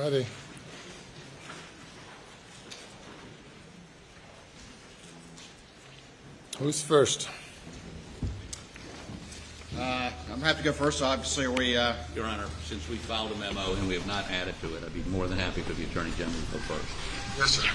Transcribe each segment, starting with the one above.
Ready. Who's first? I'm happy to go first. Obviously, Your Honor, since we filed a memo and we have not added to it, I'd be more than happy for the Attorney General to go first. Yes, sir.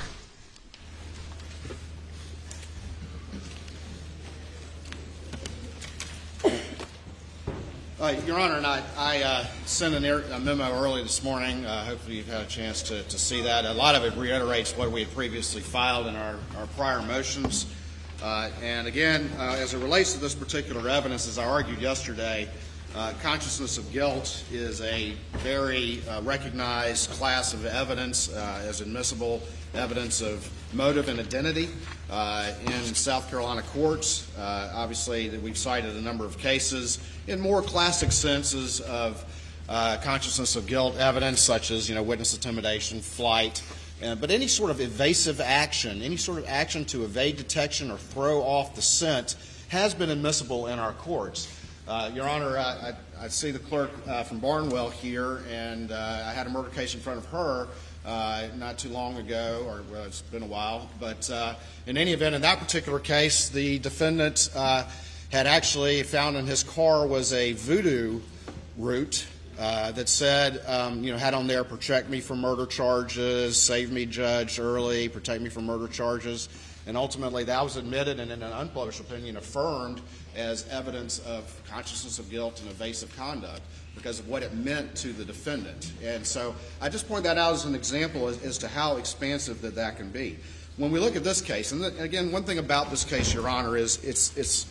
Your Honor, and I sent a memo early this morning. Hopefully you've had a chance to see that. A lot of it reiterates what we had previously filed in our prior motions. And again, as it relates to this particular evidence, as I argued yesterday, consciousness of guilt is a very recognized class of evidence as admissible evidence of motive and identity in South Carolina courts. Obviously, we've cited a number of cases in more classic senses of consciousness of guilt evidence, such as witness intimidation, flight. But any sort of evasive action, any sort of action to evade detection or throw off the scent has been admissible in our courts. Your Honor, I see the clerk from Barnwell here, and I had a murder case in front of her not too long ago, or well, it's been a while. But in any event, in that particular case, the defendant had actually found in his car was a voodoo root that said, had on there, protect me from murder charges, save me, judge, early, protect me from murder charges. And ultimately, that was admitted and in an unpublished opinion affirmed as evidence of consciousness of guilt and evasive conduct because of what it meant to the defendant. And so I just point that out as an example as to how expansive that can be. When we look at this case, and again, one thing about this case, Your Honor, is it's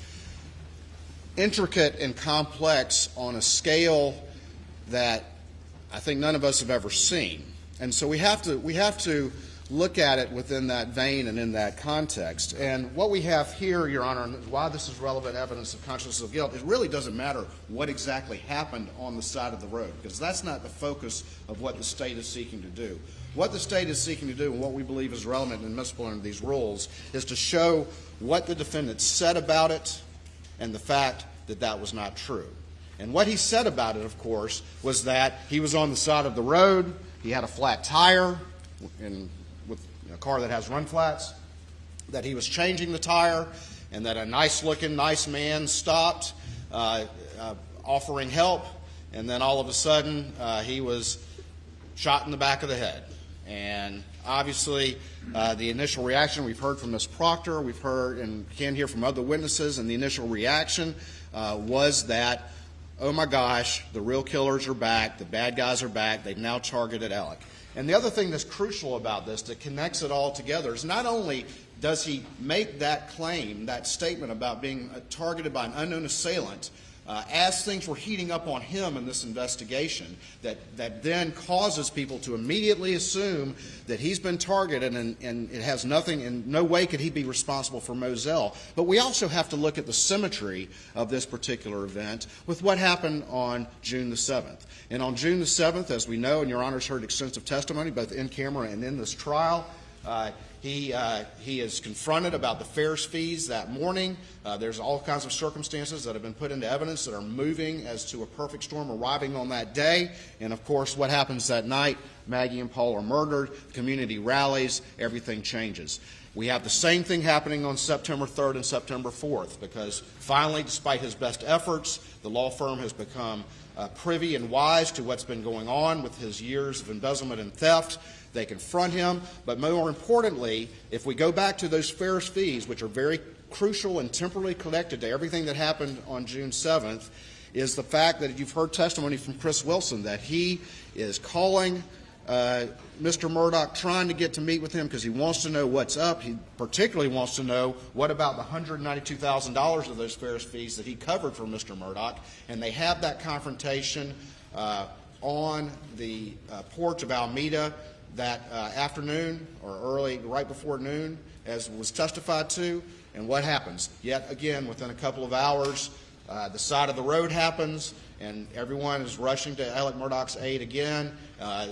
intricate and complex on a scale that I think none of us have ever seen. And so we have to look at it within that vein and in that context. And what we have here, Your Honor, and why this is relevant evidence of consciousness of guilt, it really doesn't matter what exactly happened on the side of the road, because that's not the focus of what the state is seeking to do. What the state is seeking to do, and what we believe is relevant and admissible under these rules, is to show what the defendant said about it and the fact that that was not true. And what he said about it, of course, was that he was on the side of the road, he had a flat tire, with a car that has run flats, that he was changing the tire, and that a nice-looking, nice man stopped, offering help, and then all of a sudden he was shot in the back of the head. And obviously, the initial reaction we've heard from Ms. Proctor, we've heard and can hear from other witnesses, and the initial reaction was that, oh my gosh, the real killers are back, the bad guys are back, they've now targeted Alec. And the other thing that's crucial about this, that connects it all together, is not only does he make that claim, that statement about being targeted by an unknown assailant, as things were heating up on him in this investigation, that then causes people to immediately assume that he's been targeted and it has nothing, in no way could he be responsible for Moselle. But we also have to look at the symmetry of this particular event with what happened on June the 7th. And on June the 7th, as we know, and Your Honor's heard extensive testimony, both in camera and in this trial, he is confronted about the fares fees that morning. There's all kinds of circumstances that have been put into evidence that are moving as to a perfect storm arriving on that day. And, of course, what happens that night? Maggie and Paul are murdered. The community rallies. Everything changes. We have the same thing happening on September 3rd and September 4th because finally, despite his best efforts, the law firm has become privy and wise to what's been going on with his years of embezzlement and theft. They confront him, but more importantly, if we go back to those fares fees, which are very crucial and temporally connected to everything that happened on June 7th, is the fact that you've heard testimony from Chris Wilson that he is calling Mr. Murdaugh, trying to get to meet with him because he wants to know what's up. He particularly wants to know what about the $192,000 of those fares fees that he covered for Mr. Murdaugh, and they have that confrontation on the porch of Alameda that afternoon or early, right before noon, as was testified to. And what happens? Yet again, within a couple of hours, the side of the road happens, and everyone is rushing to Alex Murdaugh's aid again.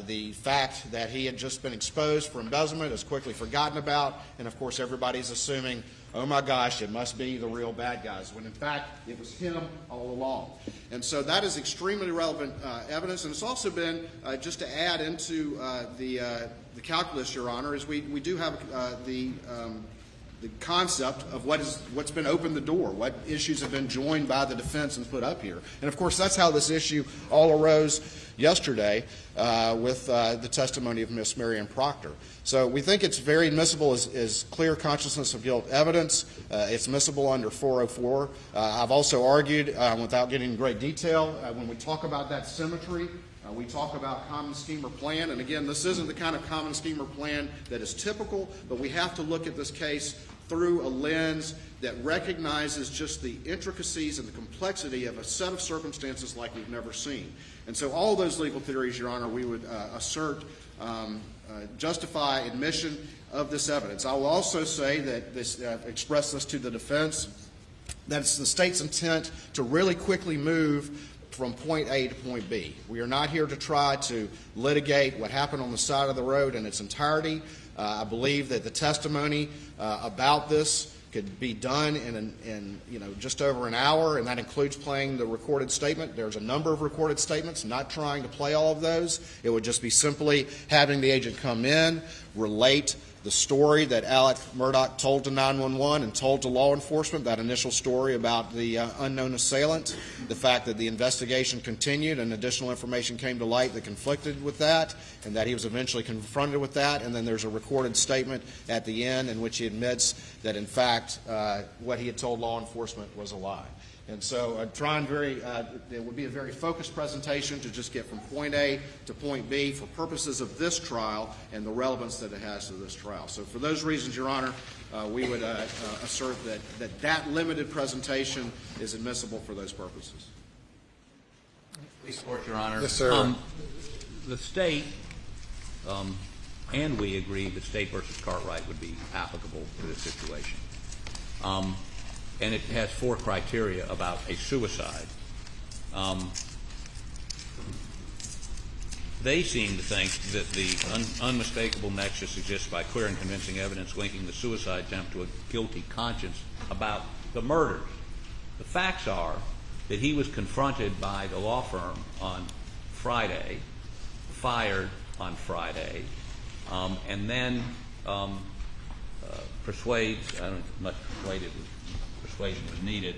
The fact that he had just been exposed for embezzlement is quickly forgotten about, and of course everybody's assuming, oh my gosh, it must be the real bad guys, when in fact it was him all along. And so that is extremely relevant evidence. And it's also been, just to add into the calculus, Your Honor, is we do have the concept of what's been opened the door, what issues have been joined by the defense and put up here. And of course, that's how this issue all arose yesterday with the testimony of Miss Marian Proctor. So we think it's very admissible as clear consciousness of guilt evidence. It's admissible under 404. I've also argued, without getting into great detail, when we talk about that symmetry, we talk about common scheme or plan, and again, this isn't the kind of common scheme or plan that is typical, but we have to look at this case through a lens that recognizes just the intricacies and the complexity of a set of circumstances like we've never seen. And so all those legal theories, Your Honor, we would assert justify admission of this evidence. I will also say that express this to the defense, that it's the state's intent to really quickly move from point A to point B. We are not here to try to litigate what happened on the side of the road in its entirety. I believe that the testimony about this could be done in just over an hour, and that includes playing the recorded statement. There's a number of recorded statements, not trying to play all of those. It would just be simply having the agent come in, relate the story that Alex Murdaugh told to 911 and told to law enforcement, that initial story about the unknown assailant, the fact that the investigation continued and additional information came to light that conflicted with that, and that he was eventually confronted with that, and then there's a recorded statement at the end in which he admits that, in fact, what he had told law enforcement was a lie. And so it would be a very focused presentation to just get from point A to point B for purposes of this trial and the relevance that it has to this trial. So for those reasons, Your Honor, we would assert that limited presentation is admissible for those purposes. Please support, Your Honor. Yes, sir. The state and we agree that State versus Cartwright would be applicable to this situation. And it has 4 criteria about a suicide. They seem to think that the unmistakable nexus exists by clear and convincing evidence linking the suicide attempt to a guilty conscience about the murders. The facts are that he was confronted by the law firm on Friday, fired on Friday, and then persuades, I don't know if much persuasion was needed,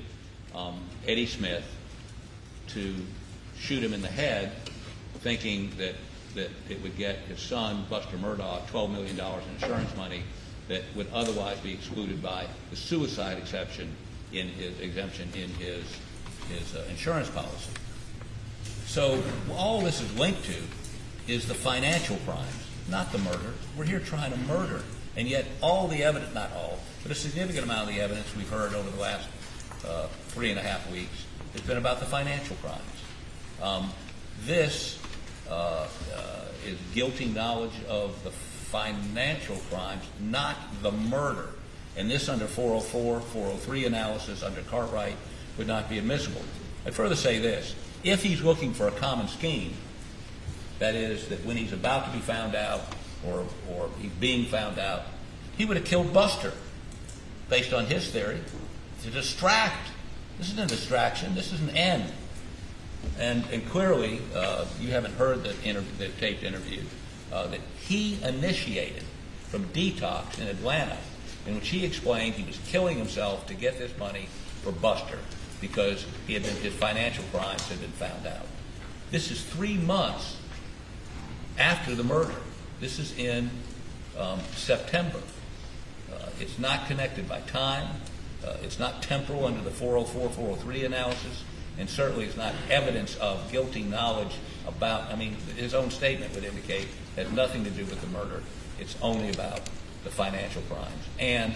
Eddie Smith to shoot him in the head, thinking that it would get his son, Buster Murdaugh, $12 million in insurance money that would otherwise be excluded by the suicide exemption in his insurance policy. So all this is linked to is the financial crimes, not the murder. We're here trying to murder. And yet all the evidence, not all, but a significant amount of the evidence we've heard over the last 3.5 weeks has been about the financial crimes. This is guilty knowledge of the financial crimes, not the murder. And this under 404, 403 analysis under Cartwright would not be admissible. I'd further say this. If he's looking for a common scheme, that is, that when he's about to be found out or he's being found out, he would have killed Buster, based on his theory, to distract. This isn't a distraction. This is an end. And clearly, you haven't heard the taped interview, that he initiated from Detox in Atlanta, in which he explained he was killing himself to get this money for Buster because his financial crimes had been found out. This is 3 months after the murder. This is in September. It's not connected by time. It's not temporal under the 404, 403 analysis, and certainly it's not evidence of guilty knowledge about, his own statement would indicate it has nothing to do with the murder. It's only about the financial crimes. And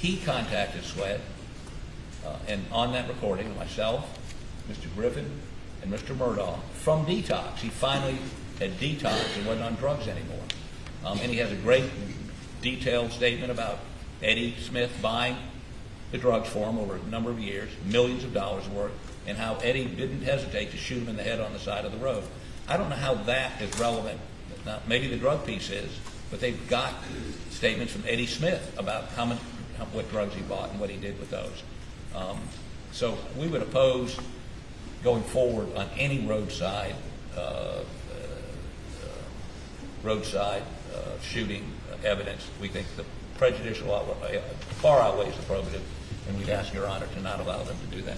he contacted Sweat, and on that recording, myself, Mr. Griffin, and Mr. Murdaugh, from Detox. He finally had detoxed and wasn't on drugs anymore. And he has a great detailed statement about Eddie Smith buying the drugs for him over a number of years, millions of dollars worth, and how Eddie didn't hesitate to shoot him in the head on the side of the road. I don't know how that is relevant. Now, maybe the drug piece is, but they've got statements from Eddie Smith about what drugs he bought and what he did with those. So we would oppose going forward on any roadside shooting evidence. We think the prejudicial far outweighs the probative, and we'd ask Your Honor to not allow them to do that.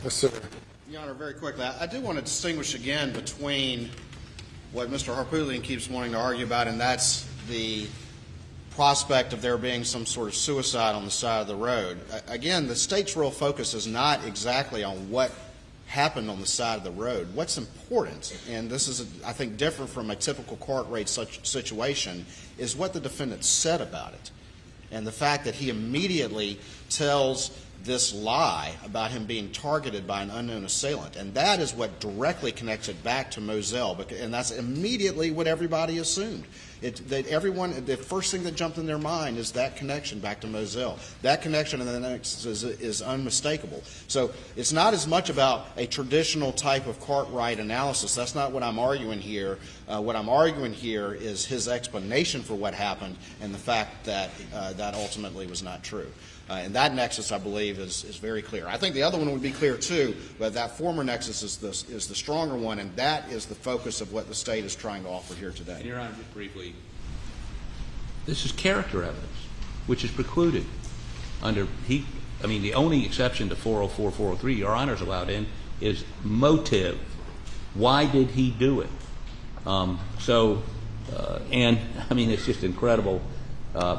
Yes, sir. Your Honor, very quickly, I do want to distinguish again between what Mr. Harpootlian keeps wanting to argue about, and that's the prospect of there being some sort of suicide on the side of the road. Again, the state's real focus is not exactly on what happened on the side of the road. What's important, and this is, I think, different from a typical court raid such situation, is what the defendant said about it. And the fact that he immediately tells this lie about him being targeted by an unknown assailant. And that is what directly connects it back to Moselle, and that's immediately what everybody assumed. The first thing that jumped in their mind is that connection back to Moselle. That connection and the next is unmistakable. So it's not as much about a traditional type of Cartwright analysis. That's not what I'm arguing here. What I'm arguing here is his explanation for what happened and the fact that that ultimately was not true. And that nexus, I believe, is very clear. I think the other one would be clear too, but that former nexus is the stronger one, and that is the focus of what the state is trying to offer here today. And Your Honor, just briefly, this is character evidence, which is precluded under the only exception to 404, 403 Your Honor's allowed in is motive. Why did he do it? And it's just incredible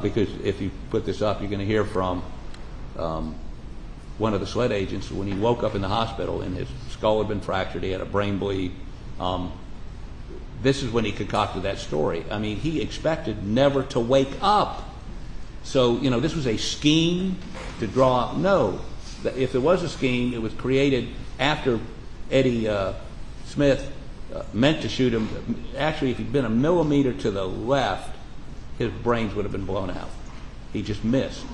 because if you put this up, you're going to hear from one of the SLED agents when he woke up in the hospital and his skull had been fractured, he had a brain bleed. This is when he concocted that story. I mean, he expected never to wake up. So, this was a scheme to draw. No. If it was a scheme, it was created after Eddie Smith meant to shoot him. Actually, if he'd been a millimeter to the left, his brains would have been blown out. He just missed,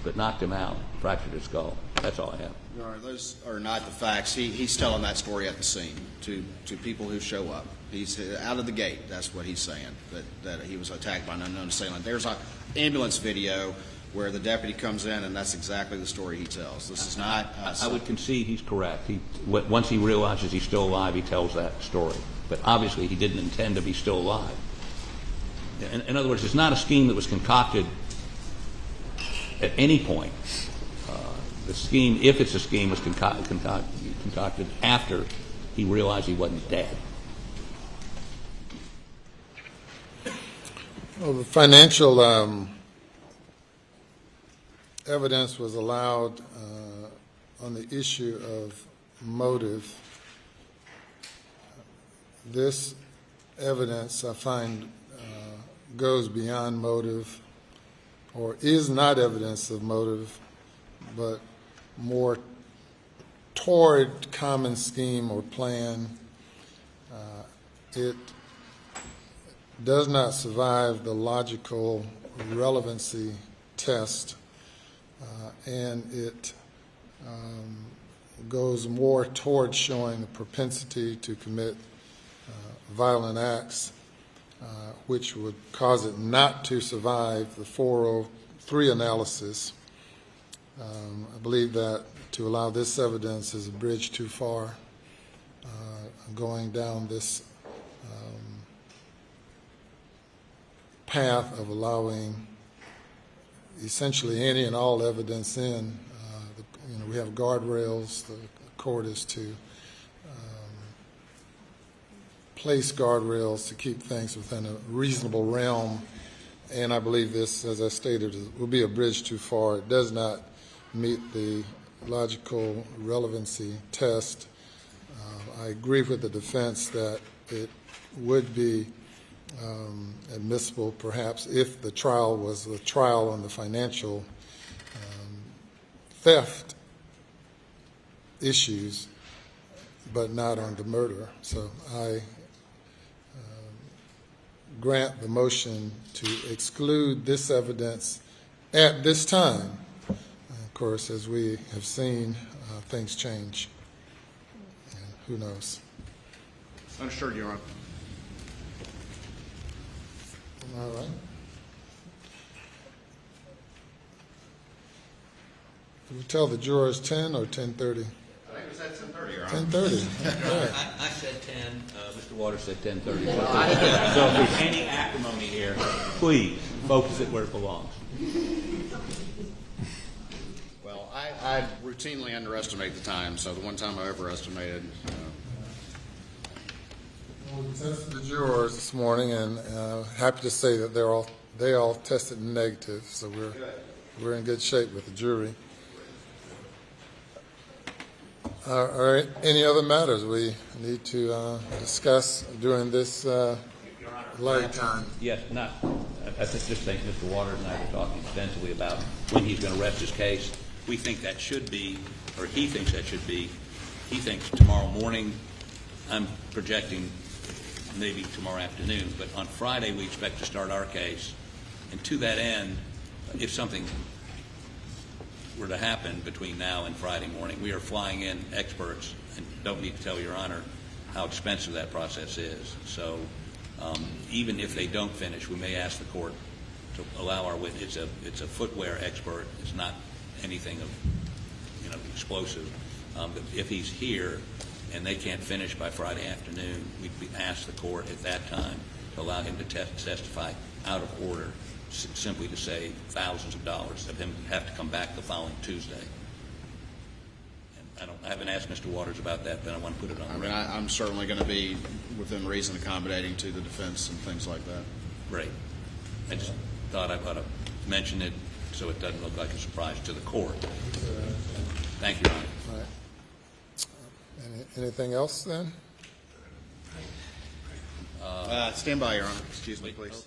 but knocked him out, fractured his skull. That's all I have. Your Honor, those are not the facts. He's telling that story at the scene to people who show up. He's out of the gate. That's what he's saying, that he was attacked by an unknown assailant. There's an ambulance video where the deputy comes in, and that's exactly the story he tells. This is not... I would concede he's correct. Once he realizes he's still alive, he tells that story. But obviously he didn't intend to be still alive. In other words, it's not a scheme that was concocted at any point. The scheme, if it's a scheme, was concocted after he realized he wasn't dead. Well, the financial evidence was allowed on the issue of motive. This evidence, I find, goes beyond motive, or is not evidence of motive, but more toward common scheme or plan. It does not survive the logical relevancy test, and it goes more toward showing a propensity to commit violent acts, which would cause it not to survive the 403 analysis. I believe that to allow this evidence is a bridge too far, going down this path of allowing essentially any and all evidence in. We have guardrails. The court is to place guardrails to keep things within a reasonable realm, and I believe this, as I stated, will be a bridge too far. It does not meet the logical relevancy test. I agree with the defense that it would be admissible perhaps if the trial was a trial on the financial theft issues, but not on the murder. So I grant the motion to exclude this evidence at this time. Of course, as we have seen, things change, and who knows. Understood, Your Honor. All right. Did we tell the jurors 10 or 10:30? I think it was at 10:30, Your Honor. 10:30. Yeah. I said 10, Mr. Waters said 10:30. So if there's any acrimony here, please focus it where it belongs. Well, I routinely underestimate the time, so the one time I overestimated. Well, we tested the jurors this morning, and happy to say that they all tested negative, so we're in good shape with the jury. Are any other matters we need to discuss during this light time? Yes, I just think Mr. Waters and I were talking extensively about when he's going to rest his case. We think that should be, or he thinks that should be, he thinks tomorrow morning. I'm projecting maybe tomorrow afternoon, but on Friday we expect to start our case. And to that end, if something were to happen between now and Friday morning, we are flying in experts, and don't need to tell Your Honor how expensive that process is. So even if they don't finish, we may ask the court to allow our witness. It's a footwear expert. It's not anything of explosive. But if he's here and they can't finish by Friday afternoon, we'd ask the court at that time to allow him to testify out of order, simply to save thousands of dollars of him have to come back the following Tuesday. And I haven't asked Mr. Waters about that, but I want to put it on the record. I'm certainly going to be within reason accommodating to the defense and things like that. Great. I just thought I ought to mention it so it doesn't look like a surprise to the court. Thank you, Your Honor. All right. Anything else then? Stand by, Your Honor. Excuse me, please.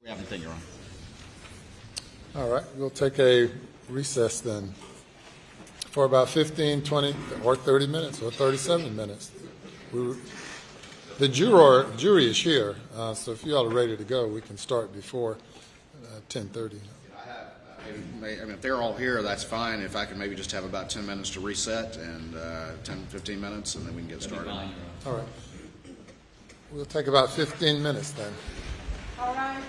We have anything, Your Honor. All right, we'll take a recess then for about 15, 20, or 30 minutes, or 37 minutes. The jury is here, so if you all are ready to go, we can start before 10:30. If they're all here, that's fine. If I could maybe just have about 10 minutes to reset and 10, 15 minutes, and then we can get started. All right. We'll take about 15 minutes then. All right.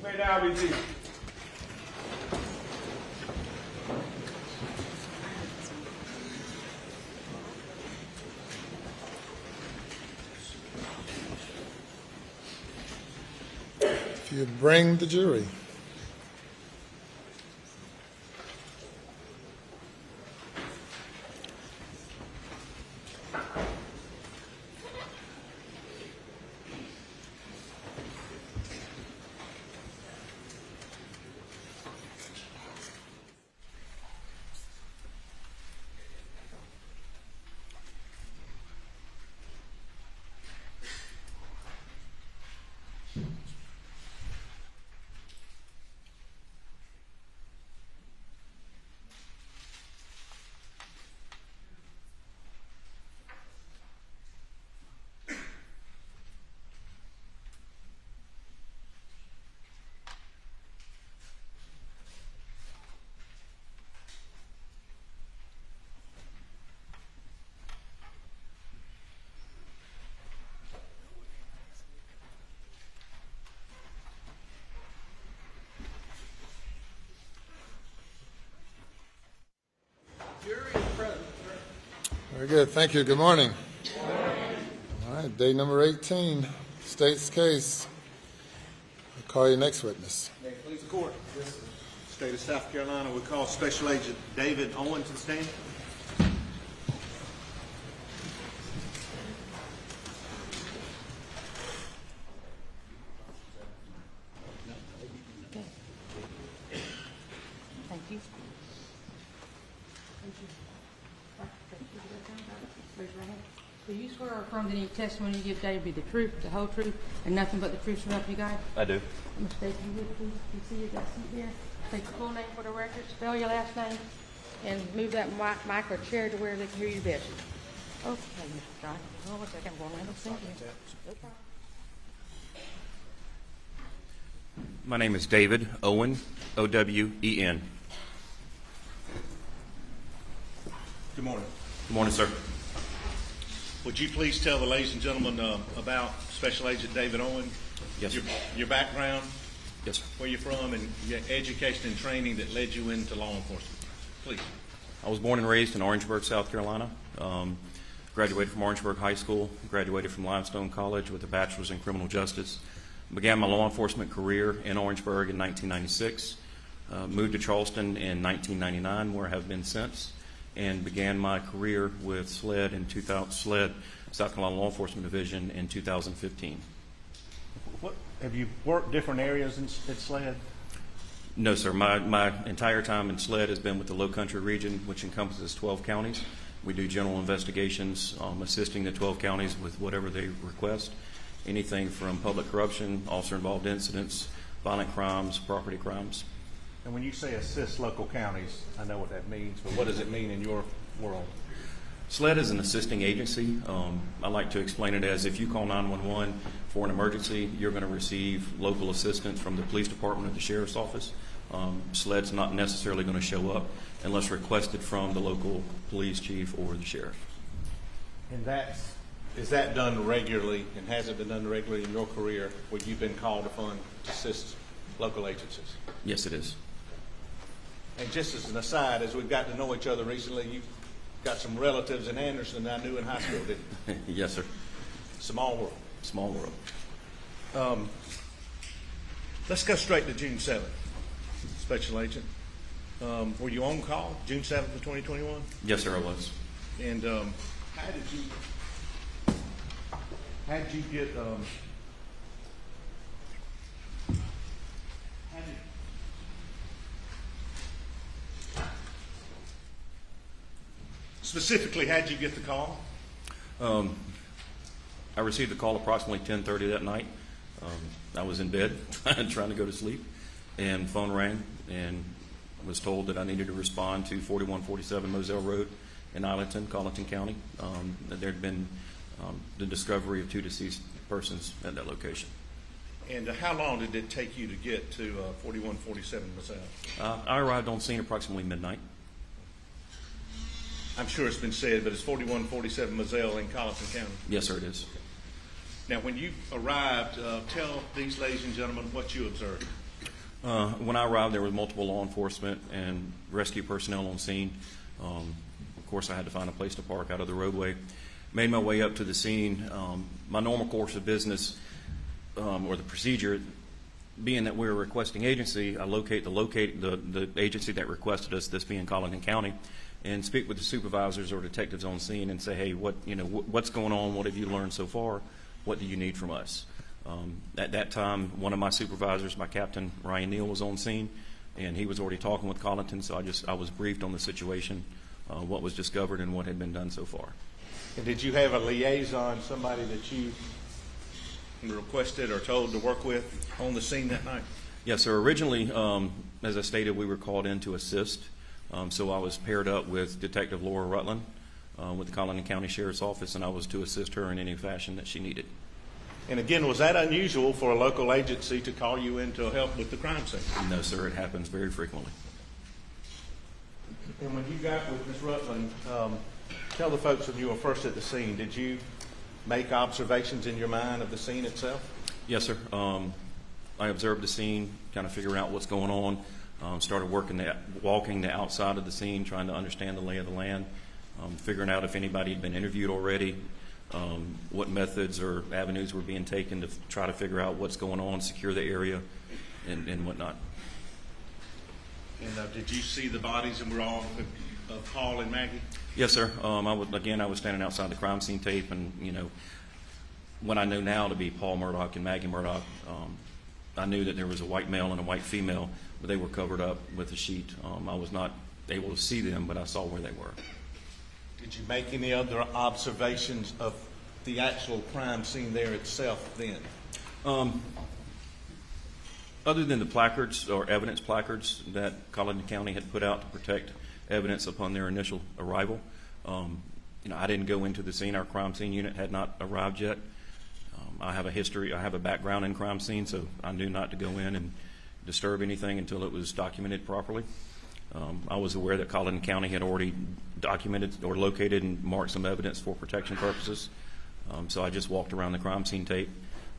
May now be seated. If you bring the jury. Very good. Thank you. Good morning. All right. Day number 18. State's case. I'll call your next witness. May it please the court. State of South Carolina, we call Special Agent David Owen to the stand. Thank you. Raise your hand. Do you swear or affirm that any testimony you give today will be the truth, the whole truth, and nothing but the truth, so help you God? I do. Mr. David, you would please, you see you got something here? Take your full name for the record, spell your last name, and move that mic or chair to where they can hear you best. Okay, Mr. John. Hold on one second. I'm going to have a think here. No problem. My name is David Owen, O-W-E-N. Good morning. Good morning, sir. Would you please tell the ladies and gentlemen about Special Agent David Owen? Yes, sir. Your background, Yes, sir. where you're from, and your education and training that led you into law enforcement. Please. I was born and raised in Orangeburg, South Carolina. Graduated from Orangeburg High School. Graduated from Limestone College with a bachelor's in criminal justice. Began my law enforcement career in Orangeburg in 1996. Moved to Charleston in 1999, where I have been since, and began my career with SLED South Carolina Law Enforcement Division in 2015. What have you worked different areas at SLED? No, sir. My entire time in SLED has been with the Low Country region, which encompasses 12 counties. We do general investigations, assisting the 12 counties with whatever they request. Anything from public corruption, officer-involved incidents, violent crimes, property crimes. And when you say assist local counties, I know what that means, but what does it mean in your world? SLED is an assisting agency. I like to explain it as if you call 911 for an emergency, you're going to receive local assistance from the police department or the sheriff's office. SLED's not necessarily going to show up unless requested from the local police chief or the sheriff. And is that done regularly, and has it been done regularly in your career where you've been called upon to assist local agencies? Yes, it is. And just as an aside, as we've got to know each other recently, you've got some relatives in Anderson that I knew in high school, didn't you? Yes, sir. Small world. Small world. Let's go straight to June 7th, Special Agent. Were you on call June 7th of 2021? Yes, sir, I was. And how did you get specifically, how'd you get the call? I received the call approximately 10:30 that night. I was in bed trying to go to sleep, and phone rang, and was told that I needed to respond to 4147 Moselle Road in Islington, Colleton County. That there had been the discovery of 2 deceased persons at that location. And how long did it take you to get to 4147 Moselle? I arrived on scene approximately midnight. I'm sure it's been said, but it's 4147 Moselle in Colleton County. Yes, sir, it is. Now, when you arrived, tell these ladies and gentlemen what you observed. When I arrived, there was multiple law enforcement and rescue personnel on scene. Of course, I had to find a place to park out of the roadway. Made my way up to the scene. My normal course of business, or the procedure, being that we were a requesting agency, I locate the agency that requested us, this being Colleton County, and speak with the supervisors or detectives on scene and say, hey, what's going on? What have you learned so far? What do you need from us? At that time, one of my supervisors, my captain, Ryan Neal, was on scene, and he was already talking with Colleton, so I was briefed on the situation, what was discovered and what had been done so far. And did you have a liaison, somebody that you requested or told to work with on the scene that night? Yes, sir. Originally, as I stated, we were called in to assist. So I was paired up with Detective Laura Rutland with the Colleton County Sheriff's Office, and I was to assist her in any fashion that she needed. And again, was that unusual for a local agency to call you in to help with the crime scene? No, sir. It happens very frequently. And when you got with Ms. Rutland, tell the folks when you were first at the scene, did you make observations in your mind of the scene itself? Yes, sir. I observed the scene, kind of figure out what's going on. Started walking the outside of the scene, trying to understand the lay of the land, figuring out if anybody had been interviewed already, what methods or avenues were being taken to try to figure out what's going on, secure the area, and whatnot. And did you see the bodies and were all of Paul and Maggie? Yes, sir. I was standing outside the crime scene tape, and what I know now to be Paul Murdaugh and Maggie Murdaugh, I knew that there was a white male and a white female, but they were covered up with a sheet. I was not able to see them, but I saw where they were. Did you make any other observations of the actual crime scene there itself then? Other than the placards or evidence placards that Colleton County had put out to protect evidence upon their initial arrival, I didn't go into the scene. Our crime scene unit had not arrived yet. I have a background in crime scene, so I knew not to go in and disturb anything until it was documented properly. I was aware that Colleton County had already documented or located and marked some evidence for protection purposes, so I just walked around the crime scene tape.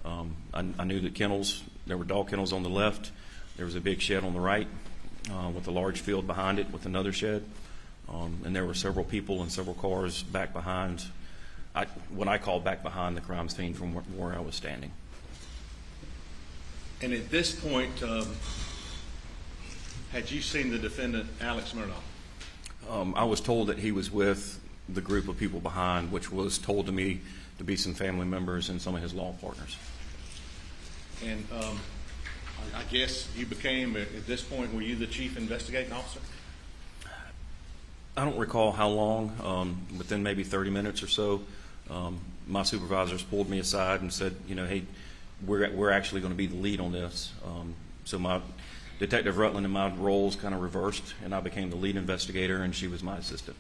I knew that there were dog kennels on the left. There was a big shed on the right with a large field behind it with another shed, and there were several people and several cars back behind, what I call back behind the crime scene from where I was standing. And at this point, had you seen the defendant, Alex Murdaugh? I was told that he was with the group of people behind, which was told to me to be some family members and some of his law partners. And I guess you became, at this point, were you the chief investigating officer? I don't recall how long, within maybe 30 minutes or so, my supervisors pulled me aside and said, hey, we're actually going to be the lead on this. So my Detective Rutland and my roles kind of reversed, and I became the lead investigator, and she was my assistant.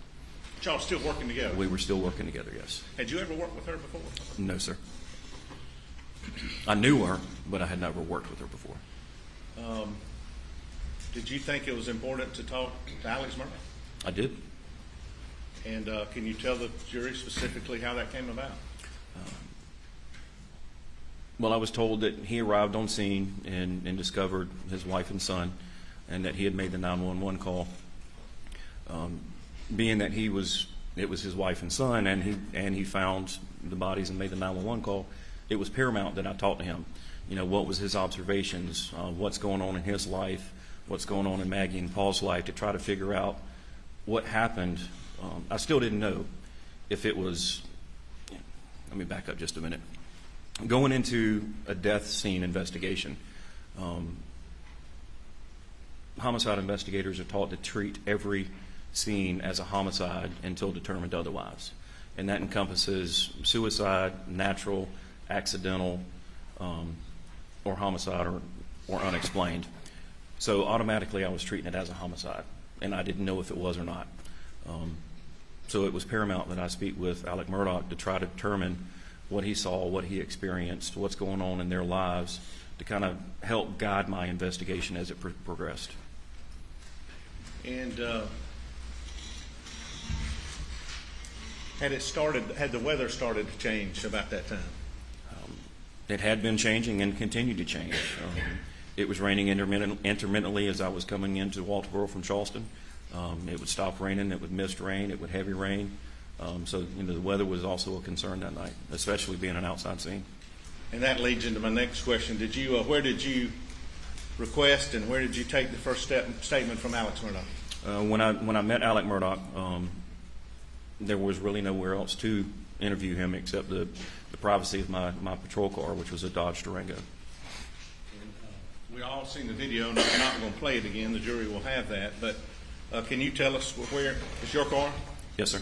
But y'all still working together? We were still working together, yes. Had you ever worked with her before? No, sir. I knew her, but I had never worked with her before. Did you think it was important to talk to Alex Murdaugh? I did. And can you tell the jury specifically how that came about? Well, I was told that he arrived on scene and discovered his wife and son, and that he had made the 911 call. Being that it was his wife and son, and he found the bodies and made the 911 call, it was paramount that I talked to him. What was his observations, what's going on in his life, what's going on in Maggie and Paul's life, to try to figure out what happened. I still didn't know if it was, let me back up just a minute. Going into a death scene investigation, homicide investigators are taught to treat every scene as a homicide until determined otherwise. And that encompasses suicide, natural, accidental, or homicide or unexplained. So automatically I was treating it as a homicide, and I didn't know if it was or not. So it was paramount that I speak with Alex Murdaugh to try to determine what he saw, what he experienced, what's going on in their lives, to kind of help guide my investigation as it progressed. And had the weather started to change about that time? It had been changing and continued to change. It was raining intermittently as I was coming into Walterboro from Charleston. It would stop raining, it would mist rain, it would heavy rain. So the weather was also a concern that night, especially being an outside scene. And that leads into my next question. Where did you request and where did you take the first statement from Alex Murdaugh? When I met Alex Murdaugh, there was really nowhere else to interview him except the privacy of my patrol car, which was a Dodge Durango. We all seen the video, and I'm not going to play it again. The jury will have that. But can you tell us where is your car? Yes, sir.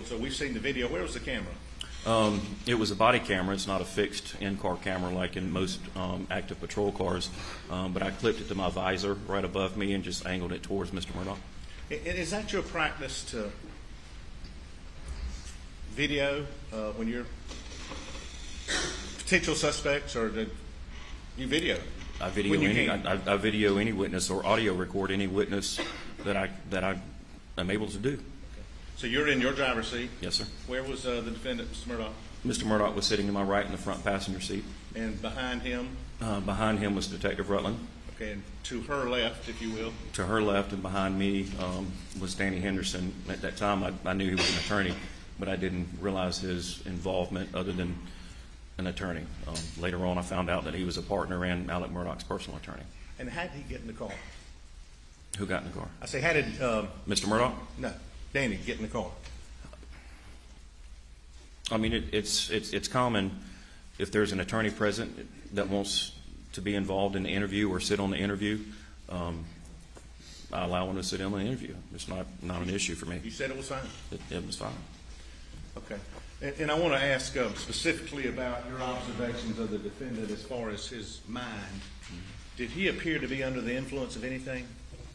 So we've seen the video. Where was the camera? It was a body camera. It's not a fixed in-car camera like in most active patrol cars. But I clipped it to my visor right above me and just angled it towards Mr. Murdaugh. Is that your practice to video when you're potential suspects, or do you video? I video any witness or audio record any witness that I am able to do. So you're in your driver's seat? Yes, sir. Where was the defendant, Mr. Murdaugh? Mr. Murdaugh was sitting to my right in the front passenger seat. And behind him? Behind him was Detective Rutland. Okay, and to her left, if you will? To her left and behind me was Danny Henderson. At that time, I knew he was an attorney, but I didn't realize his involvement other than an attorney. Later on, I found out that he was a partner and Alex Murdaugh's personal attorney. And how did he get in the car? Who got in the car? I say, how did... Mr. Murdaugh? No, Danny get in the car. I mean, it's common if there's an attorney present that wants to be involved in the interview or sit on the interview. I allow him to sit in on the interview. It's not an issue for me. You said it was fine? It was fine. Okay. And I want to ask specifically about your observations of the defendant as far as his mind. Did he appear to be under the influence of anything,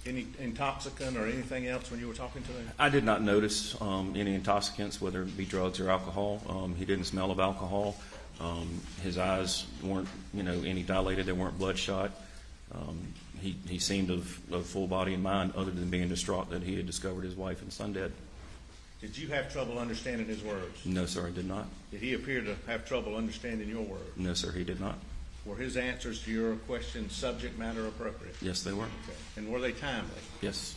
any intoxicant or anything else when you were talking to him? I did not notice any intoxicants, whether it be drugs or alcohol. He didn't smell of alcohol. His eyes weren't, any dilated. They weren't bloodshot. He seemed of full body and mind, other than being distraught that he had discovered his wife and son dead. Did you have trouble understanding his words? No, sir, I did not. Did he appear to have trouble understanding your words? No, sir, he did not. Were his answers to your questions subject matter appropriate? Yes, they were. Okay. And were they timely? Yes.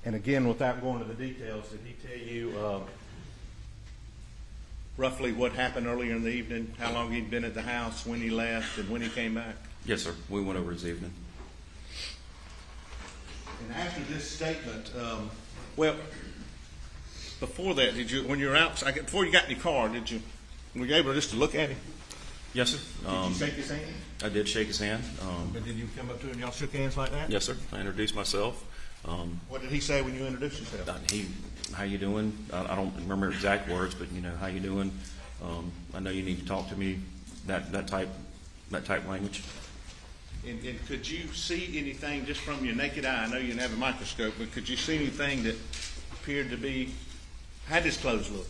And again, without going into the details, did he tell you roughly what happened earlier in the evening, how long he'd been at the house, when he left, and when he came back? Yes, sir. We went over his evening. And after this statement, before that, when you were out, before you got in your car, were you able just to look at him? Yes, sir. Did you shake his hand? I did shake his hand. But did you come up to him and y'all shook hands like that? Yes, sir. I introduced myself. What did he say when you introduced yourself? How you doing? I don't remember exact words, but how you doing? I know you need to talk to me. That type language. And could you see anything just from your naked eye? I know you didn't have a microscope, but could you see anything that appeared to be? How did his clothes look?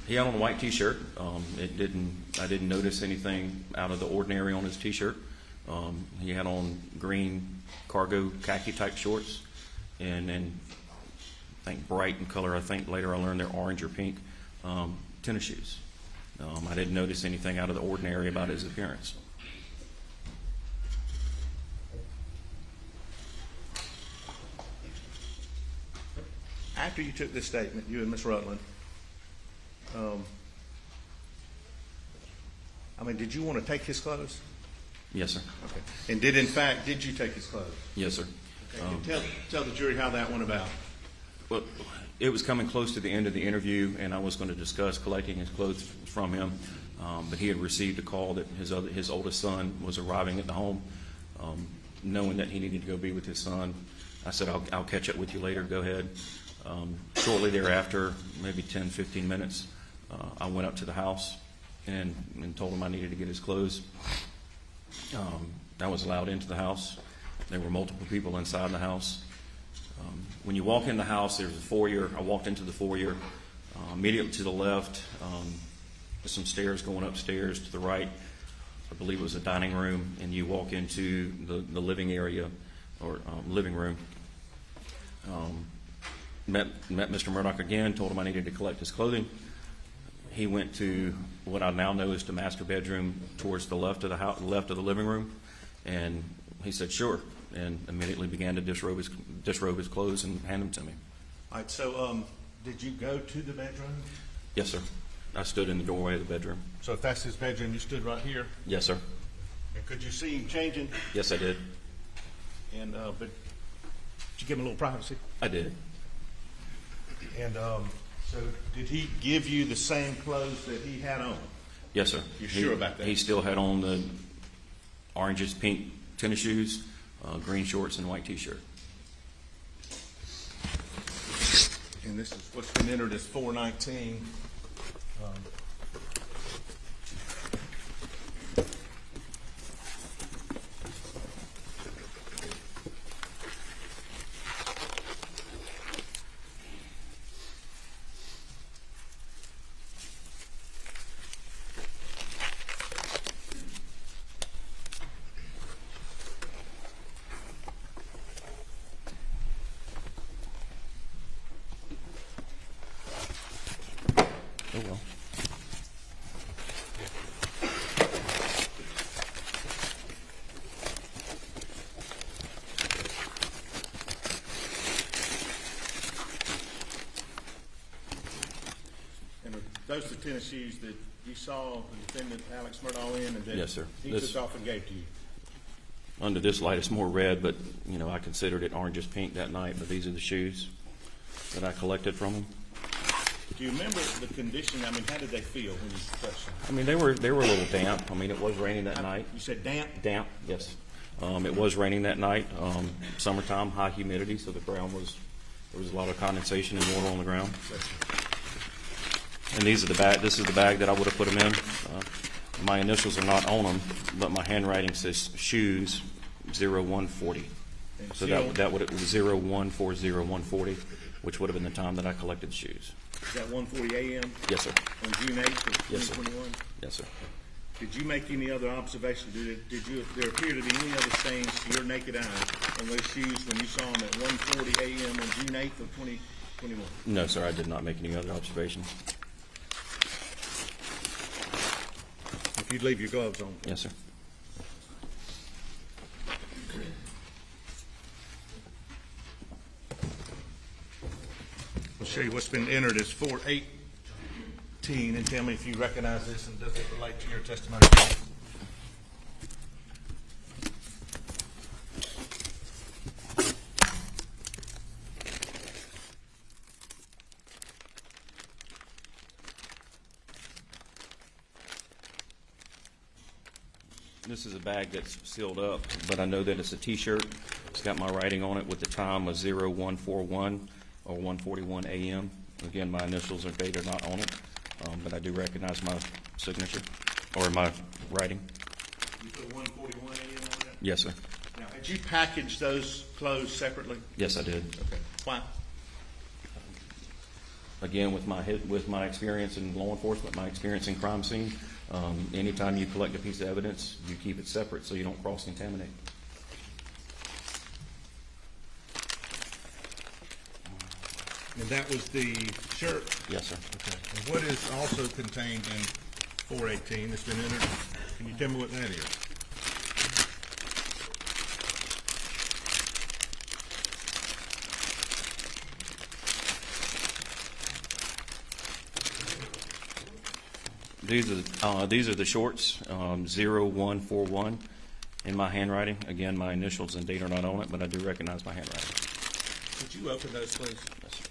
He had on a white T-shirt. I didn't notice anything out of the ordinary on his T-shirt. He had on green cargo khaki type shorts, and I think bright in color. I think later I learned they're orange or pink tennis shoes. I didn't notice anything out of the ordinary about his appearance. After you took this statement, you and Ms. Rutland, did you want to take his clothes? Yes, sir. Okay. And did you take his clothes? Yes, sir. Okay. Tell the jury how that went about. Well, it was coming close to the end of the interview, and I was going to discuss collecting his clothes from him, but he had received a call that his oldest son was arriving at the home. Knowing that he needed to go be with his son, I said, I'll catch up with you later. Go ahead. Shortly thereafter, maybe 10, 15 minutes, I went up to the house and told him I needed to get his clothes. I was allowed into the house. There were multiple people inside the house. When you walk in the house, there's a foyer. I walked into the foyer. Immediately to the left, there's some stairs going upstairs. To the right, I believe it was a dining room, and you walk into the living area or living room. Met Mr. Murdaugh again, told him I needed to collect his clothing. He went to what I now know is the master bedroom towards the left of the house, left of the living room, and he said sure, and immediately began to disrobe his clothes and hand them to me. All right, so did you go to the bedroom? Yes, sir. I stood in the doorway of the bedroom. So if that's his bedroom, you stood right here? Yes, sir. And could you see him changing? Yes, I did. And but did you give him a little privacy? I did. And so did he give you the same clothes that he had on? Yes, sir. You're sure about that? He still had on the orangish pink tennis shoes, green shorts, and white T-shirt. And this is what's been entered as 419. Oh, well. And are those the tennis shoes that you saw the defendant Alex Murdaugh in, and that Yes, sir. he This- took off and gave to you? Under this light, it's more red, but, you know, I considered it orangish pink that night, but these are the shoes that I collected from him. Do you remember the condition? I mean, how did they feel when you touched them? I mean, they were a little damp. I mean, it was raining that night. You said damp? Damp, yes. It was raining that night. Summertime, high humidity, so the ground there was a lot of condensation and water on the ground. And these are the bag. This is the bag that I would have put them in. My initials are not on them, but my handwriting says shoes 0140. And So that would have 0140140, which would have been the time that I collected the shoes. Is that 1:40 a.m. Yes, sir. on June 8th of Yes, sir. 2021? Yes, sir. Did you make any other observation? There appear to be any other stains to your naked eye on those shoes when you saw them at 1:40 a.m. on June 8th of 2021? No, sir. I did not make any other observations. If you'd leave your gloves on. Yes, sir. I'll show you what's been entered as 418, and tell me if you recognize this and does it relate to your testimony. This is a bag that's sealed up, but I know that it's a T-shirt. It's got my writing on it with the time of 0141 or 1:41 a.m. Again, my initials or date are not on it, but I do recognize my signature or my writing. You put 1:41 a.m. on that? Yes, sir. Now, had you packaged those clothes separately? Yes, I did. Okay. Why? Again, with my experience in law enforcement, my experience in crime scene, anytime you collect a piece of evidence, you keep it separate so you don't cross-contaminate. And that was the shirt? Yes, sir. Okay. And what is also contained in 418 that's been entered? Can you tell me what that is? These are the shorts, 0141 in my handwriting. Again, my initials and date are not on it, but I do recognize my handwriting. Could you open those, please? Yes, sir.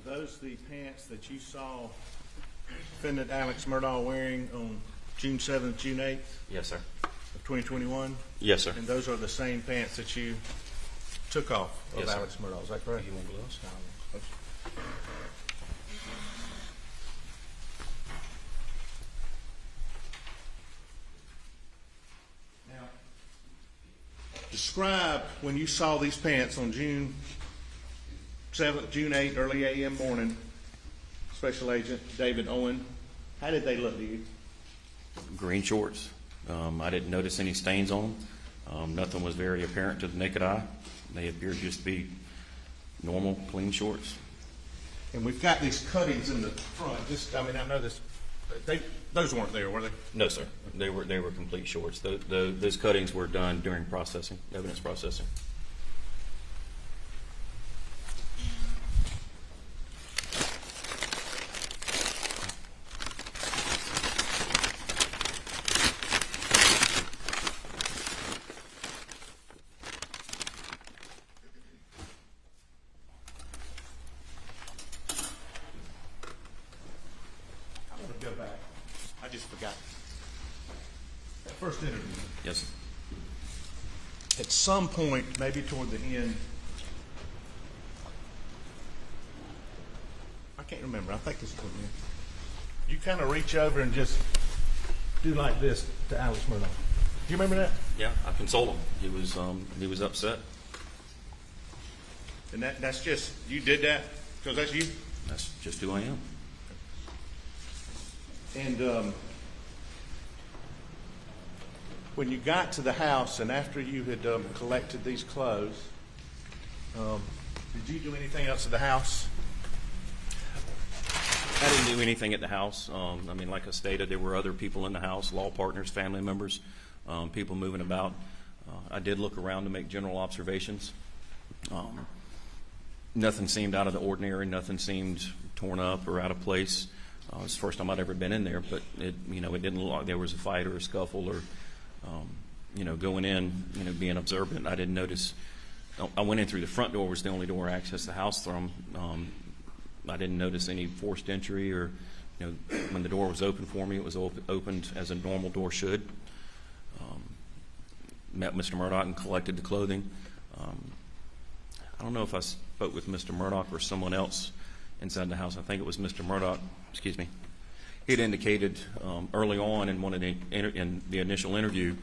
Are those the pants that you saw defendant Alex Murdaugh wearing on June 7th, June 8th Yes, sir. of 2021? Yes, sir. And those are the same pants that you took off of Yes, sir. Alex Murdaugh, is that correct? You want gloves? Now, describe when you saw these pants on June 7th, June 8th, early a.m. morning, Special Agent David Owen. How did they look to you? Green shorts. I didn't notice any stains on them. Nothing was very apparent to the naked eye. They appeared just to be normal, clean shorts. And we've got these cuttings in the front. I know this. Those weren't there, were they? No, sir. They were complete shorts. Those cuttings were done during processing, evidence processing. I want to go back. I just forgot. That first interview. Yes, sir. At some point, maybe toward the end, I can't remember. I think this is toward the end. You kind of reach over and just do like this to Alex Murdaugh. Do you remember that? Yeah, I consoled him. He was upset. And that's just, you did that because that's you? That's just who I am. And when you got to the house and after you had collected these clothes, did you do anything else at the house? I didn't do anything at the house. Like I stated, there were other people in the house, law partners, family members, people moving about. I did look around to make general observations. Nothing seemed out of the ordinary. Nothing seemed torn up or out of place. It was the first time I'd ever been in there, but it didn't look like there was a fight or a scuffle or, going in, being observant. I didn't notice. I went in through the front door, was the only door I accessed the house from. I didn't notice any forced entry or, when the door was open for me, it was opened as a normal door should. Met Mr. Murdaugh and collected the clothing. I don't know if I spoke with Mr. Murdaugh or someone else inside the house. I think it was Mr. Murdaugh. Excuse me. He had indicated early on in the initial interview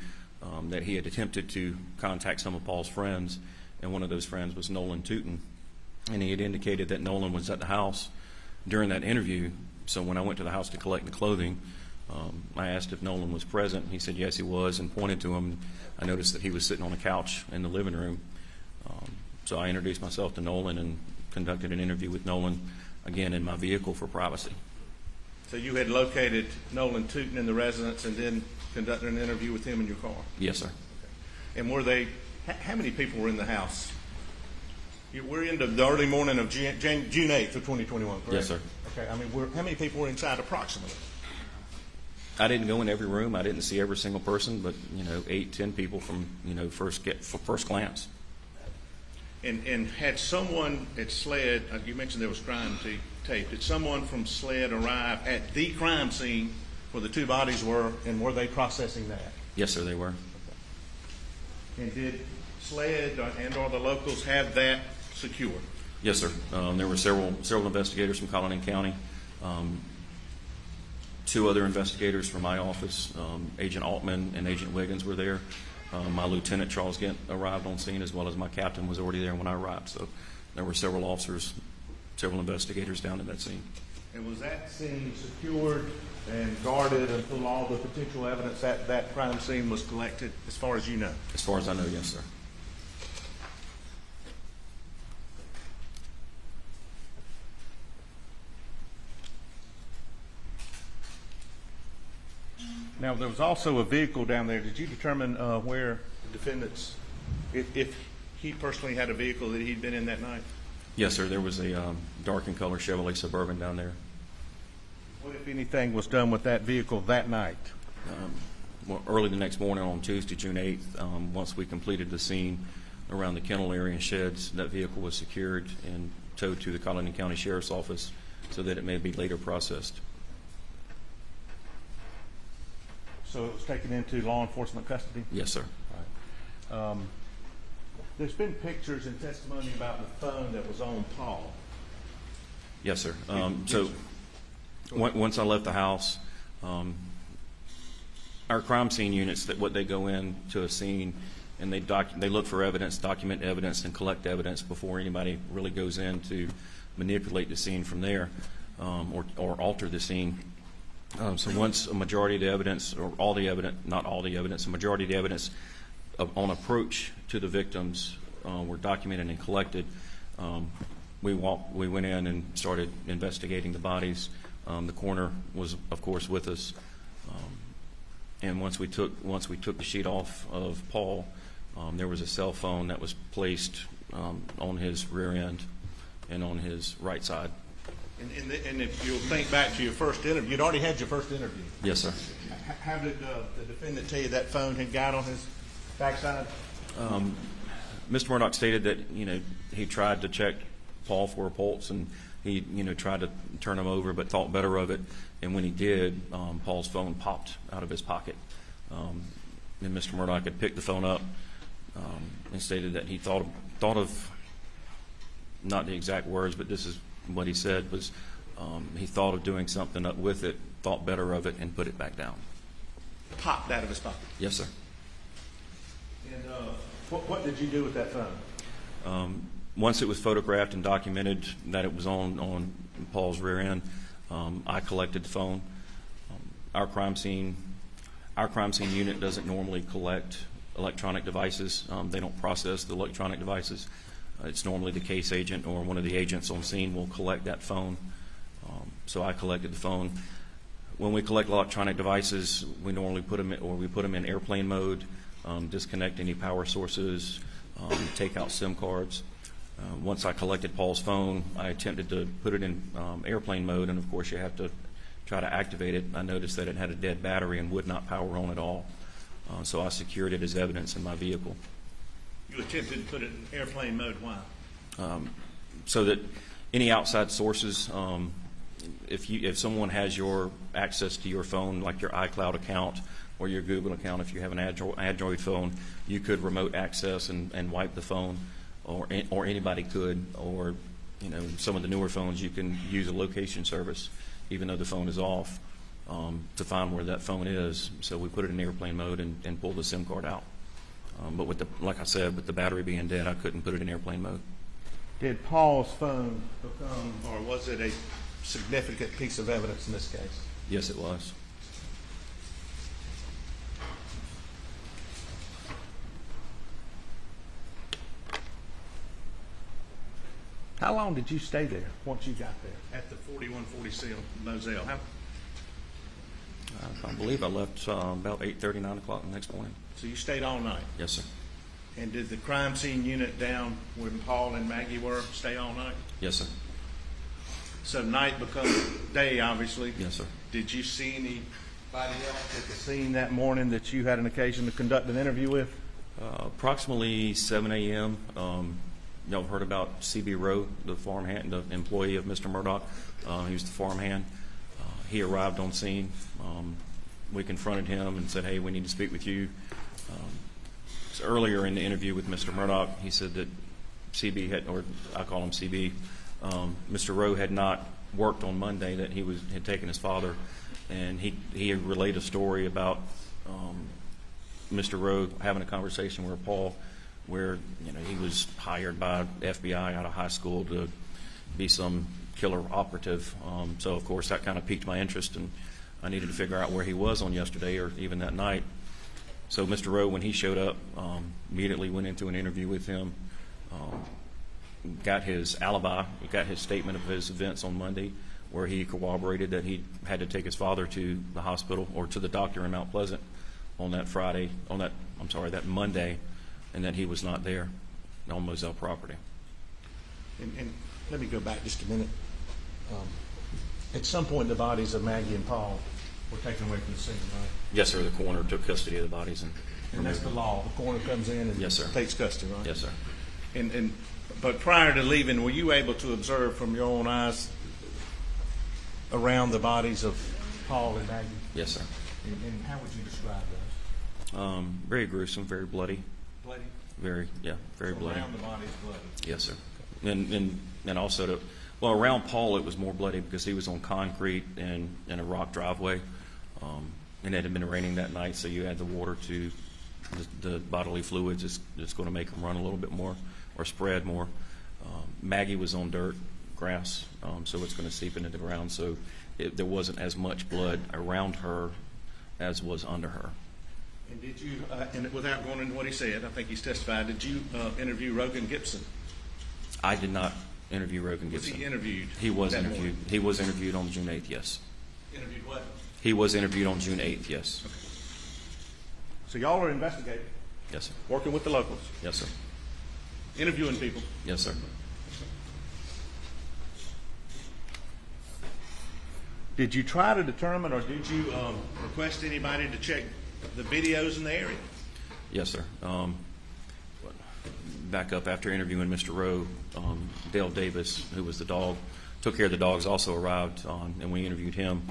that he had attempted to contact some of Paul's friends, and one of those friends was Nolan Tootin. And he had indicated that Nolan was at the house during that interview. So when I went to the house to collect the clothing, I asked if Nolan was present. He said yes, he was, and pointed to him. I noticed that he was sitting on a couch in the living room. So I introduced myself to Nolan and conducted an interview with Nolan, again, in my vehicle for privacy. So you had located Nolan Tootin in the residence and then conducted an interview with him in your car? Yes, sir. Okay. And how many people were in the house? We're into the early morning of June 8th of 2021, correct? Yes, sir. Okay, how many people were inside approximately? I didn't go in every room. I didn't see every single person, but 8, 10 people from first glance. And had someone at SLED, you mentioned there was crime tape. Did someone from SLED arrive at the crime scene where the two bodies were, and were they processing that? Yes, sir, they were. Okay. And did SLED and/or the locals have that secure? Yes, sir. There were several investigators from Colleton County. 2 other investigators from my office, Agent Altman and Agent Wiggins, were there. My lieutenant, Charles Gint, arrived on scene, as well as my captain was already there when I arrived. So there were several officers, several investigators down at that scene. And was that scene secured and guarded until all the potential evidence at that crime scene was collected, as far as you know? As far as I know, yes, sir. Now, there was also a vehicle down there. Did you determine where the defendants, if he personally had a vehicle that he'd been in that night? Yes, sir. There was a dark in color Chevrolet Suburban down there. What, if anything, was done with that vehicle that night? Early the next morning on Tuesday, June 8th, once we completed the scene around the kennel area and sheds, that vehicle was secured and towed to the Colleton County Sheriff's Office so that it may be later processed. So it was taken into law enforcement custody? Yes, sir. There's been pictures and testimony about the phone that was on Paul. Yes, sir. Once I left the house, our crime scene units, what they go into a scene and they look for evidence, document evidence, and collect evidence before anybody really goes in to manipulate the scene from there, or alter the scene. So once a majority of the evidence, or all the evidence, not all the evidence, a majority of the evidence on approach to the victims were documented and collected, we went in and started investigating the bodies. The coroner was, of course, with us, and once we took the sheet off of Paul, there was a cell phone that was placed on his rear end and on his right side. And if you'll think back to your first interview, you'd already had your first interview. Yes, sir. How did the defendant tell you that phone had got on his backside? Mr. Murdaugh stated that he tried to check Paul for a pulse, and he tried to turn him over, but thought better of it. And when he did, Paul's phone popped out of his pocket, and Mr. Murdaugh had picked the phone up and stated that he thought of, not the exact words, but this is what he said, was he thought of doing something up with it, thought better of it, and put it back down. Popped out of his pocket? Yes, sir. And what did you do with that phone? Once it was photographed and documented that it was on Paul's rear end, I collected the phone. Our crime scene unit doesn't normally collect electronic devices. They don't process the electronic devices. It's normally the case agent or one of the agents on scene will collect that phone. So I collected the phone. When we collect electronic devices, we normally put them in airplane mode, disconnect any power sources, take out SIM cards. Once I collected Paul's phone, I attempted to put it in airplane mode, and of course you have to try to activate it. I noticed that it had a dead battery and would not power on at all. So I secured it as evidence in my vehicle. You attempted to put it in airplane mode. Why? So that any outside sources, if someone has your access to your phone, like your iCloud account or your Google account, if you have an Android phone, you could remote access and wipe the phone, or anybody could, or some of the newer phones you can use a location service, even though the phone is off, to find where that phone is. So we put it in airplane mode and pull the SIM card out. But like I said, with the battery being dead, I couldn't put it in airplane mode. Did Paul's phone become, or was it a significant piece of evidence in this case? Yes, it was. How long did you stay there once you got there at the 4140 Moselle? I believe I left about 8:30, 9 o'clock the next morning. So you stayed all night? Yes, sir. And did the crime scene unit down where Paul and Maggie were stay all night? Yes, sir. So night becomes day, obviously. Yes, sir. Did you see anybody else at the scene that morning that you had an occasion to conduct an interview with? Approximately 7 a.m. Y'all heard about C.B. Rowe, the farmhand, the employee of Mr. Murdaugh. He was the farmhand. He arrived on scene. We confronted him and said, "Hey, we need to speak with you." So earlier in the interview with Mr. Murdaugh, he said that CB had, or I call him CB, Mr. Rowe had not worked on Monday, that he had taken his father, and he relayed a story about Mr. Rowe having a conversation with Paul, where he was hired by FBI out of high school to be some killer operative. So of course that kind of piqued my interest, and I needed to figure out where he was on yesterday or even that night. So Mr. Rowe, when he showed up, immediately went into an interview with him, got his alibi, got his statement of his events on Monday, where he corroborated that he had to take his father to the hospital or to the doctor in Mount Pleasant on that Monday, and that he was not there on Moselle property. And let me go back just a minute. At some point, the bodies of Maggie and Paul were taken away from the scene, right? Yes, sir. The coroner took custody of the bodies. And that's the law. The coroner comes in and Yes, sir. takes custody, right? Yes, sir. But prior to leaving, were you able to observe from your own eyes around the bodies of Paul and Maggie? Yes, sir. And how would you describe those? Very gruesome, very bloody. Bloody? Very bloody. Around the bodies bloody? Yes, sir. And also around Paul it was more bloody because he was on concrete and in a rock driveway, and it had been raining that night, so you add the water to the bodily fluids. It's going to make them run a little bit more or spread more. Maggie was on dirt, grass, so it's going to seep into the ground. So there wasn't as much blood around her as was under her. And did you, and without going into what he said, I think he's testified, did you interview Rogan Gibson? I did not interview Rogan Gibson. Was he interviewed? He was that interviewed. morning? He was interviewed on June 8th, yes. Interviewed what? He was interviewed on June 8th, yes. Okay. So y'all are investigating, Yes, sir. working with the locals, Yes, sir. interviewing people. Yes, sir. Did you try to determine, or did you request anybody to check the videos in the area? Yes, sir. Back up after interviewing Mr. Rowe, Dale Davis, who was the dog, took care of the dogs, also arrived on, and we interviewed him.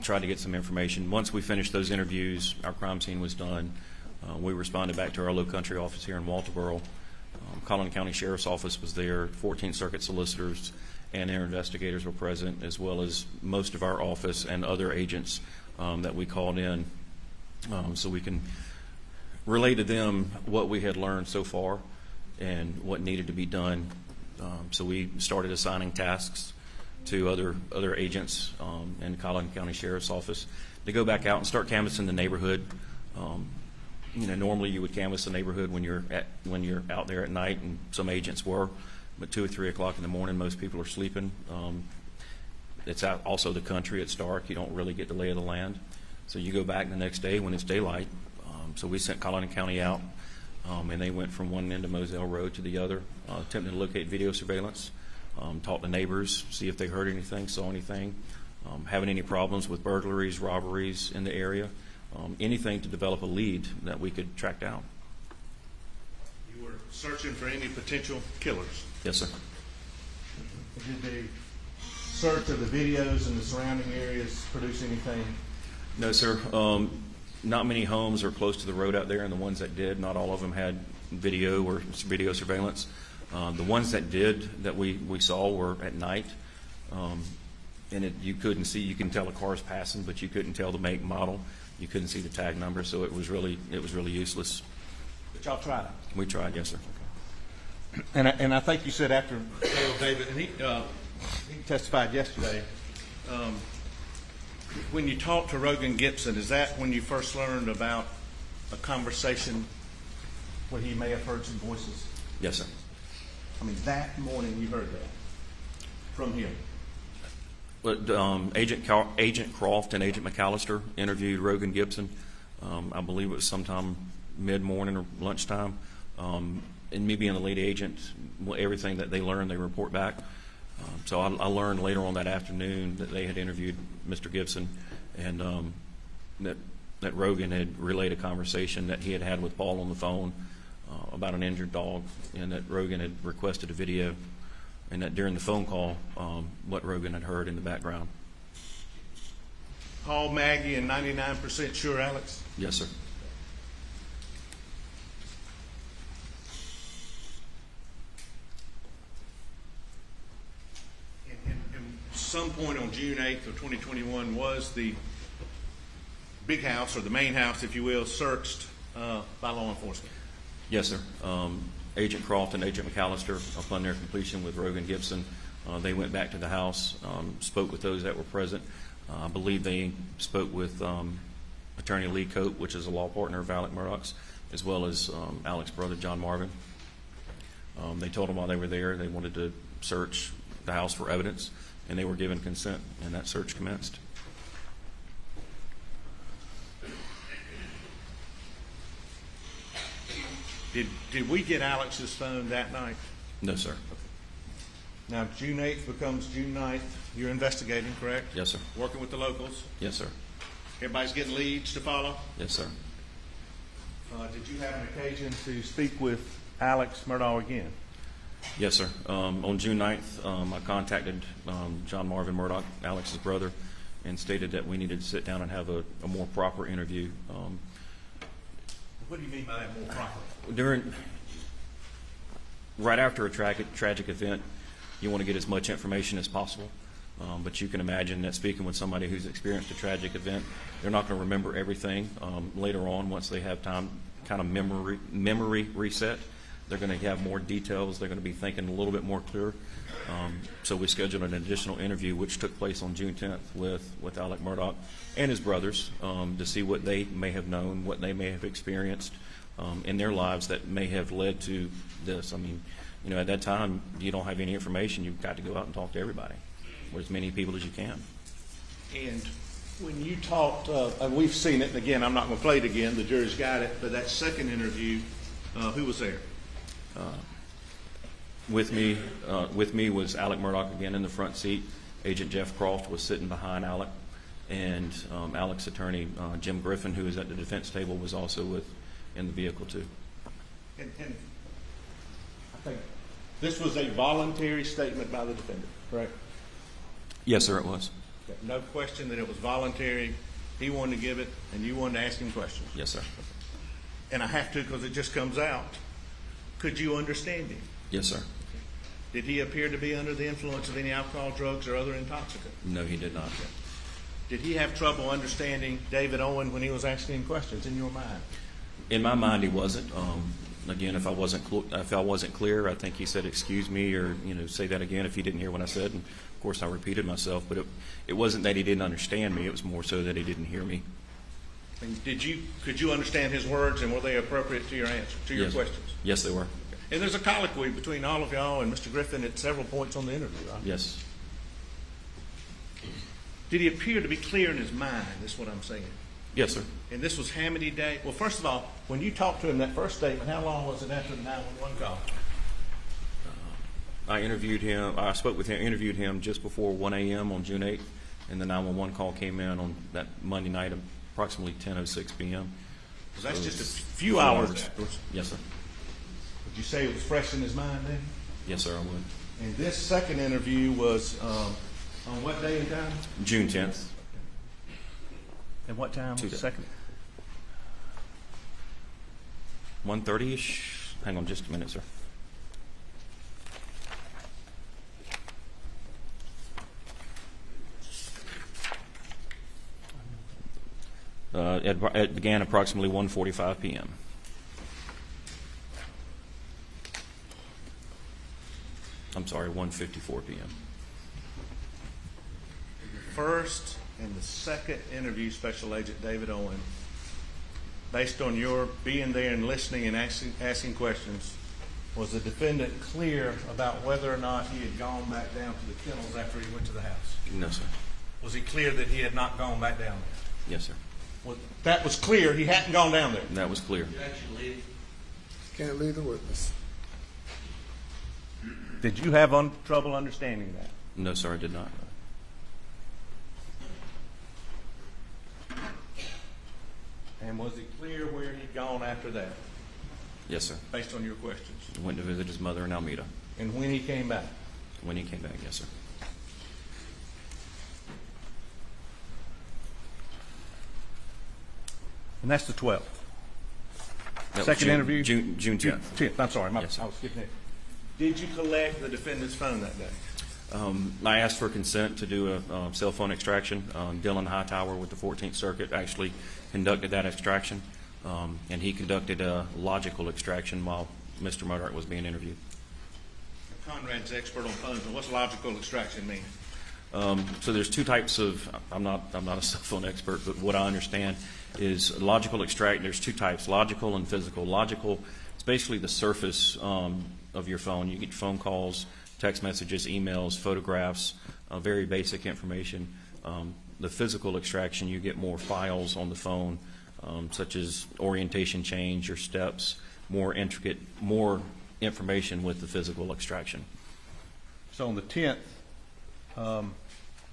Tried to get some information. Once we finished those interviews, our crime scene was done. We responded back to our Low Country office here in Walterboro. Collin County Sheriff's Office was there. 14th Circuit solicitors and their investigators were present, as well as most of our office and other agents that we called in, so we can relay to them what we had learned so far and what needed to be done. So we started assigning tasks to other agents in Collin County Sheriff's Office to go back out and start canvassing the neighborhood. Normally you would canvass the neighborhood when you're out there at night, and some agents were, but 2 or 3 o'clock in the morning, most people are sleeping. It's out also the country. It's dark. You don't really get the lay of the land. So you go back the next day when it's daylight. So we sent Collin County out, and they went from one end of Moselle Road to the other, attempting to locate video surveillance, talk to neighbors, see if they heard anything, saw anything, having any problems with burglaries, robberies in the area, anything to develop a lead that we could track down. You were searching for any potential killers. Yes, sir. Did the search of the videos in the surrounding areas produce anything? No, sir. Not many homes are close to the road out there, and the ones that did, not all of them had video or video surveillance. The ones that did, that we saw, were at night, and you couldn't see. You can tell a car's passing, but you couldn't tell the make and model. You couldn't see the tag number, so it was really useless. But y'all tried it. We tried, yes, sir. And I think you said after Dale David, and he testified yesterday. When you talked to Rogan Gibson, is that when you first learned about a conversation where he may have heard some voices? Yes, sir. I mean, that morning you heard that from him. But Agent Croft and Agent McAllister interviewed Rogan Gibson. I believe it was sometime mid-morning or lunchtime. And me being the lead agent, everything that they learned, they report back. So I learned later on that afternoon that they had interviewed Mr. Gibson, and that Rogan had relayed a conversation that he had had with Paul on the phone about an injured dog, and that Rogan had requested a video, and that during the phone call, what Rogan had heard in the background. Paul, Maggie, and 99% sure, Alex? Yes, sir. Some point on June 8th of 2021 was the big house, or the main house, if you will, searched by law enforcement. Yes, sir. Agent Croft and Agent McAllister, upon their completion with Rogan Gibson, they went back to the house, spoke with those that were present. I believe they spoke with Attorney Lee Cope, which is a law partner of Alex Murdaugh's, as well as Alex's brother, John Marvin. They told them while they were there they wanted to search the house for evidence, and they were given consent, and that search commenced. Did we get Alex's phone that night? No, sir. Now, June 8th becomes June 9th. You're investigating, correct? Yes, sir. Working with the locals? Yes, sir. Everybody's getting leads to follow? Yes, sir. Did you have an occasion to speak with Alex Murdaugh again? Yes, sir. On June 9th, I contacted John Marvin Murdaugh, Alex's brother, and stated that we needed to sit down and have a more proper interview. What do you mean by that, more proper? Right after a tragic event, you want to get as much information as possible. But you can imagine that speaking with somebody who's experienced a tragic event, they're not going to remember everything. Later on, once they have time, kind of memory reset, they're going to have more details. They're going to be thinking a little bit more clear. So we scheduled an additional interview, which took place on June 10th with Alex Murdaugh and his brothers to see what they may have known, what they may have experienced in their lives that may have led to this. I mean, at that time, you don't have any information. You've got to go out and talk to everybody, or as many people as you can. And when you talked, and we've seen it, and again, I'm not going to play it again, the jury's got it, but that second interview, who was there? With me was Alex Murdaugh again in the front seat. Agent Jeff Croft was sitting behind Alex, and Alex's attorney, Jim Griffin, who was at the defense table, was also in the vehicle too. And I think this was a voluntary statement by the defendant, correct? Yes, sir, it was. Okay. No question that it was voluntary. He wanted to give it, and you wanted to ask him questions. Yes, sir. And I have to because it just comes out. Could you understand him? Yes, sir. Did he appear to be under the influence of any alcohol, drugs, or other intoxicant? No, he did not. Did he have trouble understanding David Owen when he was asking him questions in your mind? In my mind, he wasn't. Again, if I wasn't clear, I think he said, "Excuse me," or say that again if he didn't hear what I said. And of course, I repeated myself. But it wasn't that he didn't understand me. It was more so that he didn't hear me. And could you understand his words, and were they appropriate to your answer, to your questions? Yes, they were. And there's a colloquy between all of y'all and Mr. Griffin at several points on the interview, right? Yes. Did he appear to be clear in his mind? That's what I'm saying. Yes, sir. And this was how many days? Well, first of all, when you talked to him that first statement, how long was it after the 911 call? I interviewed him just before 1 a.m. on June 8th, and the 911 call came in on that Monday night at approximately 10:06 p.m. So that's just a few hours afterwards. Yes, sir. Would you say it was fresh in his mind then? Yes, sir, I would. And this second interview was on what day and time? June 10th. And what time was the second? 1:30-ish. Hang on just a minute, sir. It began approximately 1:45 p.m. I'm sorry, 1:54 p.m. First and the second interview, Special Agent David Owen, based on your being there and listening and asking questions, was the defendant clear about whether or not he had gone back down to the kennels after he went to the house? No, sir. Was he clear that he had not gone back down there? Yes, sir. Well, that was clear. He hadn't gone down there. That was clear. Can't leave the witness. Did you have trouble understanding that? No, sir, I did not. And was it clear where he'd gone after that, Yes, sir. based on your questions? Went to visit his mother in Alameda. And when he came back? When he came back, yes, sir. And that's the 12th. That was Second interview? June 10th. 10th. I'm sorry. Yes, sir. I was skipping it. Did you collect the defendant's phone that day? I asked for consent to do a cell phone extraction. Dylan Hightower with the 14th Circuit actually conducted that extraction, and he conducted a logical extraction while Mr. Murdaugh was being interviewed. Conrad's expert on phones, but what's logical extraction mean? So there's two types of. I'm not a cell phone expert, but what I understand is logical extract. There's two types: logical and physical. Logical is basically the surface of your phone. You get phone calls, text messages, emails, photographs, very basic information. The physical extraction, you get more files on the phone, such as orientation change, your steps, more intricate, more information with the physical extraction. So on the 10th,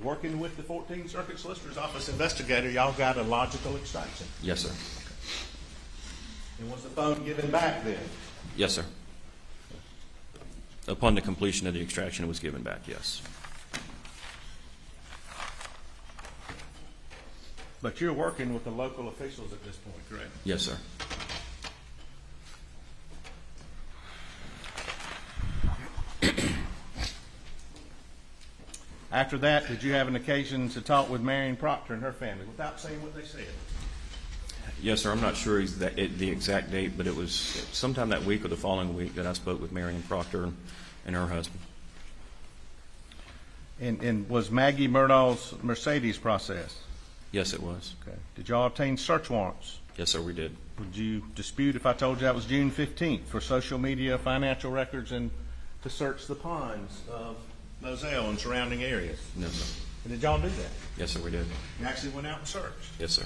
working with the 14th Circuit Solicitor's Office investigator, y'all got a logical extraction. Yes, sir. And was the phone given back then? Yes, sir. Upon the completion of the extraction, it was given back, yes. But you're working with the local officials at this point, correct? Yes, sir. After that, did you have an occasion to talk with Marion Proctor and her family without saying what they said? Yes, sir. I'm not sure the exact date, but it was sometime that week or the following week that I spoke with Marion Proctor and her husband. And was Maggie Murdaugh's Mercedes processed? Yes, it was. Okay. Did y'all obtain search warrants? Yes, sir, we did. Would you dispute if I told you that was June 15th for social media, financial records, and to search the ponds of Moselle and surrounding areas? No, sir. And did y'all do that? Yes, sir, we did. You actually went out and searched? Yes, sir.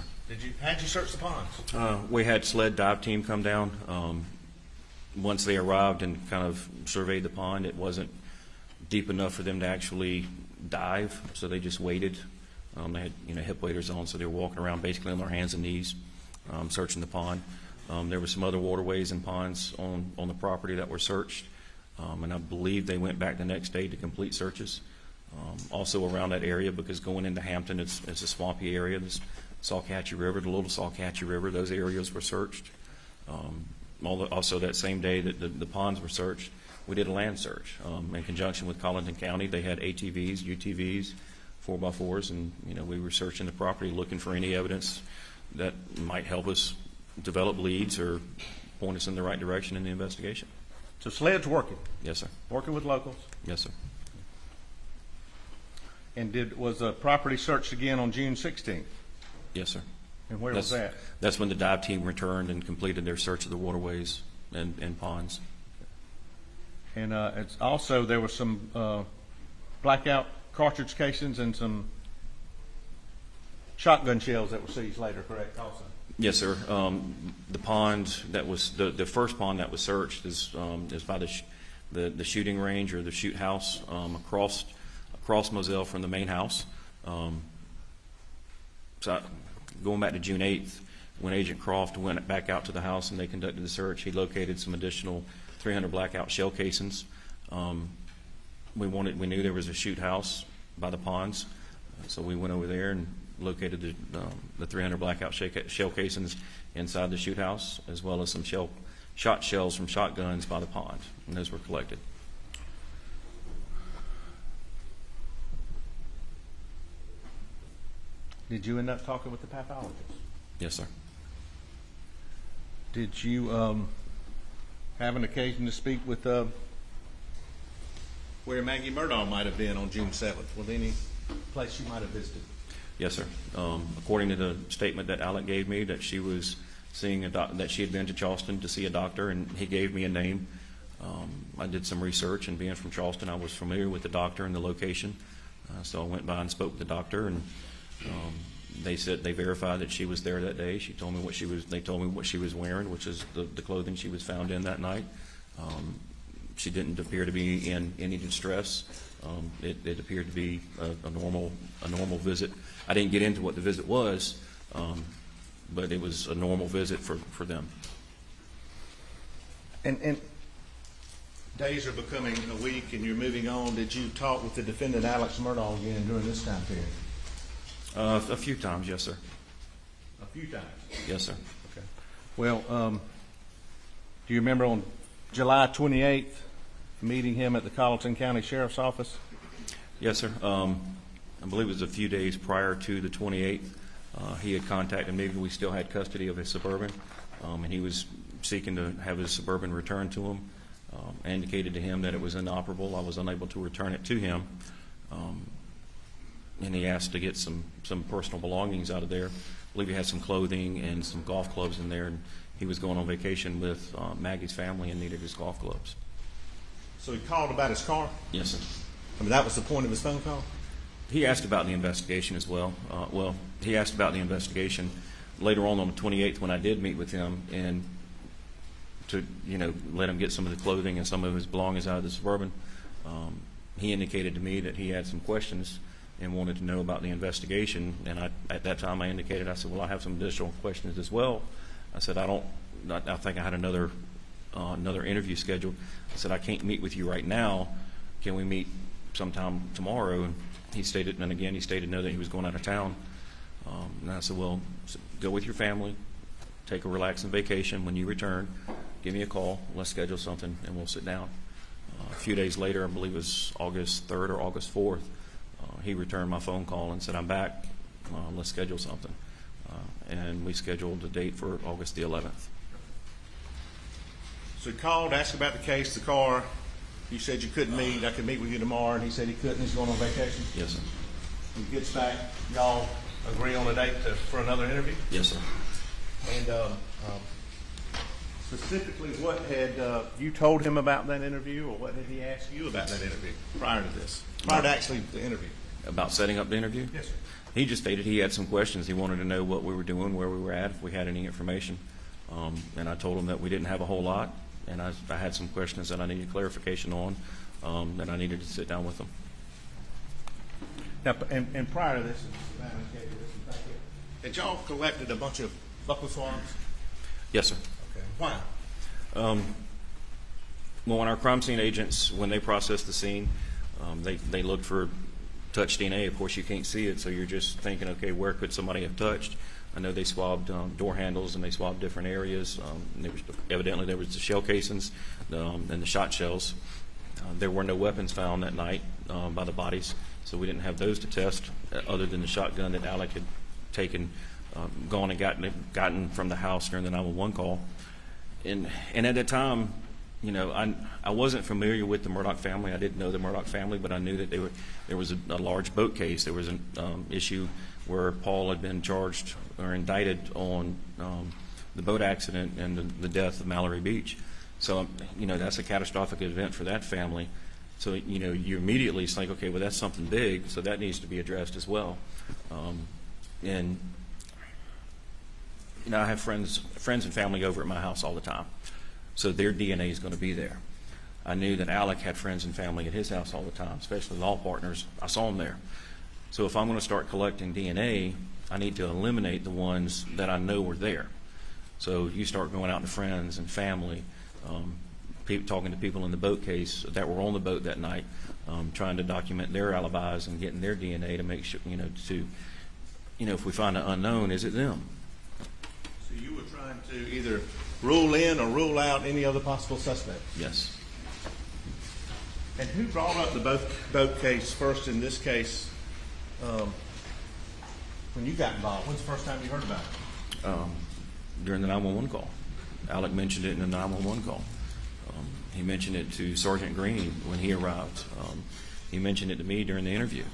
How'd you search the ponds? We had sled dive team come down. Once they arrived and kind of surveyed the pond, it wasn't deep enough for them to actually dive, so they just waited. They had hip waders on, so they were walking around basically on their hands and knees, searching the pond. There were some other waterways and ponds on the property that were searched, and I believe they went back the next day to complete searches. Also around that area, because going into Hampton, it's a swampy area. There's Salkatchie River, the Little Salkatchie River, those areas were searched. Also that same day that the ponds were searched, we did a land search in conjunction with Colleton County. They had ATVs, UTVs, 4x4s, and we were searching the property looking for any evidence that might help us develop leads or point us in the right direction in the investigation. So SLED's working? Yes, sir. Working with locals? Yes, sir. And was the property searched again on June 16th? Yes, sir. And where was that? That's when the dive team returned and completed their search of the waterways and ponds. And it's also, there were some blackout cartridge casings and some shotgun shells that were seized later, correct, also? Yes, sir. The pond that was, the first pond that was searched is by the shooting range or the shoot house across Moselle from the main house. So going back to June 8th, when Agent Croft went back out to the house and they conducted the search, he located some additional 300 blackout shell casings. We knew there was a shoot house by the ponds, so we went over there and located the 300 blackout shell casings inside the shoot house, as well as some shot shells from shotguns by the pond, and those were collected. Did you end up talking with the pathologist? Yes, sir. Did you have an occasion to speak with where Maggie Murdaugh might have been on June 7th? Was any place she might have visited? Yes, sir. According to the statement that Alec gave me, that she was seeing that she had been to Charleston to see a doctor, and he gave me a name. I did some research, and being from Charleston, I was familiar with the doctor and the location. So I went by and spoke with the doctor, and they said they verified that she was there that day. She told me what she was. They told me what she was wearing, which is the clothing she was found in that night. She didn't appear to be in any distress. It appeared to be a normal visit. I didn't get into what the visit was, but it was a normal visit for them. And days are becoming a week, and you're moving on. Did you talk with the defendant Alex Murdaugh again during this time period? A few times, yes, sir. A few times? Yes, sir. Okay. Well, do you remember on July 28th meeting him at the Colleton County Sheriff's Office? Yes, sir. I believe it was a few days prior to the 28th. He had contacted me. We still had custody of his Suburban, and he was seeking to have his Suburban returned to him. I indicated to him that it was inoperable. I was unable to return it to him. And he asked to get some personal belongings out of there. I believe he had some clothing and some golf clubs in there, and he was going on vacation with Maggie's family and needed his golf clubs. So he called about his car? Yes, sir. I mean, that was the point of his phone call? He asked about the investigation as well. He asked about the investigation later on the 28th when I did meet with him, and to let him get some of the clothing and some of his belongings out of the Suburban. He indicated to me that he had some questions and wanted to know about the investigation. And at that time I indicated, I said, well, I have some additional questions as well. I said, I think I had another another interview scheduled. I said, I can't meet with you right now. Can we meet sometime tomorrow? And he stated no that he was going out of town. And I said, well, go with your family, take a relaxing vacation. When you return, give me a call. Let's schedule something, and we'll sit down. A few days later, I believe it was August 3rd or August 4th, he returned my phone call and said, I'm back. Let's schedule something. And we scheduled a date for August the 11th. So he called, asked about the case, the car. You said you couldn't meet. I could meet with you tomorrow, and he said he couldn't. He's going on vacation. Yes, sir. When he gets back, y'all agree on a date for another interview? Yes, sir. And specifically, what had you told him about that interview, or what had he asked you about that interview prior to this, prior to actually the interview? About setting up the interview? Yes, sir. He just stated he had some questions. He wanted to know what we were doing, where we were at, if we had any information. And I told him that we didn't have a whole lot, and I had some questions that I needed clarification on, that I needed to sit down with them. Now, and prior to this, had y'all collected a bunch of buccal swabs? Yes, sir. Okay. Why? Well, when our crime scene agents, when they process the scene, they look for touch DNA. Of course, you can't see it, so you're just thinking, okay, where could somebody have touched? I know they swabbed door handles and they swabbed different areas. Evidently, there was the shell casings and the shot shells. There were no weapons found that night by the bodies, so we didn't have those to test, other than the shotgun that Alec had taken, gone and gotten from the house during the 911 call. And at that time, you know, I wasn't familiar with the Murdaugh family. I didn't know the Murdaugh family, but I knew that there was a large boat case. There was an issue where Paul had been charged or indicted on the boat accident and the death of Mallory Beach. So, you know, that's a catastrophic event for that family. So, you know, you immediately think, okay, well, that's something big, so that needs to be addressed as well. And, you know, I have friends and family over at my house all the time, so their DNA is going to be there. I knew that Alec had friends and family at his house all the time, especially law partners. I saw them there. So if I'm going to start collecting DNA, I need to eliminate the ones that I know were there. So you start going out to friends and family, talking to people in the boat case that were on the boat that night, trying to document their alibis and getting their DNA to make sure, if we find an unknown, is it them? So you were trying to either rule in or rule out any other possible suspect? Yes. And who brought up the boat case first in this case when you got involved? When's the first time you heard about it? During the 911 call. Alec mentioned it in the 911 call. He mentioned it to Sergeant Green when he arrived. He mentioned it to me during the interview.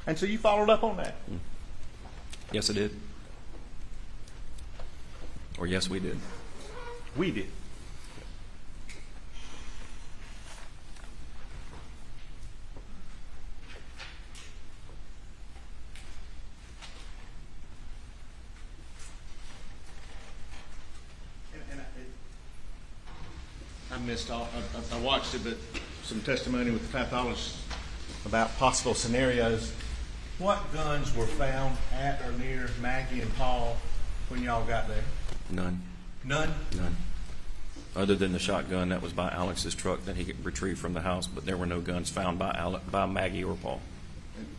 And so you followed up on that? Yes, I did. Or yes, we did. We did. I missed all. I watched it, but some testimony with the pathologist about possible scenarios. What guns were found at or near Maggie and Paul when y'all got there? None. None? None. Other than the shotgun that was by Alex's truck that he could retrieve from the house, but there were no guns found by Maggie or Paul.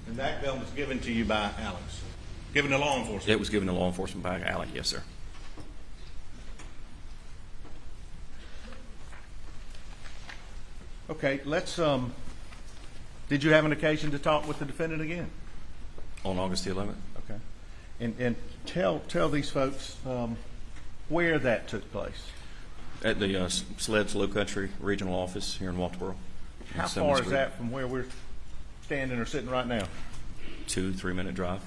And that gun was given to you by Alex? Given to law enforcement? It was given to law enforcement by Alec, yes, sir. Okay, let's, did you have an occasion to talk with the defendant again? On August the 11th. Okay. And tell these folks where that took place. At the Sled's Low Country Regional Office here in Walterboro. How far is that from where we're standing or sitting right now? 2-3 minute drive.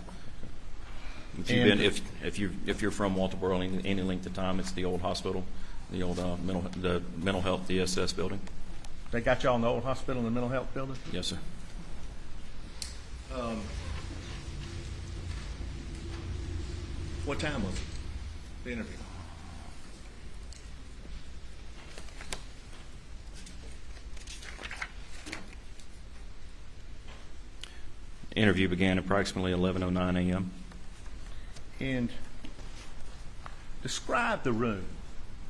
If you're from Walterboro any length of time, it's the old hospital, the old mental health DSS building. They got y'all in the old hospital in the mental health building? Yes, sir. What time was it, the interview? Interview began approximately 11:09 a.m. And describe the room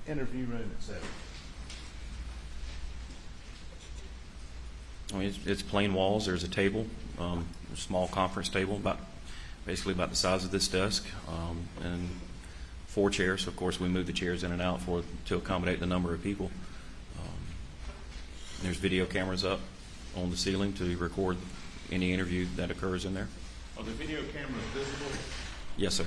interview room itself? I mean, it's plain walls. There's a table, a small conference table, basically about the size of this desk, and 4 chairs. Of course, we move the chairs in and out to accommodate the number of people. There's video cameras up on the ceiling to record any interview that occurs in there. Are the video cameras visible? Yes, sir.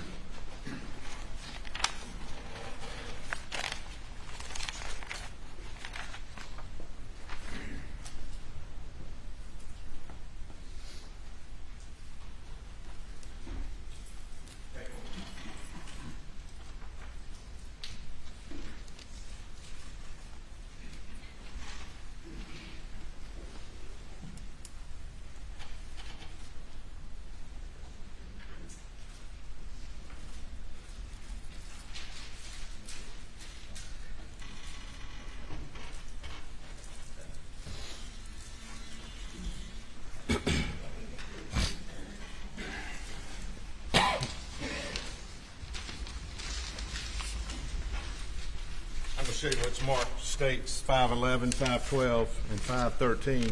I'm going to show you what's marked, states 511, 512, and 513.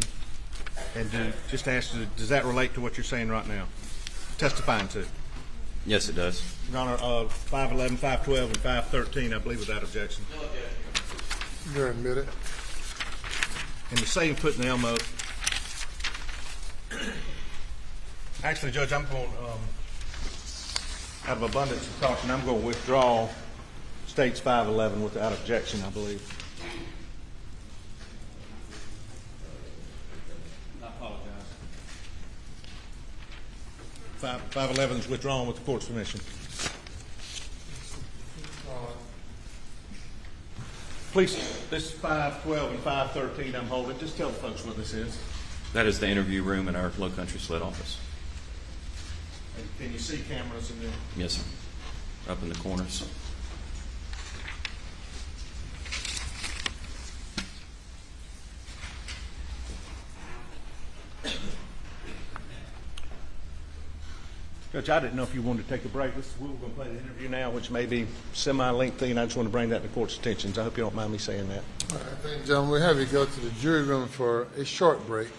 And just ask you, does that relate to what you're saying right now? Testifying to? Yes, it does. Your Honor, 511, 512, and 513, I believe, without objection. You're admitted. And the same put in the Elmo. Actually, Judge, I'm going, out of abundance of caution, I'm going to withdraw states 511 without objection, I believe. I apologize. 511 is withdrawn with the court's permission. Please, this 512 and 513 I'm holding. Just tell the folks what this is. That is the interview room in our Low Country Sled office. And can you see cameras in there? Yes, sir. Up in the corners. Judge, I didn't know if you wanted to take a break. We're going to play the interview now, which may be semi-lengthy, and I just want to bring that to the court's attention. So I hope you don't mind me saying that. All right, thank you, gentlemen. We have you go to the jury room for a short break.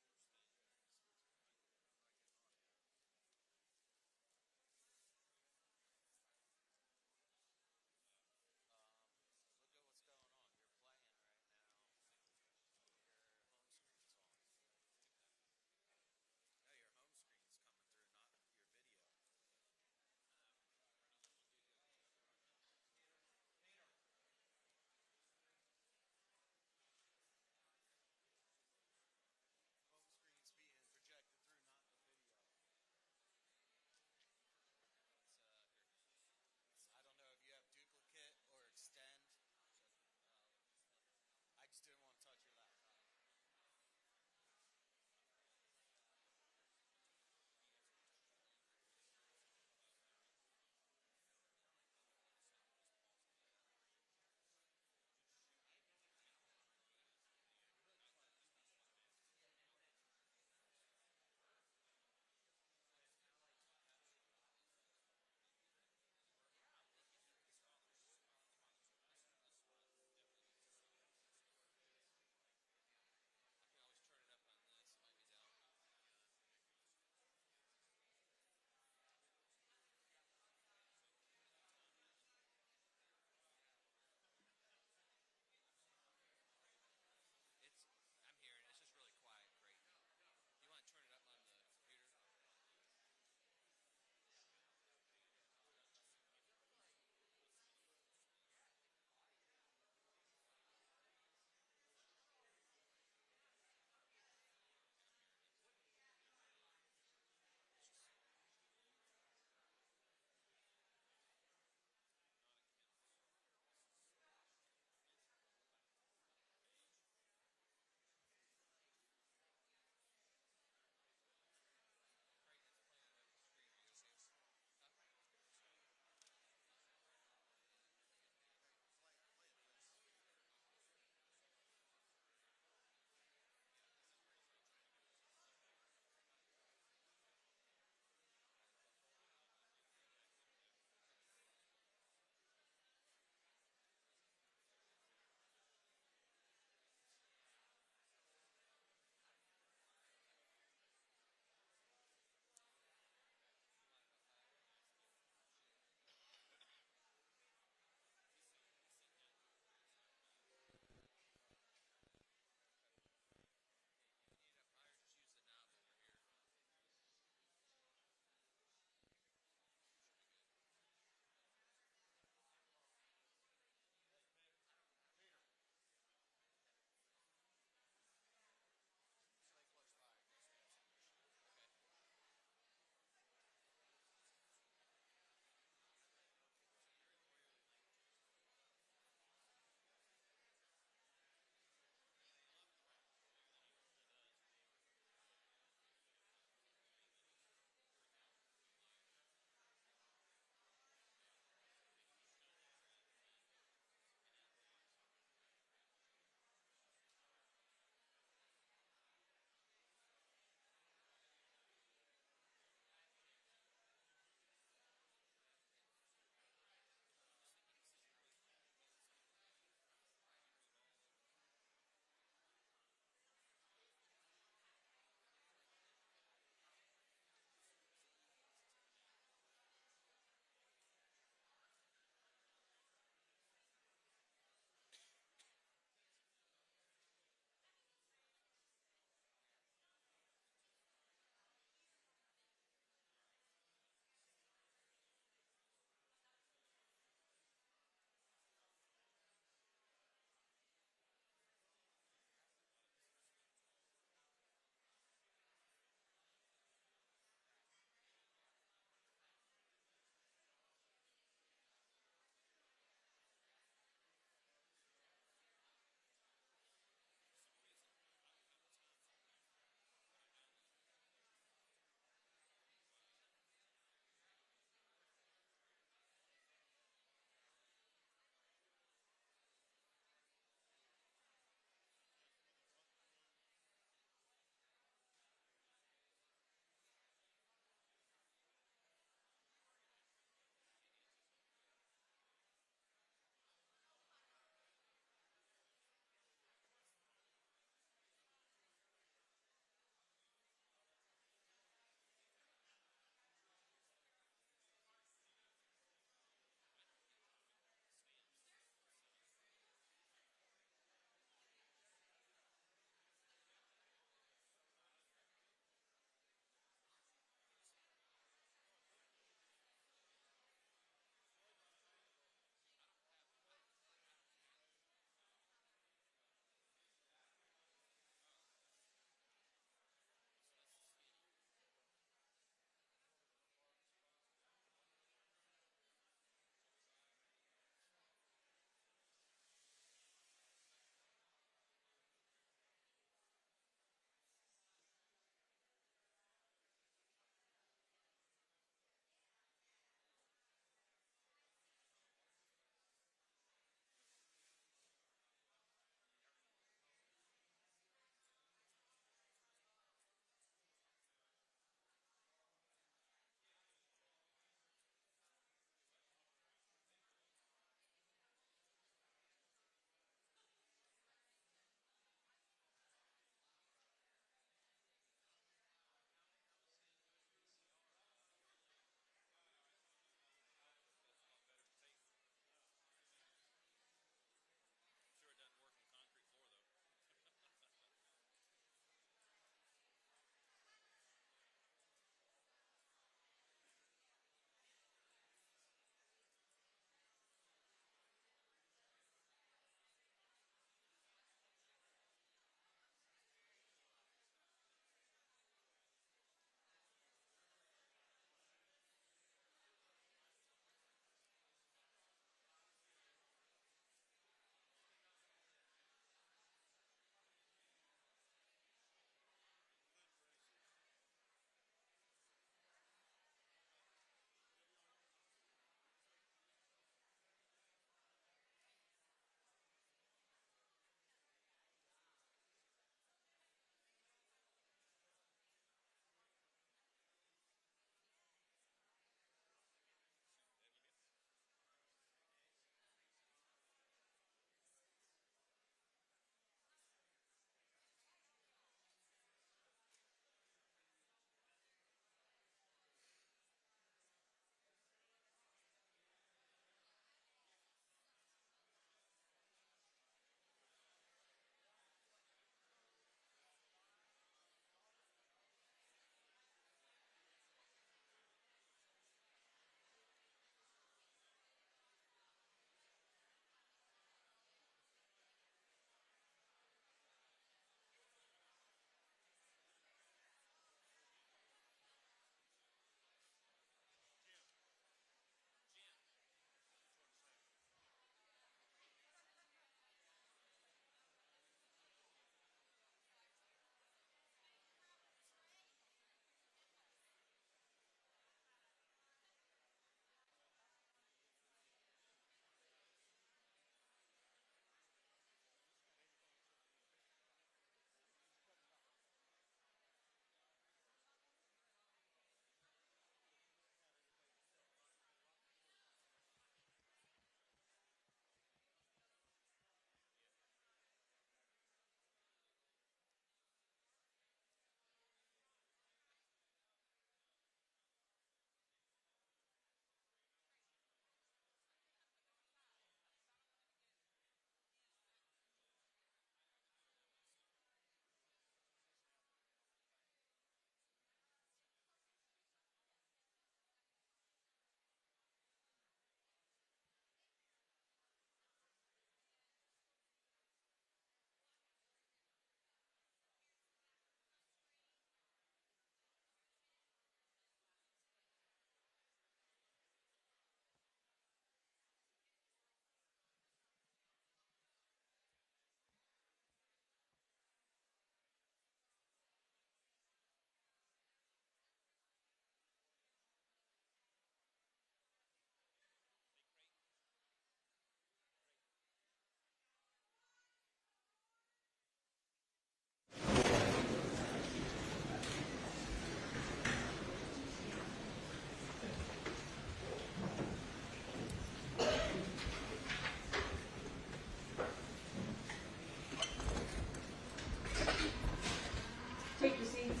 please.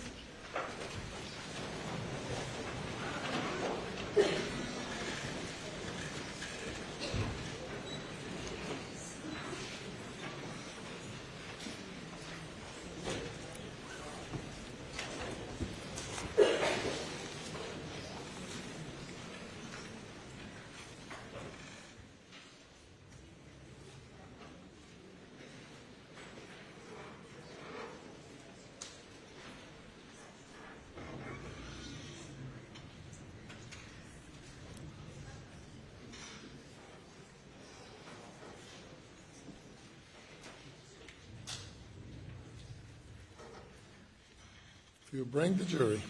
If you bring the jury.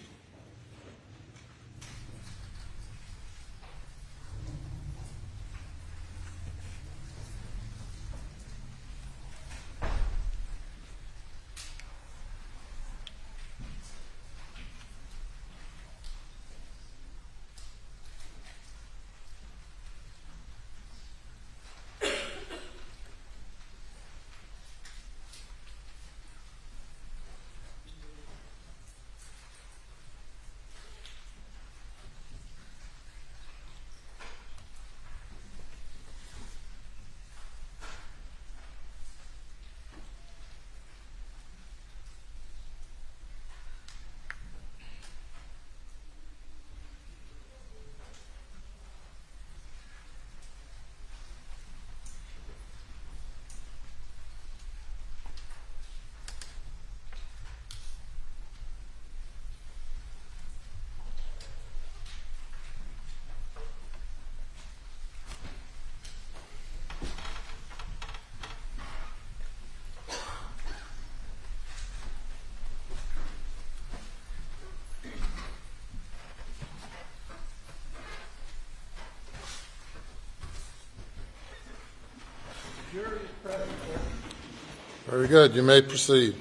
Very good. You may proceed.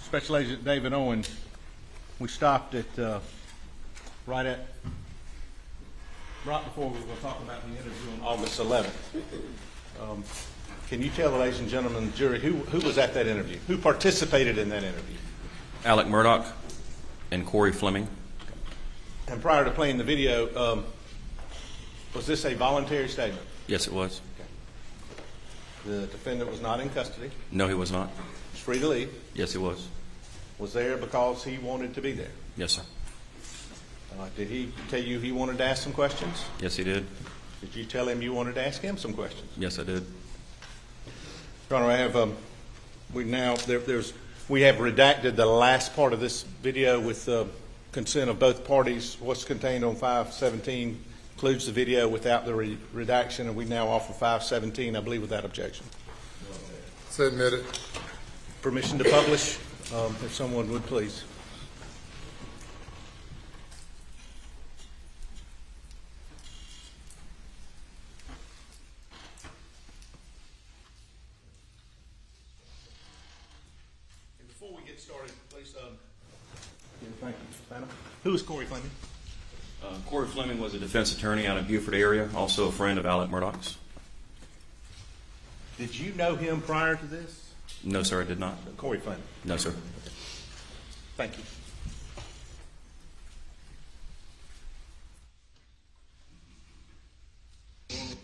Special Agent David Owen, we stopped at right before we were going to talk about the interview on August 11th. Can you tell the ladies and gentlemen of the jury who was at that interview? Who participated in that interview? Alex Murdaugh and Corey Fleming. And prior to playing the video, was this a voluntary statement? Yes, it was. The defendant was not in custody. No, he was not. Was free to leave. Yes, he was. Was there because he wanted to be there. Yes, sir. Did he tell you he wanted to ask some questions? Yes, he did. Did you tell him you wanted to ask him some questions? Yes, I did. Your Honor, I have we have redacted the last part of this video with consent of both parties. What's contained on 517 includes the video without the redaction, and we now offer 517, I believe, without objection. It's admitted. Permission to publish, if someone would please. And before we get started, please. Thank you, Santa. Who is Corey Fleming? Corey Fleming was a defense attorney out of Beaufort area, also a friend of Alex Murdaugh's. Did you know him prior to this? No, sir, I did not. Corey Fleming. No, sir. Thank you. Thank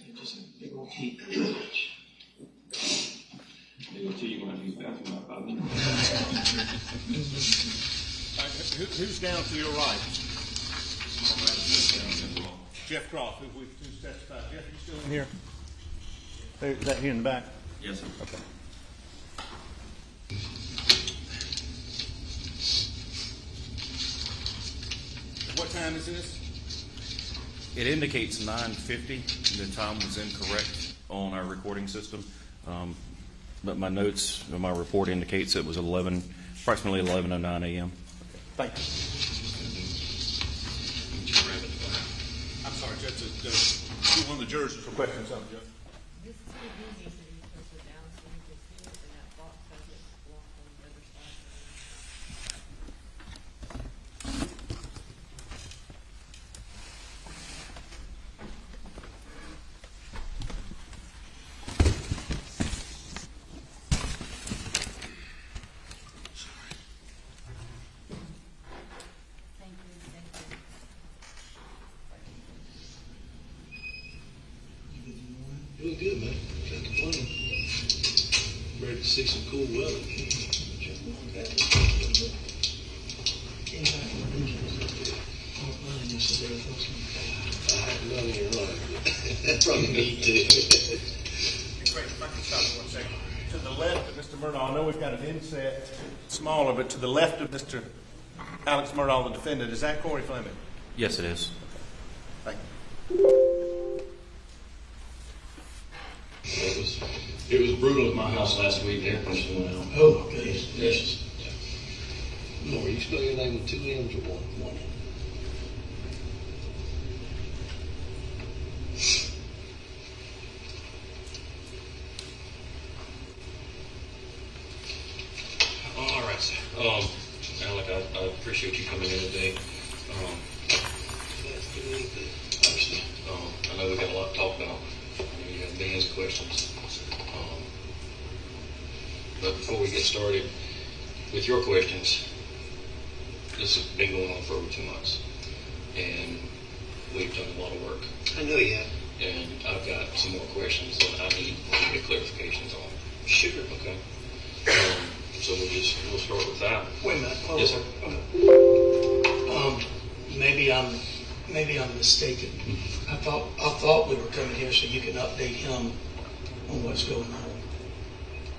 you. Just a big old heat. Who's down to your right? Jeff Croft, who's testified. Jeff, you still in here? Is that here in the back? Yes, sir. Okay. What time is this? It indicates 9:50. The time was incorrect on our recording system, but my notes, or my report indicates it was approximately 11:09 a.m. Thank you. I'm sorry, Judge. One of the jurors is requesting something, Judge. This TV needs to be posted down so you can see it, and that box has it blocked on the other side. good, man. Can't complain. Ready to see some cool weather. I had none in your life. That's probably me too. Great, if I can stop for 1 second. To the left of Mr. Murdaugh, I know we've got an inset smaller, but to the left of Mr. Alex Murdaugh, the defendant, is that Corey Fleming? Yes, it is. Thank you. It was brutal at my house last week. The air conditioning went out. Oh, my goodness. Yes. No, are you spelling your name with 2 M's or one? One M. All right, sir. Alec, I appreciate you coming in today. I know we got a lot to talk about. You have millions of questions. But before we get started with your questions, this has been going on for over 2 months, and we've done a lot of work. I know you have. And I've got some more questions that I need to get clarifications on. Sure. Okay. So we'll start with that. Wait a minute. Hold Yes, on. sir. Maybe I'm mistaken. I thought we were coming here so you can update him on what's going on.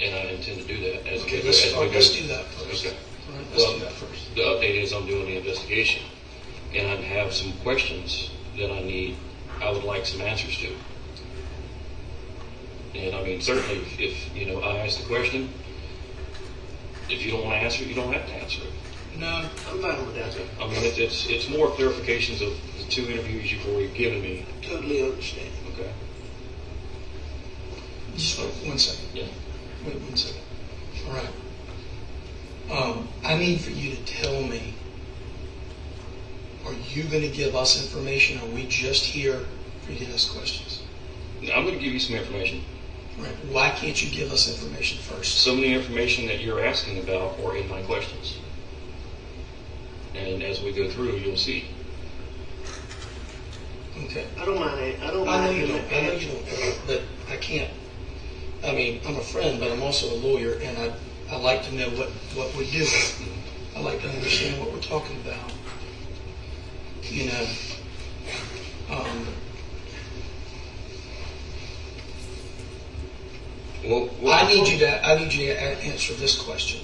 And I intend to do that as Okay, we let's go. do that first. Okay. All right, let's Well, do that first. the update is I'm doing the investigation, and I have some questions that I would like some answers to. And I mean, certainly, if I ask the question, if you don't want to answer it, you don't have to answer it. No, I'm fine with that. I mean, it's more clarifications of the 2 interviews you've already given me. Totally understand. Okay. Just wait 1 second. Yeah. Wait 1 second. All right. I need for you to tell me, are you going to give us information, or are we just here for you to ask questions? I'm going to give you some information. All right. Why can't you give us information first? Some of the information that you're asking about are in my questions. And as we go through, you'll see. Okay. I don't mind. I know you don't, but I can't. I mean, I'm a friend, but I'm also a lawyer, and I like to know what we do. I like to understand what we're talking about. I need you to answer this question.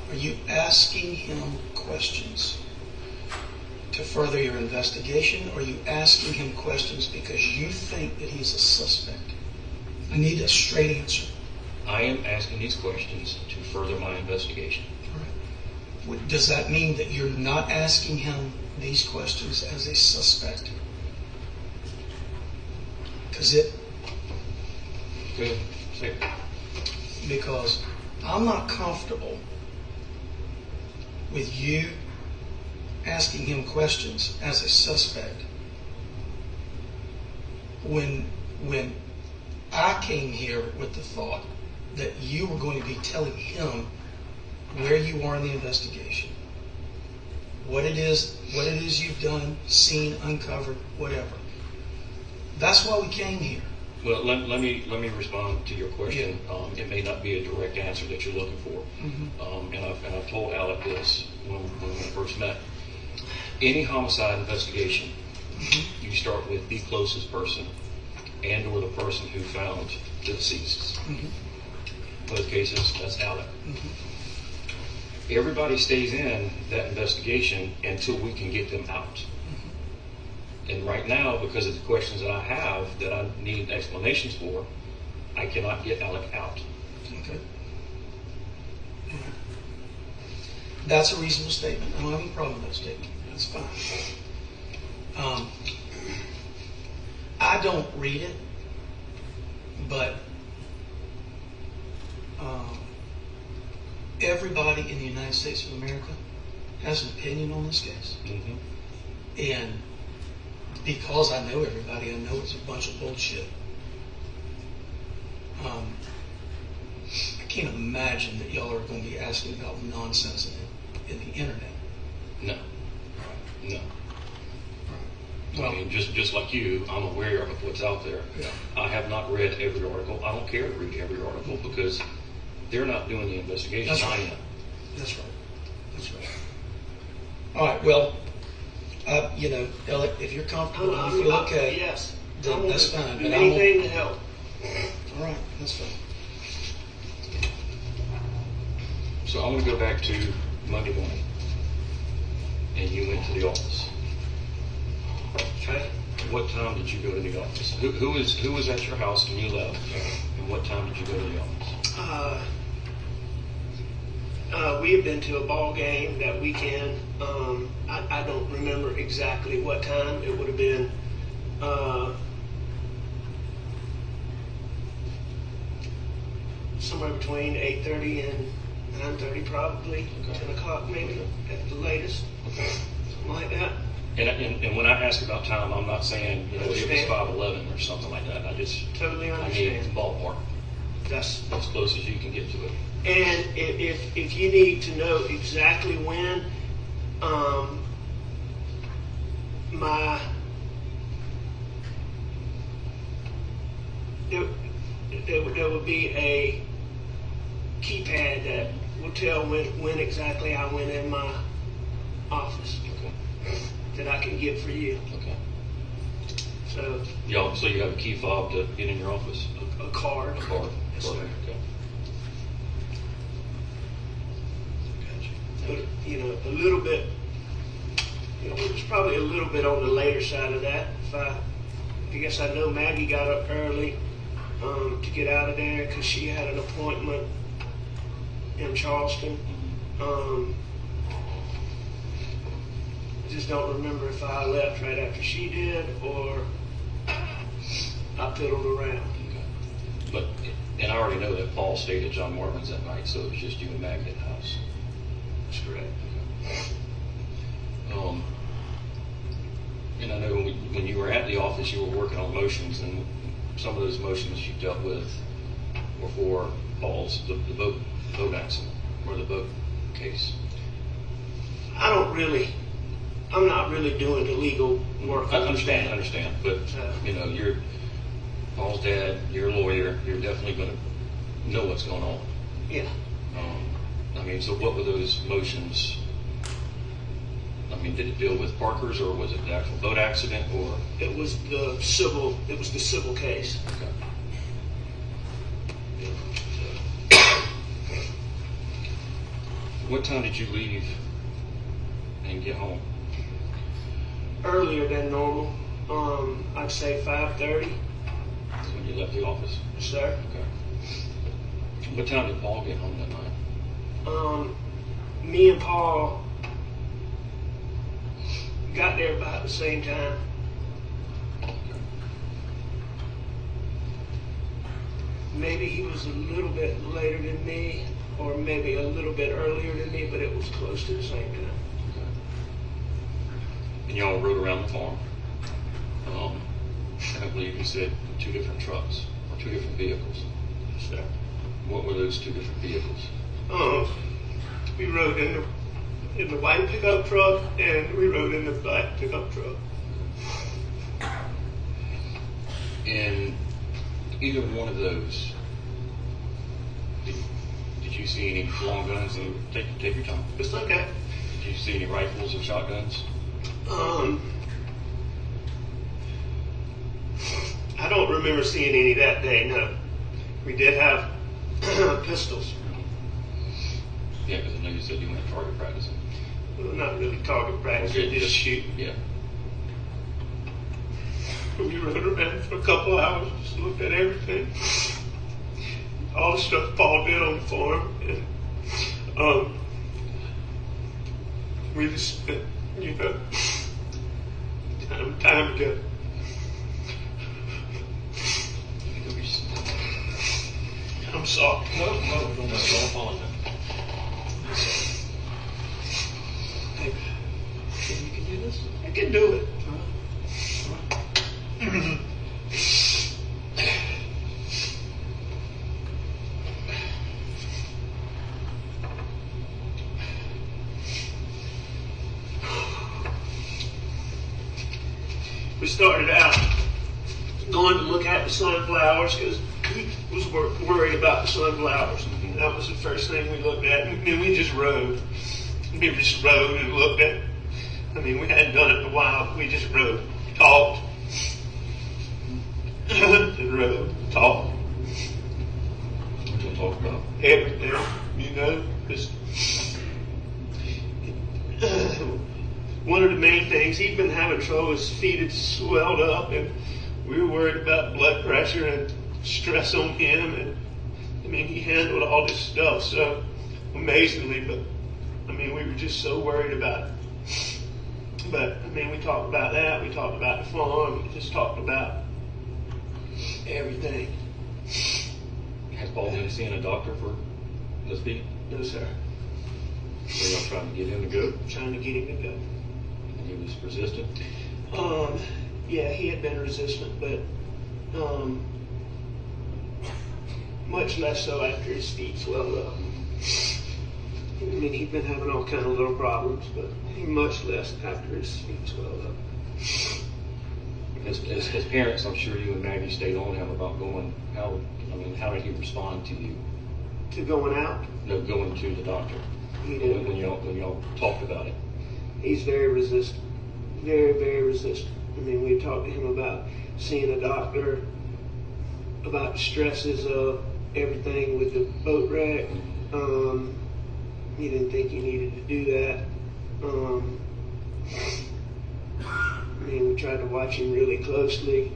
Are you asking him questions to further your investigation, or are you asking him questions because you think that he's a suspect? I need a straight answer. I am asking these questions to further my investigation. All right. Does that mean that you're not asking him these questions as a suspect? Because I'm not comfortable with you asking him questions as a suspect when I came here with the thought that you were going to be telling him where you are in the investigation, what it is you've done, seen, uncovered, whatever. That's why we came here. Well, let me respond to your question. Yeah. It may not be a direct answer that you're looking for, and I've told Alec this when we first met. Any homicide investigation, you start with the closest person and/or the person who found the deceased. Both cases, that's Alec. Everybody stays in that investigation until we can get them out. And right now, because of the questions that I have that I need explanations for, I cannot get Alec out. Okay. That's a reasonable statement. I don't have any problem with that statement. That's fine. I don't read it, but everybody in the United States of America has an opinion on this case. And because I know everybody, I know it's a bunch of bullshit. I can't imagine that y'all are going to be asking about nonsense in the internet. No. Well- I mean, just like you, I'm aware of what's out there. Yeah. I have not read every article. I don't care to read every article because they're not doing the investigation. That's I right. am. That's right. That's right. All right. Well, Alec, if you're comfortable and you feel okay, Yes. then that's fine. Do But I won't- anything to help. All right, that's fine. So I'm going to go back to Monday morning, and you went to the office. Okay. What time did you go to the office? Who was at your house when you left, and what time did you go to the office? We had been to a ball game that weekend. I don't remember exactly what time. It would have been somewhere between 8:30 and 9:30, probably 10 o'clock maybe at the latest, something like that. And when I ask about time, I'm not saying it was Understand. 5:11 or something like that. I Totally need understand. ballpark, That's as close as you can get to it. And if you need to know exactly when, there would be a keypad that will tell when exactly I went in my office Okay. that I can get for you. Okay. So So you have a key fob to get in your office? a card. A card? Yes, sir. Okay. But, a little bit, it was probably a little bit on the later side of that. I guess I know Maggie got up early to get out of there because she had an appointment in Charleston. Just don't remember if I left right after she did or I fiddled around. But, and I already know that Paul stayed at John Marvin's that night, so it was just you and Maggie at the house. That's correct. And I know when you were at the office, you were working on motions, and some of those motions you dealt with were for Paul's, the boat accident, or the boat case. I'm not really doing the legal work. I understand, but, Yeah. You're Paul's dad, you're a lawyer, you're definitely going to know what's going on. Yeah. So what were those motions? Did it deal with Parker's, or was it the actual boat accident, or? It was the civil case. Okay. What time did you leave and get home? Earlier than normal. I'd say 5:30. That's when you left the office? Yes, sir. Okay. What time did Paul get home that night? Me and Paul got there about the same time. Maybe he was a little bit later than me, or maybe a little bit earlier than me, but it was close to the same time. Okay. And y'all rode around the farm. And I believe you said 2 different trucks, or 2 different vehicles. Yes, sir. What were those 2 different vehicles? We rode in the white pickup truck, and we rode in the black pickup truck. In either one of those, did you see any long guns? And take your time. It's okay. Did you see any rifles or shotguns? I don't remember seeing any that day, no. We did have pistols. Yeah, because I know you said you went target practicing. Well, not really target practice, Okay, just shoot. Yeah. We rode around for a couple hours, just looked at everything. All the stuff Paul did on the farm. And, we just spent, time together. I'm sorry. No, don't apologize. Hey, you can do this? I can do it. started out going to look at the sunflowers because he was worried about the sunflowers. That was the first thing we looked at. And then we just rode. We just rode and looked at. I mean, we hadn't done it in a while. We just rode, talked, and rode, talked. What you talk about? Everything, you know. Just, one of the main things, he'd been having trouble, his feet had swelled up, and we were worried about blood pressure and stress on him. And I mean, he handled all this stuff so amazingly, but I mean, we were just so worried about it. But I mean, we talked about that, we talked about the farm, we just talked about everything. Has Paul been seeing a doctor for his feet? No, sir. Were y'all trying to get him to go? Trying to get him to go. And he was resistant? Yeah, he had been resistant, but much less so after his feet swelled up. I mean, he'd been having all kind of little problems, but much less after his feet swelled up. As parents, I'm sure you and Maggie stayed on him about going. How did he respond to you? To going out? No, going to the doctor. He did. When y'all talked about it. He's very resistant. Very, very resistant. I mean, we talked to him about seeing a doctor, about the stresses of everything with the boat wreck. He didn't think he needed to do that. I mean, we tried to watch him really closely.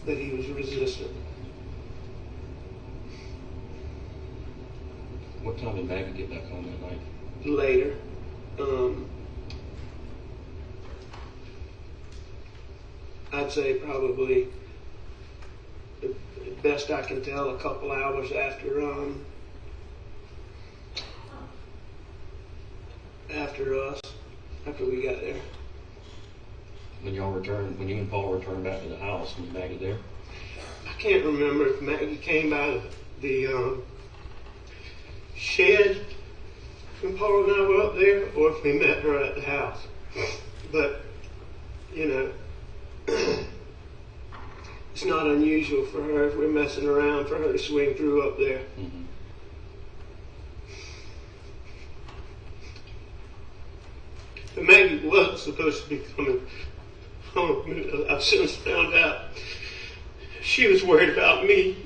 But he was resistant. What time did Maggie get back home that night? Later. I'd say probably, the best I can tell, a couple hours after we got there. When you and Paul returned back to the house, was Maggie there? I can't remember if Maggie came by the shed when Paul and I were up there, or if we met her at the house. But, you know, it's not unusual for her, if we're messing around, for her to swing through up there. Mm-hmm. But Maggie was supposed to be coming home. I've since found out she was worried about me,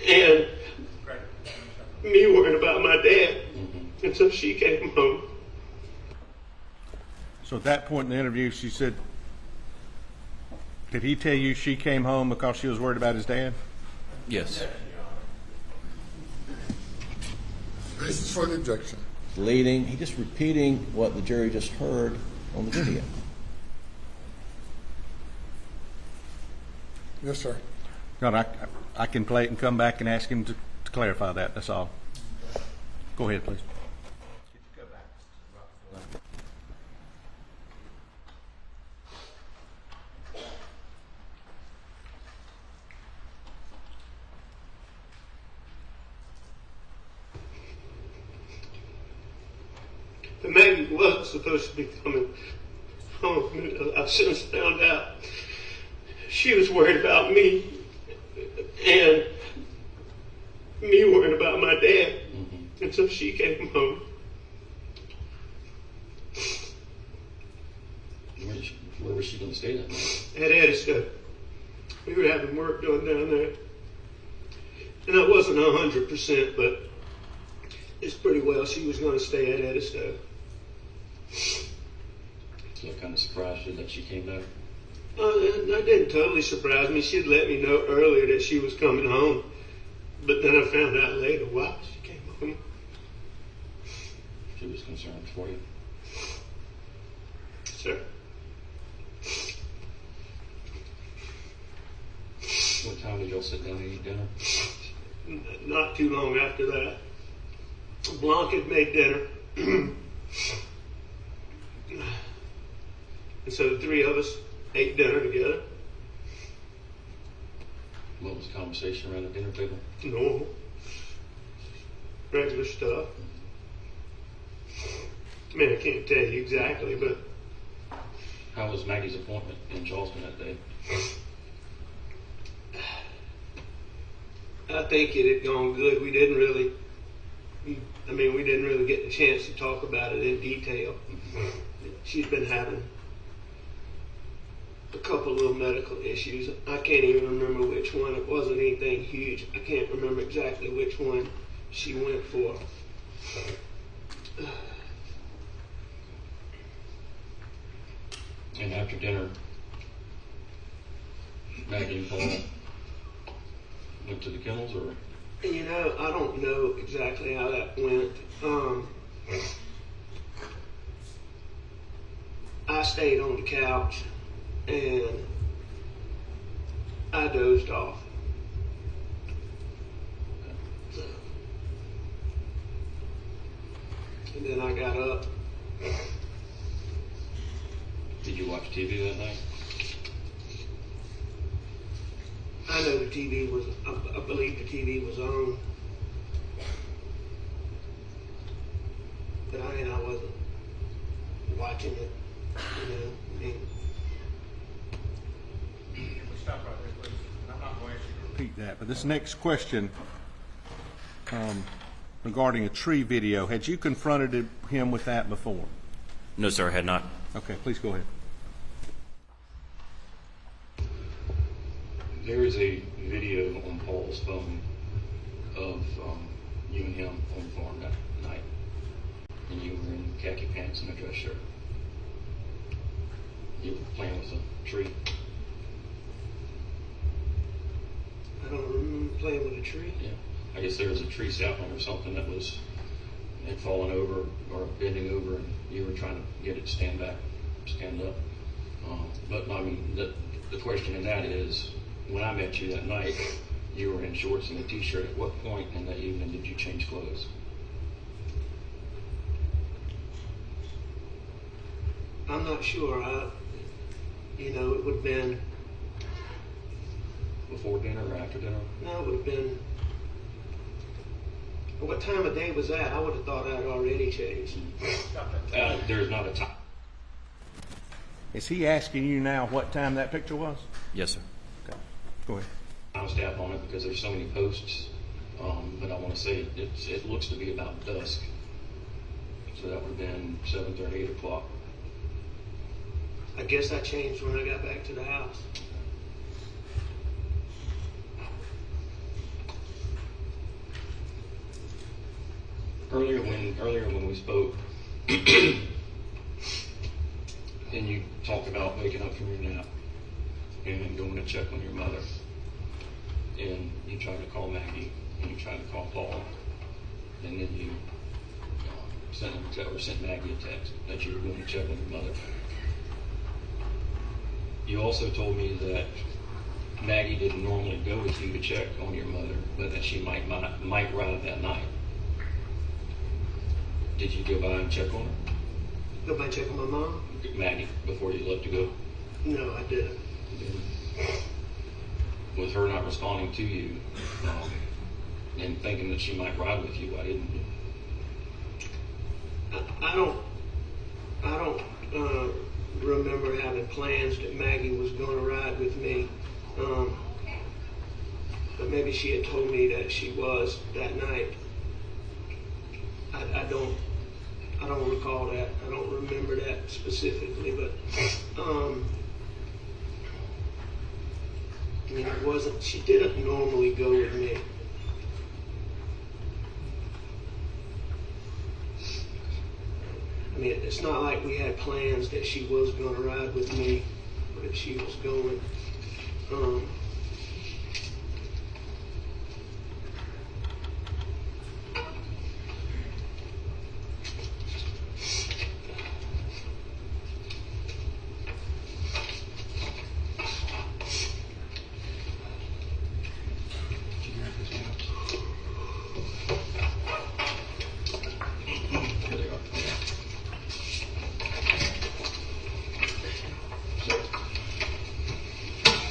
and me worried about my dad. Mm-hmm. And so she came home. So at that point in the interview, she said, did he tell you she came home because she was worried about his dad? Yes. Basis for the objection. Leading, he just repeating what the jury just heard on the video. Yes, sir. God, I can play it and come back and ask him to clarify that. That's all. Go ahead, please. But Maggie was supposed to be coming home. I've since found out she was worried about me, and me worried about my dad. Mm-hmm. And so she came home. Where was she going to stay that night? At Edison. We were having work done down there. And I wasn't 100%, but it's pretty well she was going to stay at Edison. So it kind of surprised you that she came back? That didn't totally surprise me. She'd let me know earlier that she was coming home. But then I found out later why she came home. She was concerned for you? Sir. What time did y'all sit down and eat dinner? Not too long after that. Blanc had made dinner. And so the three of us ate dinner together. What was the conversation around the dinner table? Normal. Regular stuff. I mean, I can't tell you exactly, but How was Maggie's appointment in Charleston that day? I think it had gone good. We didn't really get the chance to talk about it in detail. She's been having a couple little medical issues. I can't even remember which one. It wasn't anything huge. I can't remember exactly which one she went for. And after dinner, Maggie and Paul went to the kennels, or? You know, I don't know exactly how that went. I stayed on the couch and I dozed off. And then I got up. Did you watch TV that night? I know the TV was, I believe the TV was on. But I wasn't watching it, you know. I mean, We'll stop right there, please. And I'm not going to ask you to repeat that, but this next question regarding a tree video, had you confronted him with that before? No, sir, I had not. Okay, please go ahead. There is a video on Paul's phone of you and him on the farm that night, and you were in khaki pants and a dress shirt. You were playing with a tree. I don't remember playing with a tree. Yeah, I guess there was a tree sapling or something that had fallen over or bending over, and you were trying to get it to stand up. But I mean, the question in that is, when I met you that night, you were in shorts and a t-shirt. At what point in that evening did you change clothes? I'm not sure. It would have been Before dinner or after dinner? No, it would have been. What time of day was that? I would have thought I'd already changed. There's not a time. Is he asking you now what time that picture was? Yes, sir. Okay, go ahead. I'll stab on it because there's so many posts, but I want to say it looks to be about dusk. So that would have been 7:30, 8 o'clock. I guess I changed when I got back to the house. Earlier when we spoke, and you talked about waking up from your nap and going to check on your mother, and you tried to call Maggie and you tried to call Paul, and then you sent Maggie a text that you were going to check on your mother. You also told me that Maggie didn't normally go with you to check on your mother, but that she might ride that night. Did you go by and check on her? Go by and check on my mom? Maggie, before you left to go? No, I didn't. With her not responding to you and thinking that she might ride with you, why didn't you? I don't remember having plans that Maggie was going to ride with me. But maybe she had told me that she was that night. I don't recall that. I don't remember that specifically, but it wasn't. She didn't normally go with me. I mean, it's not like we had plans that she was going to ride with me, or that she was going.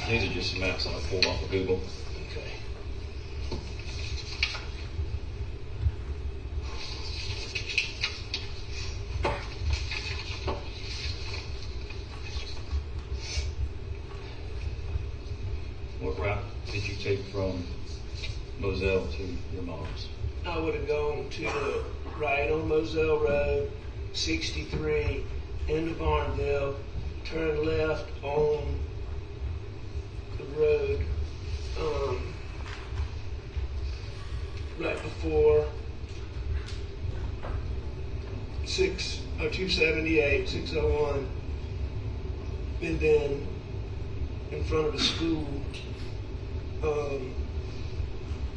These are just some maps that I pulled off of Google. Okay. did you take from Moselle to your mom's? I would have gone to the right on Moselle Road, 63, into Barnville, turn left on the road, right before 278, 601, and then in front of the school,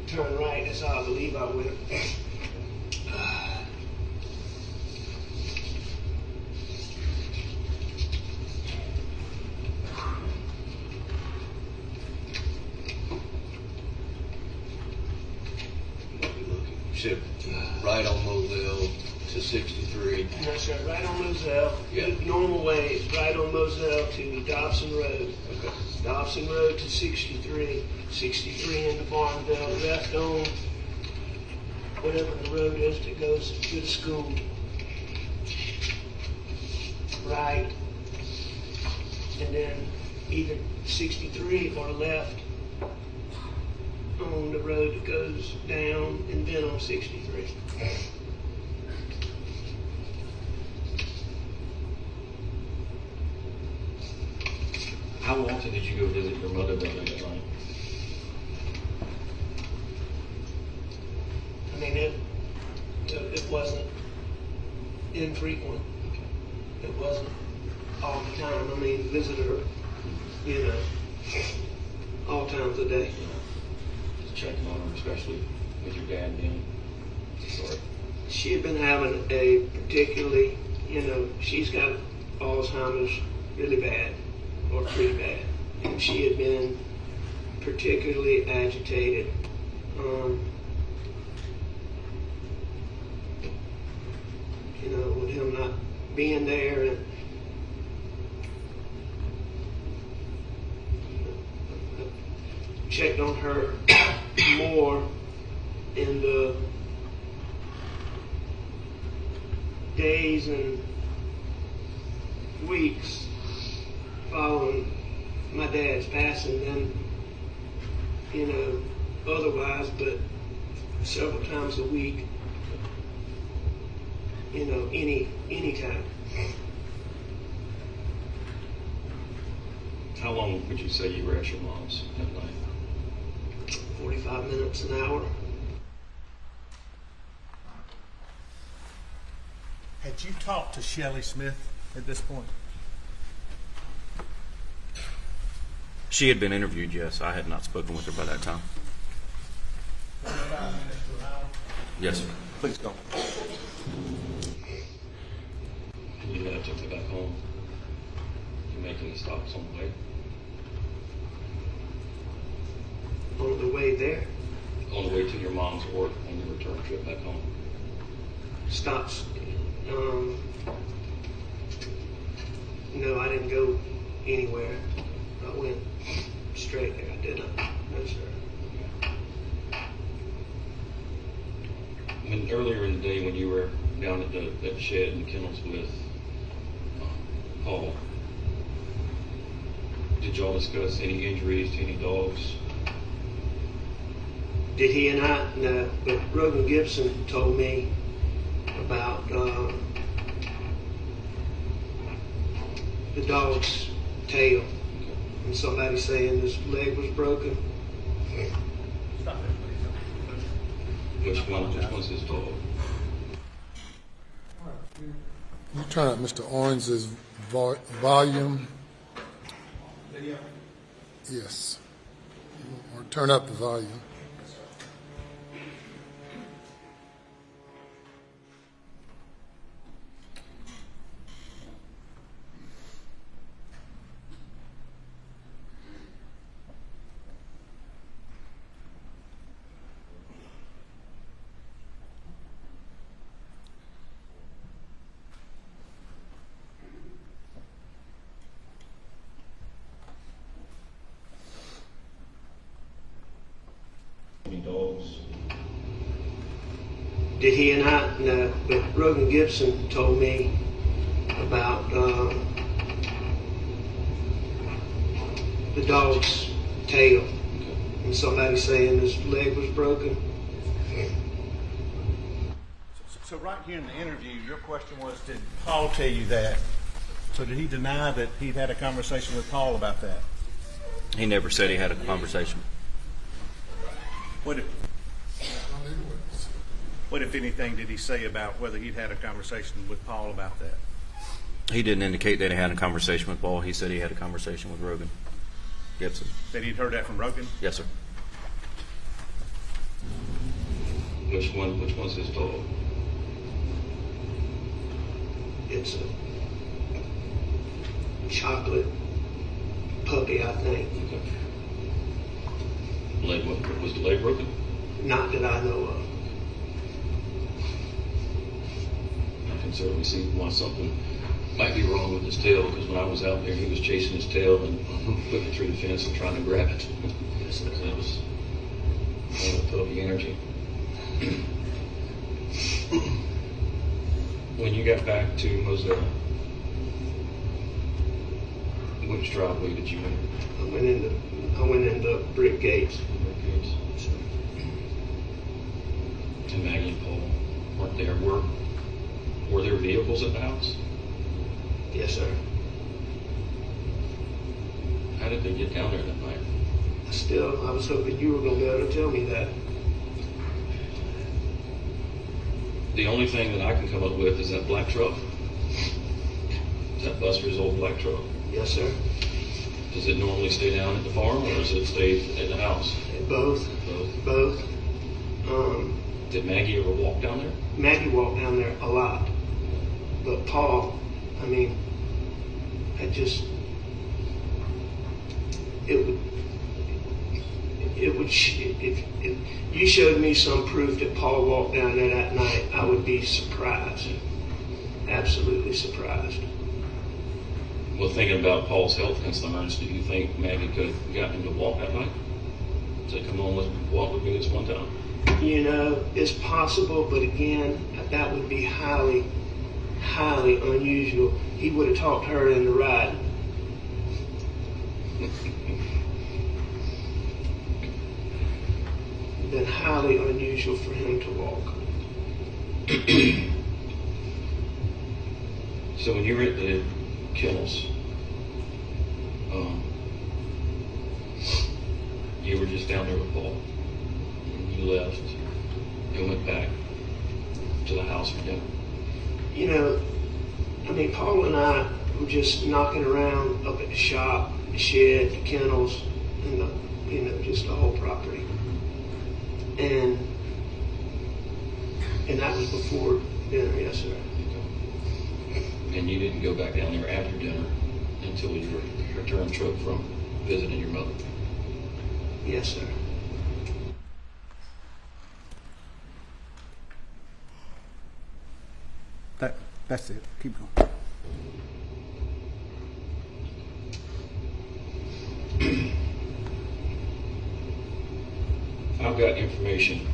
turn right. That's how I believe I went. Ship right on Moselle to 63. No, sir, right on Moselle. Yeah. The normal way is right on Moselle to Dobson Road. Okay. Dobson Road to 63. 63 into Barnville. Left on whatever the road is that goes to the school. Right. And then either 63 or left on the road that goes down and then on 63. How often did you go visit your mother that night? I mean, it wasn't infrequent. It wasn't all the time. I mean, visit her, all times a day. Just checking on her, especially with your dad being sorry. She had been having a particularly, she's got Alzheimer's really bad, or pretty bad. And she had been particularly agitated. With him not being there, and checked on her more in the days and weeks following my dad's passing than, otherwise, but several times a week, any time. How long would you say you were at your mom's that night? 45 minutes, an hour. Had you talked to Shelley Smith at this point? She had been interviewed, yes. I had not spoken with her by that time. Yes, sir. Please go. You had to take her back home. Did you make any stops on the way? On the way there, On the way to your mom's work on your return trip back home? stops. No, I didn't go anywhere. I went straight there. I didn't. No, sir. When earlier in the day, when you were down at the shed in kennels with Paul, did y'all discuss any injuries to any dogs? Did he and I? No, but Rogan Gibson told me about the dog's tail, and somebody saying his leg was broken. Which one's his dog? You turn up Mr. Owens's volume. Yes. Or turn up the volume. Any dogs? Did he and I? No, but Rogan Gibson told me about the dog's tail, and and somebody saying his leg was broken. So right here in the interview, your question was, did Paul tell you that? So did he deny that he'd had a conversation with Paul about that? He never said he had a conversation. What if anything, did he say about whether he'd had a conversation with Paul about that? He didn't indicate that he had a conversation with Paul. He said he had a conversation with Rogan Gibson. That he'd heard that from Rogan? Yes, sir. Which one's his dog? It's a chocolate puppy, I think. Okay. Was the leg broken? Not that I know of. I can certainly see why something might be wrong with his tail, because when I was out there, he was chasing his tail and whipping through the fence and trying to grab it. Yes, That was a lot of puppy energy. When you got back to Moselle, which driveway did you enter? I went into brick gates. And Maggie and Paul weren't there. Were there vehicles at the house? Yes, sir. How did they get down there that night? I was hoping you were going to be able to tell me that. The only thing that I can come up with is that black truck. Is that Buster's old black truck? Yes, sir. Does it normally stay down at the farm, or does it stay at the house? Both. Both. Did Maggie ever walk down there? Maggie walked down there a lot. But Paul, I mean, if you showed me some proof that Paul walked down there that night, I would be surprised. Absolutely surprised. Well, thinking about Paul's health concerns, do you think Maggie could have gotten him to walk that night? Say, come on, let's walk with me this one time. You know, it's possible, but again, that would be highly, highly unusual. He would have talked her into ride. Been highly unusual for him to walk. So when you were at the kennels, you were just down there with Paul. You left and went back to the house for dinner. You know, I mean, Paul and I were just knocking around up at the shop, the shed, the kennels, and just the whole property. And that was before dinner, yes, sir. And you didn't go back down there after dinner until you returned trip from visiting your mother? Yes, sir. That's it. Keep going. I've got information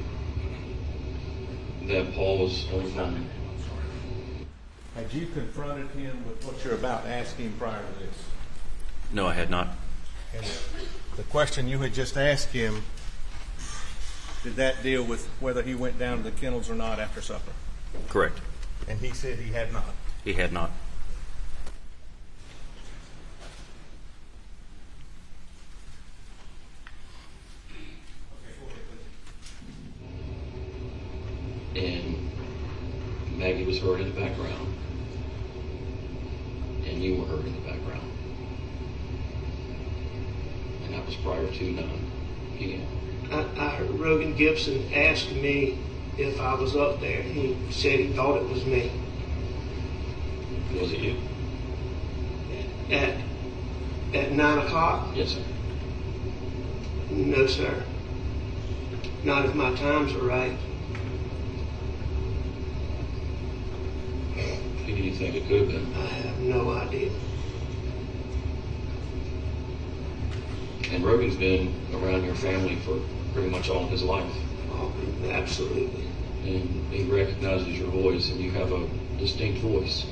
that Paul was on the phone. Had you confronted him with what you're about to ask him prior to this? No, I had not. And the question you had just asked him, did that deal with whether he went down to the kennels or not after supper? Correct. And he said he had not. He had not. And Maggie was heard in the background. And you were heard in the background. And that was prior to 9 p.m. I heard Rogan Gibson ask me if I was up there. He said he thought it was me. Was it you? At 9 o'clock? Yes, sir. No, sir. Not if my times are right. Who do you think it could have been? I have no idea. And Rogan's been around your family for pretty much all of his life. Oh, absolutely. And he recognizes your voice, and you have a distinct voice.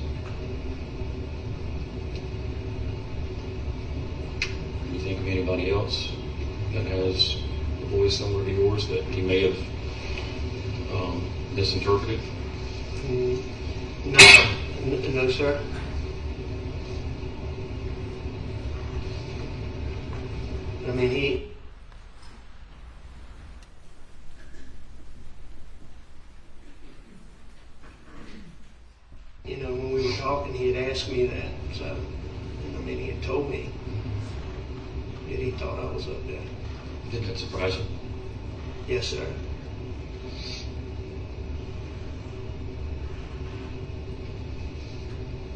Do you think of anybody else that has voice similar to yours that he may have misinterpreted? No, sir. I mean, when we were talking, he had asked me that. So, I mean, he had told me that he thought I was up there. Did that surprise you? Yes, sir.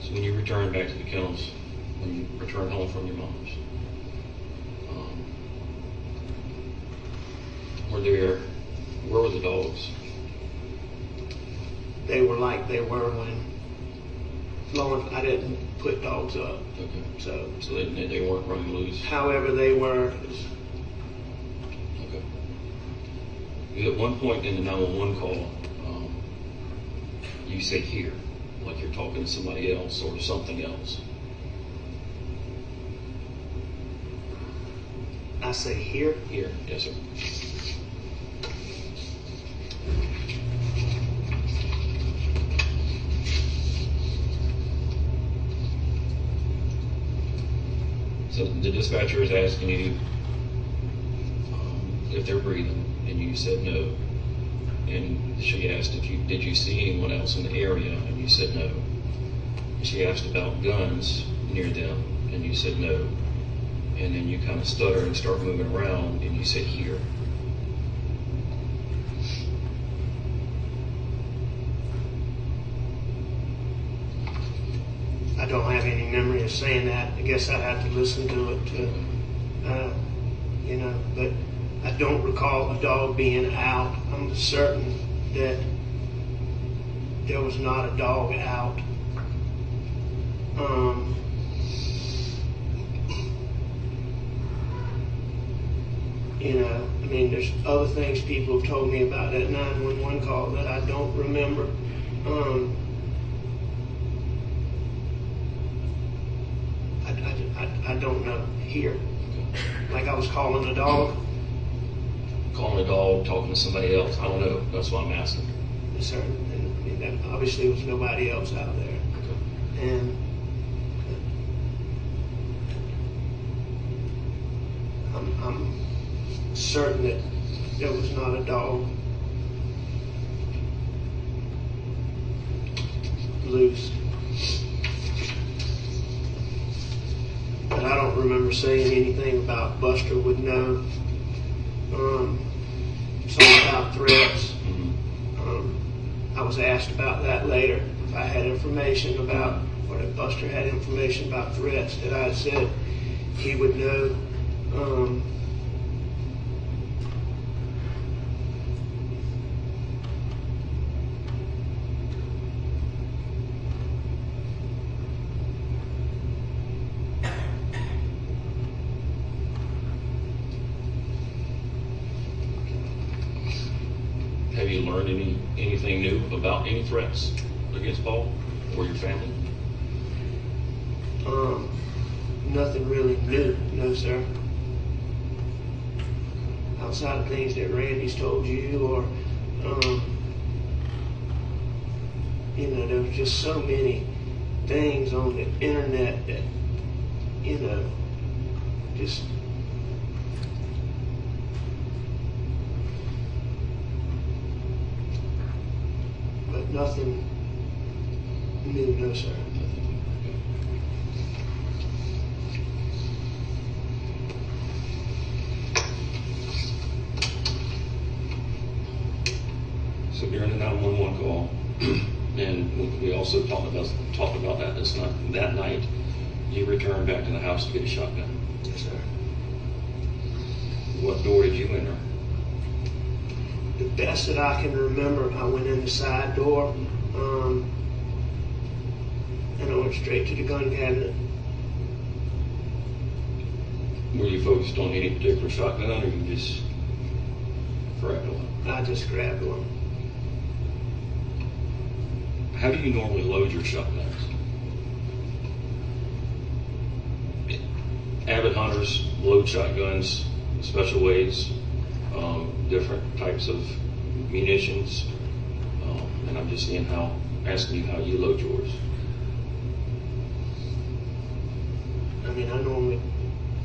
So when you returned back to the kennels, when you returned home from your mom's, where were the dogs? They were like they were when I didn't put dogs up. Okay. So they weren't running loose? However they were. Okay. At one point in the 911 call, you say here, like you're talking to somebody else or something else. I say here? Here, yes, sir. So the dispatcher is asking you if they're breathing, and you said no. And she asked did you see anyone else in the area, and you said no. She asked about guns near them, and you said no. And then you kind of stutter and start moving around, and you said here. I don't have any memory of saying that. I guess I'd have to listen to it but I don't recall a dog being out. I'm certain that there was not a dog out. There's other things people have told me about that 911 call that I don't remember. I don't know here. Like I was calling a dog. Calling a dog, talking to somebody else. I don't know. That's what I'm asking. Yes, sir. And that obviously was nobody else out there. Okay. And I'm certain that there was not a dog loose. But I don't remember saying anything about Buster would know. Something about threats. I was asked about that later. If I had information about, or if Buster had information about threats, that I said he would know. Have you learned anything new about any threats against Paul or your family? Nothing really new, no, sir. Outside of things that Randy's told you, or there was just so many things on the internet that just. But nothing new, no, sir. So during the 911 call, and we also talked about that night, you returned back to the house to get a shotgun. Yes, sir. What door did you enter? The best that I can remember, I went in the side door, and I went straight to the gun cabinet. Were you focused on any particular shotgun, or you just grabbed one? I just grabbed one. How do you normally load your shotguns? Avid hunters load shotguns in special ways. different types of munitions, and I'm just asking you how you load yours. I mean, I normally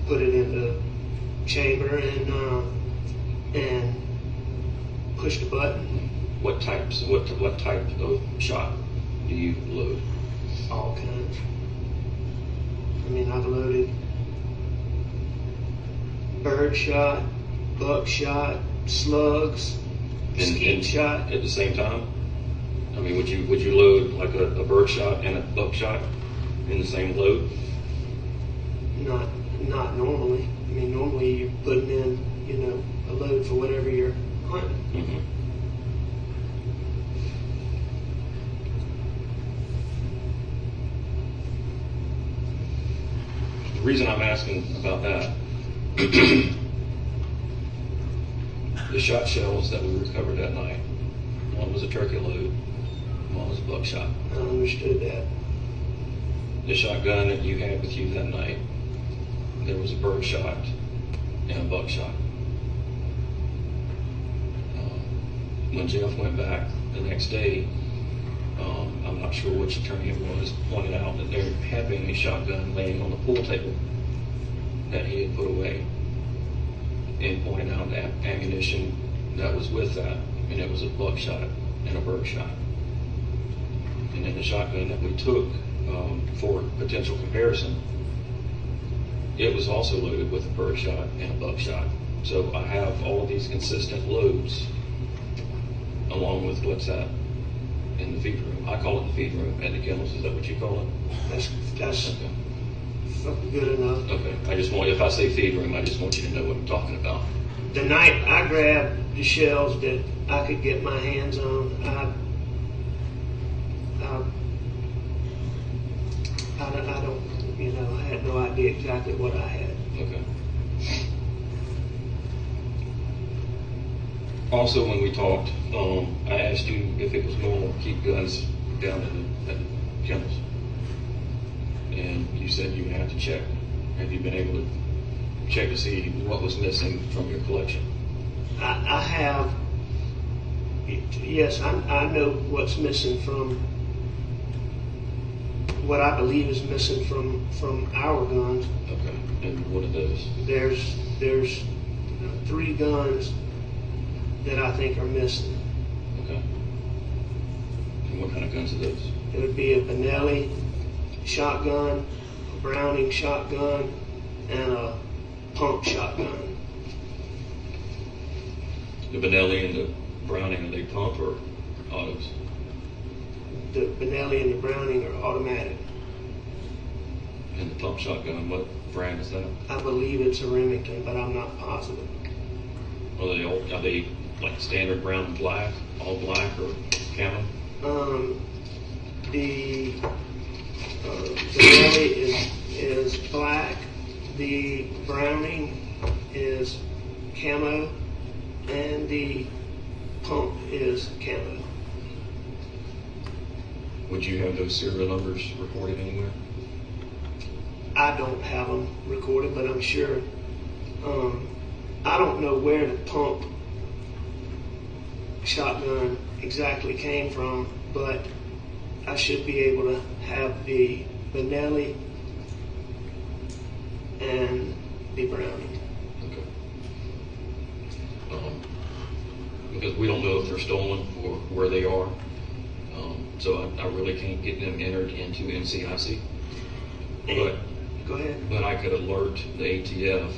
put it in the chamber and push the button. What type of shot do you load? All kinds. I mean, I've loaded bird shot, buck shot, slugs, skeet shot. At the same time? I mean, would you load like a bird shot and a buck shot in the same load? Not normally. I mean, normally you're putting in, a load for whatever you're hunting. Mm-hmm. The reason I'm asking about that, the shot shells that we recovered that night, one was a turkey load, one was a buckshot. I understood that. The shotgun that you had with you that night, there was a bird shot and a buckshot. When Jeff went back the next day, I'm not sure which attorney it was, pointed out that there had been a shotgun laying on the pool table that he had put away, and pointed out that ammunition that was with that, and it was a buckshot and a bird shot. And then the shotgun that we took for potential comparison, it was also loaded with a bird shot and a buckshot. So I have all of these consistent loads along with what's that in the feed room. I call it the feed room at the kennels. Is that what you call it? That's okay. Good enough. Okay. If I say feed room, I just want you to know what I'm talking about. The night I grabbed the shells that I could get my hands on, I don't, I had no idea exactly what I had. Okay. Also, when we talked, I asked you if it was normal to keep guns down at the kennels, and you said you would have to check. Have you been able to check to see what was missing from your collection? I have. Yes, I know what's missing from what I believe is missing from our guns. Okay, and what are those? There's 3 guns that I think are missing. Okay. And what kind of guns are those? It would be a Benelli shotgun, a Browning shotgun, and a pump shotgun. The Benelli and the Browning, are they pump or autos? The Benelli and the Browning are automatic. And the pump shotgun, what brand is that? I believe it's a Remington, but I'm not positive. Are they like standard brown and black, all black, or camo? The Benelli is black. The Browning is camo, and the pump is camo. Would you have those serial numbers recorded anywhere? I don't have them recorded, but I'm sure. I don't know where the pump shotgun exactly came from, but I should be able to have the Benelli and the Browning. Okay. Because we don't know if they're stolen or where they are. So I really can't get them entered into NCIC. But go ahead. But I could alert the ATF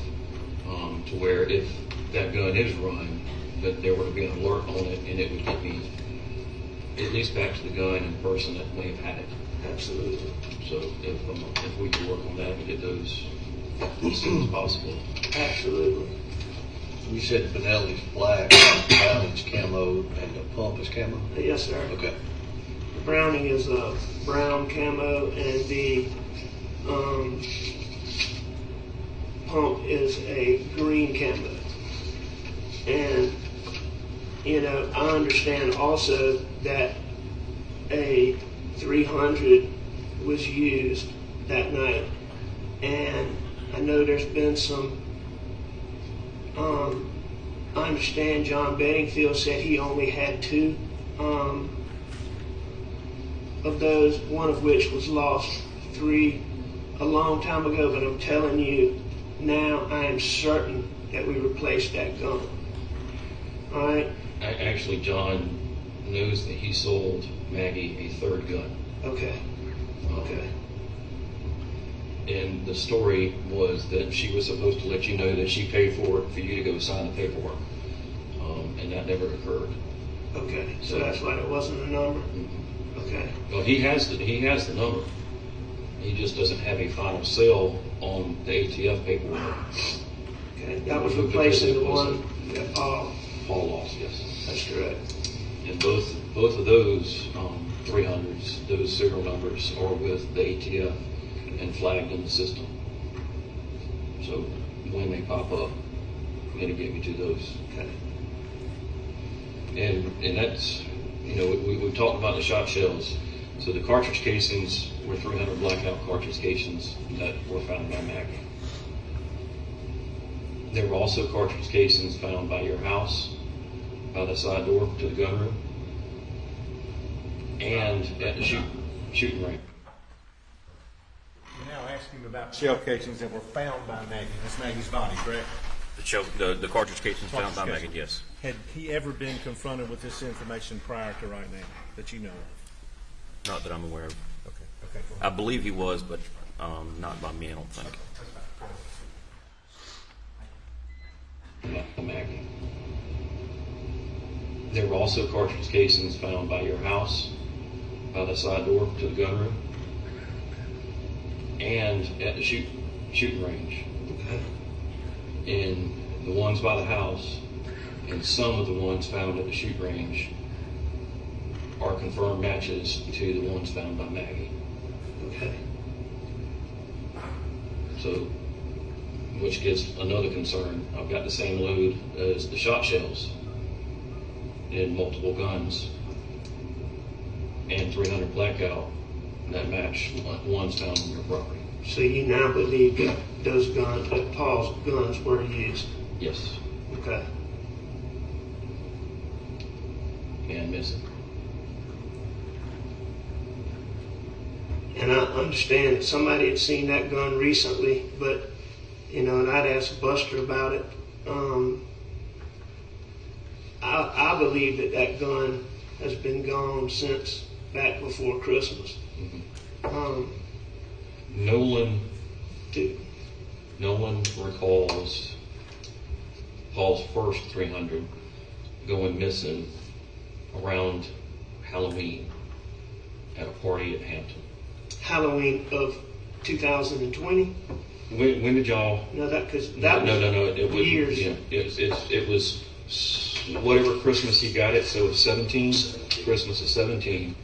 to where if that gun is run, that there would be an alert on it, and it would get me at least back to the gun and the person that may have had it. Absolutely. So if we could work on that and get those as soon as possible. Absolutely. You said Benelli's black, Browning's camo, and the pump is camo? Yes, sir. Okay. The Browning is a brown camo, and the pump is a green camo. And, I understand also that a 300 was used that night. And I know there's been some understand John Bedingfield said he only had 2 of those, one of which was lost 3 a long time ago, but I'm telling you, now I am certain that we replaced that gun. All right? Actually, John knows that he sold Maggie a 3rd gun. Okay. Okay. And the story was that she was supposed to let you know that she paid for it for you to go sign the paperwork. And that never occurred. Okay. So that's why it wasn't a number? Mm-hmm. Okay. Well, he has the number. He just doesn't have a final sale on the ATF paperwork. Okay. That was replacing the one that Paul lost, yes. That's correct. And both of those 300s, those serial numbers are with the ATF and flagged in the system. So when they pop up, I'm going to get me to those. Okay. And that's, we've talked about the shot shells. So the cartridge casings were 300 blackout cartridge casings that were found by Maggie. There were also cartridge casings found by your house, by the side door to the gun room, and at the shooting range. You're now asking about shell casings that were found by Maggie. That's Maggie's body, correct? The cartridge casings found by Maggie, yes. Had he ever been confronted with this information prior to right now that you know of? Not that I'm aware of. Okay. I believe he was, but not by me, I don't think. Maggie. There were also cartridge casings found by your house, by the side door to the gun room, and at the shooting range. Okay. And the ones by the house and some of the ones found at the shoot range are confirmed matches to the ones found by Maggie. Okay. So, which gets another concern. I've got the same load as the shot shells in multiple guns and 300 blackout that match ones found on your property. So you now believe that those guns, that Paul's guns were used? Yes. Okay. And missing. And I understand that somebody had seen that gun recently, but, and I'd asked Buster about it. I believe that gun has been gone since back before Christmas. Mm-hmm. No one recalls Paul's first 300 going missing around Halloween at a party at Hampton. Halloween of 2020? When did y'all? No, that was It was years. Yeah, it was whatever Christmas he got it. So it was 17. Christmas of 17.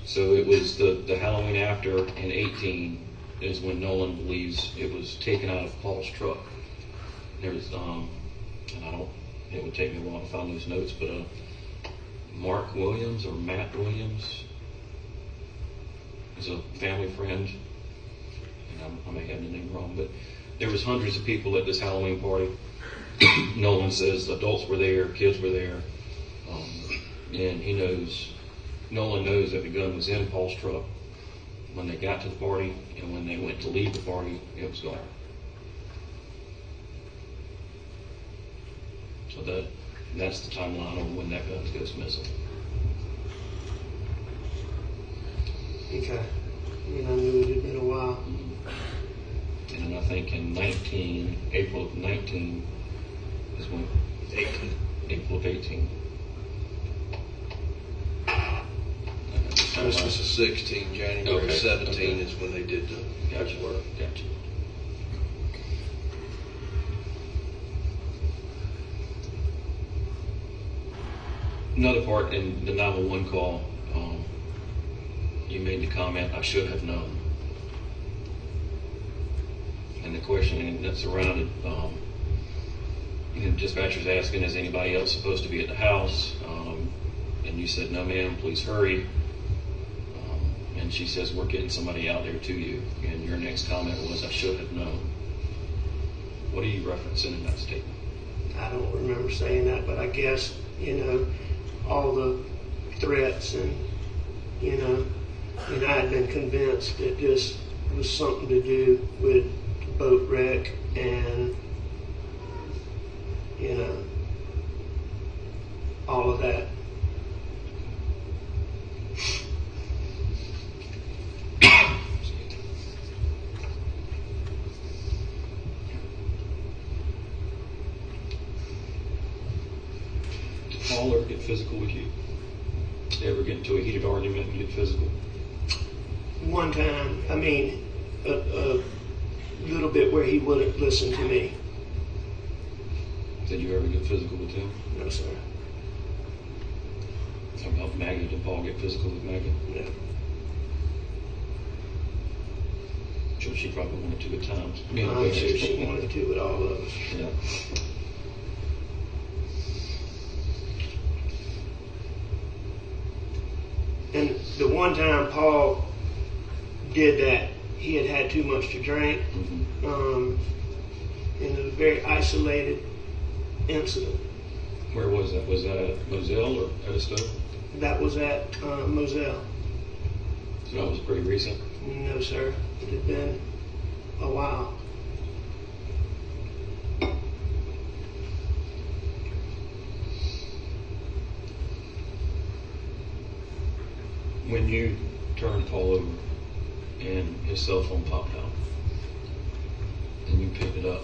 So it was the Halloween after in 18 is when Nolan believes it was taken out of Paul's truck. There was and it would take me a while to find those notes, but Mark Williams or Matt Williams is a family friend, and I may have the name wrong, but there was hundreds of people at this Halloween party. Nolan says adults were there, kids were there, and Nolan knows that the gun was in Paul's truck when they got to the party, and when they went to leave the party, it was gone. So that's the timeline on when that gun goes missing. Okay. I knew it had been a while. And I think in April of 19 is when 18. April of 18. Christmas of 16, January Okay. 17 is when they did the Gotcha. work. Gotcha. Another part in the 911 call, you made the comment, I should have known. And the questioning that surrounded, dispatcher's asking, is anybody else supposed to be at the house? And you said, no ma'am, please hurry. And she says, we're getting somebody out there to you. And your next comment was, I should have known. What are you referencing in that statement? I don't remember saying that, but I guess, all the threats and I had been convinced that this was something to do with the boat wreck and, all of that. Did Paul ever get physical with you? Ever get into a heated argument and get physical? One time, a little bit where he wouldn't listen to me. Did you ever get physical with him? No, sir. How about Maggie? Did Paul get physical with Maggie? No. Sure, she probably wanted to at times. I'm sure she wanted to with all of us. Yeah. And the one time Paul did that, he had had too much to drink. And it was a very isolated incident. Where was that? Was that at Moselle or Edisto? That was at Moselle. So that was pretty recent? No, sir. It had been a while. When you turned Paul over and his cell phone popped out and you picked it up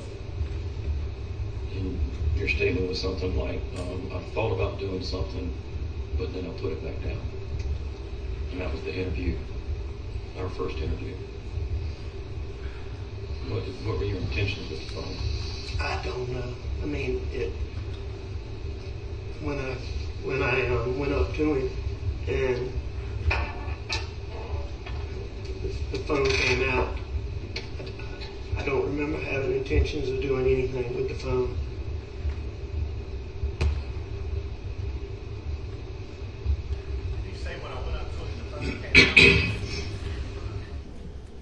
and your statement was something like, I thought about doing something, but then I put it back down. And that was the interview, our first interview. What were your intentions with the phone? I don't know. When I went up to him and the phone came out, I don't remember having intentions of doing anything with the phone. Did you say when I went up to him, the phone came out?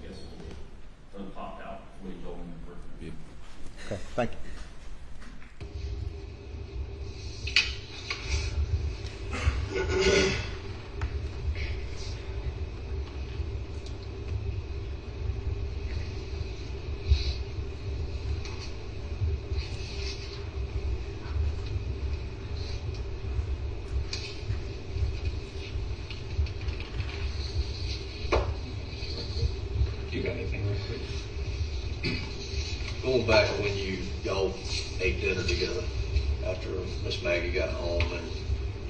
Yes. Phone popped out before you told him the first review. Okay, thank you. You got anything real quick? Going back when y'all ate dinner together after Miss Maggie got home and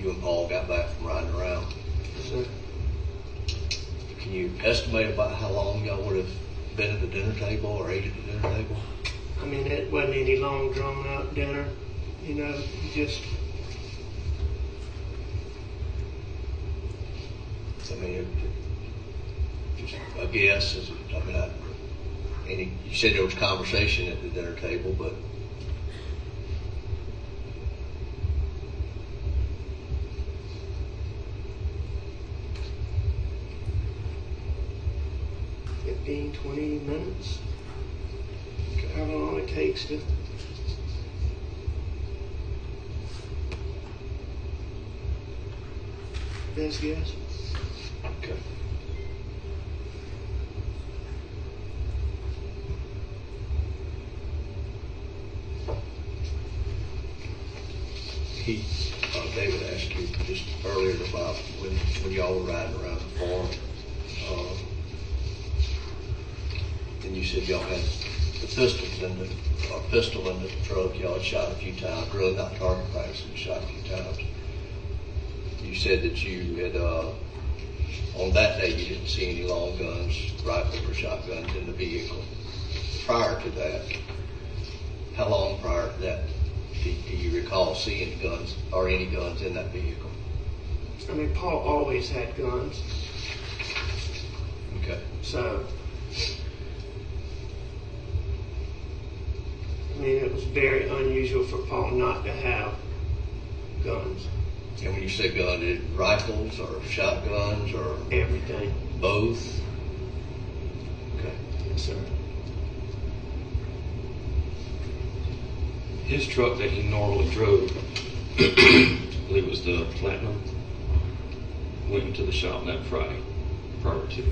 you and Paul got back from riding around. Sir. Can you estimate about how long y'all would have been at the dinner table or ate at the dinner table? It wasn't any long drawn out dinner. Just Just a guess. You said there was conversation at the dinner table, but 15, 20 minutes. However long it takes to. Best guess. okay. David asked you just earlier about when y'all were riding around the farm, and you said y'all had the pistol in the truck. Y'all had shot a few times, really not target practice, but shot a few times. You said that you had on that day you didn't see any long guns, rifles or shotguns in the vehicle. Prior to that, how long prior to that do you recall seeing guns or any guns in that vehicle? Paul always had guns. Okay. So, it was very unusual for Paul not to have guns. And when you say gun, rifles or shotguns or everything? Both? Okay. Yes, sir. his truck that he normally drove, I believe it was the Platinum, went into the shop that Friday prior to.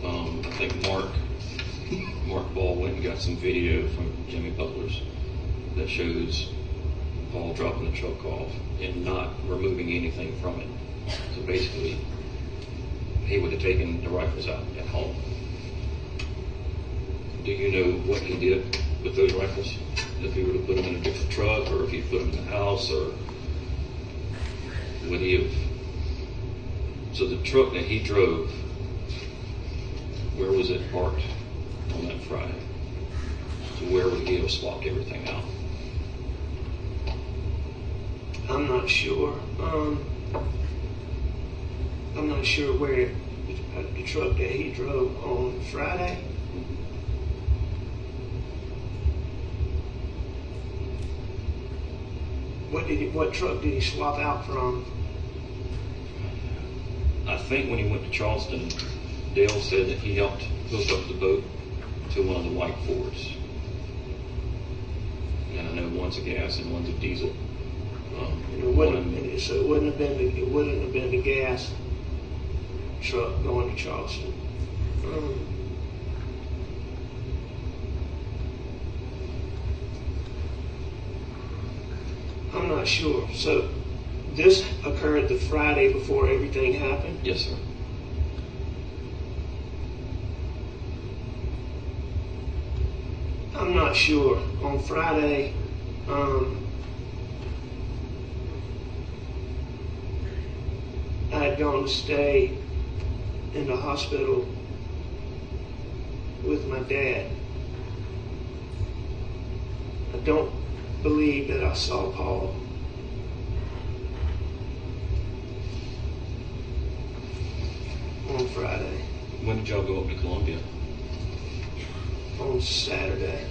I think Mark Ball went and got some video from Jimmy Butler's that shows Paul dropping the truck off and not removing anything from it. So basically, he would have taken the rifles out at home. Do you know what he did with those rifles? If he would have put them in a different truck, or if he put them in the house, or would he have? So the truck that he drove, where was it parked on that Friday? So where would he have swapped everything out? I'm not sure. I'm not sure where the truck that he drove on Friday. What truck did he swap out from? I think when he went to Charleston, Dale said that he helped hook up the boat to one of the white Fords. And I know one's a gas and one's a diesel. So it wouldn't have been the gas truck going to Charleston. I'm not sure. So this occurred the Friday before everything happened? Yes, sir. I'm not sure. On Friday, I had gone to stay in the hospital with my dad. I don't believe that I saw Paul. On Friday. When did y'all go up to Columbia? On Saturday.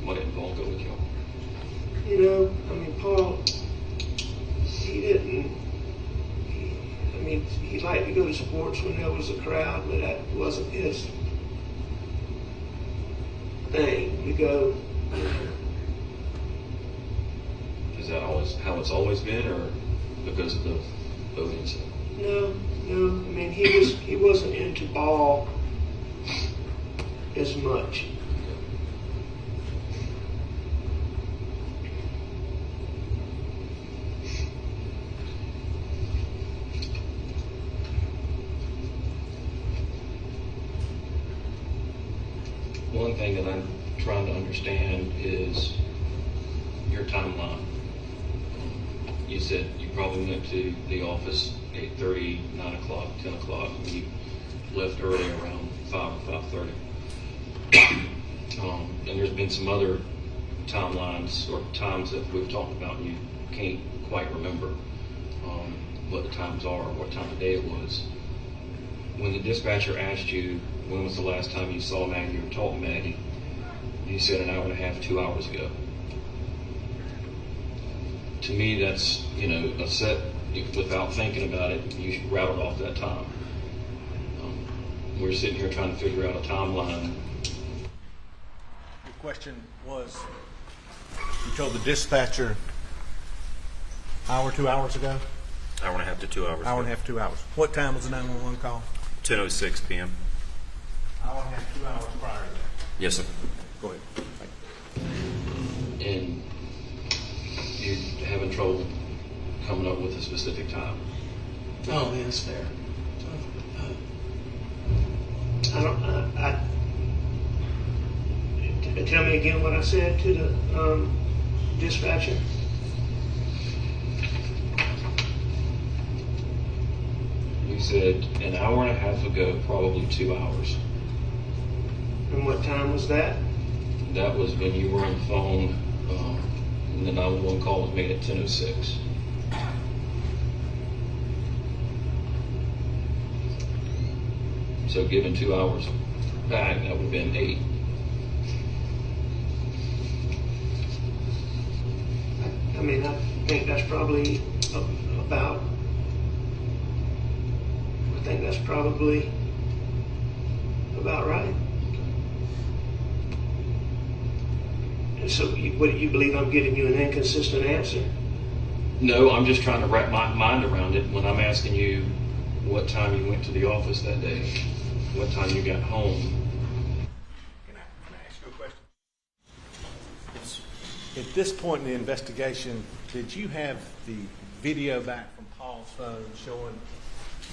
Why didn't Paul go with y'all? You know, I mean, Paul, he didn't. He liked to go to sports when there was a crowd, but that wasn't his thing to go. You know. Is that always how it's always been, or because of the boat incident? No. I mean, he wasn't into ball as much. One thing that I'm trying to understand is your timeline. You said you probably went to the office 8:30, 9 o'clock, 10 o'clock, and you left early around 5 or 5:30. And there's been some other timelines or times that we've talked about and you can't quite remember what the times are or what time of day it was. When the dispatcher asked you when was the last time you saw Maggie or talked to Maggie, you said an hour and a half, 2 hours ago. To me, that's, a set, without thinking about it, you rattled off that time. We're sitting here trying to figure out a timeline. The question was, you told the dispatcher hour, 2 hours ago? Hour and a half to 2 hours. Hour and a half, 2 hours. What time was the 911 call? 10:06 p.m. Hour and a half, 2 hours prior to that. Yes, sir. Go ahead. And you're having trouble coming up with a specific time. Oh, man, that's fair. Tell me again what I said to the dispatcher. You said an hour and a half ago, probably 2 hours. And what time was that? That was when you were on the phone, and the 911 call was made at 10:06. So given 2 hours back, that would have been 8. I mean, I think that's probably about. I think that's probably about right. So what, you believe I'm giving you an inconsistent answer? No, I'm just trying to wrap my mind around it when I'm asking you what time you went to the office that day, what time you got home. Can I ask you a question? At this point in the investigation, did you have the video back from Paul's phone showing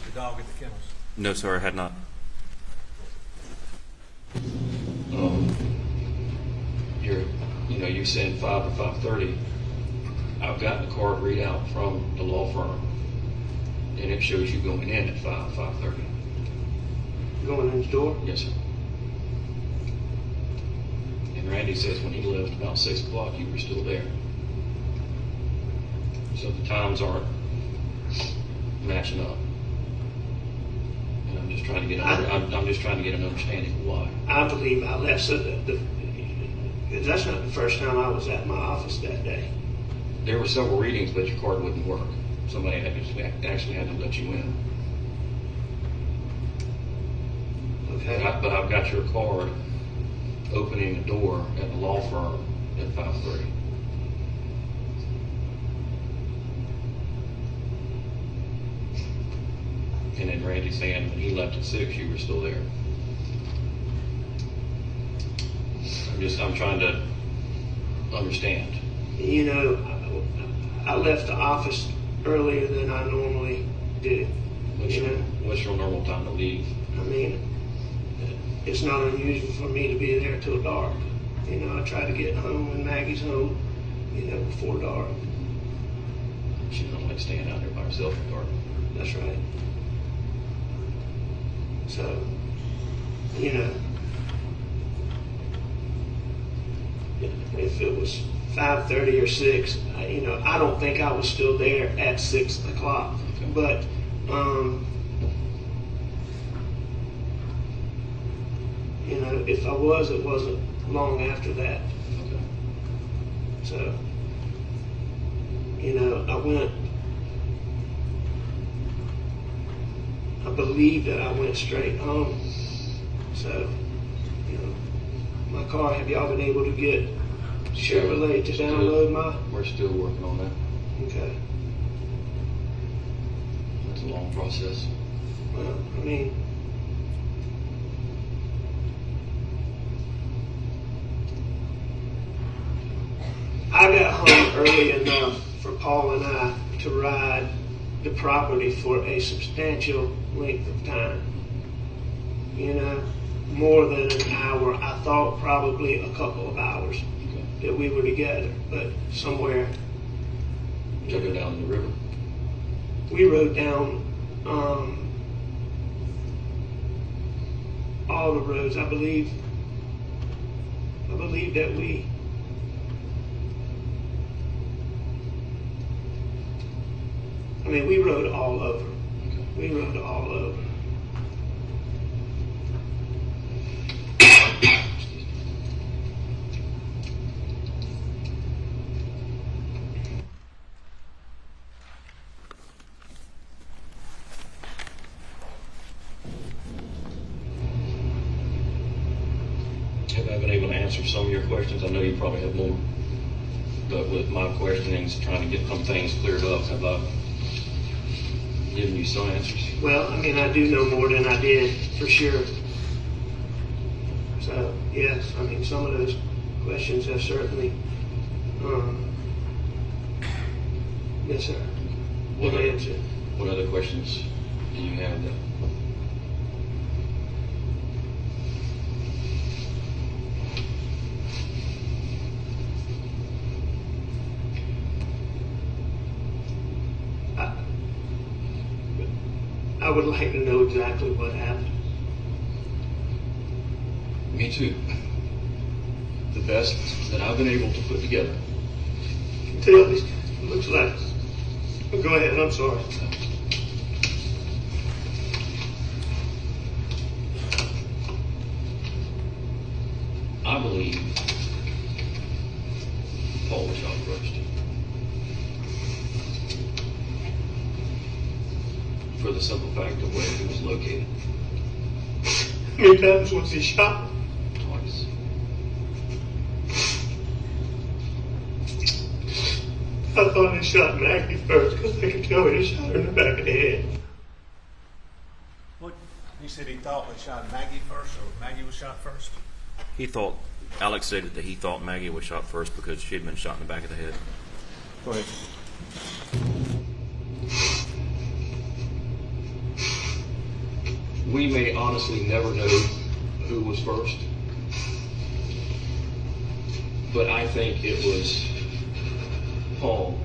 the dog at the kennels? No, sir, I had not. You said 5 to 5:30. I've got the card readout from the law firm, and it shows you going in at 5:30. Going in the door? Yes, sir. And Randy says when he left about 6 o'clock, you were still there. So the times aren't matching up. And I'm just trying to get I'm just trying to get an understanding of why. I believe I left. So that's not the first time I was at my office that day. There were several readings, but your card wouldn't work. Somebody actually had to let you in. Okay. But I've got your card opening a door at the law firm at 5:30. And then Randy saying when he left at 6, you were still there. I'm trying to understand. You know, I left the office earlier than I normally do. What's your normal time to leave? I mean, it's not unusual for me to be there till dark. You know, I try to get home when Maggie's home, before dark. She don't like staying out there by herself in the dark. That's right. So, if it was 5:30 or 6, I don't think I was still there at 6 o'clock. Okay. But, if I was, it wasn't long after that. Okay. So, I believe that I went straight home. So, my car, have y'all been able to get Chevrolet to download my? We're still working on that. Okay. That's a long process. Well, I got home early enough for Paul and I to ride the property for a substantial length of time. More than an hour. I thought probably a couple of hours that we were together, but somewhere. Did you go down the river? We rode down all the roads. I believe that we. We rode all over. We rode all over. Have I been able to answer some of your questions? I know you probably have more, but with my questionings, trying to get some things cleared up, have I given you some answers? Well, I do know more than I did, for sure. So, yes, some of those questions have certainly yes, sir. What other questions do you have that? I would like to know exactly what happened. Me too. The best that I've been able to put together. Tell me, it looks like. Go ahead, I'm sorry. I believe Paul was shot first. For the simple fact of where he was located. How many times was he shot? Twice. I thought he shot Maggie first because they could tell he shot her in the back of the head. What? You said he thought he shot Maggie first, or Maggie was shot first? Alex stated that he thought Maggie was shot first because she had been shot in the back of the head. Go ahead. We may honestly never know who was first, but I think it was Paul,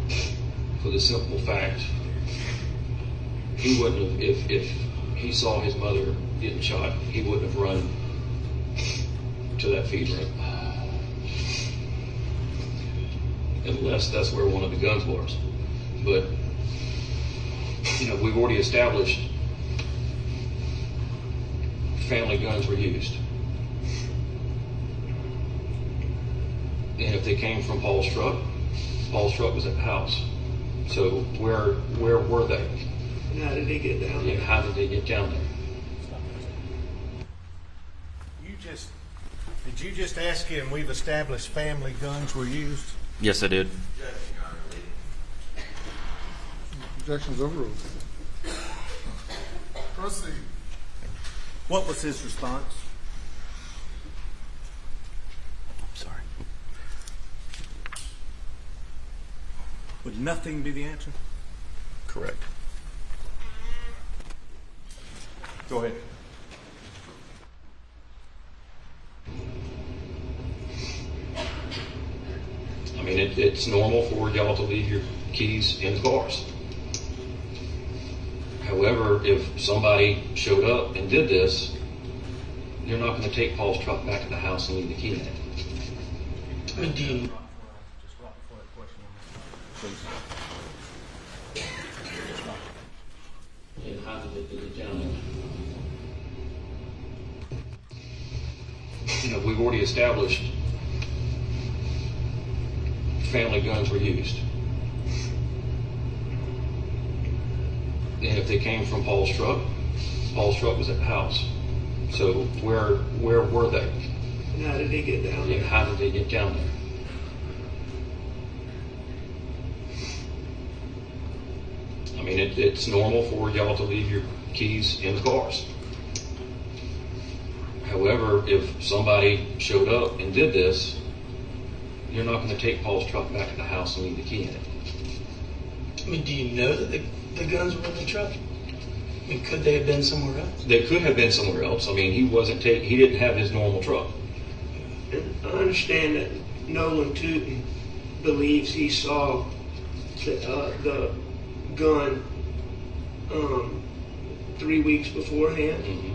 for the simple fact he wouldn't have, if he saw his mother getting shot, he wouldn't have run to that feed room, unless that's where one of the guns was. But we've already established family guns were used, and if they came from Paul's truck was at the house. So where were they? And how did they get down there? And how did they get down there? Did you just ask him, we've established family guns were used? Yes, I did. Objections overruled. Proceed. What was his response? Sorry. Would nothing be the answer? Correct. Go ahead. I mean, it's normal for y'all to leave your keys in the cars. However, if somebody showed up and did this, you're not going to take Paul's truck back to the house and leave the key in it. I mean, do you? Just right before that question. And how did they get down there? We've already established family guns were used. And if they came from Paul's truck was at the house. So where were they? And how did they get down there? And how did they get down there? I mean, it's normal for y'all to leave your keys in the cars. However, if somebody showed up and did this, you're not going to take Paul's truck back to the house and leave the key in it. I mean, do you know that the guns were in the truck? I mean, could they have been somewhere else? They could have been somewhere else. I mean, he didn't have his normal truck. And I understand that Nolan Tootin believes he saw the gun 3 weeks beforehand. Mm-hmm.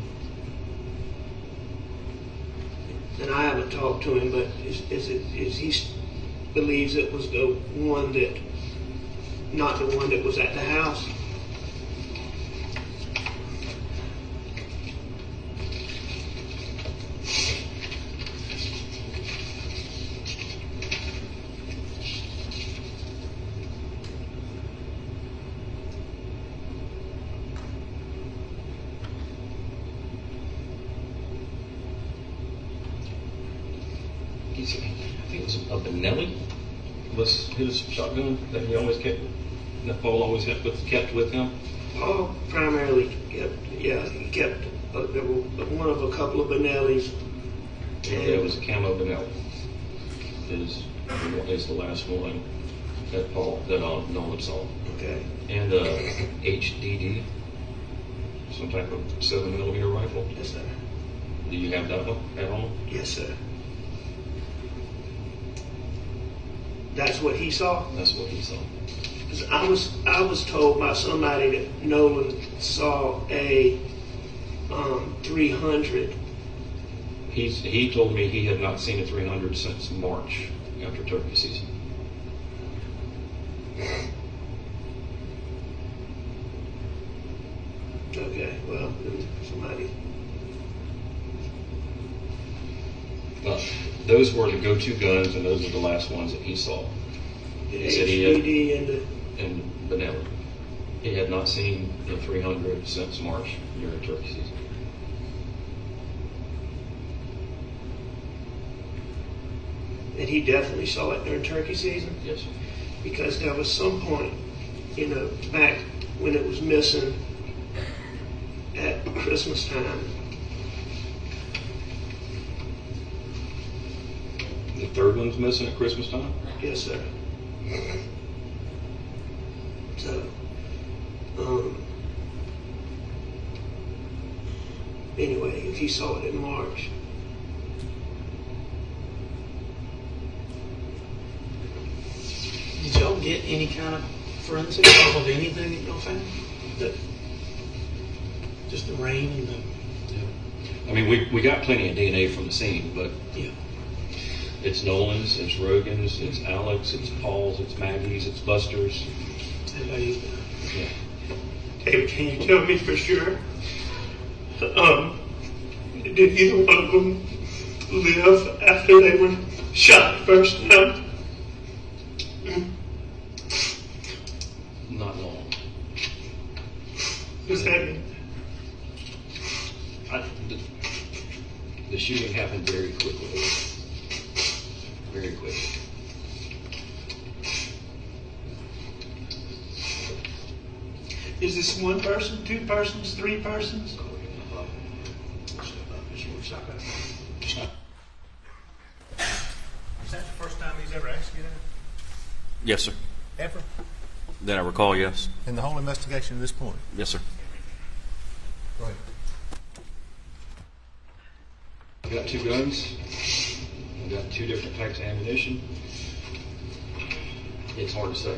And I haven't talked to him, but is he believes it was the one that, not the one that was at the house? I think it was a Benelli was his shotgun that he always kept, that Paul always kept with him. Paul primarily kept one of a couple of Benellis. And it was a camo Benelli. Is the last one that Nolan saw. Okay. And HDD, some type of 7mm rifle. Yes, sir. Do you have that one at home? Yes, sir. That's what he saw? That's what he saw. 'Cause I was told by somebody that Nolan saw a 300. He told me he had not seen a 300 since March after turkey season. Okay, well, somebody. Well, those were the go-to guns, and those were the last ones that he saw. The He said he had, HDD and Benelli. He had not seen the 300 since March during turkey season. and he definitely saw it during turkey season. Yes, sir. because there was some point, back when it was missing at Christmas time. The third one's missing at Christmas time? Yes, sir. So, anyway, if you saw it in March. Did y'all get any kind of forensic of anything that y'all found? Just the rain and the... I mean, we got plenty of DNA from the scene, but Yeah. it's Nolan's, it's Rogan's, it's Alex, it's Paul's, it's Maggie's, it's Buster's. Everybody's... Yeah. David, can you tell me for sure? Did either one of them live after they were shot the first time? Not long. What's that mean? The shooting happened very quickly. Very quickly. Is this one person, two persons, three persons? Is that the first time he's ever asked you that? Yes, sir. Ever? That I recall, yes. In the whole investigation at this point? Yes, sir. Go ahead. I've got 2 guns. I've got 2 different types of ammunition. It's hard to say.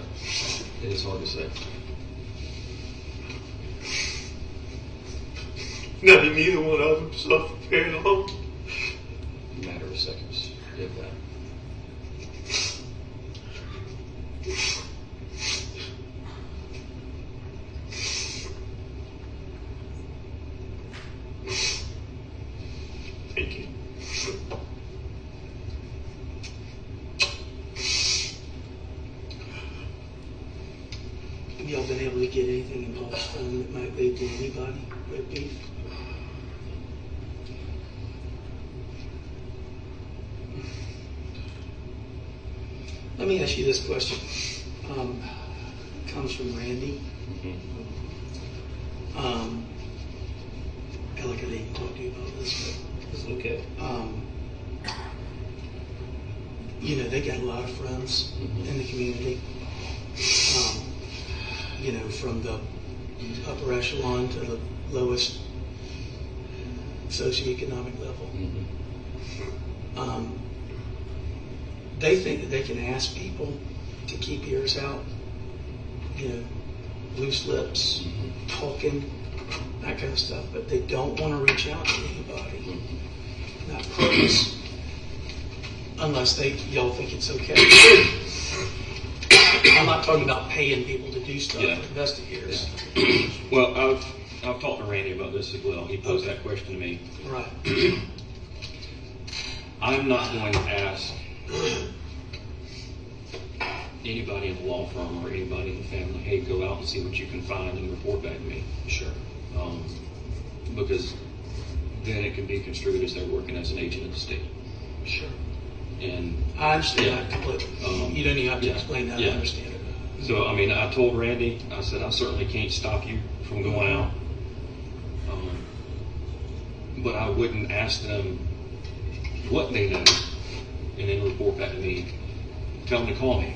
It is hard to say. Neither one of them suffered very long. A matter of seconds, if that. Thank you. Have y'all been able to get anything involved that might lead to anybody with beef? Let me ask you this question. Comes from Randy. I didn't even talk to you about this, but It's okay. They got a lot of friends in the community. From the upper echelon to the lowest socioeconomic level. They think that they can ask people to keep ears out, loose lips, talking, that kind of stuff, but they don't want to reach out to anybody. Not purpose, unless y'all think it's okay. I'm not talking about paying people to do stuff for investigators. Yeah. Well, I've talked to Randy about this as well. He posed that question to me. Right. I'm not going to ask anybody in the law firm or anybody in the family, hey, go out and see what you can find and report back to me. Sure. Because then it can be construed as they're working as an agent of the state. Sure. And I understand that completely. You don't even have to explain that. I Yeah. understand it. So, I mean, I told Randy, I said, I certainly can't stop you from going out. But I wouldn't ask them what they know and then report back to me. Tell them to call me.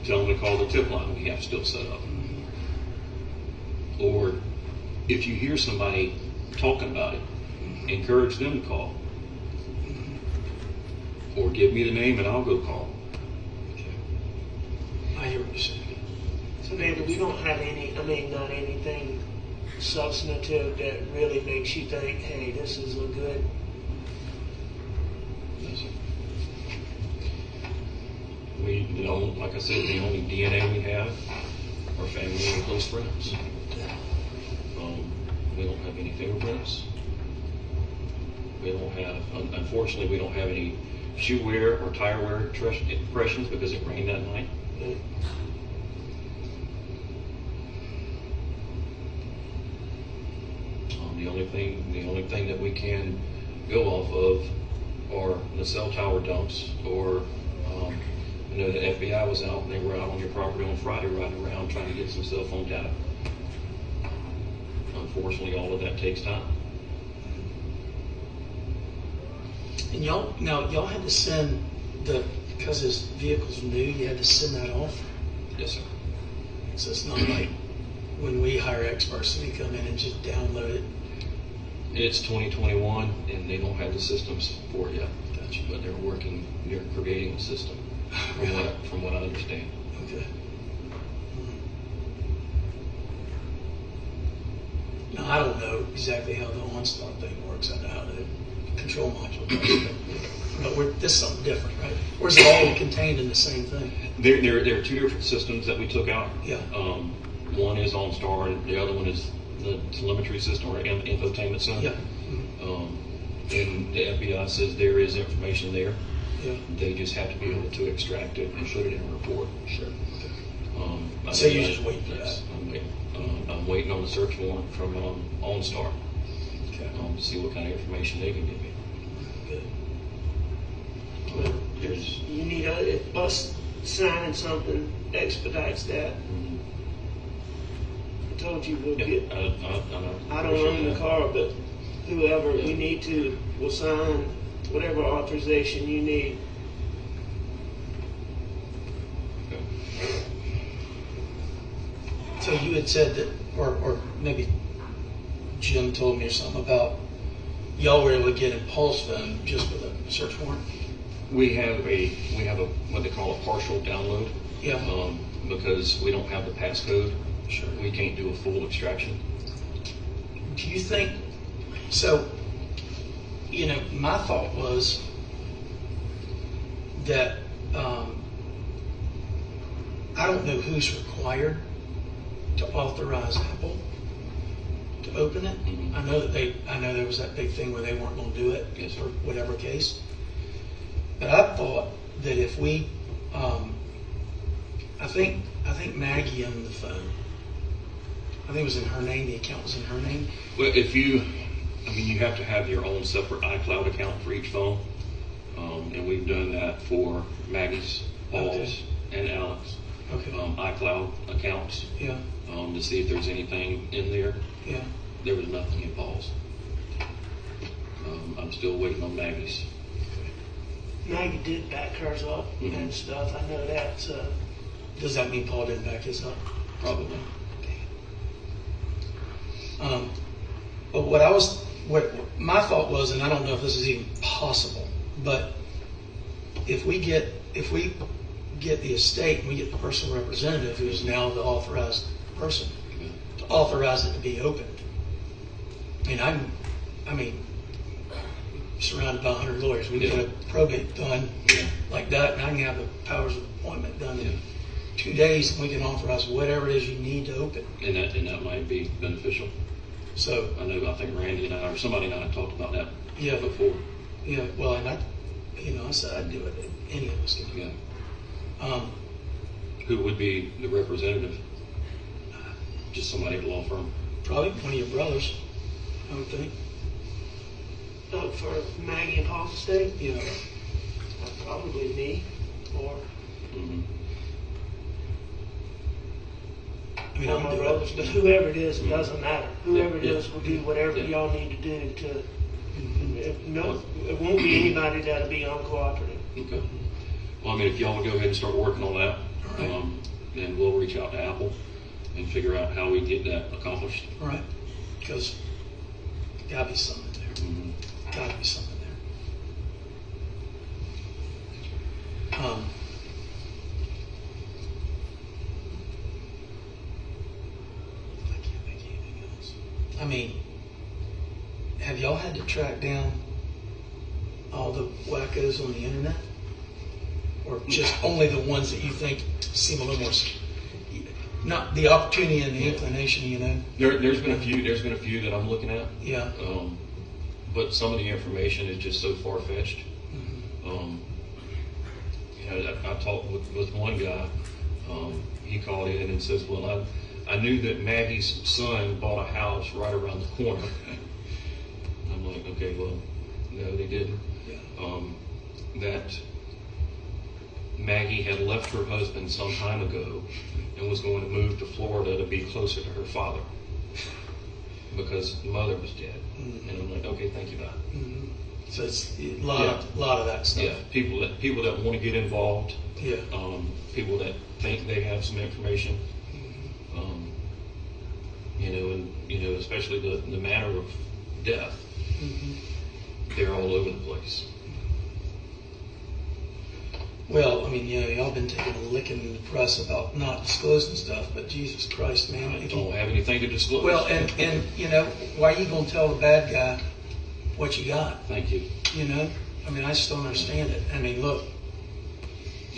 Tell them to call the tip line we have still set up. Or if you hear somebody talking about it, encourage them to call. Or give me the name and I'll go call. I hear what you're saying. So, David, we don't have not anything substantive that really makes you think, hey, this is a good... Like I said, the only DNA we have are family and close friends. We don't have any fingerprints. We don't have, unfortunately, we don't have any shoe wear or tire wear impressions because it rained that night. The only thing that we can go off of are the cell tower dumps or I know the FBI was out, and they were out on your property on Friday riding around trying to get some cell phone data. Unfortunately, all of that takes time. And y'all had to send because his vehicle's new, you had to send that off? Yes, sir. So it's not like when we hire experts and they come in and just download it. It's 2021, and they don't have the systems for it yet. Gotcha. But they're creating a system, from what I understand. Okay. Now, I don't know exactly how the OnStar thing works. I know how the control module does, but this is something different, right? Or is it all contained in the same thing? There are two different systems that we took out. Yeah. One is OnStar, and the other one is the telemetry system or infotainment center. Yeah. And the FBI says there is information there. Yeah. They just have to be able to extract it and put it in a report. Sure. So you're just waiting for yes, that? I'm waiting on the search warrant from OnStar. Okay. To see what kind of information they can give me. Good. You need if us signing something expedites that. Mm-hmm. I told you we'll Yeah, get. I I don't own the that. car, but whoever we need to will sign whatever authorization you need. Okay. So you had said that, or maybe Jim told me or something about y'all were able to get in Paul's phone just with a search warrant. We have a what they call a partial download. Yeah. Because we don't have the passcode. Sure. We can't do a full extraction. Do you think so? My thought was that I don't know who's required to authorize Apple to open it. Mm-hmm. I know there was that big thing where they weren't going to do it Yes, sir. for whatever case. But I thought that if we, I think Maggie owned the phone. I think it was in her name. The account was in her name. Well, you have to have your own separate iCloud account for each phone, and we've done that for Maggie's, Paul's, and Alex. Okay. iCloud accounts. Yeah. To see if there's anything in there. Yeah. There was nothing in Paul's. I'm still waiting on Maggie's. Maggie did back hers up and stuff. I know that. So. Does that mean Paul didn't back his up? Probably. But what my thought was, and I don't know if this is even possible, but if we get the estate and we get the personal representative who's now the authorized person to authorize it to be opened. I mean, surrounded by 100 lawyers. We get a probate done like that, and I can have the powers of appointment done in 2 days, and we can authorize whatever it is you need to open. And that might be beneficial. So I think Randy and I, or somebody and I, talked about that before. Yeah, well, and I said I'd do it. Any of us could do it. Who would be the representative? Just somebody at the law firm? Probably one of your brothers, I would think. For Maggie and Paul's estate? Yeah. Probably me, or I my would do brothers. it. But whoever it is, it doesn't matter. Whoever it is will do whatever Yeah. y'all need to do to. No, it won't be anybody that'll be uncooperative. Okay. Well, if y'all would go ahead and start working on that, Right. then we'll reach out to Apple and figure out how we get that accomplished. All right. Because gotta be something there. Gotta be something there. I can't think of anything else. Have y'all had to track down all the wackos on the internet? Or just only the ones that you think seem a little more, not the opportunity and the inclination, There's been a few that I'm looking at. Yeah. But some of the information is just so far-fetched. I talked with one guy. He called in and says, well, I knew that Maggie's son bought a house right around the corner. I'm like, okay, well, no, they didn't. Yeah. That Maggie had left her husband some time ago and was going to move to Florida to be closer to her father because the mother was dead. And I'm like, okay, thank you, bye. So it's a lot of that stuff. Yeah, people that want to get involved. Yeah. People that think they have some information. Especially the matter of death. They're all over the place. Well, I mean, y'all been taking a licking in the press about not disclosing stuff, but Jesus Christ, man. I don't have anything to disclose. Well, and why are you going to tell the bad guy what you got? Thank you. I mean, I just don't understand it. I mean, look.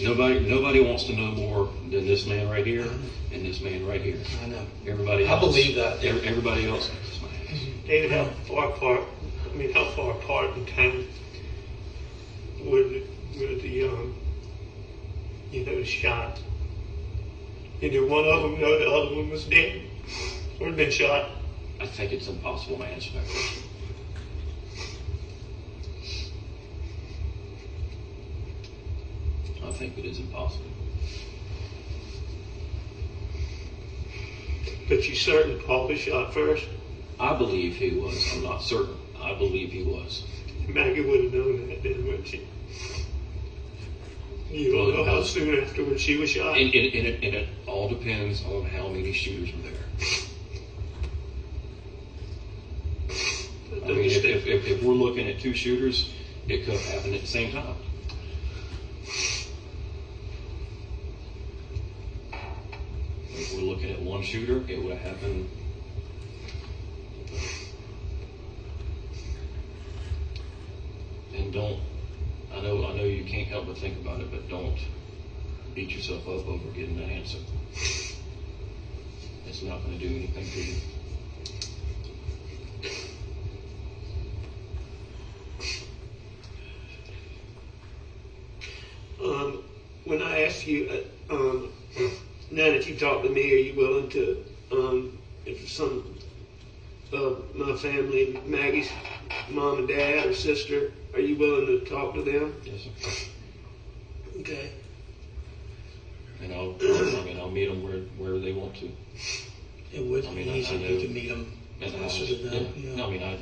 Nobody wants to know more than this man right here and this man right here. I know. Everybody else. I believe that. Everybody else. David, how far apart in time would the shot? Either one of them know the other one was dead or had been shot? I think it's impossible to answer that question. I think it is impossible. But you certain Paul was shot first? I believe he was. I'm not certain. I believe he was. Maggie would have known that then, wouldn't she? You don't know how soon afterwards she was shot? And it all depends on how many shooters were there. I mean, if we're looking at two shooters, it could have happened at the same time. If we're looking at one shooter, it would have happened. And I know you can't help but think about it, but don't beat yourself up over getting an answer. It's not going to do anything to you. When I asked you, now that you talked to me, are you willing to, if some of my family, Maggie's mom and dad or sister, are you willing to talk to them? Yes, sir. Okay. And I'll meet them where they want to. It would be easy if you could meet them closer to them. Yeah. I mean, I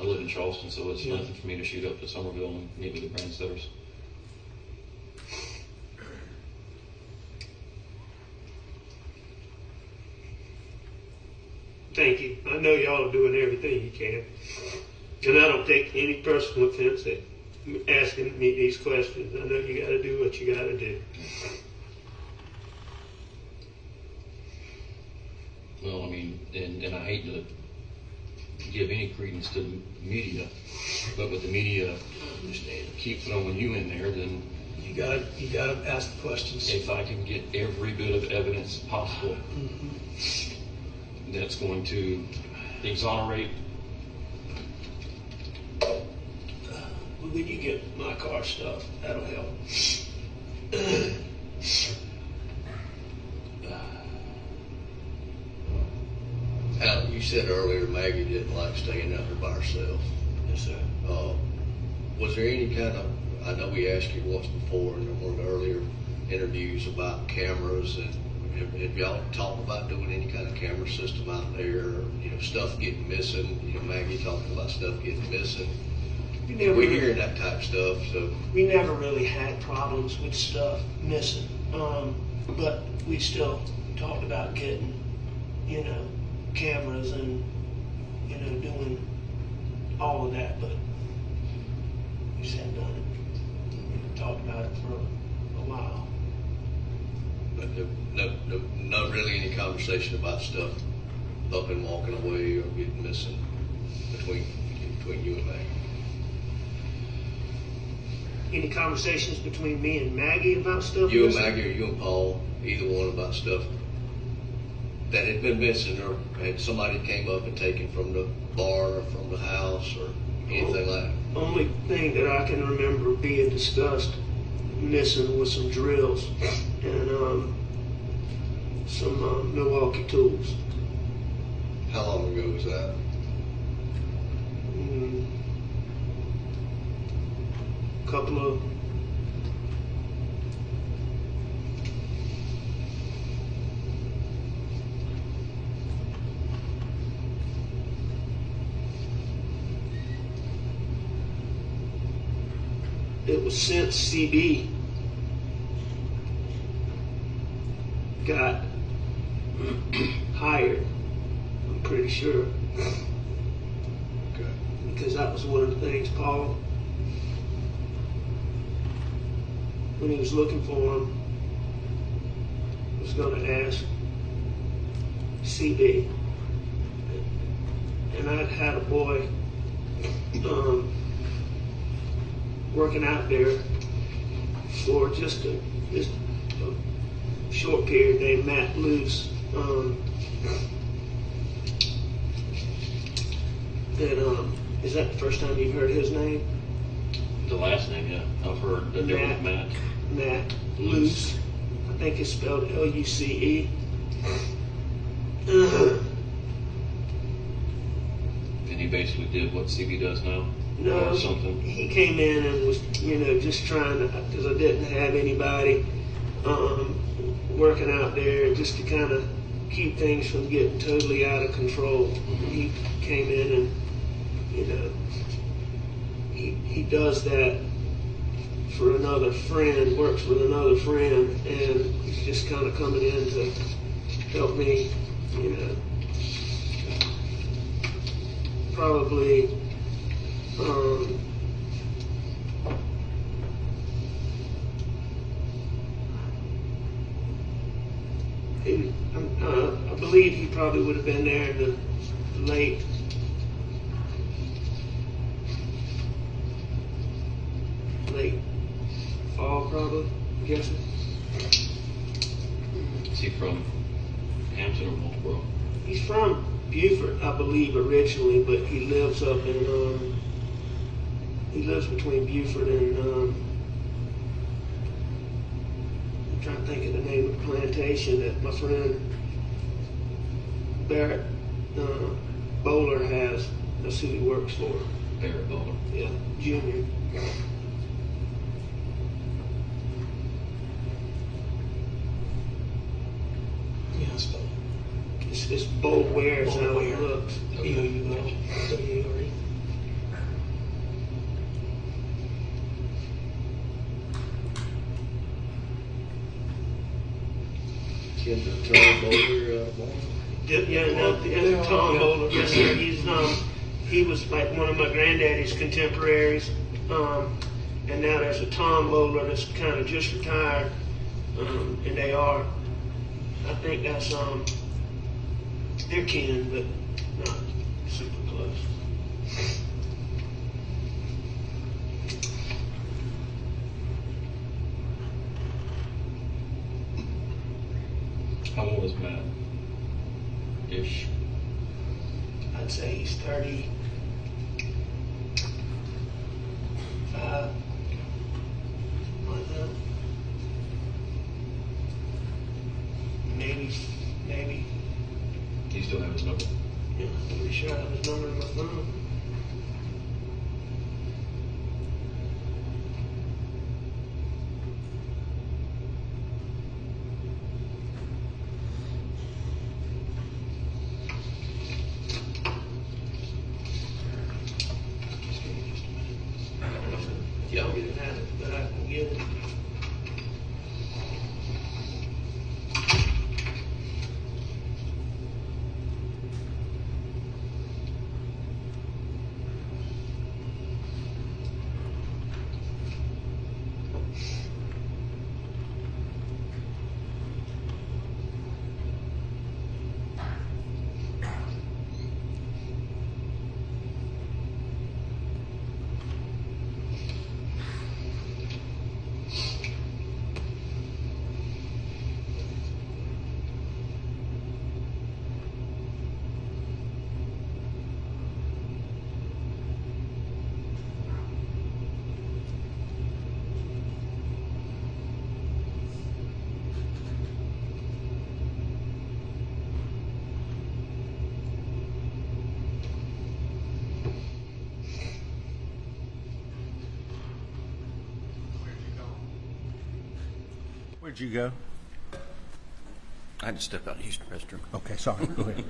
live in Charleston, so it's nothing for me to shoot up to Somerville and meet with the Brandstetters. Thank you. I know y'all are doing everything you can. And I don't take any personal offense at asking me these questions. I know you got to do what you got to do. Well, I mean, and I hate to give any credence to the media, but with the media keep throwing you in there, then you gotta ask the questions. If I can get every bit of evidence possible, that's going to exonerate. When you get my car stuff, that'll help. Al, you said earlier Maggie didn't like staying out there by herself. Yes, sir. Was there any kind of, I know we asked you once before in one of the earlier interviews about cameras, and have y'all talked about doing any kind of camera system out there, or, stuff getting missing? Maggie talking about stuff getting missing. We're hearing that type of stuff, so. We never really had problems with stuff missing, but we still talked about getting, cameras and, doing all of that, but we just haven't done it. We talked about it for a while. But not really any conversation about stuff up and walking away or getting missing between you and Maggie. Any conversations between me and Maggie about stuff? You and Maggie, or you and Paul, either one about stuff that had been missing, or had somebody came up and taken from the bar or from the house or anything like that? Only thing that I can remember being discussed missing was some drills and some Milwaukee tools. How long ago was that? it was since CB got hired, I'm pretty sure. Because that was one of the things Paul, when he was looking for him, was going to ask CB. And I'd had a boy working out there for just a short period named Matt Luce. Is that the first time you've heard his name? The last name, yeah. I've heard that there was Matt. Matt Luce. I think it's spelled Luce. And he basically did what CB does now? No, or something? He came in and was, just trying to, because I didn't have anybody working out there, just to kind of keep things from getting totally out of control. Mm-hmm. He came in and, he does that for another friend, works with another friend, and he's just kind of coming in to help me, probably I believe he probably would have been there in the late fall, probably, I'm guessing. Is he from Hampton or Multiboro? He's from Beaufort, I believe, originally, but he lives up in, he lives between Beaufort and, I'm trying to think of the name of the plantation that my friend Barrett Bowler has. That's who he works for. Barrett Bowler? Yeah, Junior. Yeah, I suppose. It's Bowler is how it looks. B-O-U-L-W-R-E. Tom Bowler, Tom Bowler. Yes, sir. He was like one of my granddaddy's contemporaries, and now there's a Tom Bowler that's kind of just retired, and they are. I think that's they're kin, but not super close. How old is Matt? Ish. I'd say he's 35. Like that. Maybe. Do you still have his number? Yeah, I'm pretty sure I have his number in my phone. Yeah, I'll get it out, but I can get it. Where'd you go? I had to step out and use the restroom. Okay, sorry. Go ahead.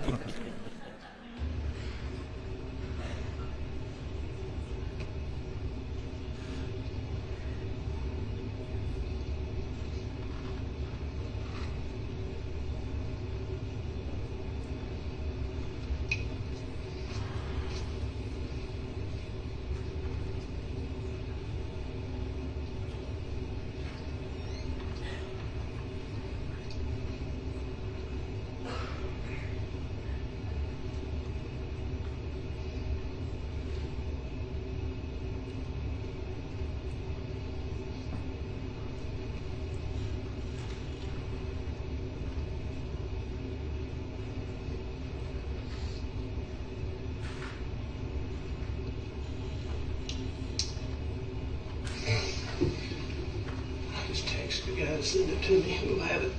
ask the guy to send it to me. We'll have it.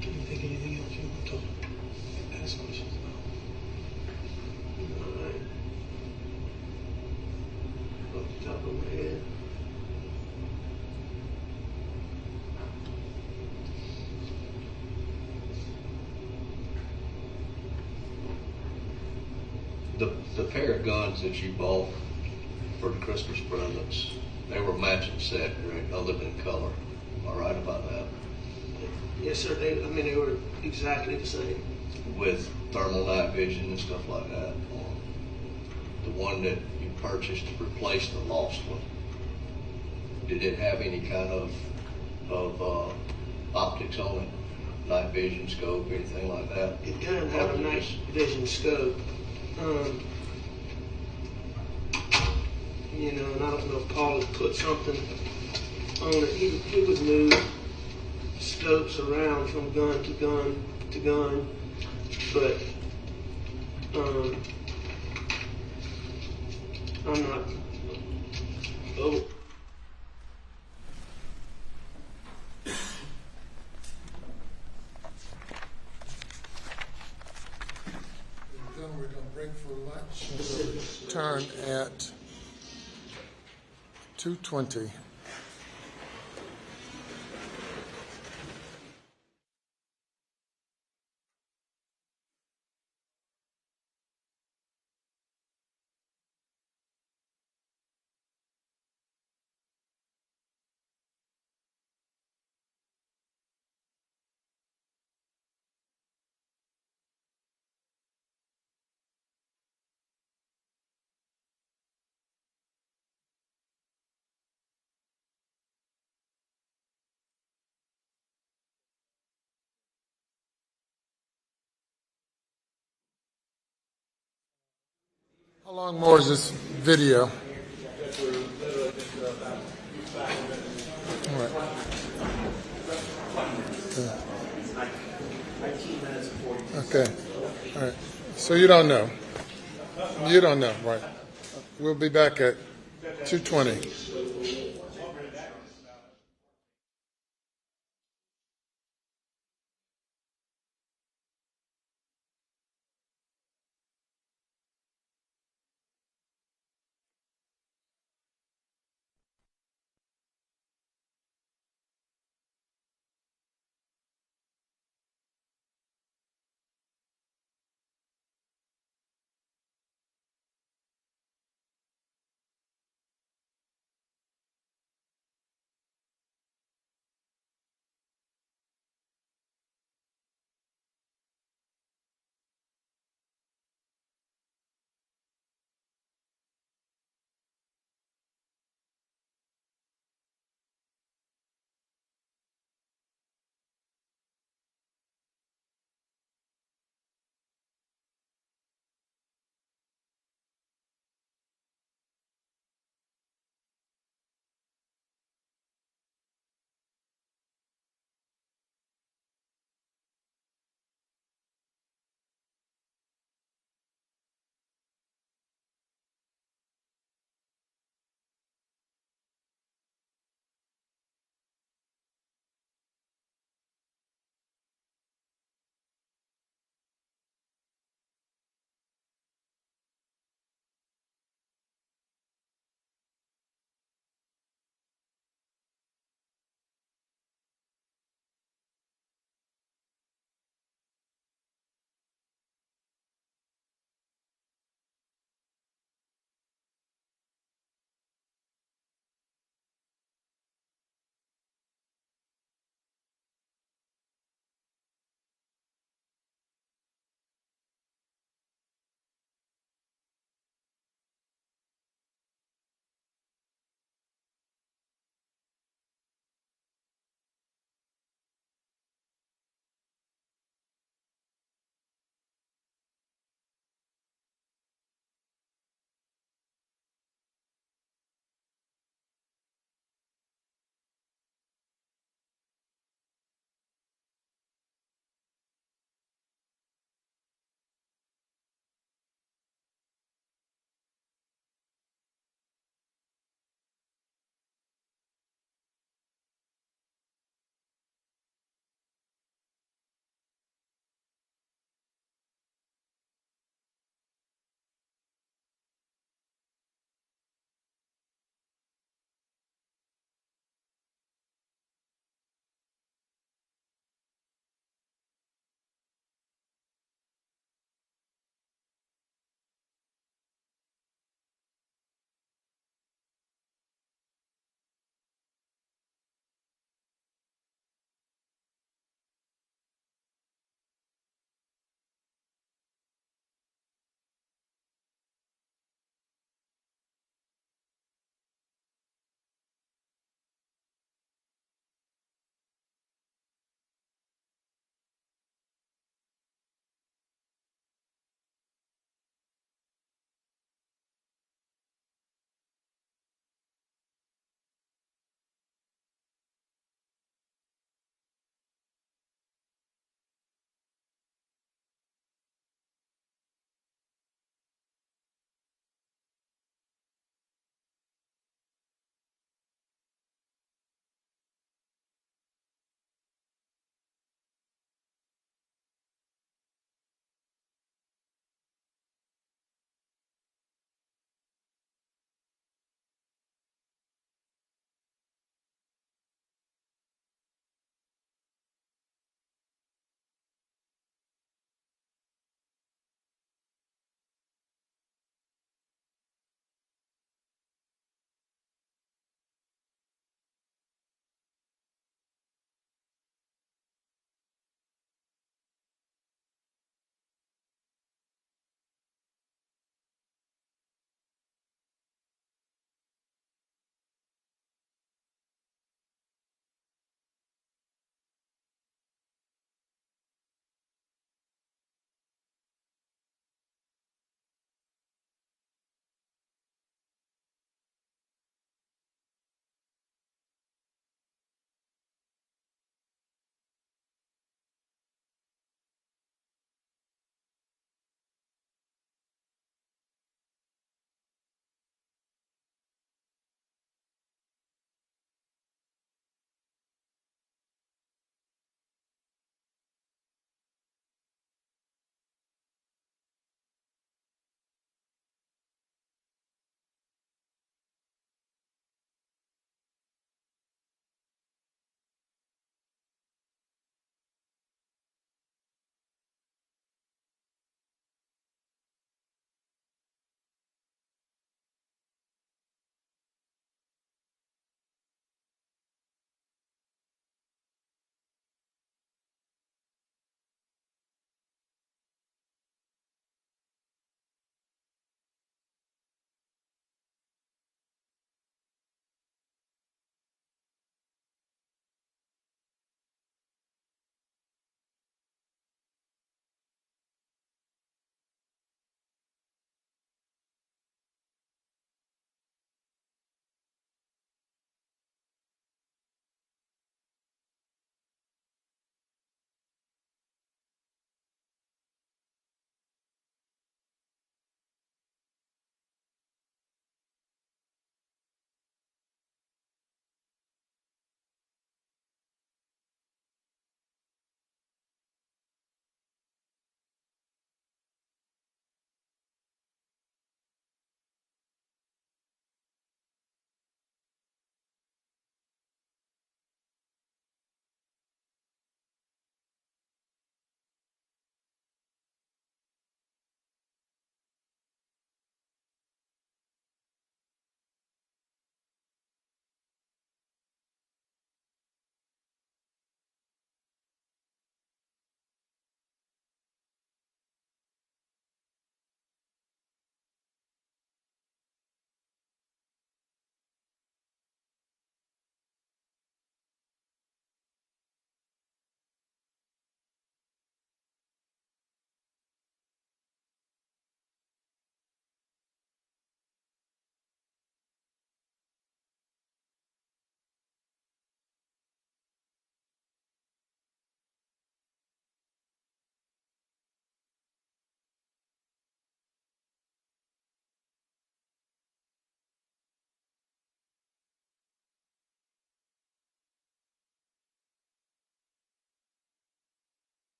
Can you think of anything else you want to talk? Ask questions about? All right. Off the top of my head. The pair of guns that you bought for the Christmas presents, they were matching set, right, other than color. Am I right about that? Yes, sir. They were exactly the same. With thermal night vision and stuff like that. The one that you purchased to replace the lost one, did it have any kind of optics on it? Night vision scope, anything like that? It doesn't have a night vision scope. And I don't know if Paul had put something on it. He would move scopes around from gun to gun to gun, but I'm not. Oh. Then we're going to break for lunch. Turn at 2:20. How long more is this video? All right. Okay. All right. So you don't know. You don't know, right? We'll be back at 2:20.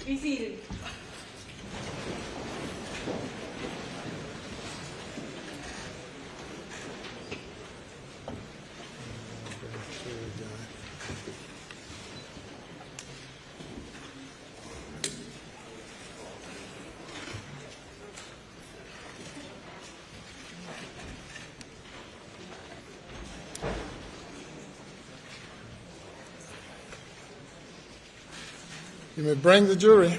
Be seated. You may bring the jury.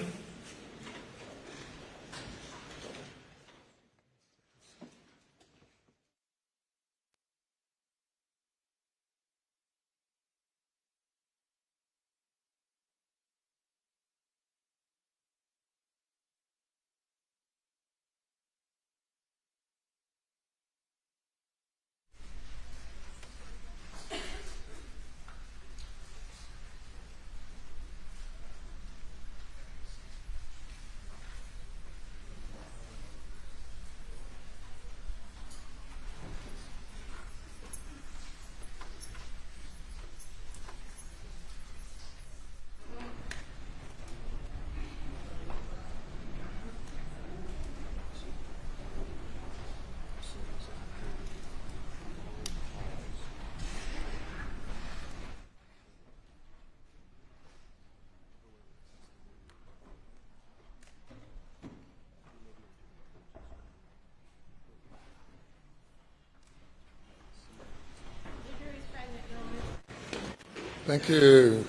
Thank you.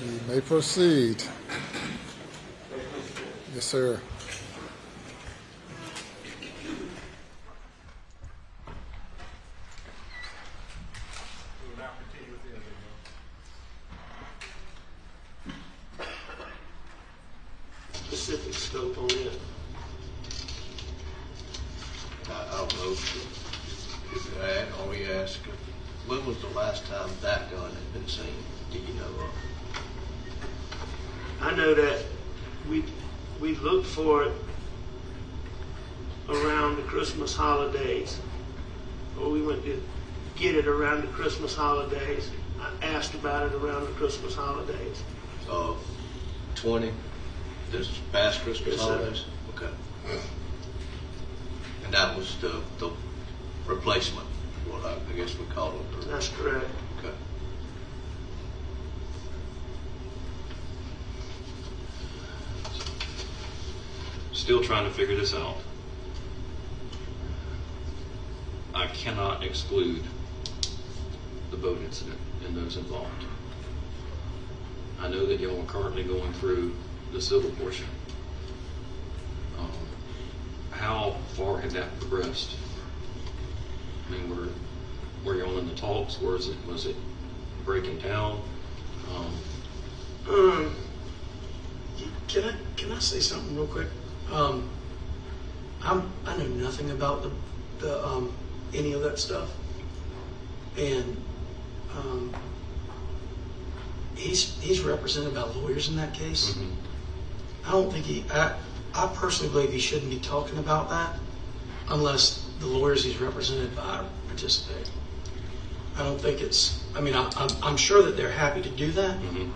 You may proceed. Yes, sir. Specific scope on it. I don't know if that, or we ask, when was the last time that gun had been seen? Do you know of? I know that we looked for it around the Christmas holidays, or we went to get it around the Christmas holidays. I asked about it around the Christmas holidays. 20? This past Christmas Yes, sir. holidays? Okay. And that was the replacement, what I guess we call it. That's correct. Okay. Still trying to figure this out. I cannot exclude the boat incident and those involved. I know that y'all are currently going through the civil portion. How far had that progressed? I mean, were y'all in the talks? Was it breaking down? Can I say something real quick? I know nothing about the any of that stuff, and he's represented by lawyers in that case. Mm-hmm. I don't think I personally believe he shouldn't be talking about that unless the lawyers he's represented by participate. I don't think it's. I mean, I'm sure that they're happy to do that, Mm-hmm.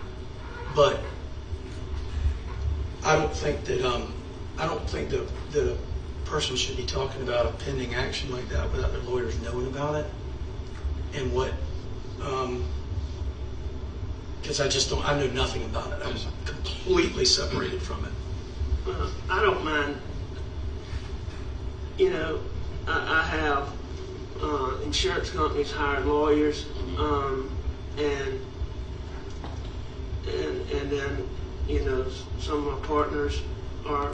but I don't think that a person should be talking about a pending action like that without their lawyers knowing about it and what. Because I know nothing about it. I'm completely separated from it. I don't mind. You know, I have insurance companies hired lawyers, and then some of my partners are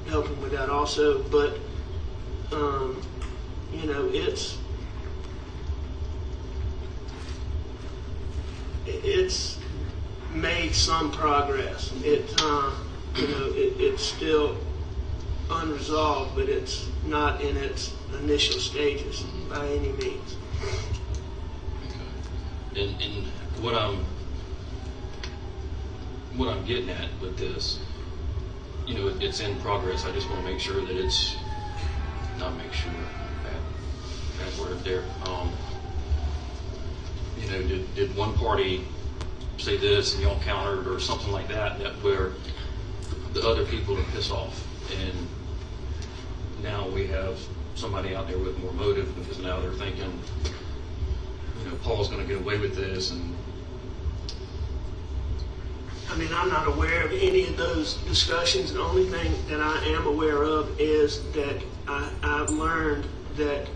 helping with that also. But it's made some progress. It's still unresolved, but it's not in its initial stages by any means. And what I'm getting at with this, it's in progress. I just want to make sure that it's not make sure. Bad word there. Did one party say this and y'all countered or something like that, where the other people are pissed off. And now we have somebody out there with more motive because now they're thinking, Paul's going to get away with this. And I mean, I'm not aware of any of those discussions. The only thing that I am aware of is that I've learned that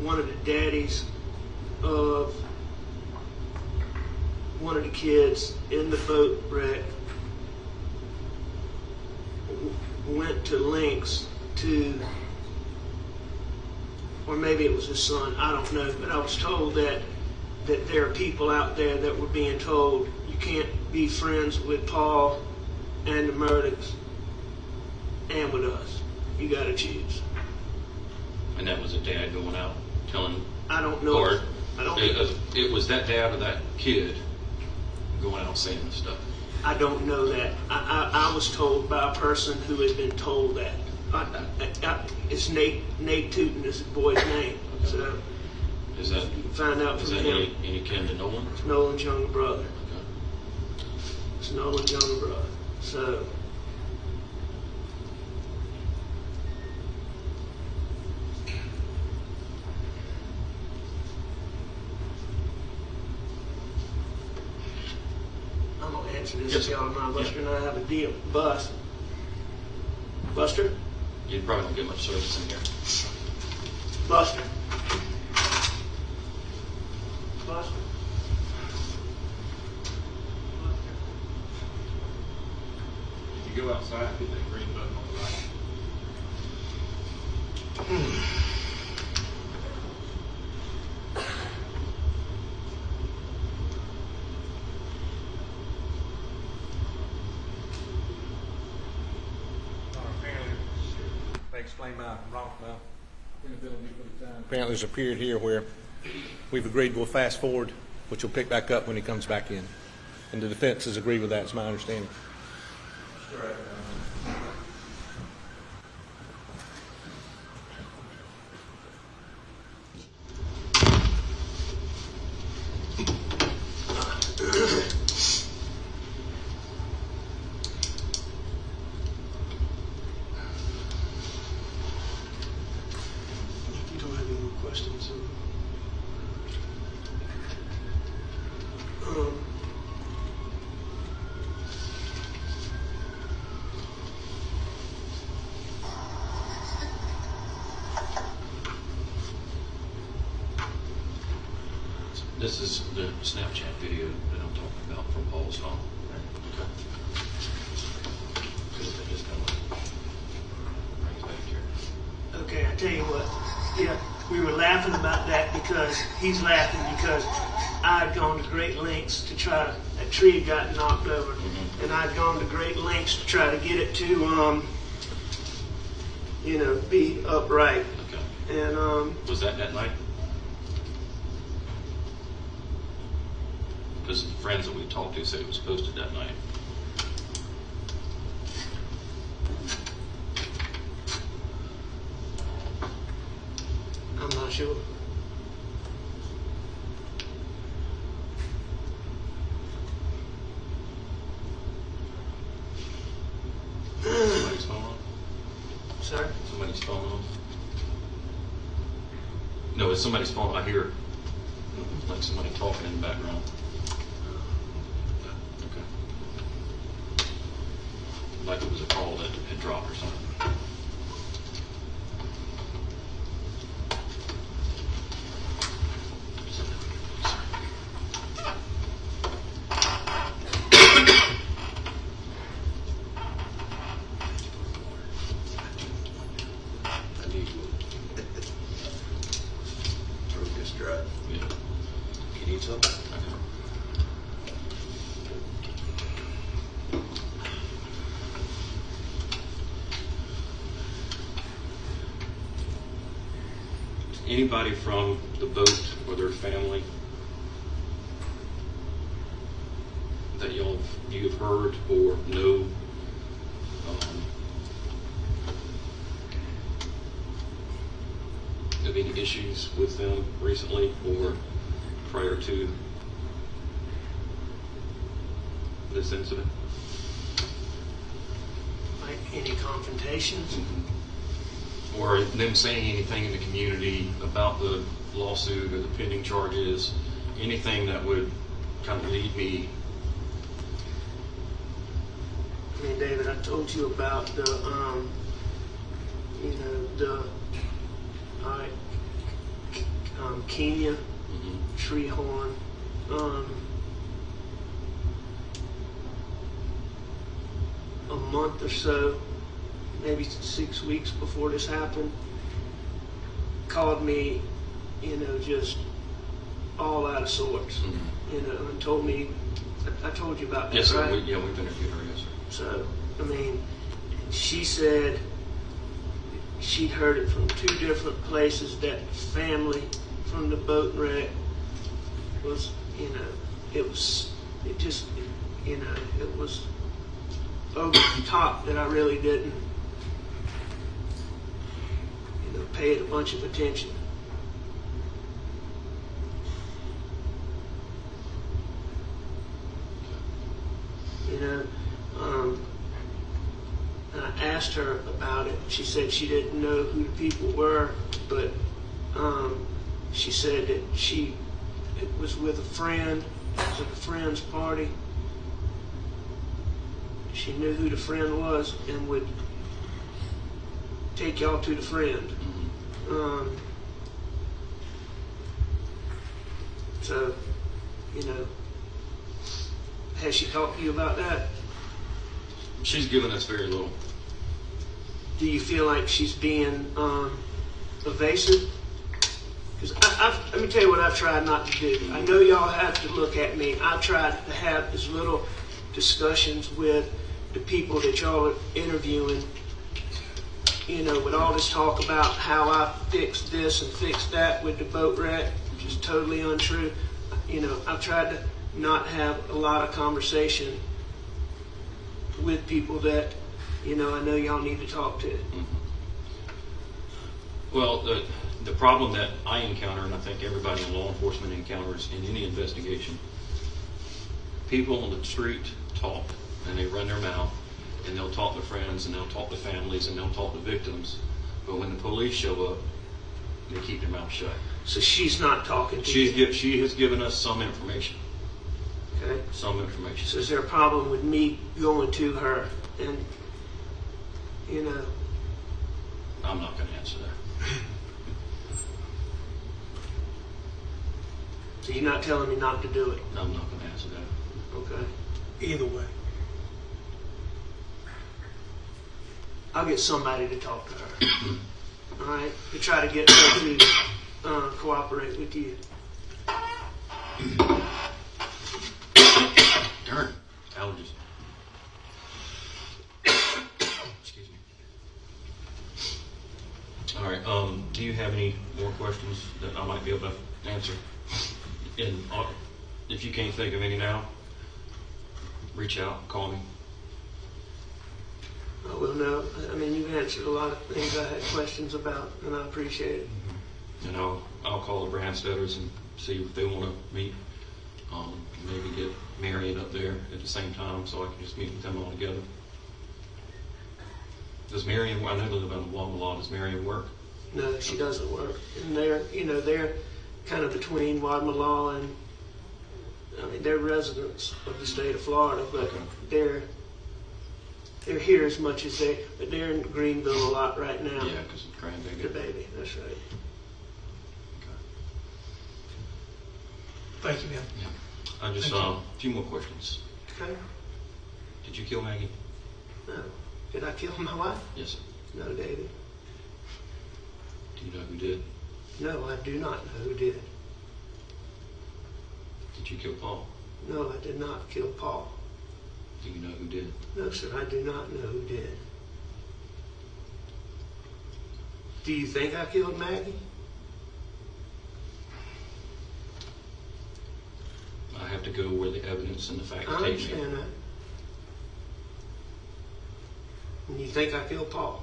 one of the daddies of one of the kids in the boat wreck went to lengths to, or maybe it was his son, I don't know, but I was told that there are people out there that were being told you can't be friends with Paul and the Murdaughs and with us. You got to choose. And that was a dad going out telling. I don't know. Or I don't. It was that dad or that kid going out saying this stuff. I don't know that. I was told by a person who had been told that. It's Nate Tootin is the boy's name. Okay. So is that, you can find out from him. Any kin to Nolan? It's Nolan's younger brother. Okay. It's Nolan's younger brother. So. I'm going to answer this if y'all don't mind. Buster and I have a deal. Buster? You probably don't get much service in here. Buster? If you go outside, hit that green button on the right. Explain my inability for the time. Apparently there's a period here where we've agreed to go fast forward, which will pick back up when he comes back in. And the defense has agreed with that, is my understanding. Correct. This is the Snapchat video that I'm talking about from Paul's phone. Okay, I tell you what. Yeah, we were laughing about that because he's laughing because I'd gone to great lengths to try to, that tree had gotten knocked over, and I'd gone to great lengths to try to get it to, be upright. Okay. And was that night? Because the friends that we talked to said it was posted that night. I'm not sure. Somebody's phone on? Sorry? Somebody's phone on? No, it's somebody's phone. I hear like somebody talking in the background. Okay. Like it was a call that had dropped or something. Anybody from the boat or their family that you've heard or know of any issues with them recently, or prior to this incident? Like any confrontations? Or them saying anything in the community about the lawsuit or the pending charges, anything that would kind of lead me? I mean, David, I told you about the, Kenya, Treehorn, a month or so, maybe 6 weeks before this happened, called me, just all out of sorts, and told me, I told you about that, Yes, sir. right? We've interviewed her, yes, sir. So, I mean, she said she'd heard it from 2 different places that family from the boat wreck was, it was over the top, that I really didn't, pay it a bunch of attention. And I asked her about it. She said she didn't know who the people were, but she said that it was with a friend. It was at a friend's party. She knew who the friend was and would take y'all to the friend. So, has she talked to you about that? She's given us very little. Do you feel like she's being evasive? Because let me tell you what I've tried not to do. I know y'all have to look at me. I've tried to have as little discussions with the people that y'all are interviewing, with all this talk about how I fixed this and fixed that with the boat wreck, which is totally untrue. I've tried to not have a lot of conversation with people that, I know y'all need to talk to. Well, the problem that I encounter, and I think everybody in law enforcement encounters in any investigation, people on the street talk, and they run their mouth, and they'll talk to friends, and they'll talk to families, and they'll talk to victims. But when the police show up, they keep their mouth shut. So she's not talking to you? She has given us some information. Okay. Some information. So is there a problem with me going to her and, I'm not going to answer that. So you're not telling me not to do it? I'm not going to answer that. Okay. Either way. I'll get somebody to talk to her. All right? To try to get her to cooperate with you. Darn. Allergies. Excuse me. All right. Do you have any more questions that I might be able to answer? And if you can't think of any now, reach out, call me. Oh, well, no. I mean, you've answered a lot of things I had questions about, and I appreciate it. And I'll call the Bransteaders and see if they want to meet. Maybe get Marion up there at the same time so I can just meet with them all together. Does Marion, I know they live on the Wamala, does Marion work? No, she doesn't work. And they're kind of between Wadmalaw and, they're residents of the state of Florida, but they're here as much as but they're in Greenville a lot right now. Yeah, because of grandbaby. The baby, that's right. Thank you, man. Yeah. I just, a few more questions. Okay. Did you kill Maggie? No. Did I kill my wife? Yes, sir. No, David. Do you know who did? No, I do not know who did. Did you kill Paul? No, I did not kill Paul. Do you know who did? No, sir, I do not know who did. Do you think I killed Maggie? I have to go where the evidence and the facts I take me. understand that. And you think I killed Paul?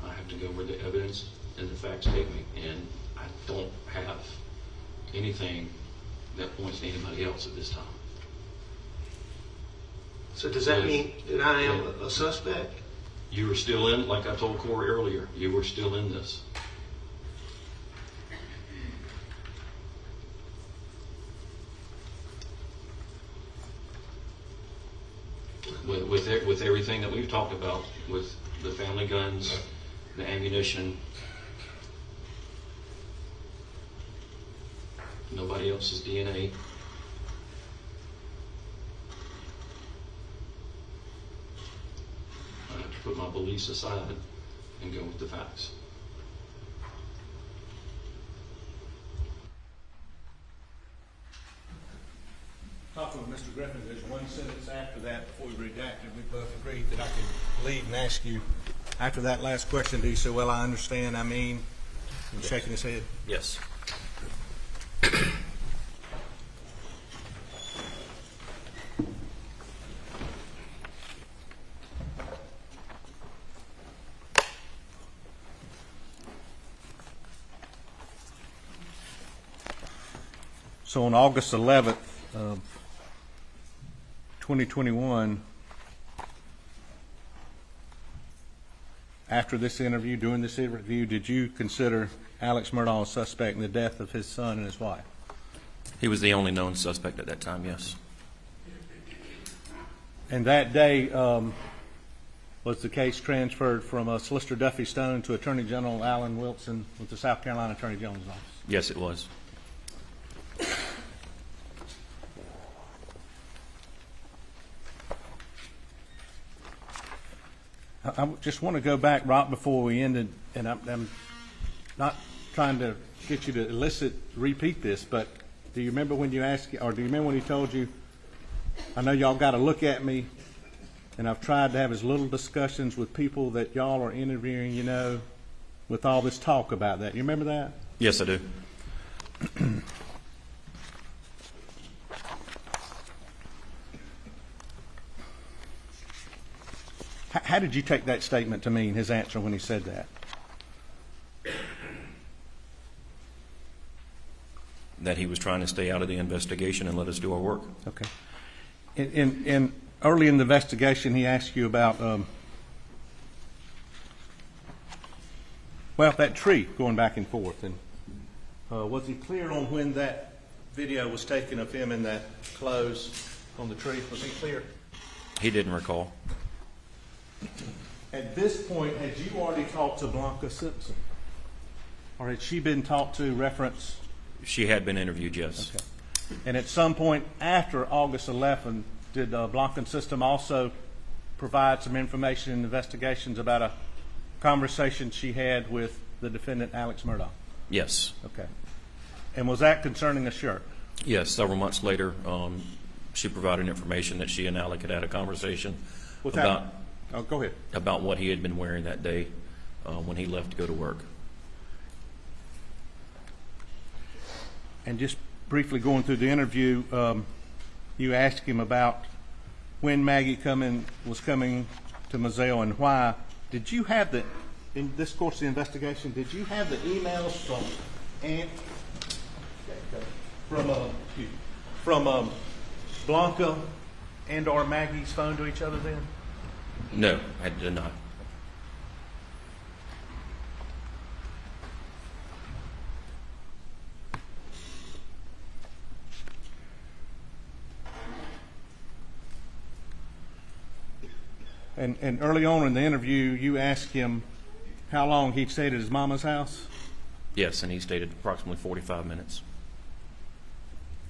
I have to go where the evidence and the facts take me, and I don't have anything that points to anybody else at this time. So does that mean that I am a suspect? You were still in, like I told Corey earlier, you were still in this. With everything that we've talked about, with the family guns, the ammunition, nobody else's DNA. I have to put my beliefs aside and go with the facts. Talking with Mr. Griffin, there's one sentence after that before we redacted. We both agreed that I could lead and ask you after that last question. Do you say, "Well, I understand, I mean," and shaking his head? Yes. So on August 11th, 2021, after this interview, during this interview, did you consider Alex Murdaugh a suspect in the death of his son and his wife? He was the only known suspect at that time, yes. And that day, was the case transferred from Solicitor Duffy Stone to Attorney General Alan Wilson with the South Carolina Attorney General's office? Yes, it was. I just want to go back right before we ended, and I'm not trying to get you to repeat this, but do you remember when you asked, or do you remember when he told you, "I know y'all got to look at me, and I've tried to have as little discussions with people that y'all are interviewing, you know, with all this talk about that." You remember that? Yes, I do. How did you take that statement to mean, his answer when he said that? That he was trying to stay out of the investigation and let us do our work. Okay. In early in the investigation, he asked you about, that tree going back and forth. And was he clear on when that video was taken of him in that clothes on the tree? Was he clear? He didn't recall. At this point, had you already talked to Blanca Simpson? Or had she been talked to reference? She had been interviewed, yes. Okay. And at some point after August 11, did Blanca System also provide some information in investigations about a conversation she had with the defendant, Alex Murdaugh? Yes. Okay. And was that concerning a shirt? Yes. Several months later, she provided information that she and Alec had a conversation about go ahead. About what he had been wearing that day when he left to go to work. And just briefly going through the interview, you asked him about when Maggie was coming to Moselle and why. Did you have in this course of the investigation, did you have the emails from Blanca and or Maggie's phone to each other then? No, I did not. And early on in the interview, you asked him how long he'd stayed at his mama's house? Yes, and he stayed approximately 45 minutes.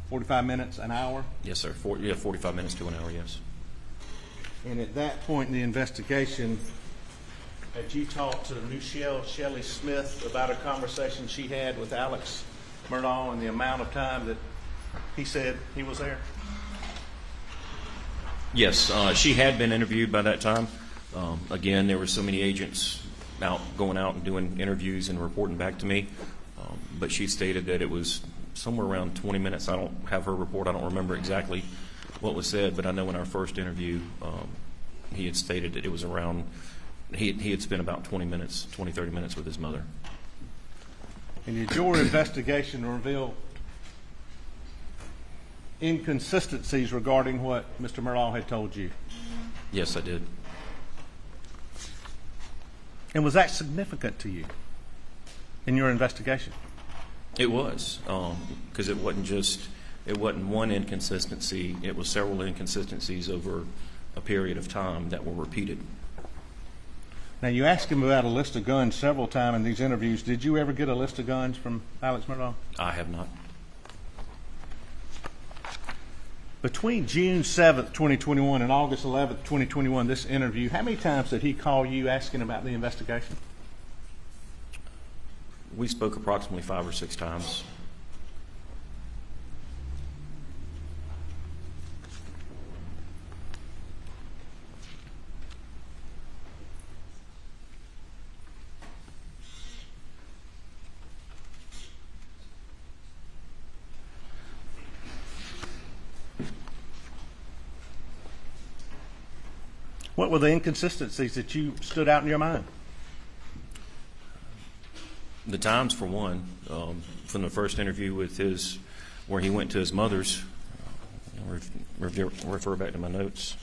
45 minutes, an hour? Yes, sir. 45 minutes to an hour, yes. And at that point in the investigation, had you talked to Michelle Shelley Smith about a conversation she had with Alex Murdaugh and the amount of time that he said he was there? Yes, she had been interviewed by that time. Again, there were so many agents going out and doing interviews and reporting back to me. But she stated that it was somewhere around 20 minutes. I don't have her report. I don't remember exactly what was said, but I know in our first interview, he had stated that it was around, he had spent about 30 minutes with his mother. And did your investigation reveal inconsistencies regarding what Mr. Murdaugh had told you? Yes, I did. And was that significant to you in your investigation? It was, because it wasn't one inconsistency. It was several inconsistencies over a period of time that were repeated. Now, you asked him about a list of guns several times in these interviews. Did you ever get a list of guns from Alex Murdaugh? I have not. Between June 7th, 2021 and August 11th, 2021, this interview, how many times did he call you asking about the investigation? We spoke approximately 5 or 6 times. What were the inconsistencies that you stood out in your mind? The times, for one, from the first interview with where he went to his mother's, refer back to my notes.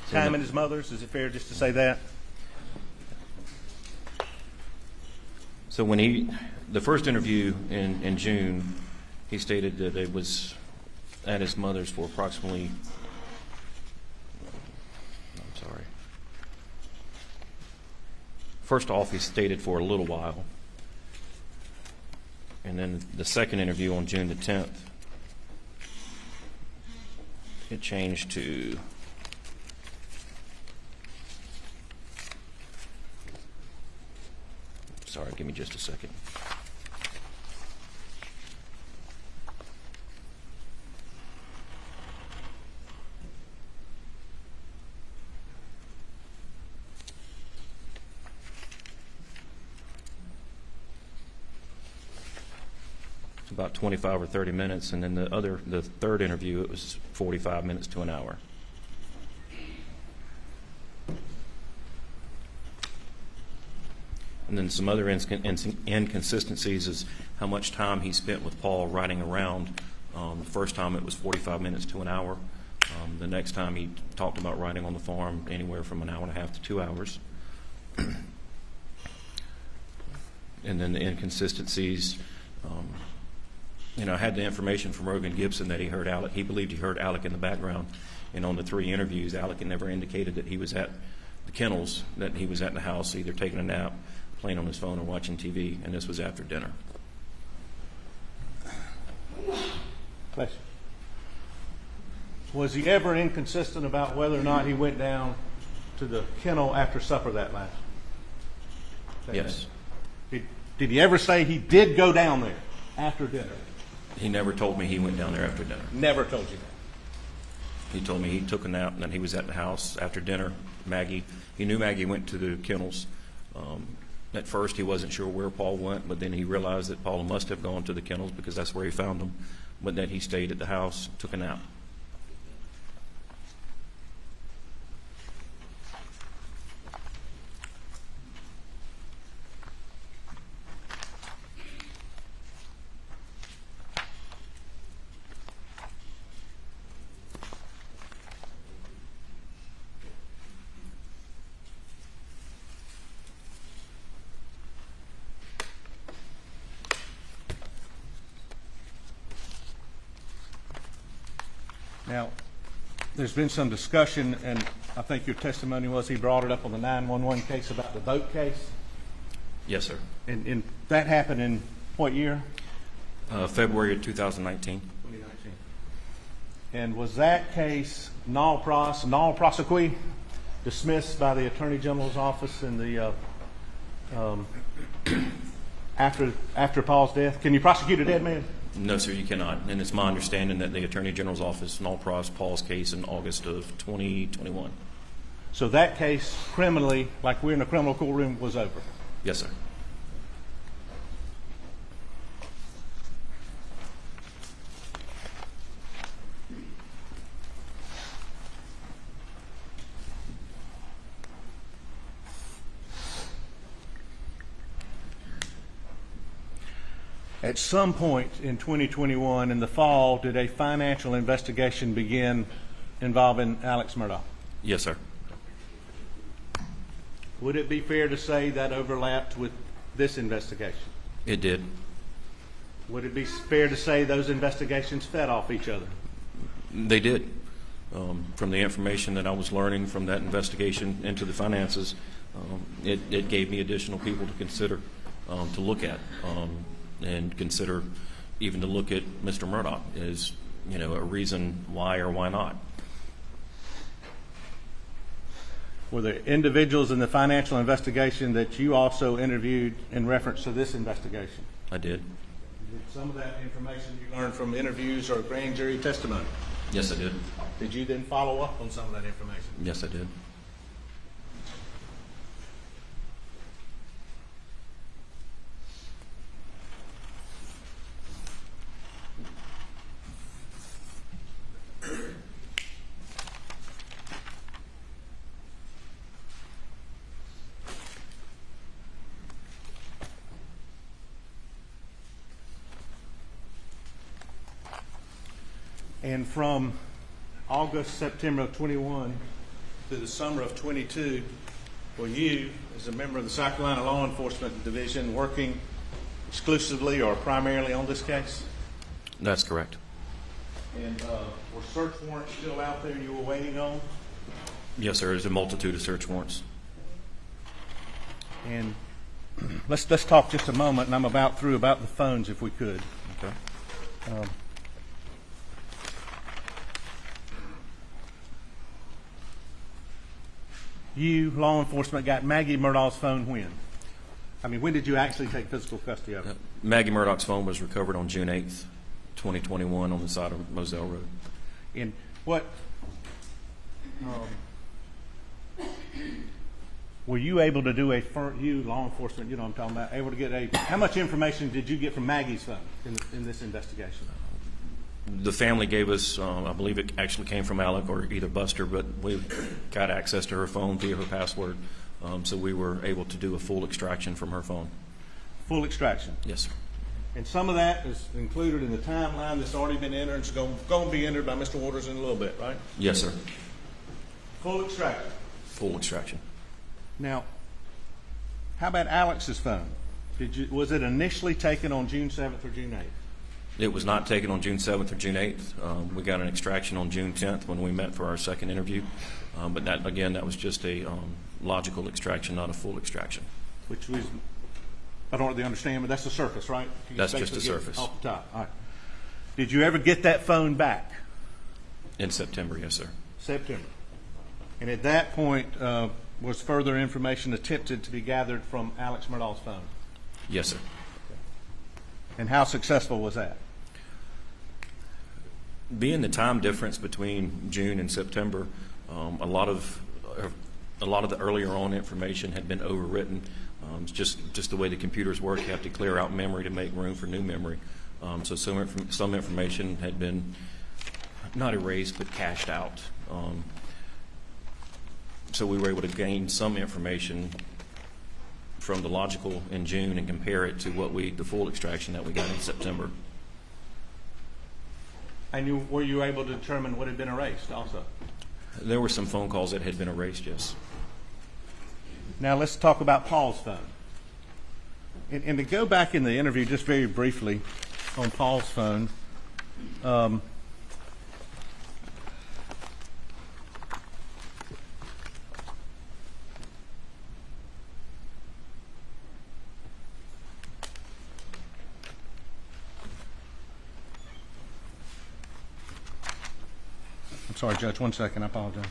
Time in his mother's, is it fair just to say that? So the first interview in June, he stated that it was at his mother's for approximately, first off, he stated for a little while. And then the second interview on June the 10th, it changed to sorry, give me just a second. It's about 25 or 30 minutes, and then the third interview, it was 45 minutes to an hour. And then some other inconsistencies is how much time he spent with Paul riding around. The first time it was 45 minutes to an hour. The next time he talked about riding on the farm anywhere from an hour and a half to 2 hours. And then the inconsistencies, I had the information from Rogan Gibson that he heard Alec. He believed he heard Alec in the background. And on the 3 interviews, Alec had never indicated that he was at the kennels, that he was at the house either taking a nap, playing on his phone, or watching TV, and this was after dinner. Question. Was he ever inconsistent about whether or not he went down to the kennel after supper that last? Yes. Did he ever say he did go down there after dinner? He never told me he went down there after dinner. Never told you that? He told me he took a nap and then he was at the house after dinner. He knew Maggie went to the kennels. At first, he wasn't sure where Paul went, but then he realized that Paul must have gone to the kennels because that's where he found him. But then he stayed at the house, took a nap. Now, there's been some discussion, and I think your testimony was he brought it up on the 911 case about the boat case. Yes, sir. And that happened in what year? February of 2019. 2019. And was that case null prosequi, dismissed by the Attorney General's office in the after Paul's death? Can you prosecute a dead man? No, sir, you cannot. And it's my understanding that the Attorney General's office null pros Paul's case in August of 2021. So that case, criminally, like we're in a criminal courtroom, was over? Yes, sir. At some point in 2021, in the fall, did a financial investigation begin involving Alex Murdaugh? Yes, sir. Would it be fair to say that overlapped with this investigation? It did. Would it be fair to say those investigations fed off each other? They did. From the information that I was learning from that investigation into the finances, it gave me additional people to consider, to look at, and consider even to look at Mr. Murdaugh as, a reason why or why not. Were there individuals in the financial investigation that you also interviewed in reference to this investigation? I did. Did some of that information you learned from interviews or grand jury testimony? Yes, I did. Did you then follow up on some of that information? Yes, I did. And from August, September of 21 to the summer of 22, were you, as a member of the South Carolina Law Enforcement Division, working exclusively or primarily on this case? That's correct. And were search warrants still out there you were waiting on? Yes, sir. There's a multitude of search warrants. And let's talk just a moment, and I'm about through about the phones, if we could. Okay. You, law enforcement, got Maggie Murdaugh's phone when? When did you actually take physical custody of it? Maggie Murdaugh's phone was recovered on June 8th, 2021 on the side of Moselle Road. And what, were you able to do you, law enforcement, you know what I'm talking about, able to get how much information did you get from Maggie's phone in this investigation? The family gave us, I believe it actually came from Alec or either Buster, but we got access to her phone via her password, so we were able to do a full extraction from her phone. Full extraction? Yes, sir. And some of that is included in the timeline that's already been entered. It's going to be entered by Mr. Waters in a little bit, right? Yes, sir. Full extraction? Full extraction. Now, how about Alex's phone? Was it initially taken on June 7th or June 8th? It was not taken on June 7th or June 8th. We got an extraction on June 10th when we met for our second interview. But that was just a logical extraction, not a full extraction. Which was, I don't really understand, but that's the surface, right? That's just the surface. Off the top. All right. Did you ever get that phone back? In September, yes, sir. September. And at that point, was further information attempted to be gathered from Alex Murdaugh's phone? Yes, sir. And how successful was that? Being the time difference between June and September, a lot of the earlier on information had been overwritten. It's just the way the computers work. You have to clear out memory to make room for new memory. So some information had been not erased but cached out. So we were able to gain some information from the logical in June and compare it to the full extraction that we got in September. And were you able to determine what had been erased also? There were some phone calls that had been erased, yes. Now let's talk about Paul's phone. And to go back in the interview just very briefly on Paul's phone, sorry, Judge, 1 second. I apologize.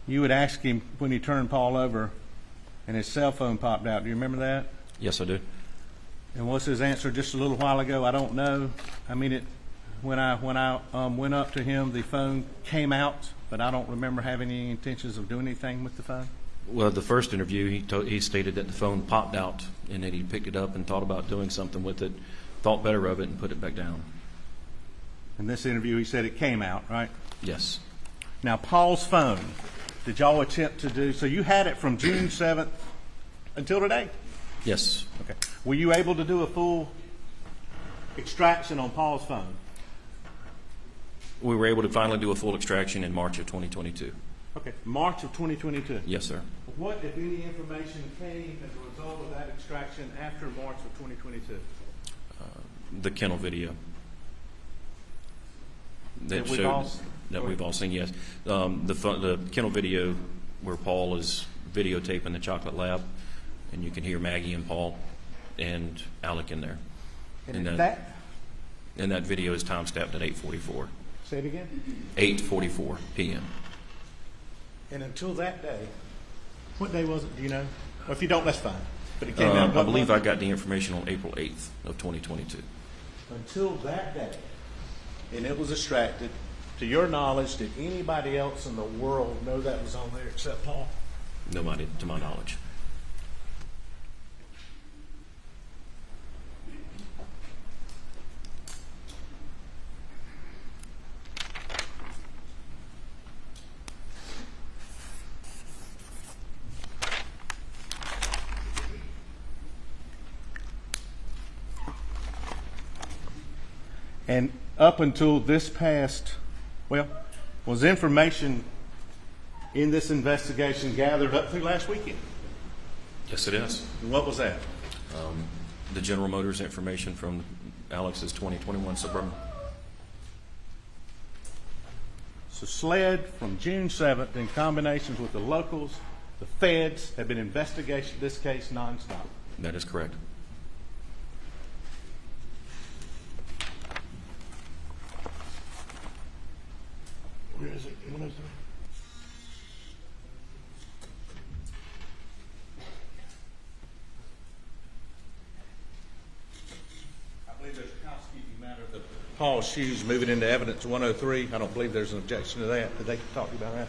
You would ask him when he turned Paul over and his cell phone popped out. Do you remember that? Yes, I do. And what's his answer just a little while ago? I don't know. When I went up to him, the phone came out, but I don't remember having any intentions of doing anything with the phone. Well, the first interview, he stated that the phone popped out and that he picked it up and thought about doing something with it, thought better of it, and put it back down. In this interview, he said it came out, right? Yes. Now, Paul's phone, did y'all attempt to do, so you had it from June 7th until today? Yes. Okay. Were you able to do a full extraction on Paul's phone? We were able to finally do a full extraction in March of 2022. Okay, March of 2022. Yes, sir. What, if any, information came as a result of that extraction after March of 2022? The kennel video. That we've all seen, yes. The kennel video where Paul is videotaping the chocolate lab, and you can hear Maggie and Paul and Alec in there. And that video is time-stamped at 8:44. Say it again? 8:44 p.m. And until that day, what day was it? Do you know? Well, if you don't, that's fine. But it came out. I believe I got the information on April 8th of 2022. Until that day, and it was extracted. To your knowledge, did anybody else in the world know that was on there except Paul? Nobody, to my knowledge. And up until this past, was information in this investigation gathered up through last weekend? Yes, it is. And what was that? The General Motors information from Alex's 2021 Suburban. So SLED from June 7th in combinations with the locals, the feds have been investigating this case nonstop. That is correct. Where is it? 103. I believe there's a housekeeping matter of Paul's shoes moving into evidence 103. I don't believe there's an objection to that. Did they talk to you about that?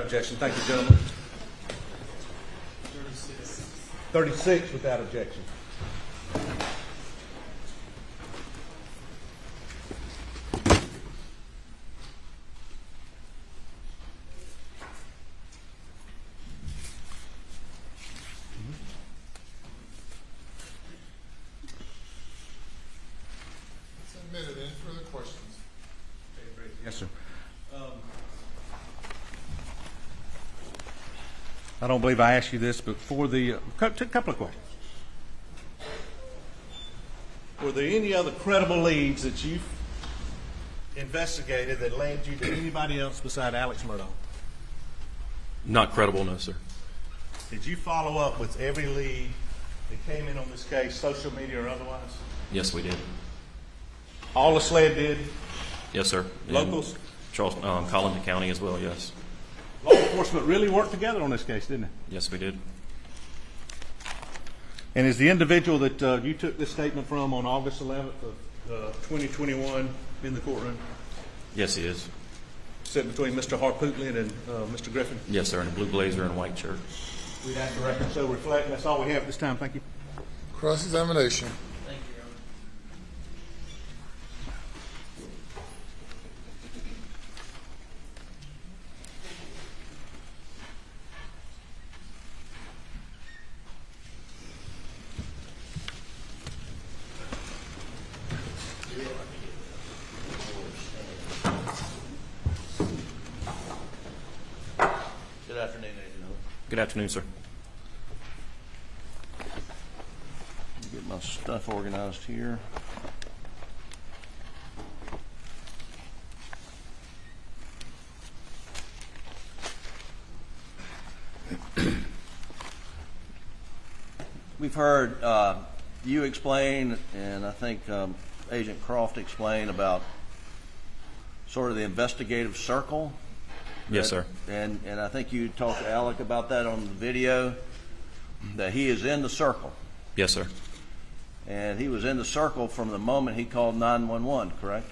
Objection. Thank you, gentlemen. 36 without objection. Submitted. Any further questions? Yes, sir. I don't believe I asked you this, but for the couple of questions. Were there any other credible leads that you've investigated that led you to anybody else beside Alex Murdaugh? Not credible, no, sir. Did you follow up with every lead that came in on this case, social media or otherwise? Yes, we did. All the SLED did? Yes, sir. Locals? Collin County as well, yes. Law enforcement really worked together on this case, didn't it? Yes, we did. And is the individual that you took this statement from on August 11th of 2021 in the courtroom? Yes, he is. Sitting between Mr. Harpootlian and Mr. Griffin? Yes, sir, in a blue blazer and a white shirt. We'd ask the record so reflect. That's all we have at this time. Thank you. Cross-examination. Thank you, Your Honor. Good afternoon, sir. Get my stuff organized here. We've heard you explain, and I think Agent Croft explain about sort of the investigative circle. Yes, sir. And I think you talked to Alec about that on the video, that he is in the circle. Yes, sir. And he was in the circle from the moment he called 911, correct?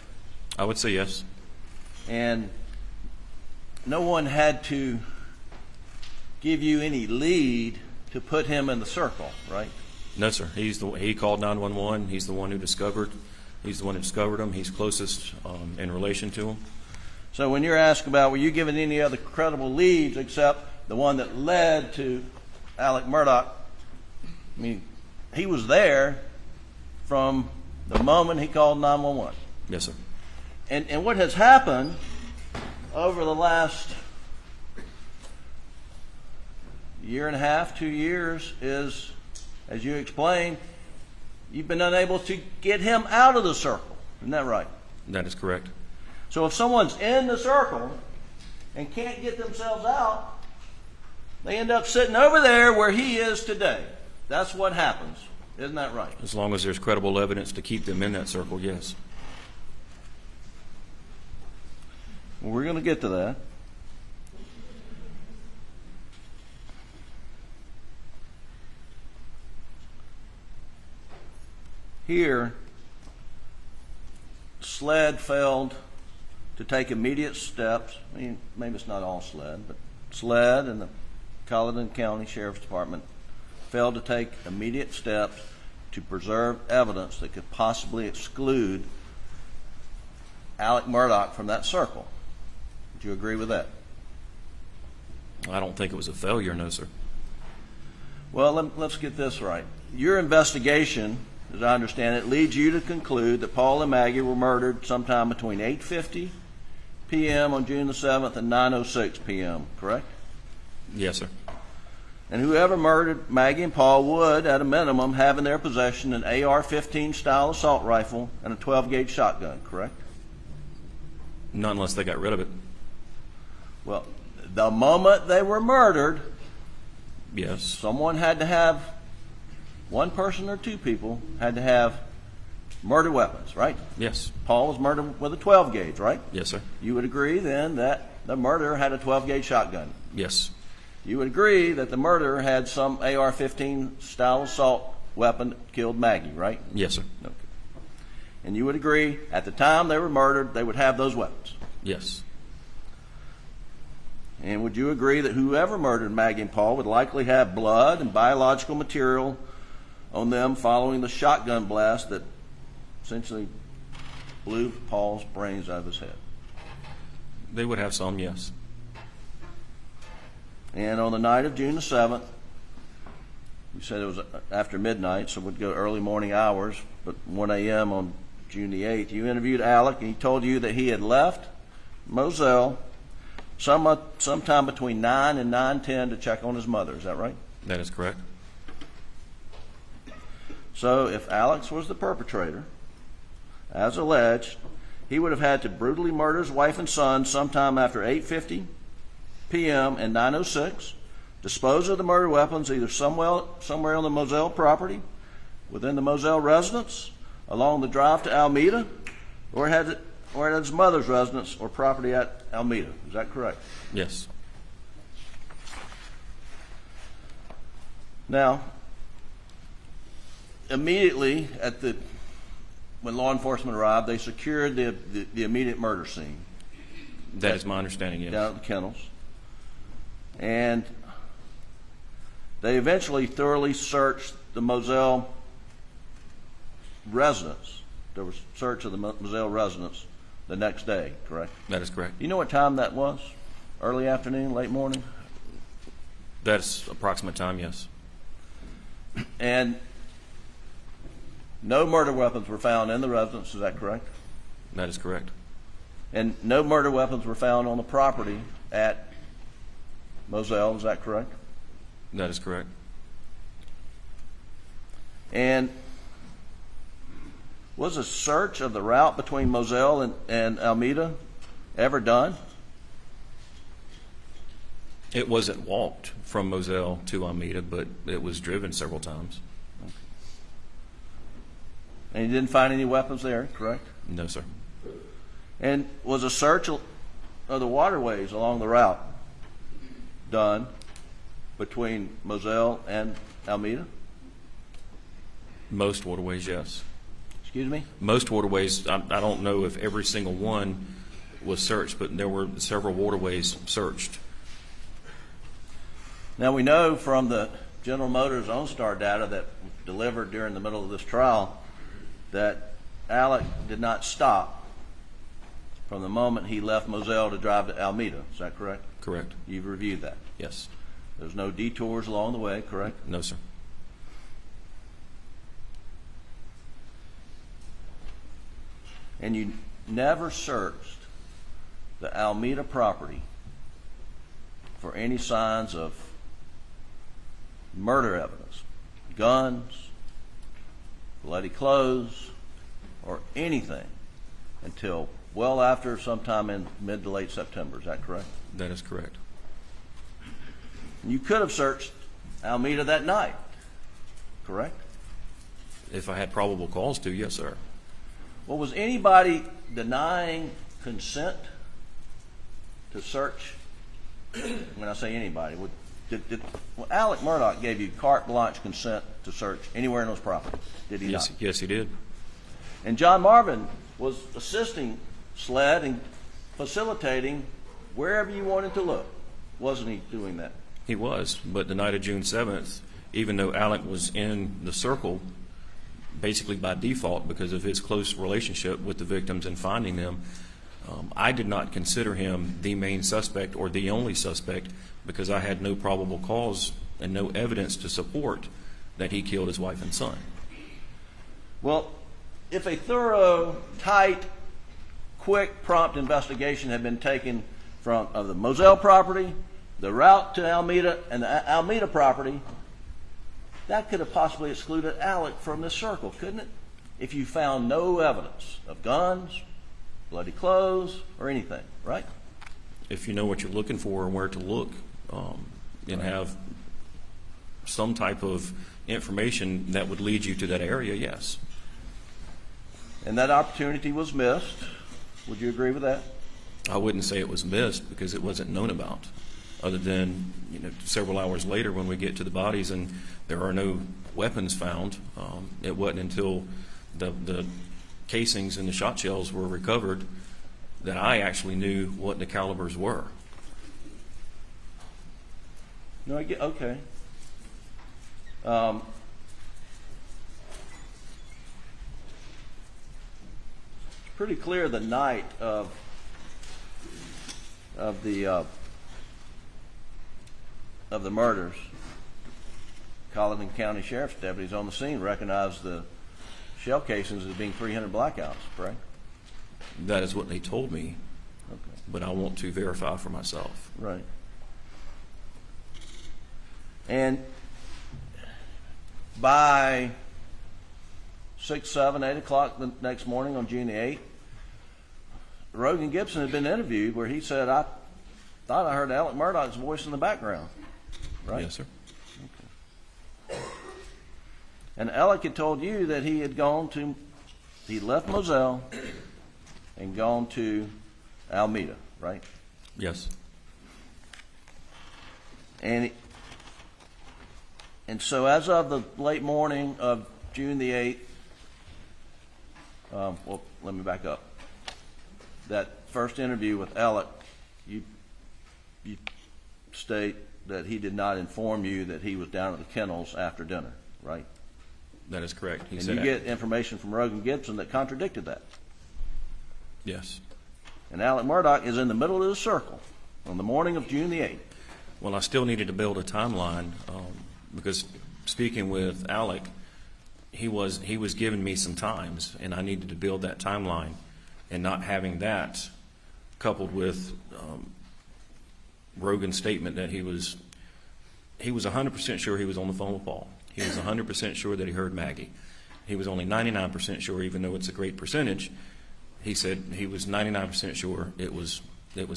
I would say yes. And no one had to give you any lead to put him in the circle, right? No, sir. He called 911. He's the one who discovered him. He's closest in relation to him. So when you're asked about, were you given any other credible leads except the one that led to Alex Murdaugh? I mean, he was there from the moment he called 911. Yes, sir. And what has happened over the last year and a half, 2 years, is, as you explained, you've been unable to get him out of the circle. Isn't that right? That is correct. So if someone's in the circle and can't get themselves out, they end up sitting over there where he is today. That's what happens. Isn't that right? As long as there's credible evidence to keep them in that circle, yes. Well, we're going to get to that. Here, SLED failed to take immediate steps. I mean, maybe it's not all SLED, but SLED and the Colleton County Sheriff's Department failed to take immediate steps to preserve evidence that could possibly exclude Alex Murdaugh from that circle. Would you agree with that? I don't think it was a failure, no, sir. Well, let's get this right. Your investigation, as I understand it, leads you to conclude that Paul and Maggie were murdered sometime between 8:50 p.m. on June the 7th and 9:06 p.m., correct? Yes, sir. And whoever murdered Maggie and Paul would, at a minimum, have in their possession an AR-15 style assault rifle and a 12-gauge shotgun, correct? Not unless they got rid of it. Well, the moment they were murdered, yes, someone had to have, one person or two people had to have murder weapons, right? Yes. Paul was murdered with a 12-gauge, right? Yes, sir. You would agree then that the murderer had a 12-gauge shotgun? Yes. You would agree that the murderer had some AR-15 style assault weapon that killed Maggie, right? Yes, sir. Okay. And you would agree at the time they were murdered, they would have those weapons? Yes. And would you agree that whoever murdered Maggie and Paul would likely have blood and biological material on them following the shotgun blast that essentially blew Paul's brains out of his head? They would have some, yes. And on the night of June the 7th, you said it was after midnight, so it would go early morning hours, but 1 a.m. on June the 8th, you interviewed Alec, and he told you that he had left Moselle sometime between 9 and 9:10 to check on his mother. Is that right? That is correct. So if Alex was the perpetrator, as alleged, he would have had to brutally murder his wife and son sometime after 8:50 p.m. and 9:06, dispose of the murder weapons either somewhere on the Moselle property, within the Moselle residence, along the drive to Alameda, or at his mother's residence or property at Alameda. Is that correct? Yes. Now, immediately when law enforcement arrived, they secured the immediate murder scene. That is my understanding, yes. Down at the kennels. And they eventually thoroughly searched the Moselle residence. There was a search of the Moselle residence the next day, correct? That is correct. You know what time that was? Early afternoon, late morning? That's approximate time, yes. And no murder weapons were found in the residence, is that correct? That is correct. And no murder weapons were found on the property at Moselle, is that correct? That is correct. And was a search of the route between Moselle and Alameda ever done? It wasn't walked from Moselle to Alameda, but it was driven several times. And you didn't find any weapons there, correct? No, sir. And was a search of the waterways along the route done between Moselle and Alameda? Most waterways, yes. Excuse me? Most waterways, I don't know if every single one was searched, but there were several waterways searched. Now we know from the General Motors OnStar data that was delivered during the middle of this trial that Alec did not stop from the moment he left Moselle to drive to Alameda. Is that correct? Correct. You've reviewed that? Yes. There's no detours along the way, correct? No, sir. And you never searched the Alameda property for any signs of murder evidence, guns, bloody clothes, or anything until well after sometime in mid to late September. Is that correct? That is correct. You could have searched Alameda that night, correct? If I had probable cause to, yes, sir. Well, was anybody denying consent to search? When I say anybody, well, Alex Murdaugh gave you carte blanche consent to search anywhere in those properties, did he not? Yes, he did. And John Marvin was assisting SLED and facilitating wherever you wanted to look. Wasn't he doing that? He was, but the night of June 7th, even though Alec was in the circle, basically by default because of his close relationship with the victims and finding them, I did not consider him the main suspect or the only suspect because I had no probable cause and no evidence to support that he killed his wife and son. Well, if a thorough, tight, quick, prompt investigation had been taken of the Moselle property, the route to Alameda, and the Alameda property, that could have possibly excluded Alec from this circle, couldn't it? If you found no evidence of guns, bloody clothes, or anything, right? If you know what you're looking for and where to look, and have some type of information that would lead you to that area, yes. And that opportunity was missed. Would you agree with that? I wouldn't say it was missed because it wasn't known about, other than several hours later when we get to the bodies and there are no weapons found. It wasn't until the casings and the shot shells were recovered that I actually knew what the calibers were. No, I get, okay. It's pretty clear the night of the murders, Colleton County Sheriff's deputies on the scene recognized the shell casings as being 300 blackouts, correct? That is what they told me, okay. But I want to verify for myself. Right. And by 6, 7, 8 o'clock the next morning on June the 8th, Rogan Gibson had been interviewed where he said, I thought I heard Alex Murdaugh's voice in the background. Right? Yes, sir. Okay. And Alec had told you that he left Moselle and gone to Alameda, right? Yes. And so as of the late morning of June the 8th, well, let me back up. That first interview with Alec, you state that he did not inform you that he was down at the kennels after dinner, right? That is correct. And you get information from Rogan Gibson that contradicted that. Yes. And Alex Murdaugh is in the middle of the circle on the morning of June the 8th. Well, I still needed to build a timeline because speaking with Alec, he was giving me some times, and I needed to build that timeline, and not having that coupled with Rogan's statement that he was he was 100% sure he was on the phone with Paul. He was 100% sure that he heard Maggie. He was only 99% sure, even though it's a great percentage. He said he was 99% sure it was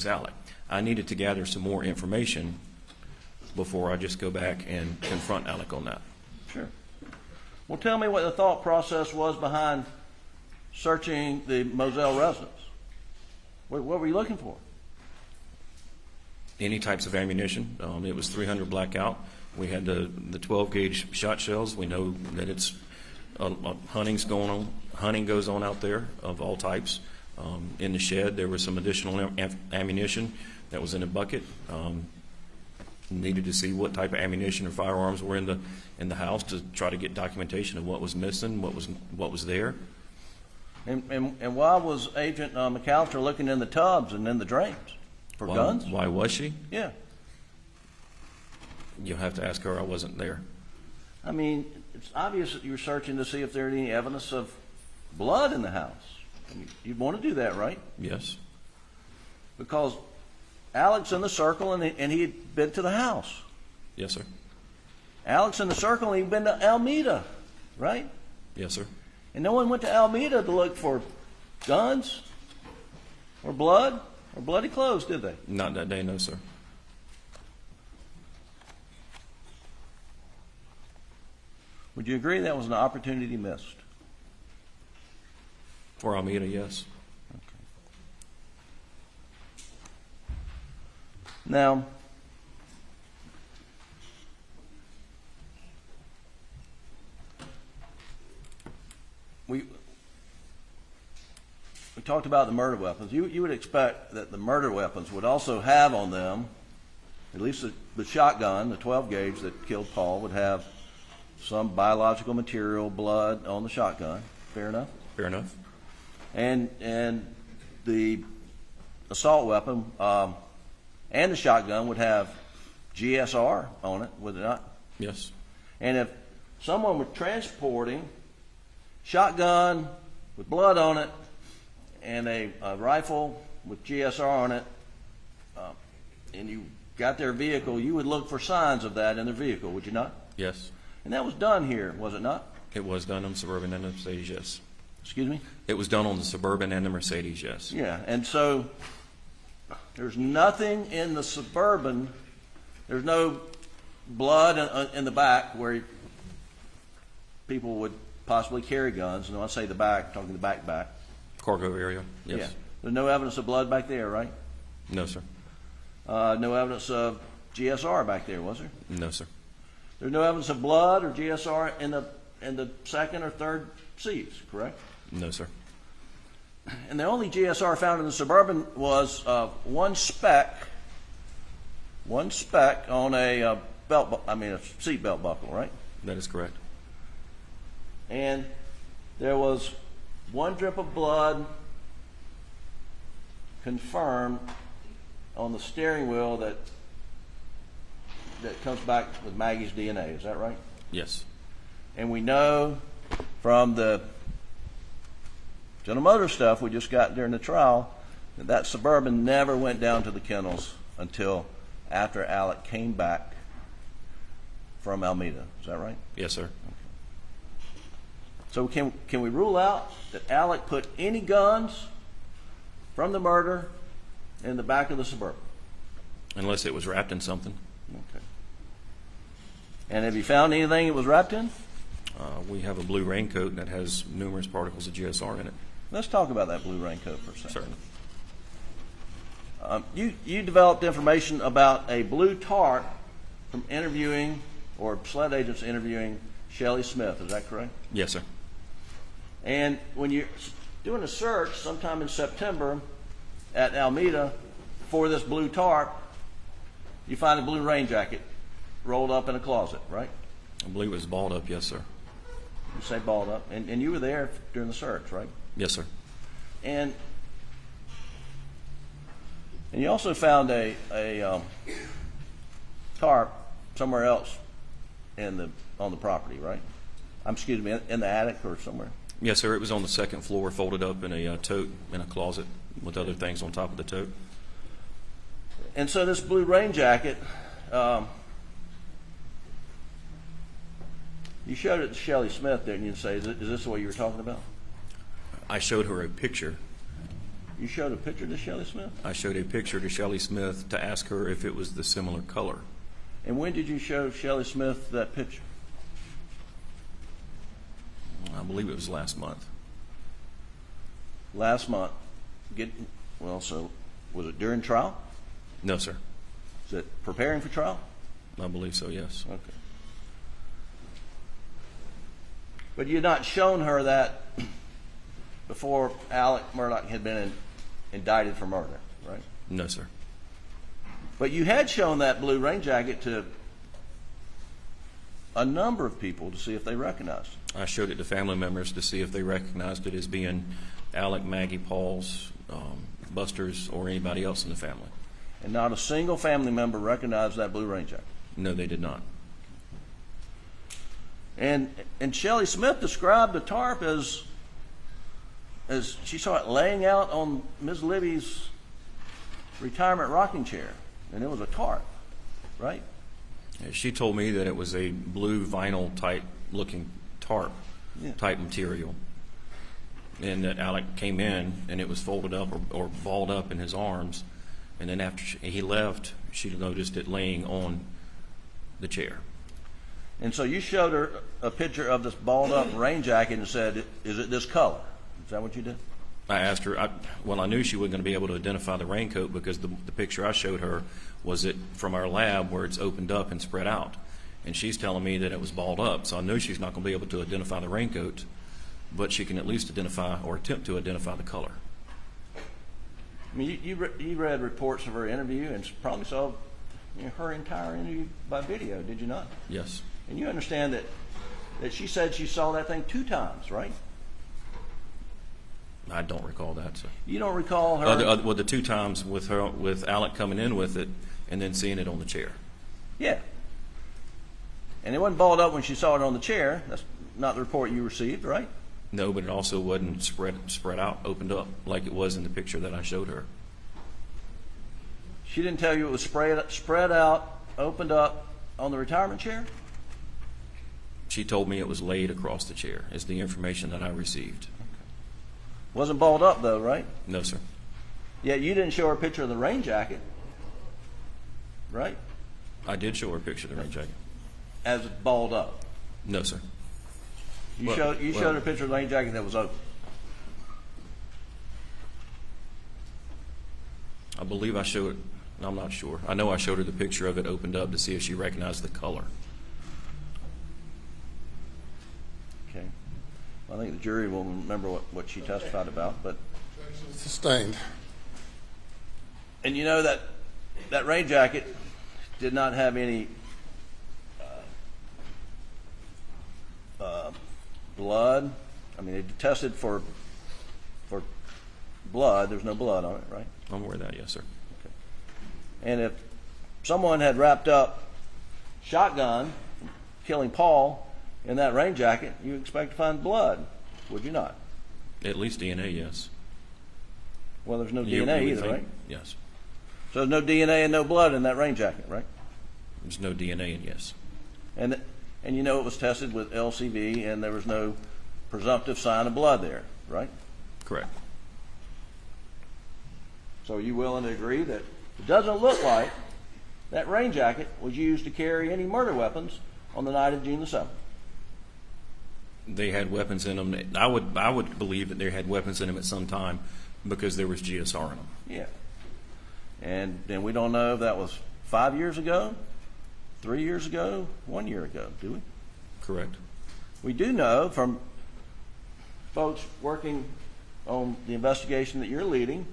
Alec. I needed to gather some more information before I just go back and confront Alec on that. Sure. Well, tell me what the thought process was behind searching the Moselle residence. What were you looking for? Any types of ammunition. It was 300 blackout. We had the 12-gauge shot shells. We know that it's hunting's going on. Hunting goes on out there of all types. In the shed, there was some additional ammunition that was in a bucket. Needed to see what type of ammunition or firearms were in the house to try to get documentation of what was missing, what was there. And why was Agent McAllister looking in the tubs and in the drains for guns? Why was she? Yeah. You'll have to ask her. I wasn't there. I mean, it's obvious that you were searching to see if there was any evidence of blood in the house. You'd want to do that, right? Yes. Because Alex in the circle, and he had been to the house. Yes, sir. Alex in the circle, and he'd been to Alameda, right? Yes, sir. And no one went to Alameda to look for guns or blood or bloody clothes, did they? Not that day, no, sir. Would you agree that was an opportunity missed? For Alameda, yes. Okay. Now, we talked about the murder weapons. You would expect that the murder weapons would also have on them, at least the shotgun, the 12-gauge that killed Paul, would have some biological material, blood on the shotgun. Fair enough? Fair enough. And the assault weapon and the shotgun would have GSR on it, would it not? Yes. And if someone were transporting shotgun with blood on it and a rifle with GSR on it, and you got their vehicle, you would look for signs of that in their vehicle, would you not? Yes. And that was done here, was it not? It was done on the Suburban and the Mercedes, yes. Excuse me? It was done on the Suburban and the Mercedes, yes. Yeah, and so there's nothing in the Suburban, there's no blood in the back where people would possibly carry guns. And when I say the back, I'm talking the back. Cargo area, yes. Yeah. There's no evidence of blood back there, right? No, sir. No evidence of GSR back there, was there? No, sir. There's no evidence of blood or GSR in the second or third seats, correct? No, sir. And the only GSR found in the Suburban was one speck on a seat belt buckle, right? That is correct. And there was one drip of blood confirmed on the steering wheel that comes back with Maggie's DNA. Is that right? Yes. And we know from the General Motors stuff we just got during the trial that Suburban never went down to the kennels until after Alec came back from Alameda. Is that right? Yes, sir. So can we rule out that Alec put any guns from the murder in the back of the Suburban? Unless it was wrapped in something. Okay. And have you found anything it was wrapped in? We have a blue raincoat that has numerous particles of GSR in it. Let's talk about that blue raincoat for a second. Certainly. You developed information about a blue tarp from interviewing, or SLED agents interviewing Shelley Smith. Is that correct? Yes, sir. And when you're doing a search sometime in September at Alameda for this blue tarp, you find a blue rain jacket rolled up in a closet, right? I believe it was balled up, yes, sir. You say balled up. And you were there during the search, right? Yes, sir. And you also found a tarp somewhere else on the property, right? Excuse me, in the attic or somewhere? Yes, sir. It was on the second floor, folded up in a tote in a closet with other things on top of the tote. And so this blue rain jacket You showed it to Shelley Smith, didn't you? Say, is this what you were talking about? I showed her a picture. You showed a picture to Shelley Smith? I showed a picture to Shelley Smith to ask her if it was the similar color. And when did you show Shelley Smith that picture? I believe it was last month. Last month. So was it during trial? No, sir. Is it preparing for trial? I believe so, yes. Okay. But you had not shown her that before Alex Murdaugh had been indicted for murder, right? No, sir. But you had shown that blue rain jacket to a number of people to see if they recognized it. I showed it to family members to see if they recognized it as being Alec, Maggie, Paul's, Buster's, or anybody else in the family. And not a single family member recognized that blue rain jacket? No, they did not. And Shelley Smith described the tarp as she saw it laying out on Ms. Libby's retirement rocking chair, and it was a tarp, right? She told me that it was a blue vinyl type looking tarp type material, and that Alec came in and it was folded up or balled up in his arms, and then after he left, she noticed it laying on the chair. And so you showed her a picture of this balled up rain jacket and said, is it this color? Is that what you did? I asked her, I knew she wasn't going to be able to identify the raincoat because the picture I showed her was it from our lab where it's opened up and spread out. And she's telling me that it was balled up. So I knew she's not going to be able to identify the raincoat, but she can at least identify or attempt to identify the color. I mean, you read reports of her interview and probably saw her entire interview by video, did you not? Yes. And you understand that she said she saw that thing 2 times, right? I don't recall that, sir. You don't recall her? Well, the 2 times with Alec coming in with it and then seeing it on the chair. Yeah. And it wasn't balled up when she saw it on the chair. That's not the report you received, right? No, but it also wasn't spread out, opened up like it was in the picture that I showed her. She didn't tell you it was spread out, opened up on the retirement chair? She told me it was laid across the chair, is the information that I received. Wasn't balled up, though, right? No, sir. Yet you didn't show her a picture of the rain jacket, right? I did show her a picture of the rain jacket. As balled up? No, sir. You showed her a picture of the rain jacket that was open? I believe I showed it. I'm not sure. I know I showed her the picture of it opened up to see if she recognized the color. Okay. Well, I think the jury will remember what she testified about, but sustained. And you know that rain jacket did not have any blood. I mean, they tested for blood. There's no blood on it, right? I'm aware of that, yes, sir. Okay. And if someone had wrapped up shotgun killing Paul in that rain jacket, you expect to find blood, would you not? At least DNA, yes. Well, there's no DNA either, right? Yes. So there's no DNA and no blood in that rain jacket, right? There's no DNA, and yes. And you know it was tested with LCV, and there was no presumptive sign of blood there, right? Correct. So are you willing to agree that it doesn't look like that rain jacket was used to carry any murder weapons on the night of June the 7th? They had weapons in them. I would believe that they had weapons in them at some time because there was GSR in them. Yeah. And then we don't know if that was 5 years ago, 3 years ago, 1 year ago, do we? Correct. We do know from folks working on the investigation that you're leading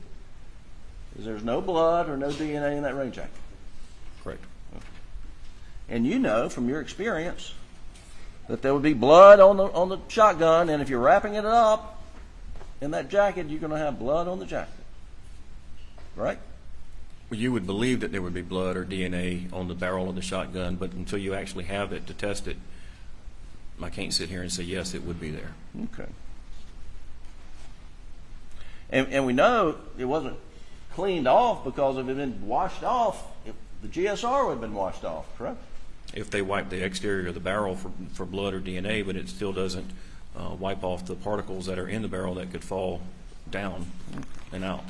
is there's no blood or no DNA in that rain jacket. Correct. Okay. And you know from your experience that there would be blood on the shotgun, and if you're wrapping it up in that jacket, you're going to have blood on the jacket. Right? Well, you would believe that there would be blood or DNA on the barrel of the shotgun, but until you actually have it to test it, I can't sit here and say, yes, it would be there. Okay. And we know it wasn't cleaned off because if it had been washed off, the GSR would have been washed off, correct? if they wipe the exterior of the barrel for blood or DNA, but it still doesn't wipe off the particles that are in the barrel that could fall down and out.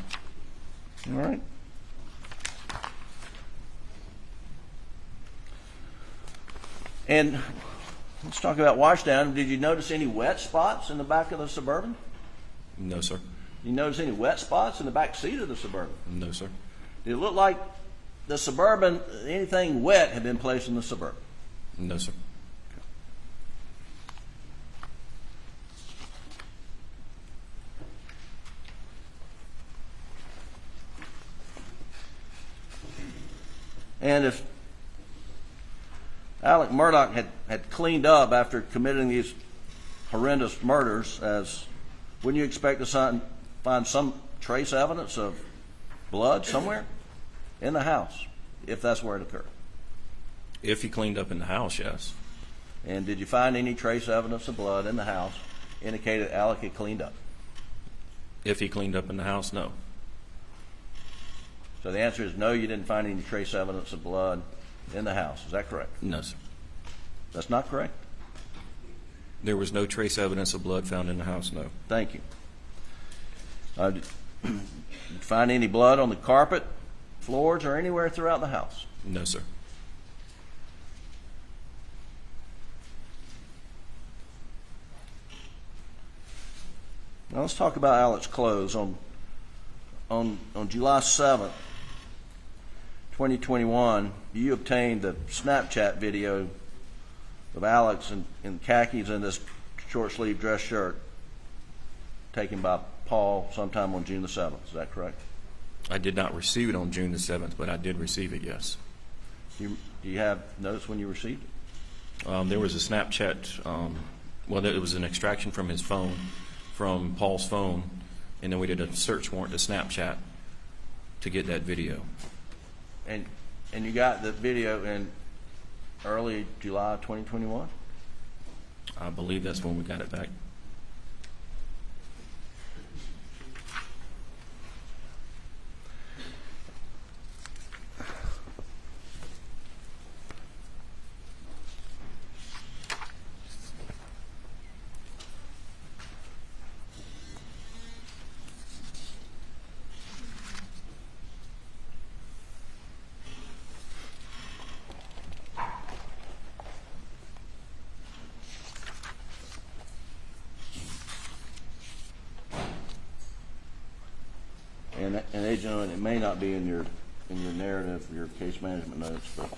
All right. And let's talk about washdown. Did you notice any wet spots in the back of the Suburban? No, sir. You notice any wet spots in the back seat of the Suburban? No, sir. Did it look like the Suburban, anything wet had been placed in the Suburban? No, sir. And if Alex Murdaugh had cleaned up after committing these horrendous murders, wouldn't you expect to find some trace evidence of blood somewhere in the house, if that's where it occurred? If he cleaned up in the house, yes. And did you find any trace evidence of blood in the house indicated Alec had cleaned up? If he cleaned up in the house, no. So the answer is no, you didn't find any trace evidence of blood in the house. Is that correct? No, sir. That's not correct? There was no trace evidence of blood found in the house, no. Thank you. Did you find any blood on the carpet, floors, or anywhere throughout the house? No, sir. Now let's talk about Alec's clothes. On July 7th, 2021, you obtained the Snapchat video of Alex in khakis and this short-sleeved dress shirt taken by Paul sometime on June the 7th. Is that correct? I did not receive it on June the 7th, but I did receive it, yes. Do you have notice when you received it? There was a Snapchat, it was an extraction from his phone, from Paul's phone, and then we did a search warrant to Snapchat to get that video. And you got the video in early July 2021? I believe that's when we got it back. And Agent, it may not be in your narrative, your case management notes, but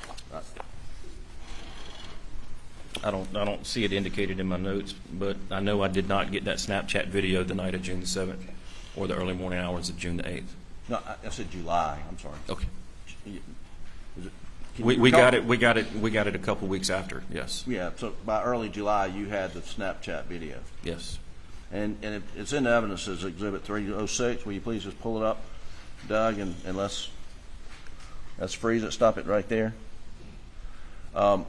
I don't see it indicated in my notes, but I know I did not get that Snapchat video the night of June the 7th or the early morning hours of June the 8th. No, I said July. I'm sorry. Okay. We got it a couple weeks after. Yes. Yeah. So by early July, you had the Snapchat video. Yes. And it's in the evidence as Exhibit 306. Will you please just pull it up, Doug, and let's freeze it. Stop it right there. Now,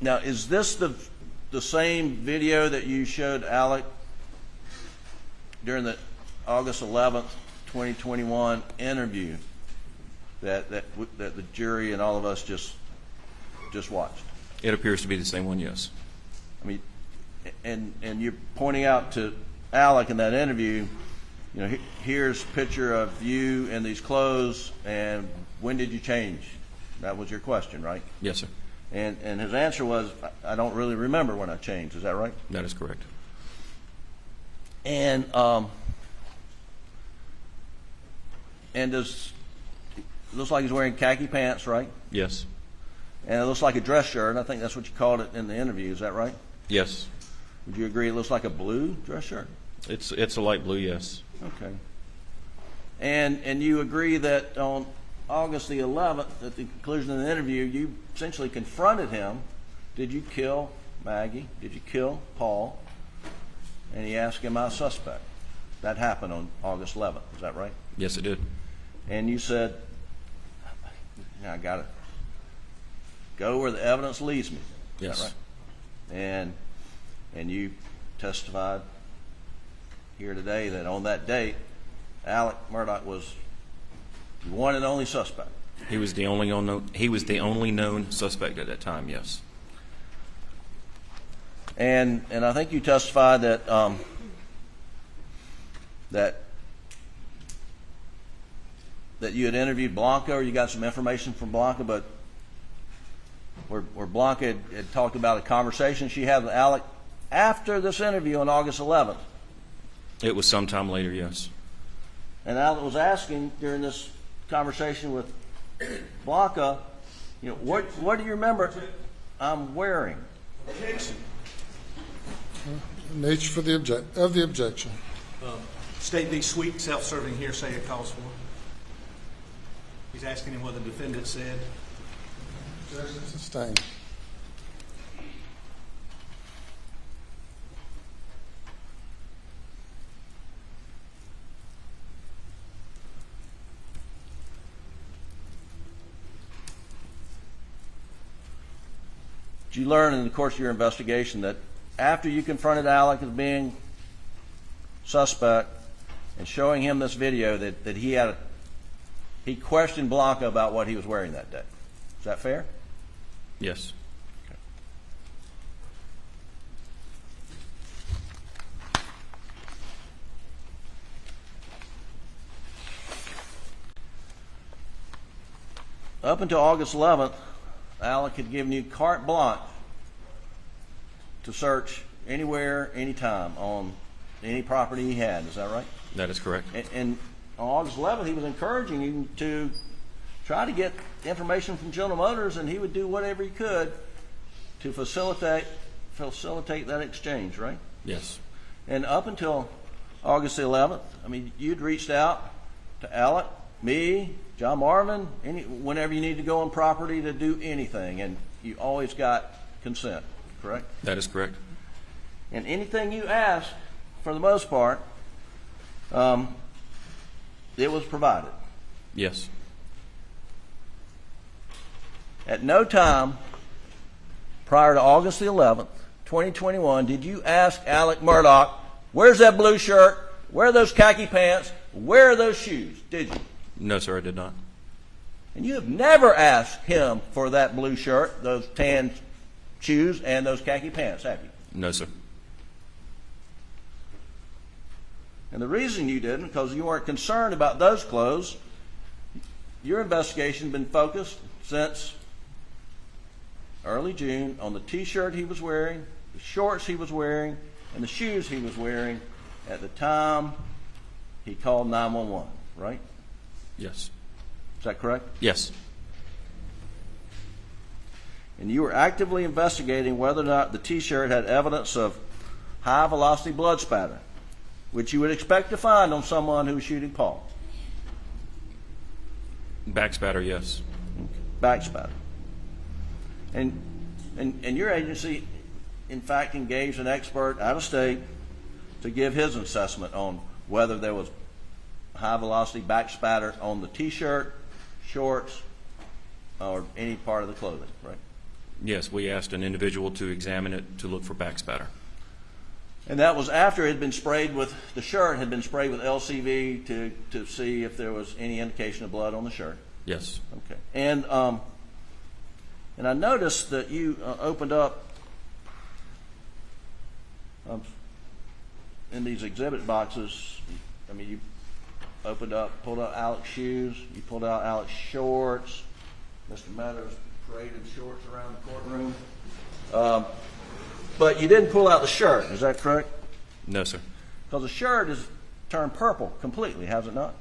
is this the same video that you showed Alec during the August 11th, 2021 interview that the jury and all of us just watched? It appears to be the same one. Yes. I mean, and you're pointing out to Alec in that interview, here's a picture of you in these clothes, and when did you change? That was your question, right? Yes, sir. And his answer was, I don't really remember when I changed. Is that right? That is correct. And it looks like he's wearing khaki pants, right? Yes. And it looks like a dress shirt. I think that's what you called it in the interview. Is that right? Yes. Would you agree it looks like a blue dress shirt? It's a light blue, yes. Okay. And you agree that on August the 11th, at the conclusion of the interview, you essentially confronted him. Did you kill Maggie? Did you kill Paul? And he asked, am I a suspect? That happened on August 11th. Is that right? Yes, it did. And you said, I got to go where the evidence leads me. Yes. Is that right? And you testified here today that on that date, Alex Murdaugh was the one and only suspect. He was the only known suspect at that time, yes. And I think you testified that that you had interviewed Blanca, or you got some information from Blanca, but where Blanca had talked about a conversation she had with Alec after this interview on August 11th. It was sometime later, yes. And Alec was asking during this conversation with Blanca, what do you remember I'm wearing? Objection. Nature of the objection. State the sweet, self-serving hearsay it calls for. He's asking him what the defendant said. Objection sustained. Did you learn in the course of your investigation that after you confronted Alec as being suspect and showing him this video that he questioned Blanca about what he was wearing that day? Is that fair? Yes. Okay. Up until August 11th, Alec had given you carte blanche to search anywhere, anytime on any property he had. Is that right? That is correct. And on August 11th, he was encouraging you to try to get information from General Motors, and he would do whatever he could to facilitate that exchange, right? Yes. And up until August 11th, I mean, you'd reached out to Alec, me, John Marvin, whenever you need to go on property to do anything, and you always got consent, correct? That is correct. And anything you asked, for the most part, it was provided. Yes. At no time prior to August the 11th, 2021, did you ask Alex Murdaugh, where's that blue shirt? Where are those khaki pants? Where are those shoes? Did you? No, sir, I did not. And you have never asked him for that blue shirt, those tan shoes, and those khaki pants, have you? No, sir. And the reason you didn't, because you weren't concerned about those clothes. Your investigation has been focused since early June on the T-shirt he was wearing, the shorts he was wearing, and the shoes he was wearing at the time he called 911, right? Yes. Is that correct? Yes. And you were actively investigating whether or not the T-shirt had evidence of high-velocity blood spatter, which you would expect to find on someone who was shooting Paul. Back spatter, yes. Back spatter. And your agency, in fact, engaged an expert out of state to give his assessment on whether there was high-velocity back spatter on the T-shirt, shorts, or any part of the clothing, right? Yes, we asked an individual to examine it to look for back spatter. And that was after it had been sprayed with, the shirt had been sprayed with LCV to see if there was any indication of blood on the shirt. Yes. Okay. And I noticed that you opened up in these exhibit boxes. I mean, you pulled out Alec's shoes, you pulled out Alec's shorts. Mr. Meadows paraded shorts around the courtroom. But you didn't pull out the shirt, is that correct? No, sir. Because the shirt is turned purple completely, has it not?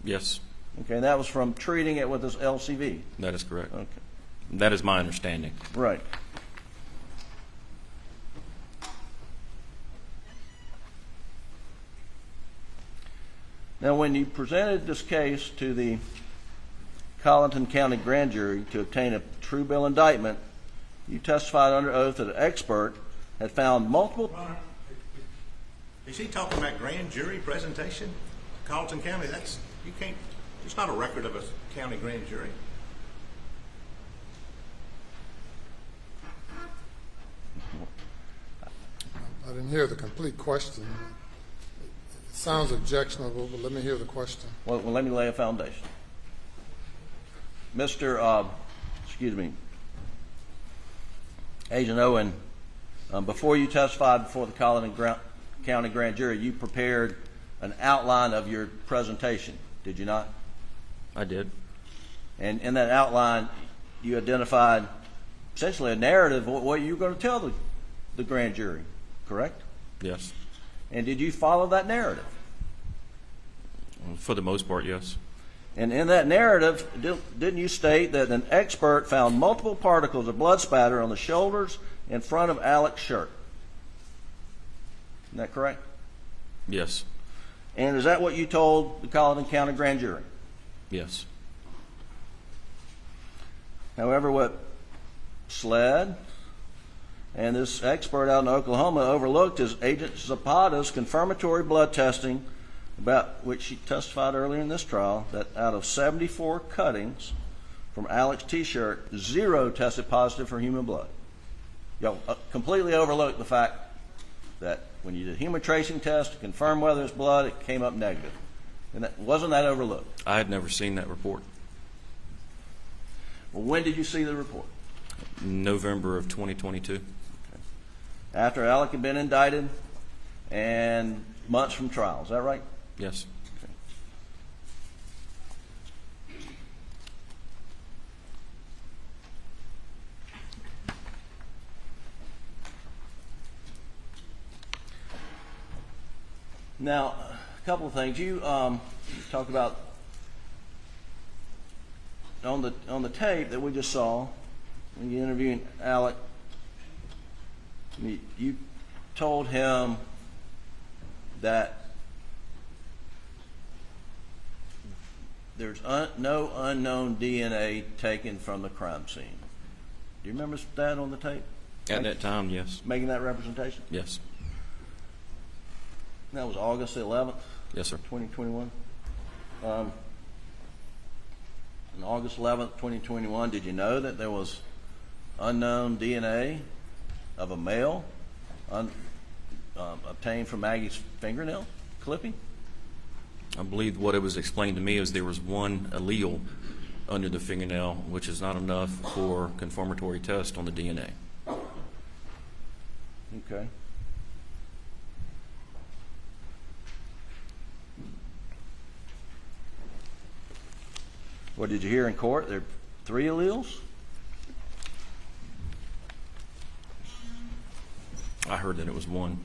Yes. Okay, and that was from treating it with this LCV. That is correct. Okay. That is my understanding. Right. Now, when you presented this case to the Colleton County Grand Jury to obtain a true bill indictment, you testified under oath that an expert had found multiple... Ron, is he talking about grand jury presentation? Carlton County, it's not a record of a county grand jury. I didn't hear the complete question. It sounds objectionable, but let me hear the question. Well, let me lay a foundation. Agent Owen, before you testified before the Collin County Grand Jury, you prepared an outline of your presentation, did you not? I did. And in that outline, you identified essentially a narrative of what you were going to tell the grand jury, correct? Yes. And did you follow that narrative? For the most part, yes. And in that narrative, didn't you state that an expert found multiple particles of blood spatter on the shoulders and front of Alex's shirt? Isn't that correct? Yes. And is that what you told the Collin County Grand Jury? Yes. However, what SLED and this expert out in Oklahoma overlooked is Agent Zapata's confirmatory blood testing, about which she testified earlier in this trial, that out of 74 cuttings from Alex's T-shirt, 0 tested positive for human blood. Y'all completely overlooked the fact that when you did a human tracing test to confirm whether it's blood, it came up negative. And wasn't that overlooked? I had never seen that report. Well, when did you see the report? November of 2022. Okay. After Alec had been indicted and months from trial, is that right? Yes. Okay. Now, a couple of things. You talked about on the tape that we just saw when you interviewed Alec. You told him that there's no unknown DNA taken from the crime scene. Do you remember that on the tape? At that time, yes. Making that representation? Yes. That was August the 11th? Yes, sir. 2021. On August 11th, 2021, did you know that there was unknown DNA of a male obtained from Maggie's fingernail clipping? I believe what it was explained to me is there was one allele under the fingernail, which is not enough for confirmatory test on the DNA. Okay. What did you hear in court? There are 3 alleles? I heard that it was one.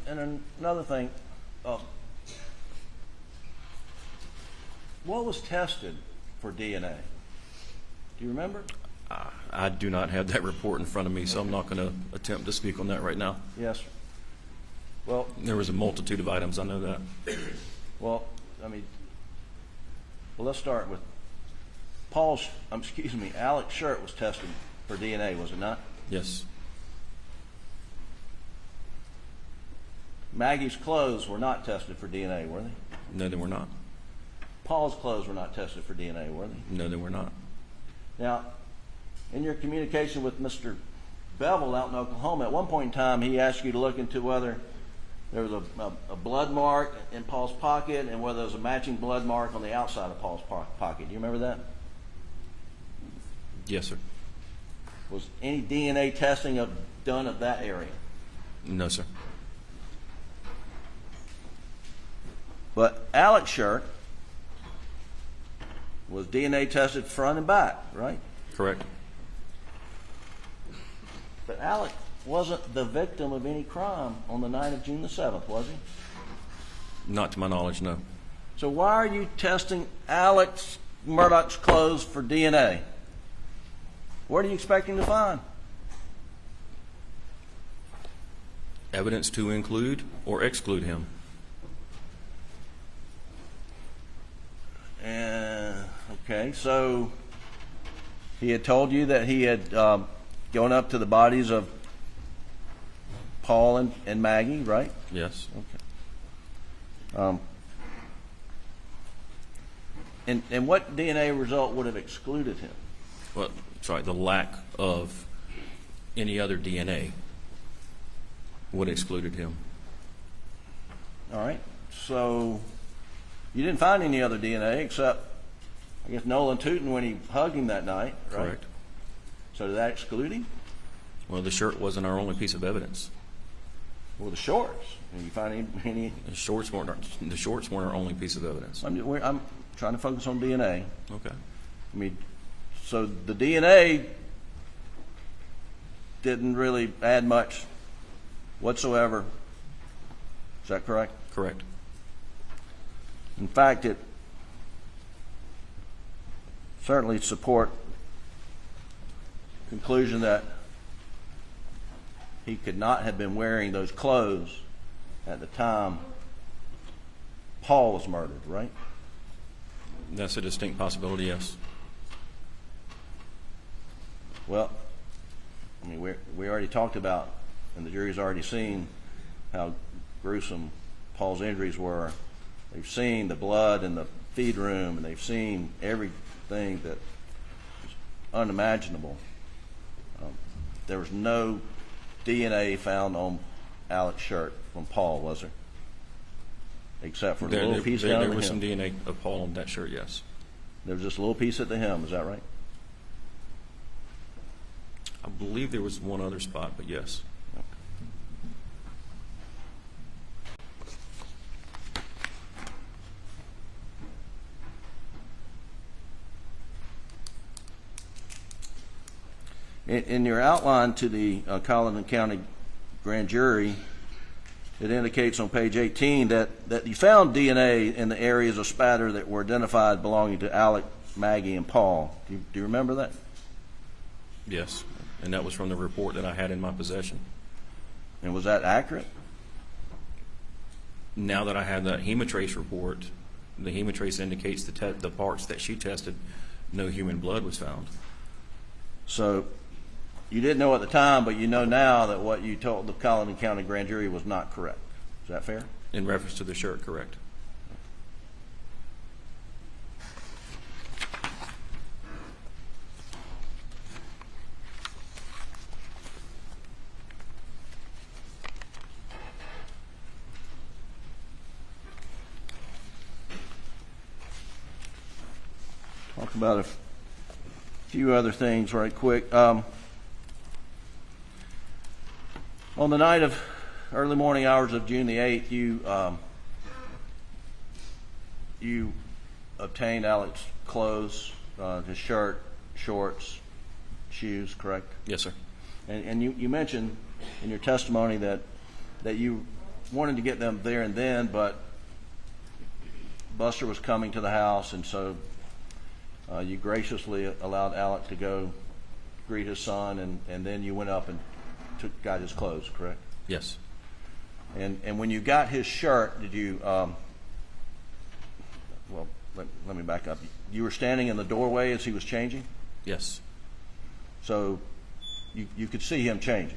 And another thing, what was tested for DNA? Do you remember? I do not have that report in front of me, so I'm not going to attempt to speak on that right now. Yes, sir. Well, there was a multitude of items. I know that. Well, let's start with Alex's shirt was tested for DNA, was it not? Yes. Maggie's clothes were not tested for DNA, were they? No, they were not. Paul's clothes were not tested for DNA, were they? No, they were not. Now, in your communication with Mr. Bevel out in Oklahoma, at one point in time, he asked you to look into whether there was a blood mark in Paul's pocket and whether there was a matching blood mark on the outside of Paul's pocket. Do you remember that? Yes, sir. Was any DNA testing done of that area? No, sir. But Alex's shirt was DNA tested front and back, right? Correct. But Alex wasn't the victim of any crime on the night of June the 7th, was he? Not to my knowledge, no. So why are you testing Alex Murdaugh's clothes for DNA? What are you expecting to find? Evidence to include or exclude him. Okay, so he had told you that he had gone up to the bodies of Paul and Maggie, right? Yes. Okay. And what DNA result would have excluded him? Well, sorry, the lack of any other DNA would have excluded him. All right. So you didn't find any other DNA except, I guess, Nolan Tootin when he hugged him that night, right? Correct. So did that exclude him? Well, the shirt wasn't our only piece of evidence. Well, the shorts. Did you find any? The shorts weren't our only piece of evidence. I'm trying to focus on DNA. Okay. I mean, so the DNA didn't really add much whatsoever. Is that correct? Correct. In fact, it certainly support conclusion that he could not have been wearing those clothes at the time Paul was murdered, right? That's a distinct possibility, yes. Well, I mean, we already talked about, and the jury's already seen how gruesome Paul's injuries were. They've seen the blood in the feed room, and they've seen everything that is unimaginable. There was no DNA found on Alex's shirt from Paul, was there? Except for the little piece down at the hem. There was some DNA of Paul on that shirt, yes. There was just a little piece at the hem, is that right? I believe there was one other spot, but yes. In your outline to the Collin County Grand Jury, it indicates on page 18 that you found DNA in the areas of spatter that were identified belonging to Alex, Maggie, and Paul. Do you remember that? Yes, and that was from the report that I had in my possession. And was that accurate? Now that I have that hemotrace report, the hemotrace indicates the parts that she tested, no human blood was found. So you didn't know at the time, but you know now that what you told the Collin County Grand Jury was not correct. Is that fair? In reference to the shirt, correct. Talk about a few other things right quick. On the night of early morning hours of June the 8th, you obtained Alex's clothes, his shirt, shorts, shoes, correct? Yes, sir. And you mentioned in your testimony that you wanted to get them there and then, but Buster was coming to the house, and so you graciously allowed Alex to go greet his son, and then you went up and got his clothes, correct? Yes. And when you got his shirt, did you, well, let me back up. You were standing in the doorway as he was changing? Yes. So you could see him changing?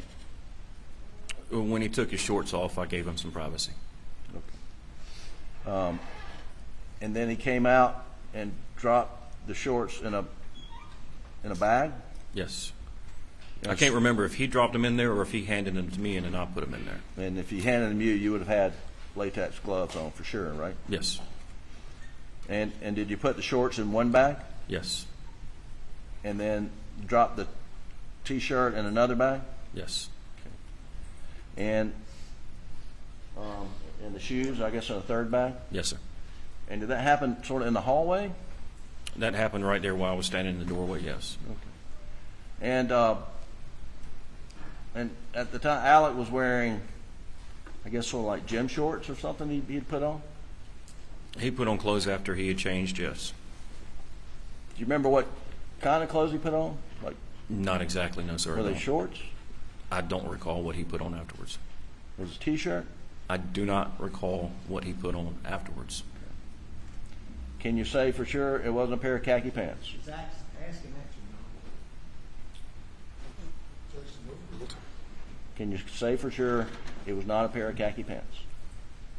When he took his shorts off, I gave him some privacy. Okay. And then he came out and dropped the shorts in a bag? Yes. I can't remember if he dropped them in there or if he handed them to me and then I put them in there. And if he handed them you would have had latex gloves on for sure, right? Yes. And did you put the shorts in one bag? Yes. And then drop the T-shirt in another bag? Yes. Okay. And the shoes, I guess, in a third bag? Yes, sir. And did that happen sort of in the hallway? That happened right there while I was standing in the doorway, yes. Okay. And at the time, Alec was wearing, I guess, sort of like gym shorts or something he'd put on? He put on clothes after he had changed, yes. Do you remember what kind of clothes he put on? Like, not exactly, no, sir. Were they shorts? I don't recall what he put on afterwards. Was it a T-shirt? I do not recall what he put on afterwards. Can you say for sure it wasn't a pair of khaki pants? She's asking that, Can you say for sure it was not a pair of khaki pants?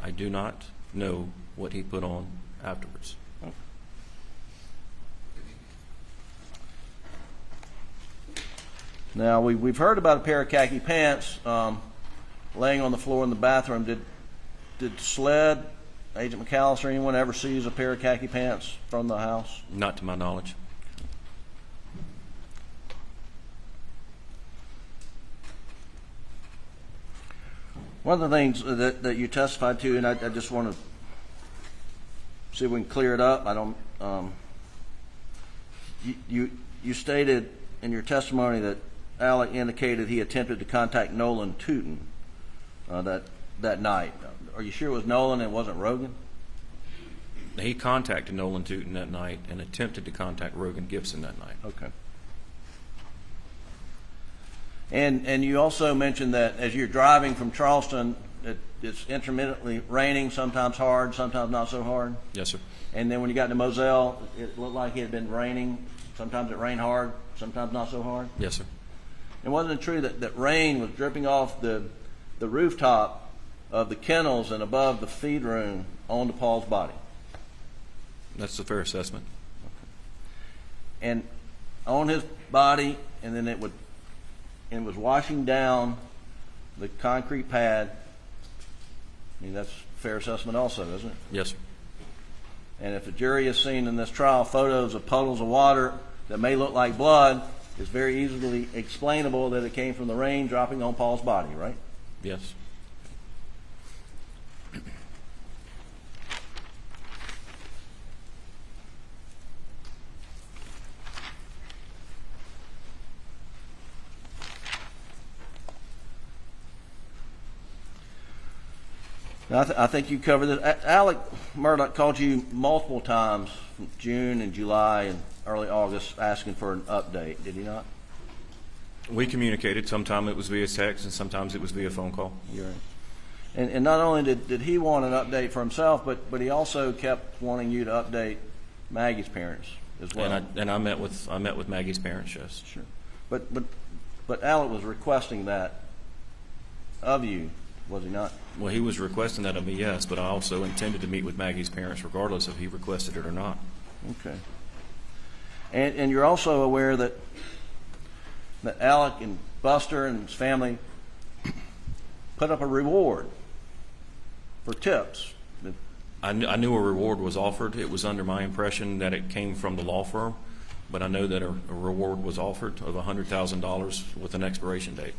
I do not know what he put on afterwards. Okay. Now, we've heard about a pair of khaki pants laying on the floor in the bathroom. Did SLED Agent McAllister, anyone ever sees a pair of khaki pants from the house? Not to my knowledge. One of the things that you testified to, and I just want to see if we can clear it up. I don't. You stated in your testimony that Alec indicated he attempted to contact Nolan Tootin that night. Are you sure it was Nolan and it wasn't Rogan? He contacted Nolan Tootin that night and attempted to contact Rogan Gibson that night. Okay. And you also mentioned that as you're driving from Charleston, it's intermittently raining, sometimes hard, sometimes not so hard. Yes, sir. And then when you got to Moselle, it looked like it had been raining. Sometimes it rained hard, sometimes not so hard. Yes, sir. And wasn't it true that rain was dripping off the rooftop of the kennels and above the feed room onto Paul's body? That's a fair assessment. Okay. And on his body, and then it was washing down the concrete pad. I mean, that's a fair assessment also, isn't it? Yes, sir. And if the jury has seen in this trial photos of puddles of water that may look like blood, it's very easily explainable that it came from the rain dropping on Paul's body, right? Yes. Now, I think you covered this. Alex Murdaugh called you multiple times from June and July and early August asking for an update. Did he not? We communicated. Sometimes it was via text and sometimes it was via phone call. You're right. And not only did he want an update for himself, but he also kept wanting you to update Maggie's parents as well. And I met with Maggie's parents, yes. Sure. But Alex was requesting that of you, was he not? Well, he was requesting that of me, yes, but I also intended to meet with Maggie's parents regardless if he requested it or not. Okay. And you're also aware that Alec and Buster and his family put up a reward for tips. I knew a reward was offered. It was under my impression that it came from the law firm, but I know that a reward was offered of $100,000 with an expiration date.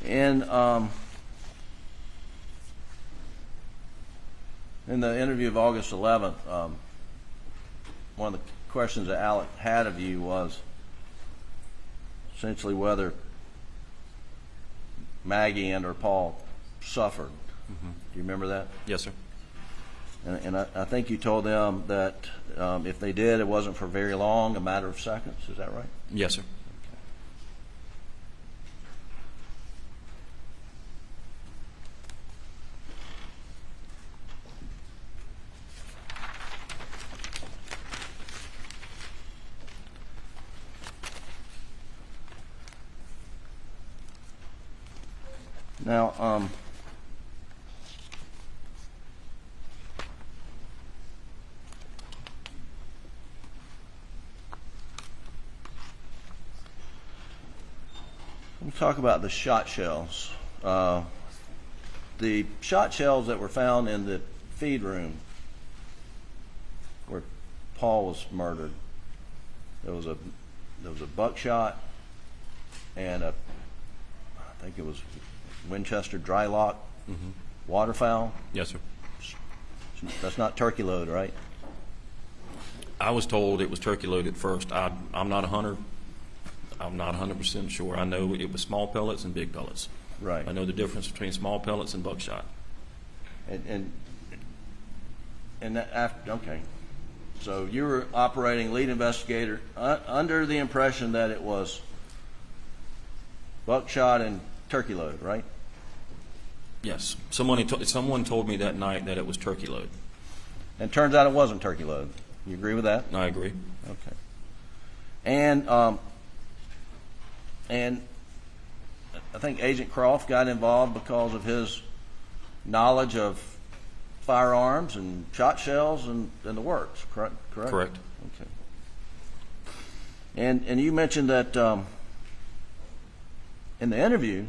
And in the interview of August 11th, one of the questions that Alec had of you was essentially whether Maggie and or Paul suffered. Mm-hmm. Do you remember that? Yes, sir. And I think you told them that if they did, it wasn't for very long, a matter of seconds. Is that right? Yes, sir. Now, let me talk about the shot shells. The shot shells that were found in the feed room where Paul was murdered, there was a buckshot and I think it was Winchester dry lock waterfowl. Yes, sir. That's not turkey load, right? I was told it was turkey load at first. I'm not a hunter. I'm not 100% sure. I know it was small pellets and big pellets. Right. I know the difference between small pellets and buckshot. And that after, okay. So you were operating lead investigator under the impression that it was buckshot and turkey load, right? Yes. Someone told me that night that it was turkey load. And it turns out it wasn't turkey load. You agree with that? I agree. Okay. And I think Agent Croft got involved because of his knowledge of firearms and shot shells and the works, correct? Correct. Okay. And you mentioned that in the interview,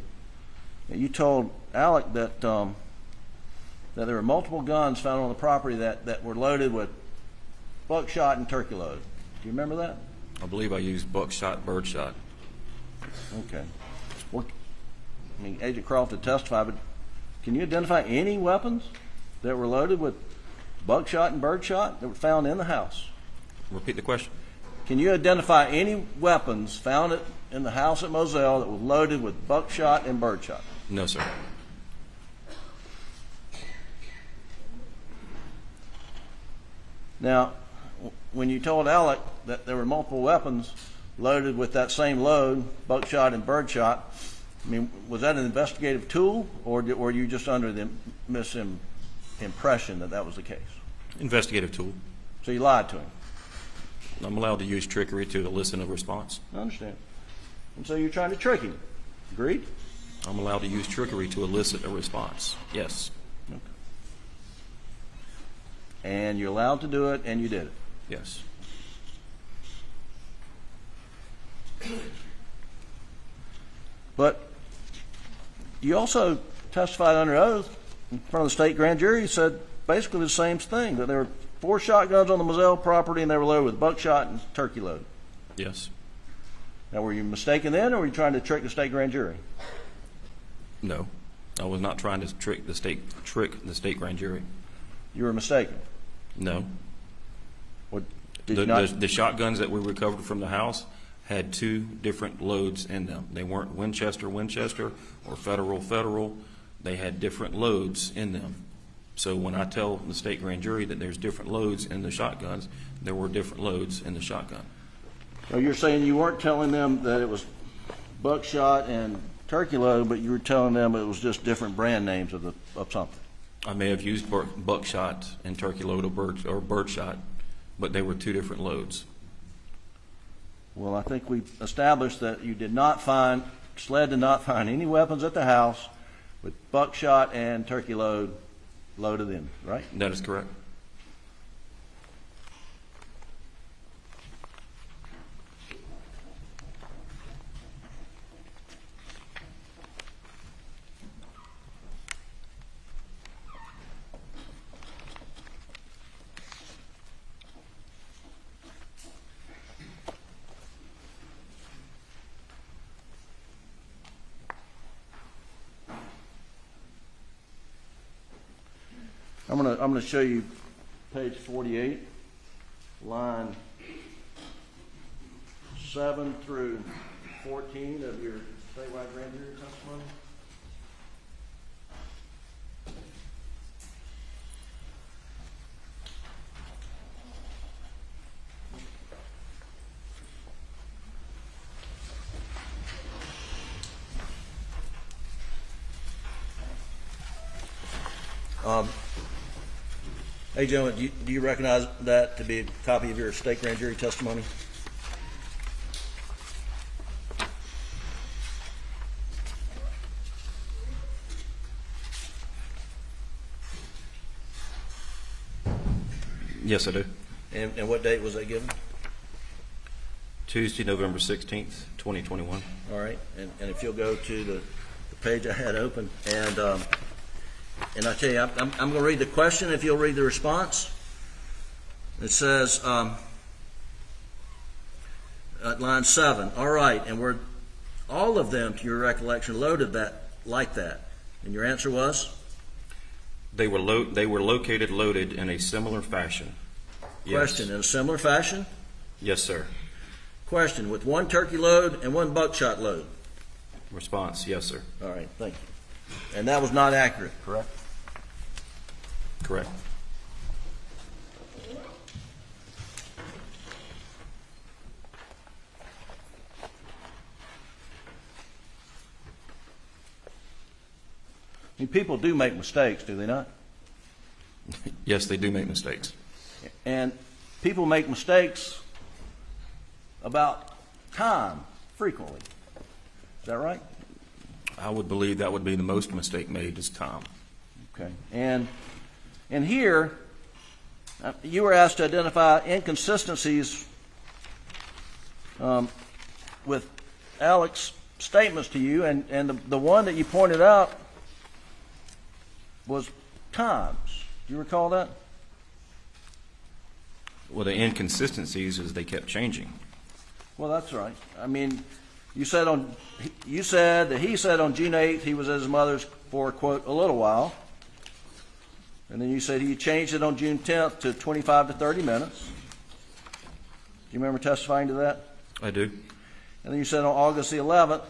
you told Alec that that there were multiple guns found on the property that were loaded with buckshot and turkey load. Do you remember that? I believe I used buckshot, birdshot. Okay. Well, I mean, Agent Croft had testified, but can you identify any weapons that were loaded with buckshot and birdshot that were found in the house? Repeat the question. Can you identify any weapons found in the house at Moselle that were loaded with buckshot and birdshot? No, sir. Now, when you told Alec that there were multiple weapons loaded with that same load, buckshot and birdshot, I mean, was that an investigative tool, or were you just under the misimpression that that was the case? Investigative tool. So you lied to him? I'm allowed to use trickery to elicit a response. I understand. And so you're trying to trick him. Agreed? I'm allowed to use trickery to elicit a response. Yes. Okay. And you're allowed to do it, and you did it? Yes. But you also testified under oath in front of the state grand jury. You said basically the same thing, that there were 4 shotguns on the Moselle property and they were loaded with buckshot and turkey load. Yes. Now, were you mistaken then, or were you trying to trick the state grand jury? No, I was not trying to trick the state grand jury. You were mistaken? No. What, did you not? The shotguns that we recovered from the house had 2 different loads in them. They weren't Winchester or Federal. They had different loads in them. So when I tell the state grand jury that there's different loads in the shotguns, there were different loads in the shotgun. So you're saying you weren't telling them that it was buckshot and turkey load, but you were telling them it was just different brand names of something. I may have used buckshot and turkey load or birdshot, but they were 2 different loads. Well, I think we established that you did not find, SLED did not find any weapons at the house with buckshot and turkey load loaded in, right? That is correct. I'm gonna show you page 48, line 7 through 14 of your statewide grand jury testimony. Hey, gentlemen, do you recognize that to be a copy of your state grand jury testimony? Yes, I do. And what date was that given? Tuesday, November 16th, 2021. All right. And if you'll go to the page I had open, and I tell you, I'm going to read the question if you'll read the response. It says, at line 7, all right, and were all of them, to your recollection, loaded like that? And your answer was? They were located loaded in a similar fashion. Yes. Question, in a similar fashion? Yes, sir. Question, with 1 turkey load and 1 buckshot load? Response, yes, sir. All right, thank you. And that was not accurate, correct? Correct. I mean, people do make mistakes, do they not? Yes, they do make mistakes. And people make mistakes about time frequently. Is that right? I would believe that would be the most mistake made is time. Okay. And here, you were asked to identify inconsistencies with Alex's statements to you, and the one that you pointed out was times. Do you recall that? Well, the inconsistencies is they kept changing. Well, that's right. I mean, you said that he said on June 8th he was at his mother's for, quote, a little while. And then you said he changed it on June 10th to 25 to 30 minutes. Do you remember testifying to that? I do. And then you said on August the 11th,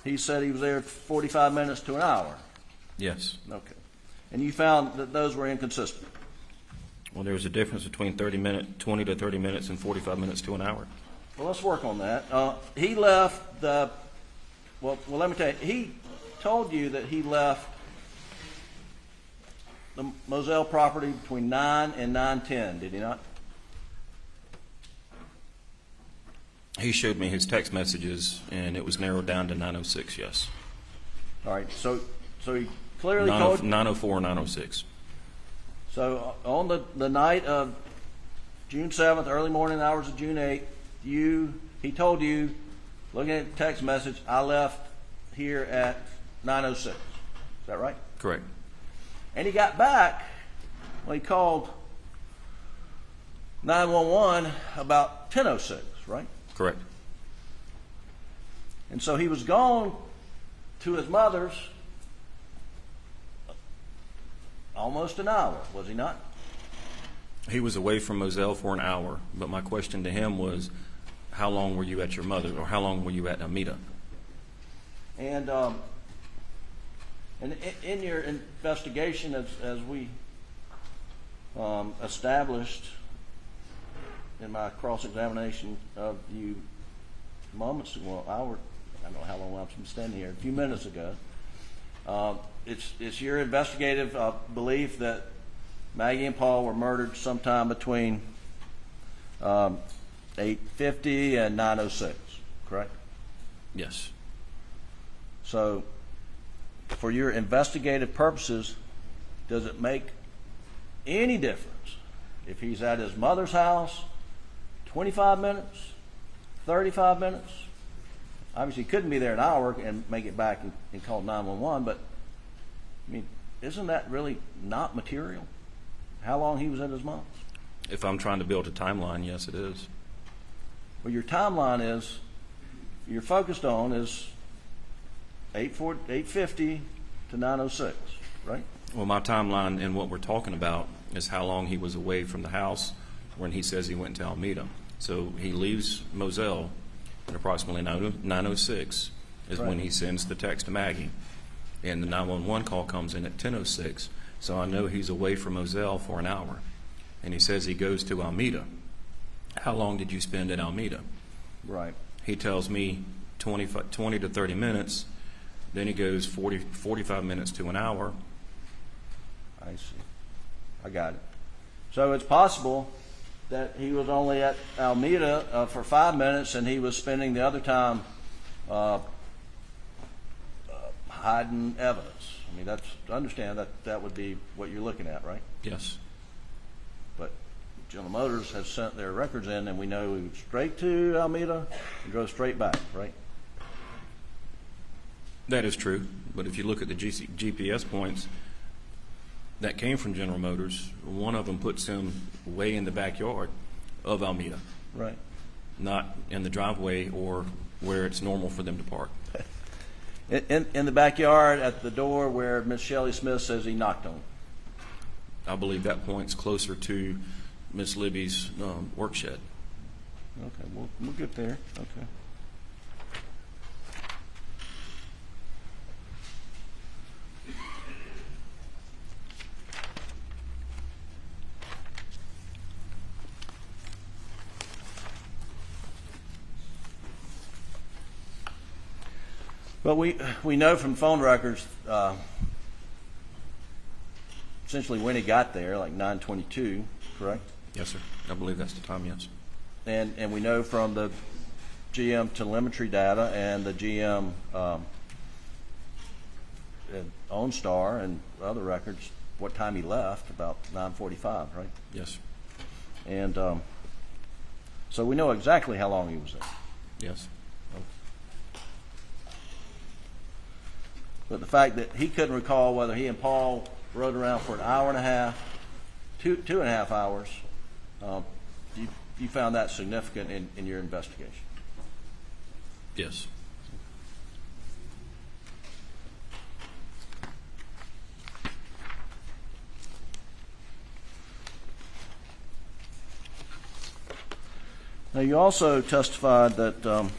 he said he was there 45 minutes to an hour. Yes. Okay. And you found that those were inconsistent. Well, there was a difference between 20 to 30 minutes and 45 minutes to an hour. Well, let's work on that. He left the, well, let me tell you, he told you that he left the Moselle property between 9 and 9:10, did he not? He showed me his text messages, and it was narrowed down to 9:06, yes. All right, so he clearly told you. 9:04, 9:06. So on the night of June 7th, early morning hours of June 8th, he told you, looking at the text message, I left here at 9:06. Is that right? Correct. And he got back when he called 911 about 10:06, right? Correct. And so he was gone to his mother's almost an hour, was he not? He was away from Moselle for an hour, but my question to him was, how long were you at your mother, or how long were you at Amita? And in your investigation, as we established in my cross-examination of you moments ago, I don't know how long I've been standing here, a few minutes ago, it's your investigative belief that Maggie and Paul were murdered sometime between 8:50 and 9:06, correct? Yes. So, for your investigative purposes, does it make any difference if he's at his mother's house 25 minutes, 35 minutes? Obviously, he couldn't be there an hour and make it back and call 911, but, I mean, isn't that really not material? How long he was at his mom's? If I'm trying to build a timeline, yes, it is. Well, your timeline is, you're focused on is 8:50 to 9:06, right? Well, my timeline and what we're talking about is how long he was away from the house when he says he went to Alameda. So he leaves Moselle at approximately 9:06 is when he sends the text to Maggie. And the 911 call comes in at 10:06. So I know he's away from Moselle for an hour. And he says he goes to Alameda. How long did you spend at Alameda? Right. He tells me 20 to 30 minutes. Then he goes 45 minutes to an hour. I see. I got it. So it's possible that he was only at Alameda for 5 minutes and he was spending the other time hiding evidence. I mean, that's to understand that would be what you're looking at, right? Yes. But General Motors has sent their records in, and we know he went straight to Alameda and drove straight back, right? That is true. But if you look at the GPS points that came from General Motors, one of them puts him way in the backyard of Alameda. Right. Not in the driveway or where it's normal for them to park. In the backyard at the door where Miss Shelley Smith says he knocked on. I believe that point's closer to Miss Libby's work shed. Okay, we'll get there. Okay. But we know from phone records essentially when he got there, like 9:22, correct? Yes, sir. I believe that's the time, yes. And we know from the GM telemetry data and the GM in OnStar and other records what time he left, about 9:45, right? Yes. And so we know exactly how long he was there. Yes. But the fact that he couldn't recall whether he and Paul rode around for an hour and a half, two and a half hours, you found that significant in your investigation? Yes. Now, you also testified that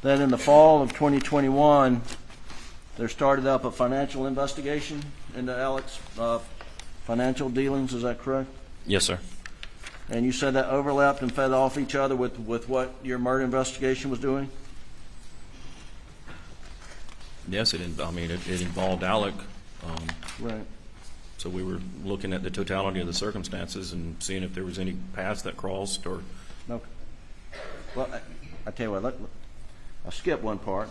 that in the fall of 2021, there started up a financial investigation into Alex financial dealings. Is that correct? Yes, sir. And you said that overlapped and fed off each other with what your murder investigation was doing? Yes, it involved Alec. Right. So we were looking at the totality of the circumstances and seeing if there was any paths that crossed or. Okay. Well, I tell you what, I'll skip one part.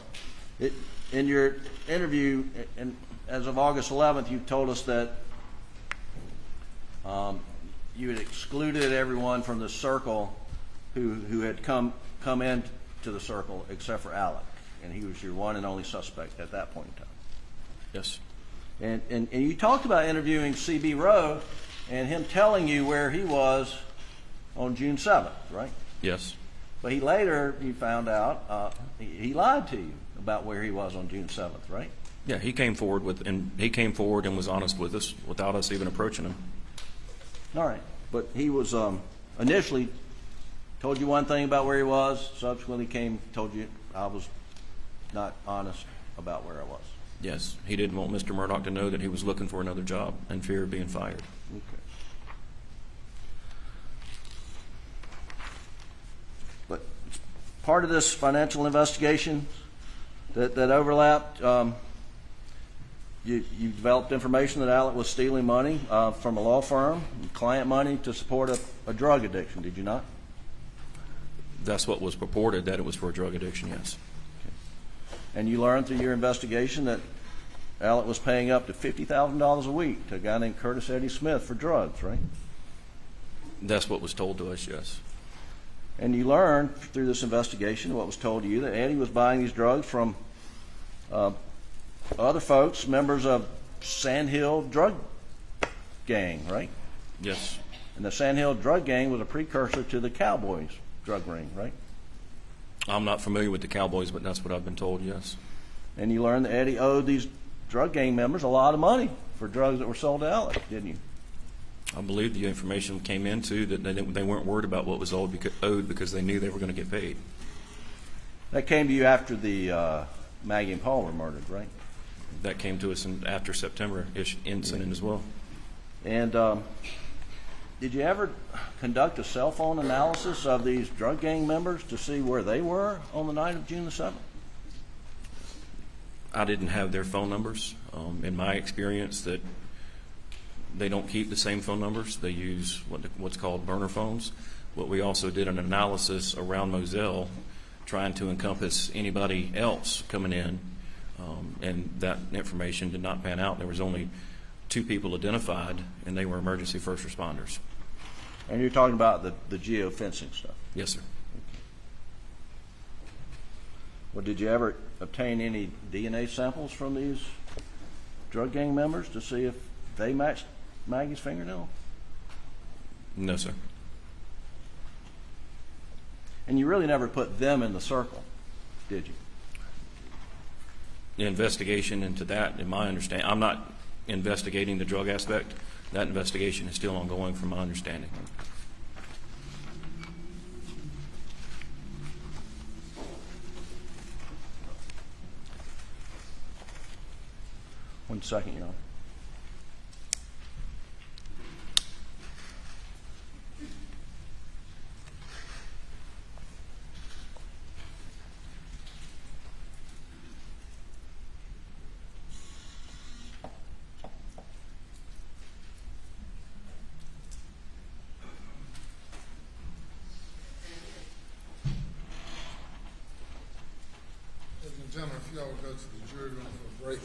In your interview, as of August 11th, you told us that you had excluded everyone from the circle who had come into the circle except for Alec, and he was your one and only suspect at that point in time. Yes. And you talked about interviewing C.B. Rowe and him telling you where he was on June 7th, right? Yes. But he later, you found out, he lied to you about where he was on June 7th, right? Yeah, he came forward and was honest with us without us even approaching him. All right. But he was initially told you one thing about where he was, subsequently told you I was not honest about where I was. Yes, he didn't want Mr. Murdaugh to know that he was looking for another job in fear of being fired. Okay. But part of this financial investigation that overlapped, you developed information that Alec was stealing money from a law firm, client money, to support a drug addiction, did you not? That's what was purported, that it was for a drug addiction, yes. And you learned through your investigation that Alec was paying up to $50,000 a week to a guy named Curtis Eddie Smith for drugs, right? That's what was told to us, yes. And you learned through this investigation, what was told to you, that Eddie was buying these drugs from other folks, members of Sandhill drug gang, right? Yes. And the Sandhill drug gang was a precursor to the Cowboys drug ring, right? I'm not familiar with the Cowboys, but that's what I've been told, yes. And you learned that Eddie owed these drug gang members a lot of money for drugs that were sold to Alec, didn't you? I believe the information came into that they weren't worried about what was owed because they knew they were going to get paid. That came to you after the Maggie and Paul were murdered, right? That came to us after September-ish incident as well. And did you ever conduct a cell phone analysis of these drug gang members to see where they were on the night of June the 7th? I didn't have their phone numbers. In my experience, that they don't keep the same phone numbers. They use what's called burner phones. What we also did an analysis around Moselle, trying to encompass anybody else coming in, and that information did not pan out. There was only 2 people identified, and they were emergency first responders. And you're talking about the geofencing stuff? Yes, sir. Well, did you ever obtain any DNA samples from these drug gang members to see if they matched Maggie's fingernail? No, sir. And you really never put them in the circle, did you? The investigation into that, in my understanding, I'm not investigating the drug aspect. That investigation is still ongoing from my understanding. One second, Your Honor. Gentlemen, if y'all would go to the jury room for a break.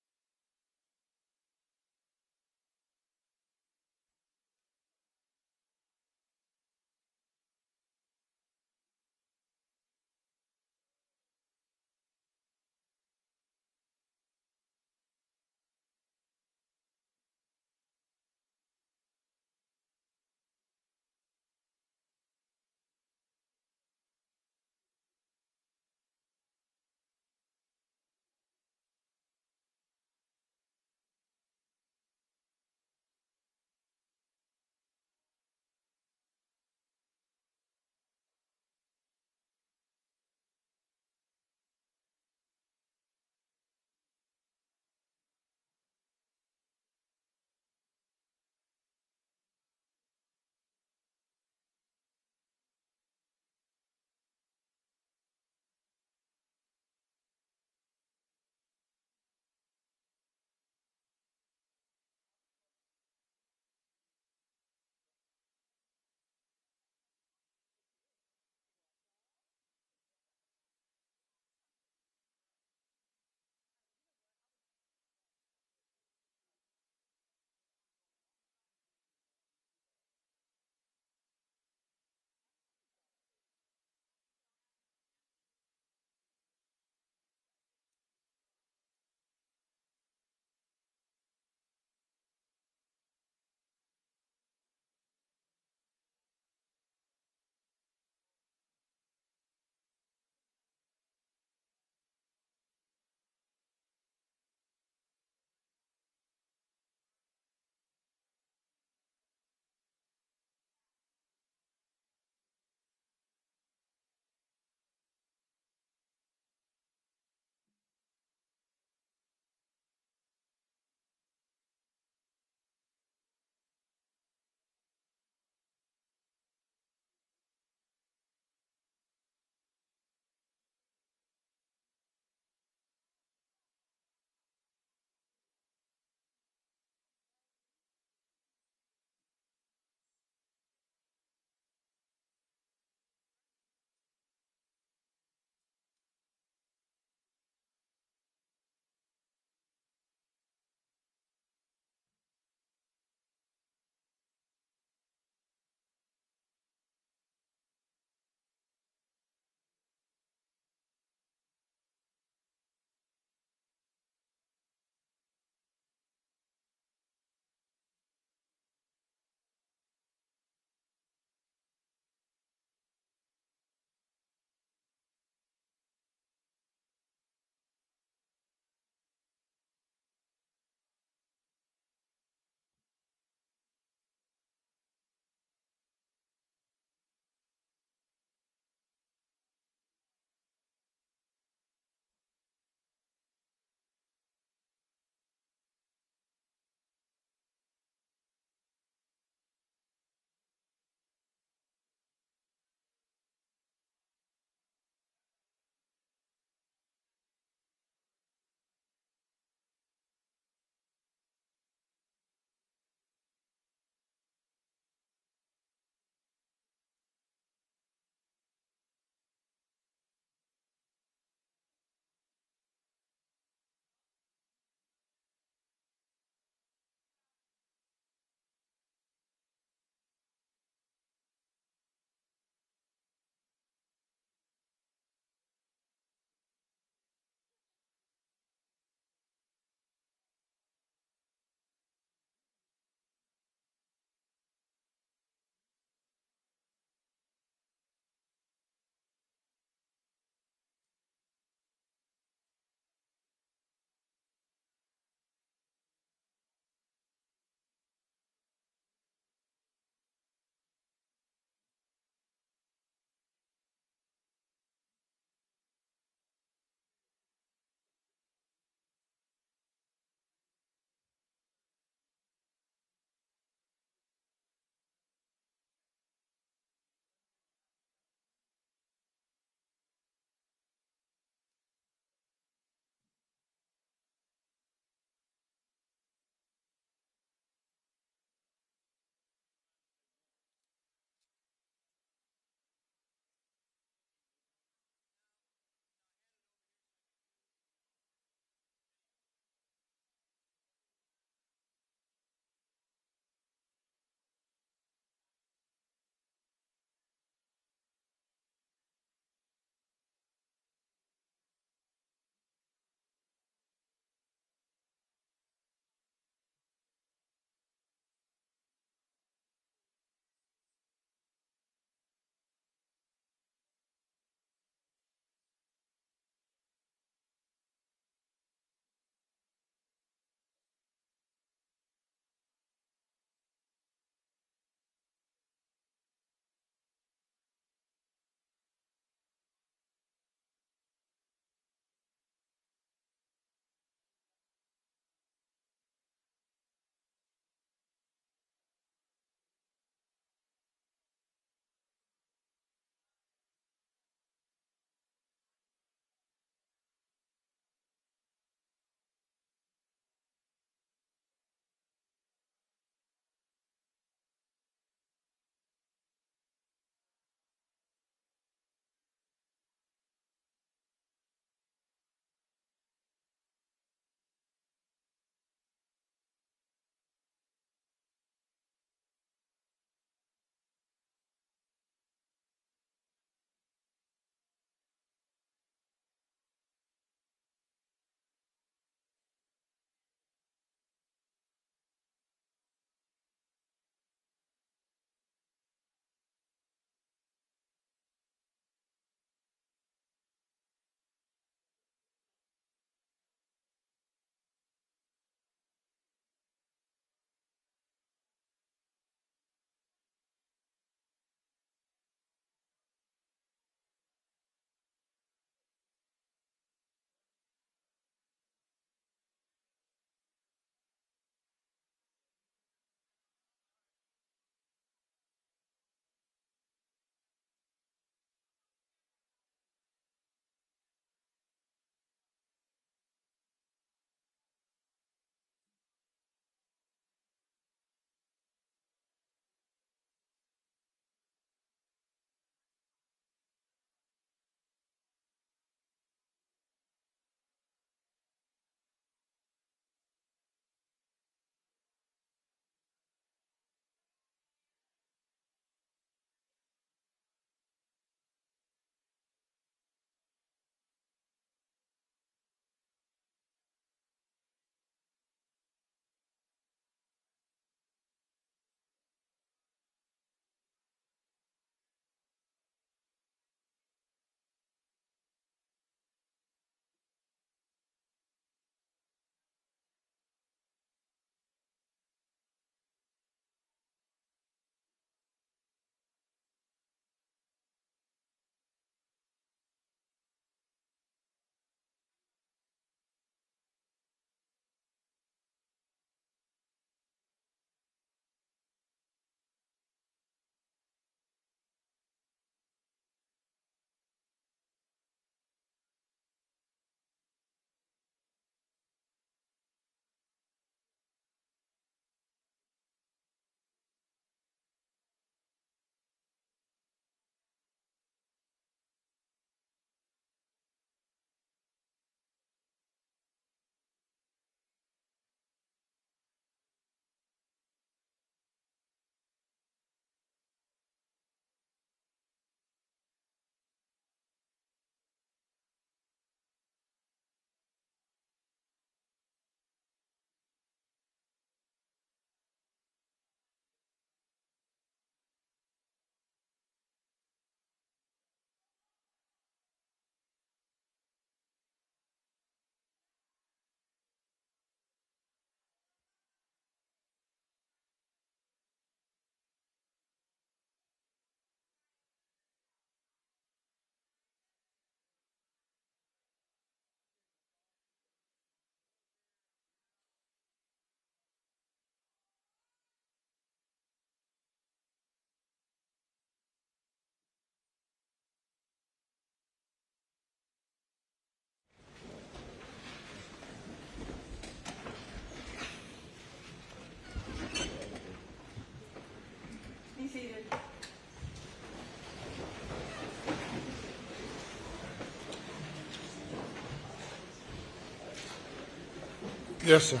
Yes, sir.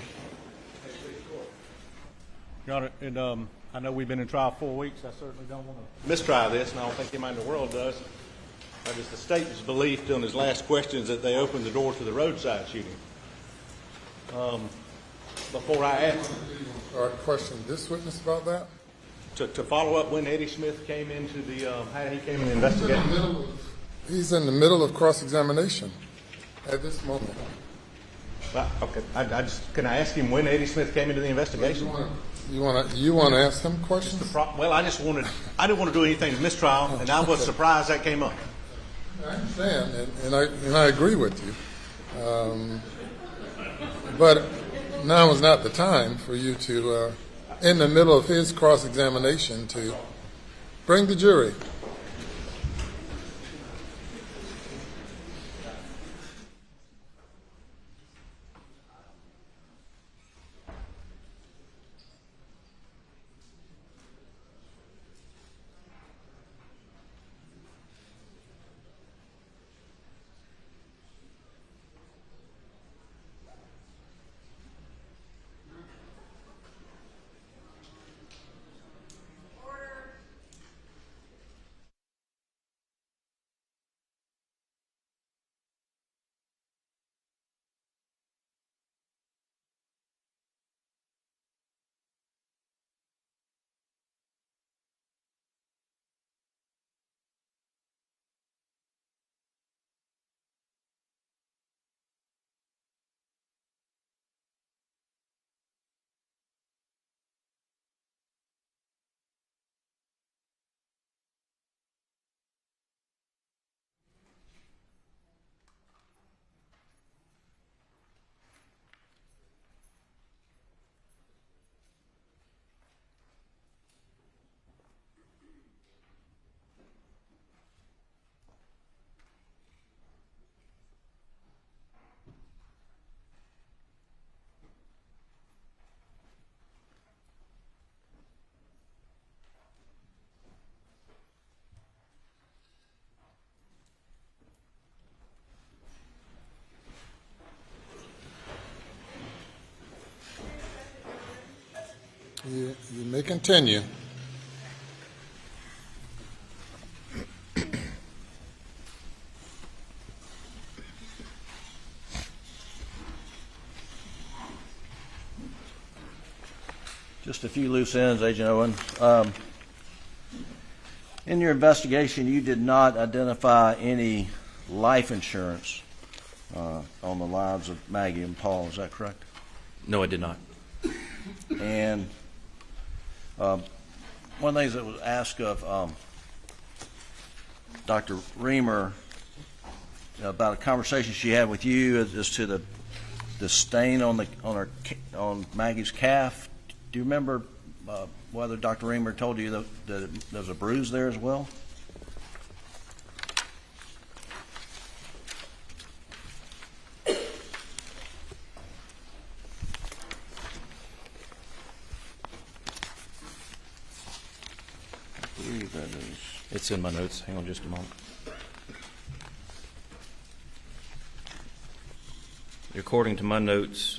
Your Honor, and I know we've been in trial 4 weeks. I certainly don't want to mistry this, and I don't think anybody in the world does. But it's the state's belief on his last questions that they opened the door to the roadside shooting. Before I ask, Question this witness about that? to follow up when Eddie Smith came into the, how he came in the investigation. He's in the middle of cross-examination at this moment. Okay, can I ask him when Eddie Smith came into the investigation? You want to ask him questions? Well, I didn't want to do anything to mistrial, and I was surprised that came up. I understand, and I agree with you. But now is not the time for you to, in the middle of his cross-examination, to bring the jury. You may continue. Just a few loose ends, Agent Owen. In your investigation, you did not identify any life insurance on the lives of Maggie and Paul. Is that correct? No, I did not. And one of the things that was asked of Dr. Reamer about a conversation she had with you as to the stain on Maggie's calf. Do you remember whether Dr. Reamer told you that there's a bruise there as well? It's in my notes. Hang on just a moment. According to my notes,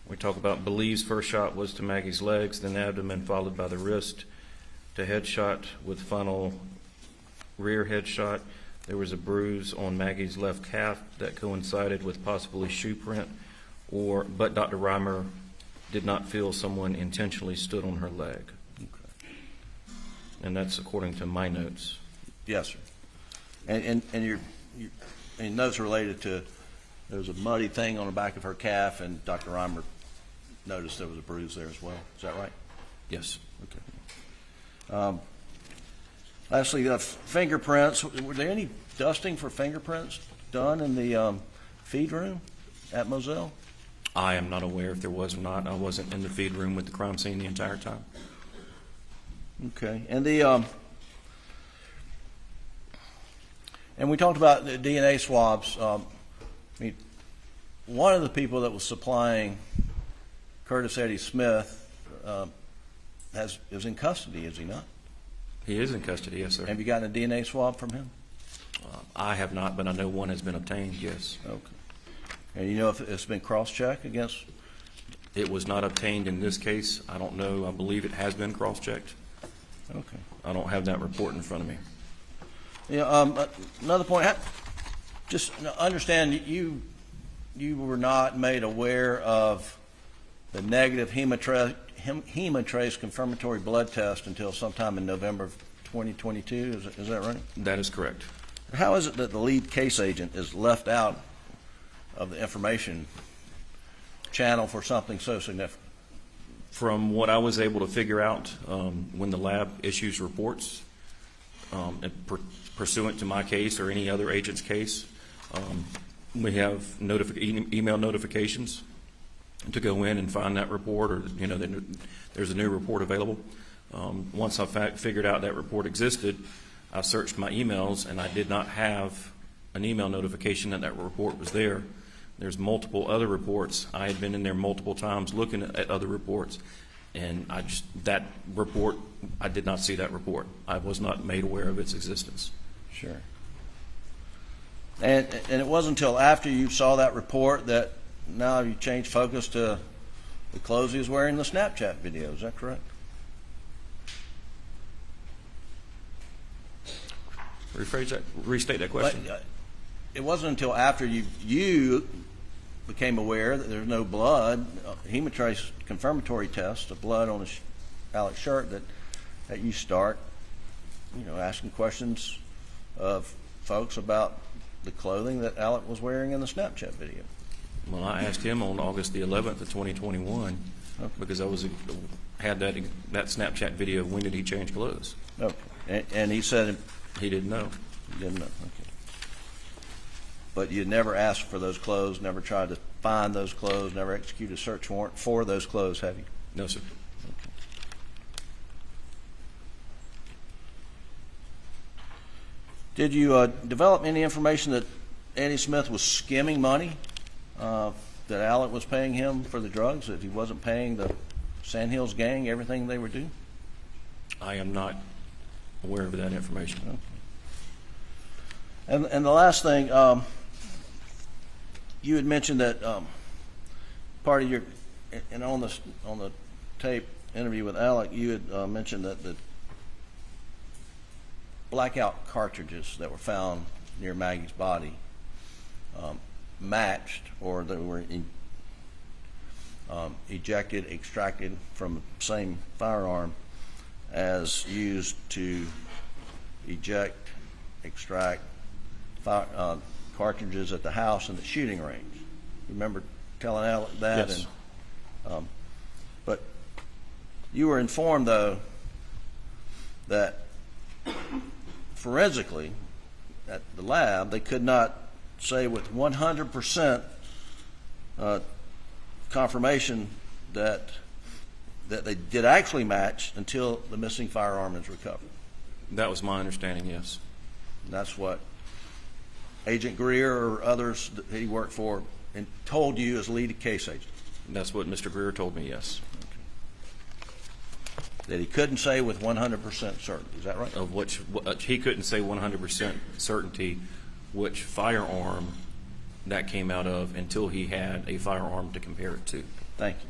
we talk about believes first shot was to Maggie's legs, then abdomen, followed by the wrist to headshot with final rear headshot. There was a bruise on Maggie's left calf that coincided with possibly shoe print, but Dr. Reimer did not feel someone intentionally stood on her leg. Okay. And that's according to my notes. Yes, sir. And your notes related to there was a muddy thing on the back of her calf, and Dr. Reimer noticed there was a bruise there as well. Is that right? Yes. Okay. Lastly, fingerprints. Were there any dusting for fingerprints done in the feed room at Moselle? I am not aware if there was or not. I wasn't in the feed room with the crime scene the entire time. Okay. And and we talked about the DNA swabs. I mean, one of the people that was supplying Curtis Eddie Smith is in custody, is he not? He is in custody, yes, sir. Have you gotten a DNA swab from him? I have not, but I know one has been obtained, yes. Okay. And you know if it's been cross-checked against? It was not obtained in this case. I don't know. I believe it has been cross-checked. Okay. I don't have that report in front of me. Yeah, another point, just understand you were not made aware of the negative hemotrace confirmatory blood test until sometime in November of 2022. Is that right? That is correct. How is it that the lead case agent is left out of the information channel for something so significant? From what I was able to figure out, when the lab issues reports, pursuant to my case or any other agent's case, we have email notifications to go in and find that report, or there's a new report available. Once I figured out that report existed, I searched my emails and I did not have an email notification that report was there. There's multiple other reports. I had been in there multiple times looking at other reports, and that report, I did not see that report. I was not made aware of its existence. Sure. And it wasn't until after you saw that report that now you changed focus to the clothes he was wearing in the Snapchat video. Is that correct? Restate that question. It wasn't until after you became aware that there's no blood, hemotrace confirmatory test of blood on Alex's shirt, that you start, asking questions of folks about the clothing that Alex was wearing in the Snapchat video. Well, I asked him on August the 11th of 2021 because I had that Snapchat video. When did he change clothes? Okay. And he said he didn't know. He didn't know. Okay. But you never asked for those clothes, never tried to find those clothes, never executed a search warrant for those clothes, have you? No, sir. Okay. Did you develop any information that Eddie Smith was skimming money, that Alex was paying him for the drugs, that he wasn't paying the Sandhills gang everything they were due? I am not aware of that information. Okay. And the last thing, you had mentioned that part of your, and on the tape interview with Alex, you had mentioned that the blackout cartridges that were found near Maggie's body matched, or they were extracted from the same firearm as used to extract cartridges at the house and the shooting range. Remember telling Alex that? Yes. But you were informed, though, that forensically at the lab they could not say with 100% confirmation that they did actually match until the missing firearm is recovered. That was my understanding, yes. And that's what Agent Greer or others that he worked for and told you as lead case agent. That's what Mr. Greer told me, yes. Okay. That he couldn't say with 100% certainty. Is that right? Of which he couldn't say 100% certainty which firearm that came out of until he had a firearm to compare it to. Thank you.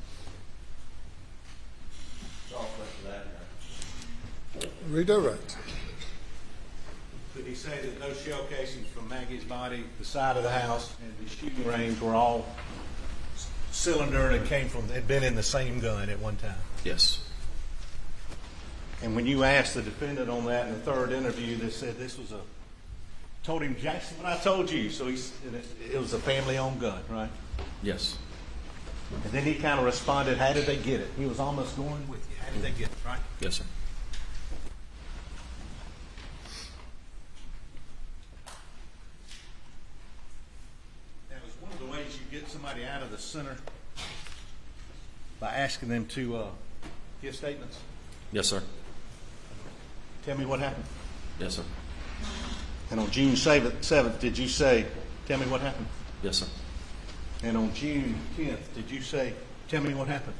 Redirect. Could he say that those shell casings from Maggie's body, the side of the house, and the shooting range were all cylinder and had been in the same gun at one time? Yes. And when you asked the defendant on that in the third interview, they said this was told him Jackson what I told you. So it was a family-owned gun, right? Yes. And then he kind of responded, how did they get it? He was almost going with you. How did they get it, right? Yes, sir. Now, is one of the ways you get somebody out of the center by asking them to give statements? Yes, sir. Tell me what happened. Yes, sir. And on June 7th, did you say, tell me what happened? Yes, sir. And on June 10th, did you say, tell me what happened?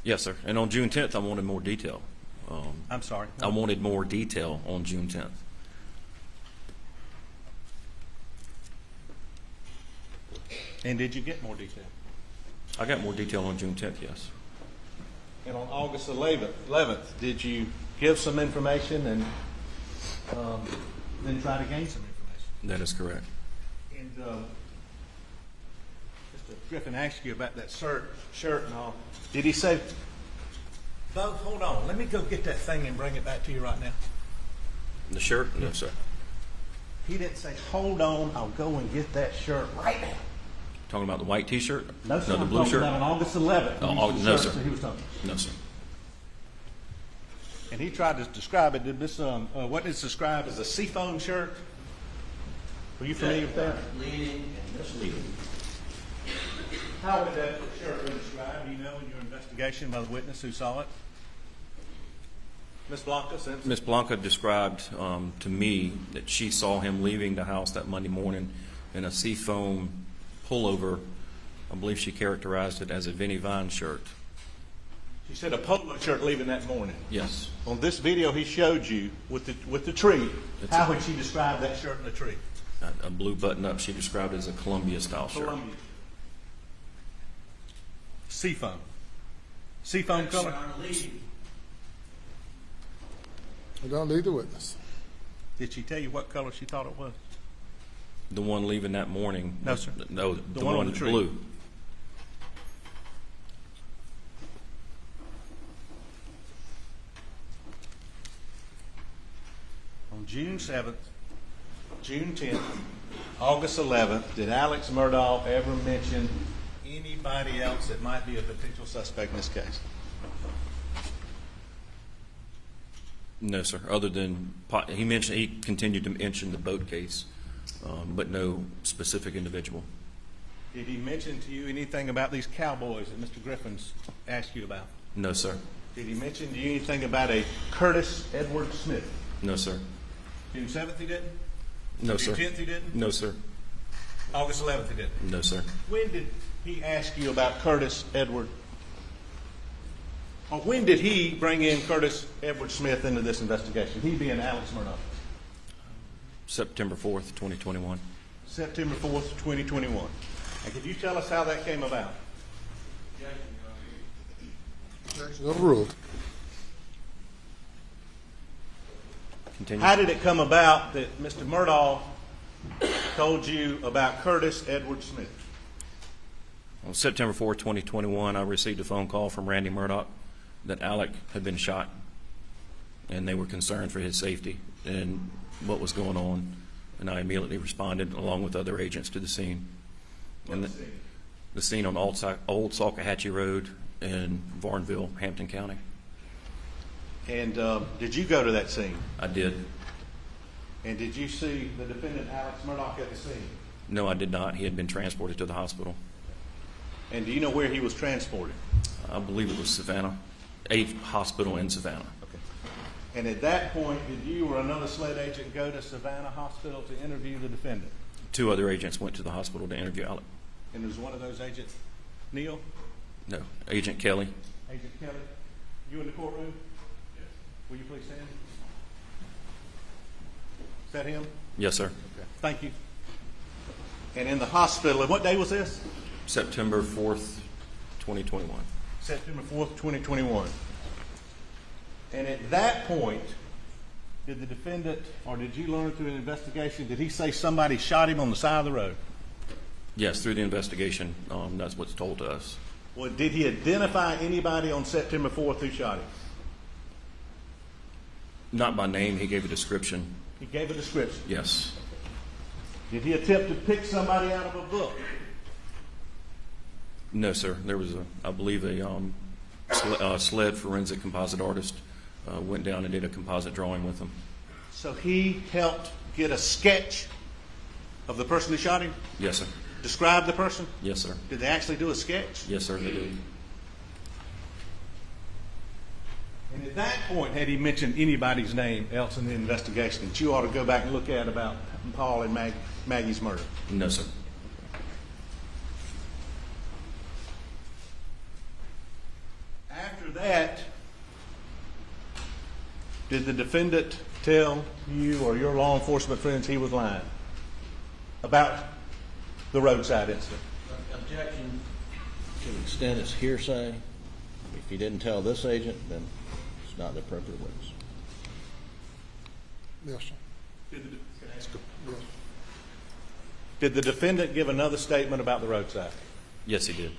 Yes, sir. And on June 10th, I wanted more detail. I'm sorry. I wanted more detail on June 10th. And did you get more detail? I got more detail on June 10th, yes. And on August 11th, did you give some information and then try to gain some information? That is correct. And Mr. Griffin asked you about that shirt and all. Did he say, Bo, hold on, let me go get that thing and bring it back to you right now? The shirt? No, sir. He didn't say, hold on, I'll go and get that shirt right now. Talking about the white T-shirt? No, sir. No, the I'm blue talking shirt? about on August 11th. Oh, no, sir. He was talking. No, sir. And he tried to describe it. Did this, what is described as a seafoam shirt? Were you familiar with that? Leading and misleading. How would that shirt be described? Do you know in your investigation by the witness who saw it? Ms. Blanca Simpson? Ms. Blanca described to me that she saw him leaving the house that Monday morning in a seafoam pullover. I believe she characterized it as a Vinnie Vine shirt. She said a polo shirt leaving that morning. Yes. On this video he showed you with the tree, how would she describe that shirt in the tree? A blue button-up she described as a Columbia-style shirt. Columbia. Seafoam. Seafoam color? We don't need the witness. Did she tell you what color she thought it was? The one leaving that morning. No, sir. No, The one on the tree. Blue. On June 7th, June 10th, August 11th, did Alex Murdaugh ever mention anybody else that might be a potential suspect in this case? No, sir. Other than he continued to mention the boat case, but no specific individual. Did he mention to you anything about these cowboys that Mr. Griffin's asked you about? No, sir. Did he mention to you anything about a Curtis Edward Smith? No, sir. June 7th he didn't? No, June sir. 10th he didn't? No, sir. August 11th he didn't? No, sir. When did he ask you about Curtis Edward? Or when did he bring in Curtis Edward Smith into this investigation? He being Alex Murdaugh. September 4th, 2021. September 4th, 2021. And could you tell us how that came about? Objection overruled. Continue. How did it come about that Mr. Murdaugh told you about Curtis Edward Smith? On September 4th, 2021, I received a phone call from Randy Murdaugh that Alec had been shot, and they were concerned for his safety and what was going on. And I immediately responded, along with other agents, to the scene. The scene on Old Salkehatchie Road in Varnville, Hampton County. And did you go to that scene? I did. And did you see the defendant, Alex Murdaugh, at the scene? No, I did not. He had been transported to the hospital. And do you know where he was transported? I believe it was Savannah, a hospital in Savannah. Okay. And at that point, did you or another SLED agent go to Savannah Hospital to interview the defendant? 2 other agents went to the hospital to interview Alec. And was one of those agents Neil? No, Agent Kelly. Agent Kelly? You in the courtroom? Yes. Will you please stand? Is that him? Yes, sir. Okay. Thank you. And in the hospital, and what day was this? September 4th, 2021. September 4th, 2021. And at that point, did the defendant, or did you learn through an investigation, did he say somebody shot him on the side of the road? Yes, through the investigation, that's what's told to us. Well, did he identify anybody on September 4th who shot him? Not by name, he gave a description. He gave a description? Yes. Did he attempt to pick somebody out of a book? No, sir. There was, I believe, a SLED forensic composite artist went down and did a composite drawing with him. So he helped get a sketch of the person who shot him? Yes, sir. Describe the person? Yes, sir. Did they actually do a sketch? Yes, sir, they did. And at that point, had he mentioned anybody's name else in the investigation that you ought to go back and look at about Paul and Maggie's murder? No, sir. After that, did the defendant tell you or your law enforcement friends he was lying about the roadside incident? Objection. To the extent it's hearsay, if he didn't tell this agent, then it's not the appropriate witness. Yes, sir. Did the defendant give another statement about the roadside? Yes, he did.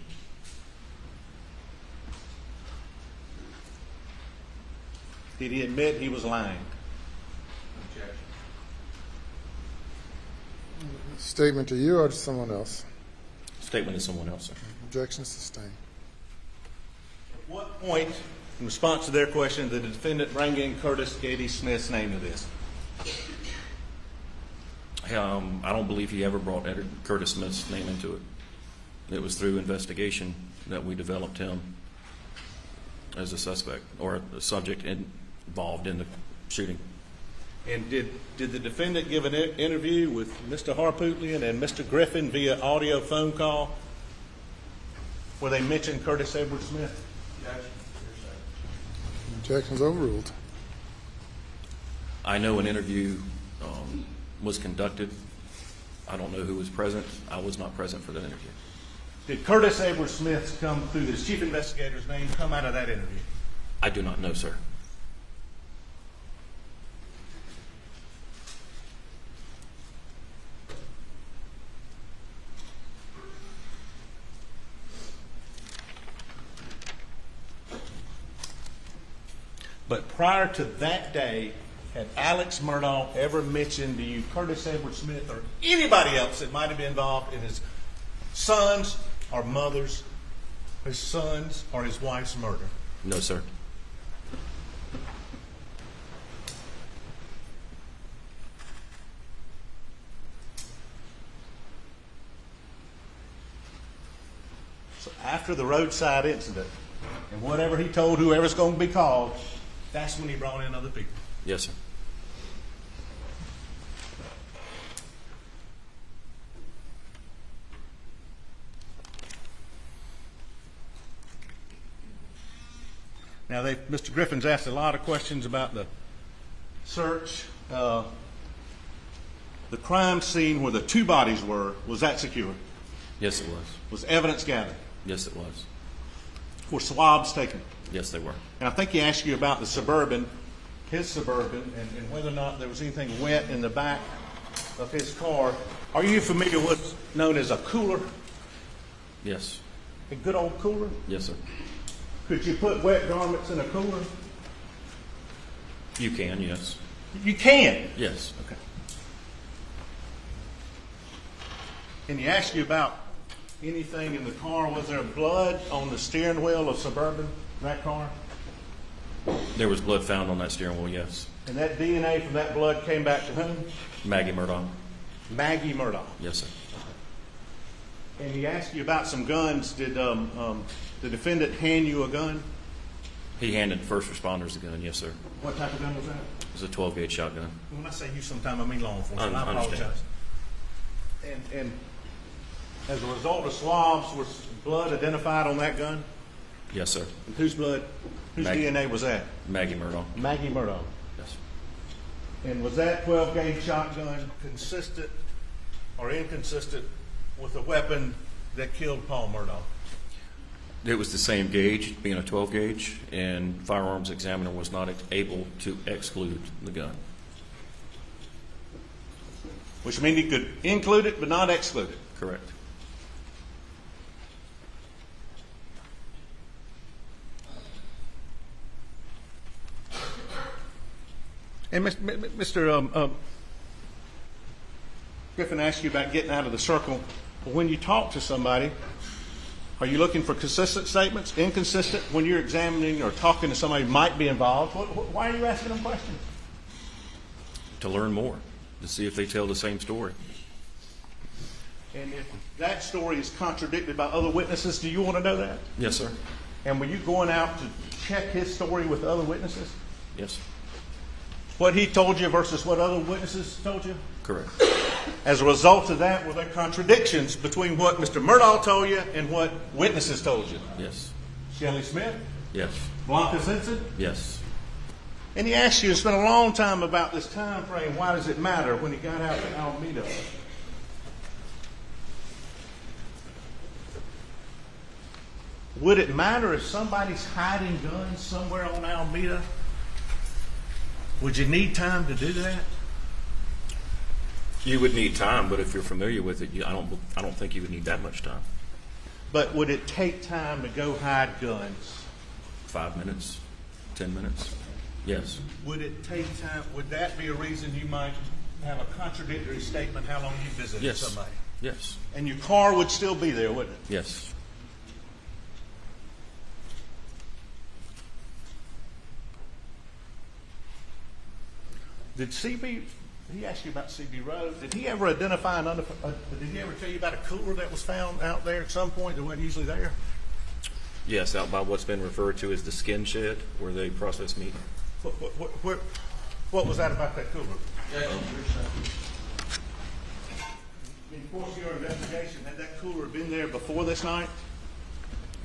Did he admit he was lying? Objection. Statement to you or to someone else? Statement to someone else, sir. Objection sustained. At what point, in response to their question, did the defendant bring in Curtis Gady Smith's name to this? I don't believe he ever brought Curtis Smith's name into it. It was through investigation that we developed him as a suspect or a subject involved in the shooting. And did the defendant give an interview with Mr. Harpootlian and Mr. Griffin via audio phone call where they mentioned Curtis Edward Smith? Objection's overruled. I know an interview was conducted. I don't know who was present. I was not present for that interview. Did Curtis Edward Smith come through this chief investigator's name come out of that interview? I do not know, sir. But prior to that day, had Alex Murdaugh ever mentioned to you Curtis Edward Smith or anybody else that might have been involved in his son's or mother's, his son's or his wife's murder? No, sir. So after the roadside incident and whatever he told whoever's going to be called, that's when he brought in other people. Yes, sir. Now, Mr. Griffin's asked a lot of questions about the search. The crime scene where the two bodies was that secure? Yes, it was. Was evidence gathered? Yes, it was. Were swabs taken? Yes, they were. And I think he asked you about the Suburban, his Suburban, and whether or not there was anything wet in the back of his car. Are you familiar with what's known as a cooler? Yes. A good old cooler? Yes, sir. Could you put wet garments in a cooler? You can, yes. You can? Yes. Okay. Can you ask you about anything in the car? Was there blood on the steering wheel of Suburban, that car? There was blood found on that steering wheel, yes. And that DNA from that blood came back to whom? Maggie Murdaugh. Maggie Murdaugh. Yes, sir. And he asked you about some guns. Did the defendant hand you a gun? He handed first responders the gun, yes, sir. What type of gun was that? It was a 12-gauge shotgun. When I say you sometime, I mean law enforcement. I Understand. apologize. And as a result of swabs, was blood identified on that gun? Yes, sir. And whose blood, whose DNA was that? Maggie Murdaugh. Maggie Murdaugh. Yes. And was that 12-gauge shotgun consistent or inconsistent with the weapon that killed Paul Murdaugh? It was the same gauge, being a 12-gauge, and firearms examiner was not able to exclude the gun. Which means he could include it but not exclude it. Correct. And Mr. Griffin asked you about getting out of the circle. But when you talk to somebody, are you looking for consistent statements, inconsistent? When you're examining or talking to somebody who might be involved, why are you asking them questions? To learn more, to see if they tell the same story. And if that story is contradicted by other witnesses, do you want to know that? Yes, sir. And were you going out to check his story with other witnesses? Yes. What he told you versus what other witnesses told you? Correct. As a result of that, were there contradictions between what Mr. Murdaugh told you and what witnesses told you? Yes. Shelley Smith? Yes. Blanca Simpson? Yes. And he asked you and spent a long time about this time frame. Why does it matter when he got out to Alameda? Would it matter if somebody's hiding guns somewhere on Alameda? Would you need time to do that? You would need time, but if you're familiar with it, I don't think you would need that much time. But would it take time to go hide guns? 5 minutes, 10 minutes, yes. Would it take time? Would that be a reason you might have a contradictory statement how long you visited Yes. somebody? Yes. And your car would still be there, wouldn't it? Yes. Did he asked you about CB Road? Did he ever identify did he ever tell you about a cooler that was found out there at some point that wasn't usually there? Yes, out by what's been referred to as the skin shed, where they process meat. What was that about that cooler? In the course of your investigation, had that cooler been there before this night?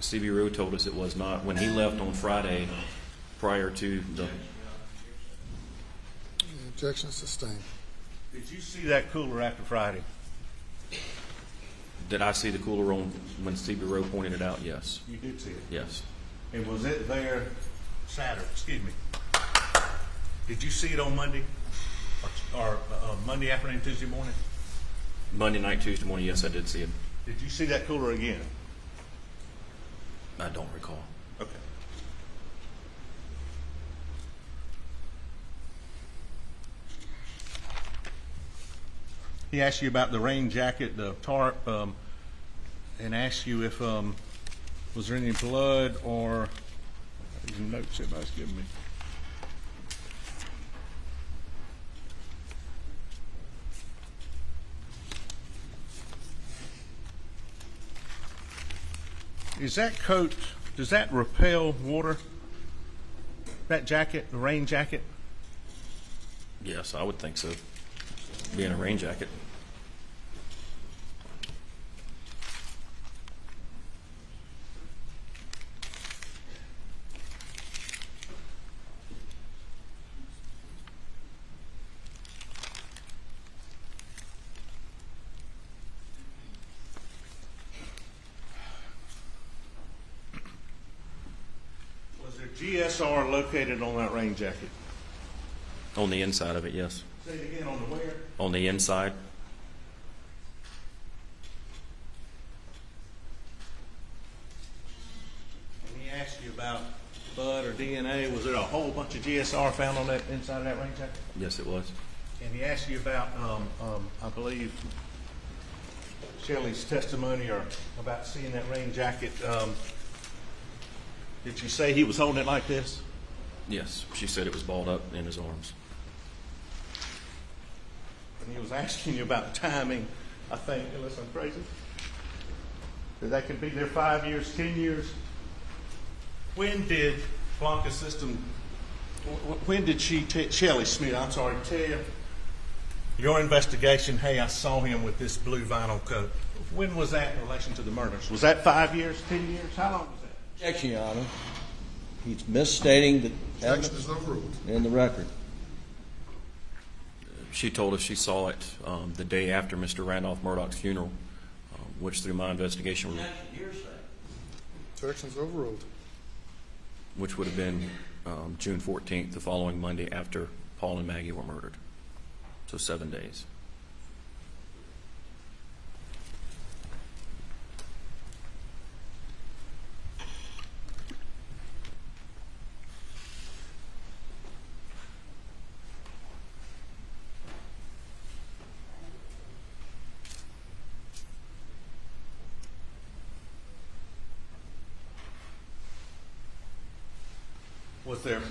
CB Rowe told us it was not. When he left on Friday, prior to the... Objection sustained. Did you see that cooler after Friday? Did I see the cooler on when CB Rowe pointed it out? Yes. You did see it? Yes. And was it there Saturday? Excuse me. Did you see it on Monday? Or Monday afternoon, Tuesday morning? Monday night, Tuesday morning, yes, I did see it. Did you see that cooler again? I don't recall. Okay. He asked you about the rain jacket, the tarp, and asked you if was there any blood or notes everybody's giving me. Is that coat, does that repel water? That jacket, the rain jacket? Yes, I would think so. Being a rain jacket. Was there GSR located on that rain jacket? On the inside of it, yes. Say it again, on the where? On the inside. And he asked you about blood or DNA. Was there a whole bunch of GSR found on that inside of that rain jacket? Yes, it was. And he asked you about, I believe, Shelley's testimony or about seeing that rain jacket. Did you say he was holding it like this? Yes, she said it was balled up in his arms. And he was asking you about timing, I think, unless I'm crazy, that could be there 5 years, 10 years. When did Blanca System, when did Shelley Smith, I'm sorry, tell you your investigation, hey, I saw him with this blue vinyl coat? When was that in relation to the murders? Was that 5 years, 10 years? How long was that? Objection, Your Honor. He's misstating the Objection is overruled. in the record. She told us she saw it the day after Mr. Randolph Murdaugh's funeral, which through my investigation, Objection is overruled. which would have been June 14th, the following Monday after Paul and Maggie were murdered. So 7 days. Was there? Now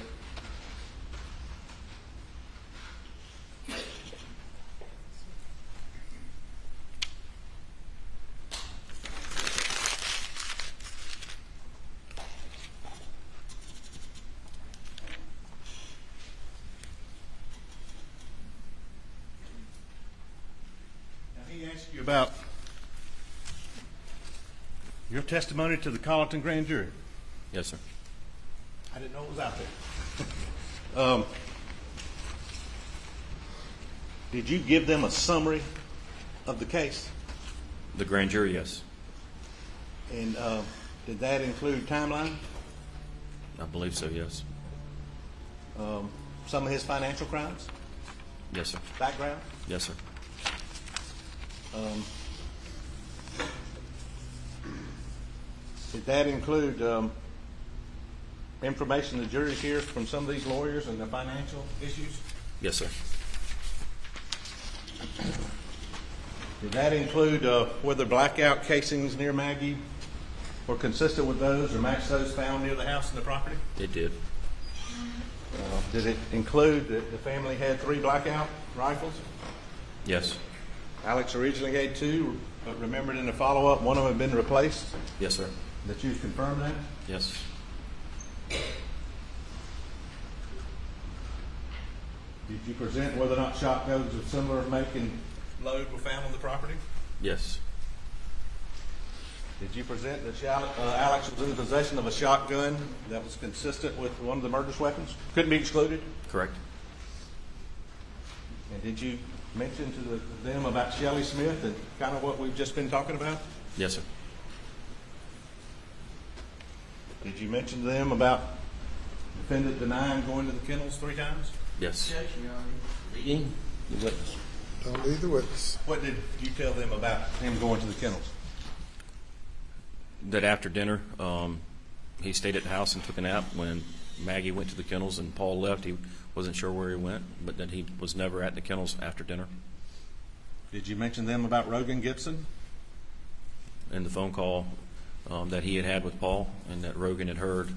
he asked you about your testimony to the Colleton grand jury. Yes, sir. I didn't know it was out there. Did you give them a summary of the case? The grand jury, yes. And Did that include timeline? I believe so, yes. Some of his financial crimes? Yes, sir. Background? Yes, sir. Did that include information the jury hears from some of these lawyers and the financial issues? Yes, sir. Did that include whether blackout casings near Maggie were consistent with those or matched those found near the house and the property? It did. Did it include that the family had 3 blackout rifles? Yes. Alex originally had 2, but remembered in the follow-up one of them had been replaced? Yes, sir. That you've confirmed that? Yes. Did you present whether or not shotguns of similar make and load were found on the property? Yes. Did you present that Alex was in possession of a shotgun that was consistent with one of the murderous weapons? Couldn't be excluded? Correct. And did you mention to them about Shelley Smith and kind of what we've just been talking about? Yes, sir. Did you mention to them about defendant denying going to the kennels 3 times? Yes. Leading the witness. Don't lead the witness. What did you tell them about him going to the kennels? That after dinner, he stayed at the house and took a nap. When Maggie went to the kennels and Paul left, he wasn't sure where he went, but that he was never at the kennels after dinner. Did you mention to them about Rogan Gibson? In the phone call that he had with Paul, and that Rogan had heard,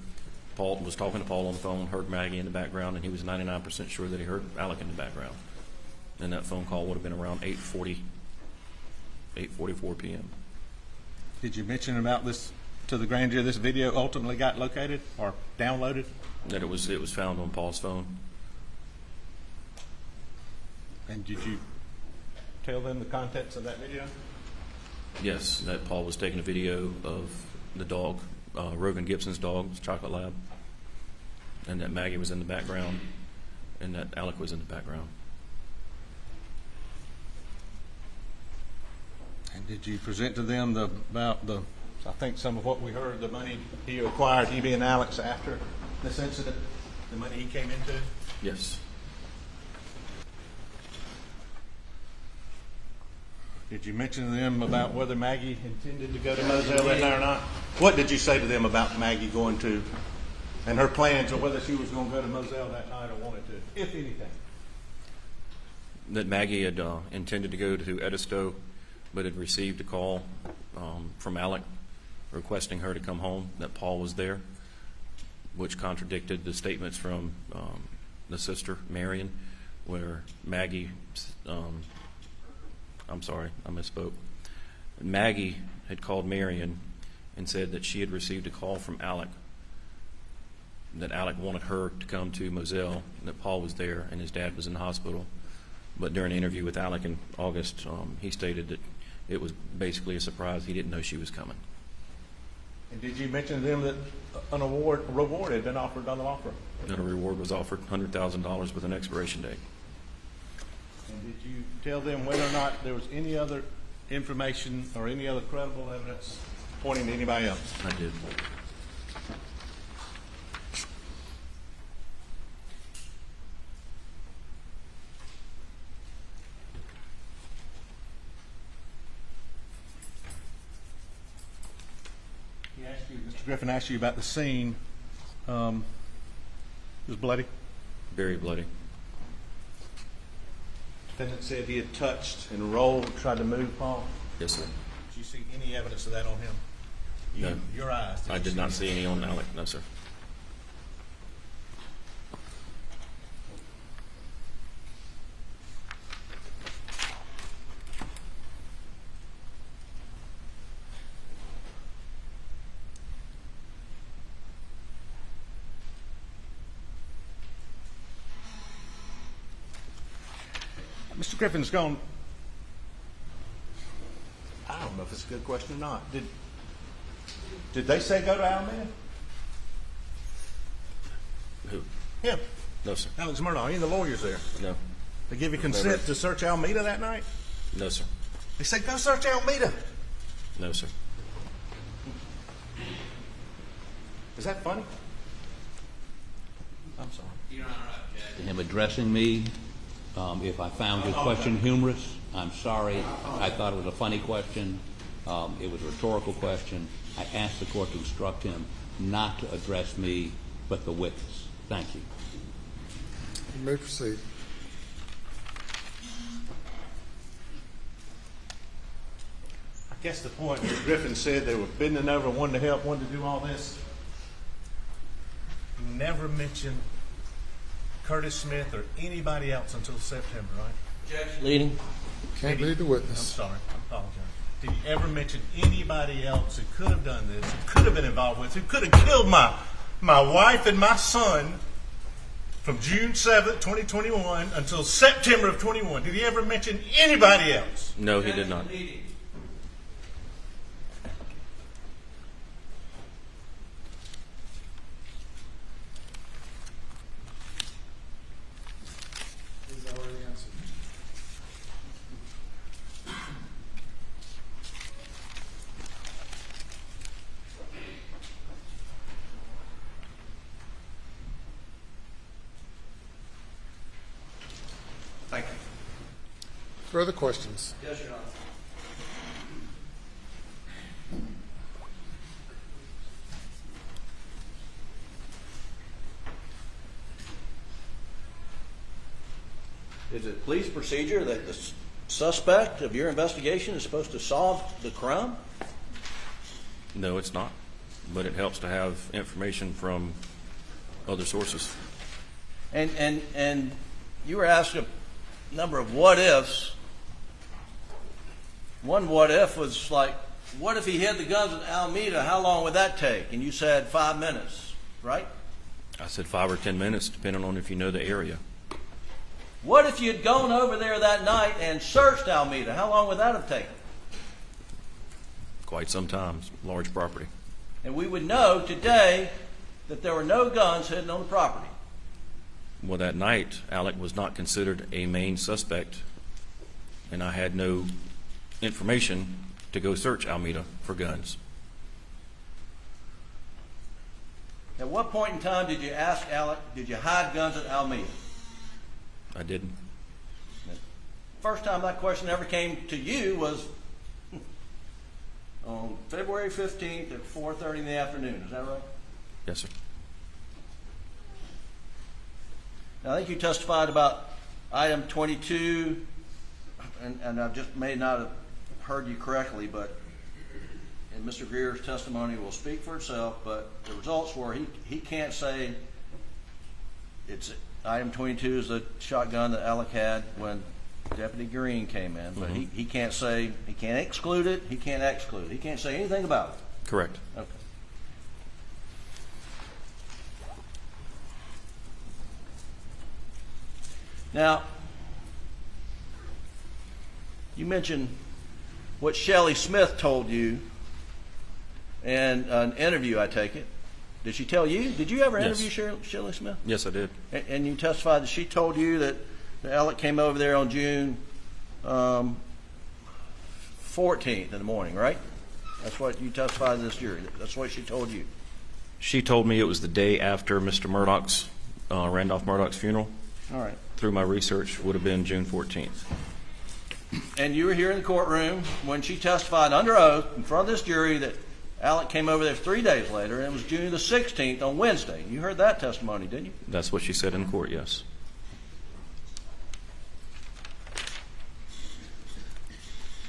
Paul was talking to Paul on the phone, heard Maggie in the background, and he was 99% sure that he heard Alec in the background. And that phone call would have been around 8:44 p.m. Did you mention about this to the grand jury? This video ultimately got located or downloaded? That it was found on Paul's phone. And did you tell them the contents of that video? Yes, that Paul was taking a video of the dog, Rogan Gibson's dog, Chocolate Lab, and that Maggie was in the background, and that Alec was in the background. And did you present to them about I think some of what we heard, the money he acquired, he being Alex, after this incident, the money he came into? Yes. Did you mention to them about whether Maggie intended to go to Moselle that night or not? What did you say to them about Maggie going to, and her plans, or whether she was going to go to Moselle that night or wanted to, if anything? That Maggie had intended to go to Edisto, but had received a call from Alec requesting her to come home, that Paul was there, which contradicted the statements from the sister, Marion, where Maggie, I'm sorry, I misspoke. Maggie had called Marion and said that she had received a call from Alec, that Alec wanted her to come to Moselle, that Paul was there and his dad was in the hospital. But during an interview with Alec in August, he stated that it was basically a surprise. He didn't know she was coming. And did you mention to them that a reward had been offered on the law firm? That a reward was offered, $100,000 with an expiration date. And did you tell them whether or not there was any other information or any other credible evidence pointing to anybody else? I did. Mr. Griffin asked you about the scene. It was bloody? Very bloody. Defendant said he had touched and rolled, tried to move Paul. Yes, sir. Did you see any evidence of that on him? No. Your eyes? I did not see any on Alec, no, sir. Mr. Griffin's gone. I don't know if it's a good question or not. Did they say go to Alameda? Who? Him. No, sir. Alex Murdaugh. Any of the lawyers there? No. They give you consent to search Alameda that night? No, sir. They said go search Alameda. No, sir. Is that funny? I'm sorry. Your Honor, I object to him addressing me. If I found your question humorous, I'm sorry. I thought it was a funny question. It was a rhetorical question. I asked the court to instruct him not to address me, but the witness. Thank you. You may proceed. I guess the point that Griffin said they were bending over, wanting to help, wanting to do all this. He never mentioned Curtis Smith or anybody else until September, right? Leading. Can't lead the I'm witness. sorry. I apologize. Did he ever mention anybody else who could have done this, who could have been involved with, who could have killed my wife and my son from June 7th, 2021 until September of 21? Did he ever mention anybody else? No, he did not. He's already answered. Thank you. Further questions? Yes, Your Honor. Is it police procedure that the suspect of your investigation is supposed to solve the crime? No, it's not. But it helps to have information from other sources. And you were asked a number of what ifs. One what if was like, what if he hid the guns in Alameda? How long would that take? And you said 5 minutes, right? I said 5 or 10 minutes, depending on if you know the area. What if you'd gone over there that night and searched Alameda? How long would that have taken? Quite some time. Large property. And we would know today that there were no guns hidden on the property. Well, that night, Alec was not considered a main suspect, and I had no information to go search Alameda for guns. At what point in time did you ask Alec, did you hide guns at Alameda? I didn't. First time that question ever came to you was on February 15th at 4:30 in the afternoon. Is that right? Yes, sir. Now, I think you testified about item 22, and I just may not have heard you correctly, but and Mr. Greer's testimony will speak for itself, but the results were he can't say it's item 22 is the shotgun that Alec had when Deputy Green came in, but he can't say, he can't exclude it, he can't exclude it. He can't say anything about it. Correct. Okay. Now, you mentioned what Shelley Smith told you in an interview, I take it. Did she tell you? Did you ever interview Shelley Smith? Yes, I did. And you testified that she told you that Alec came over there on June 14th in the morning, right? That's what you testified to this jury. That's what she told you. She told me it was the day after Mr. Murdaugh's, Randolph Murdaugh's funeral. All right. Through my research, would have been June 14th. And you were here in the courtroom when she testified under oath in front of this jury that Alec came over there 3 days later, and it was June the 16th on Wednesday. You heard that testimony, didn't you? That's what she said in court, yes.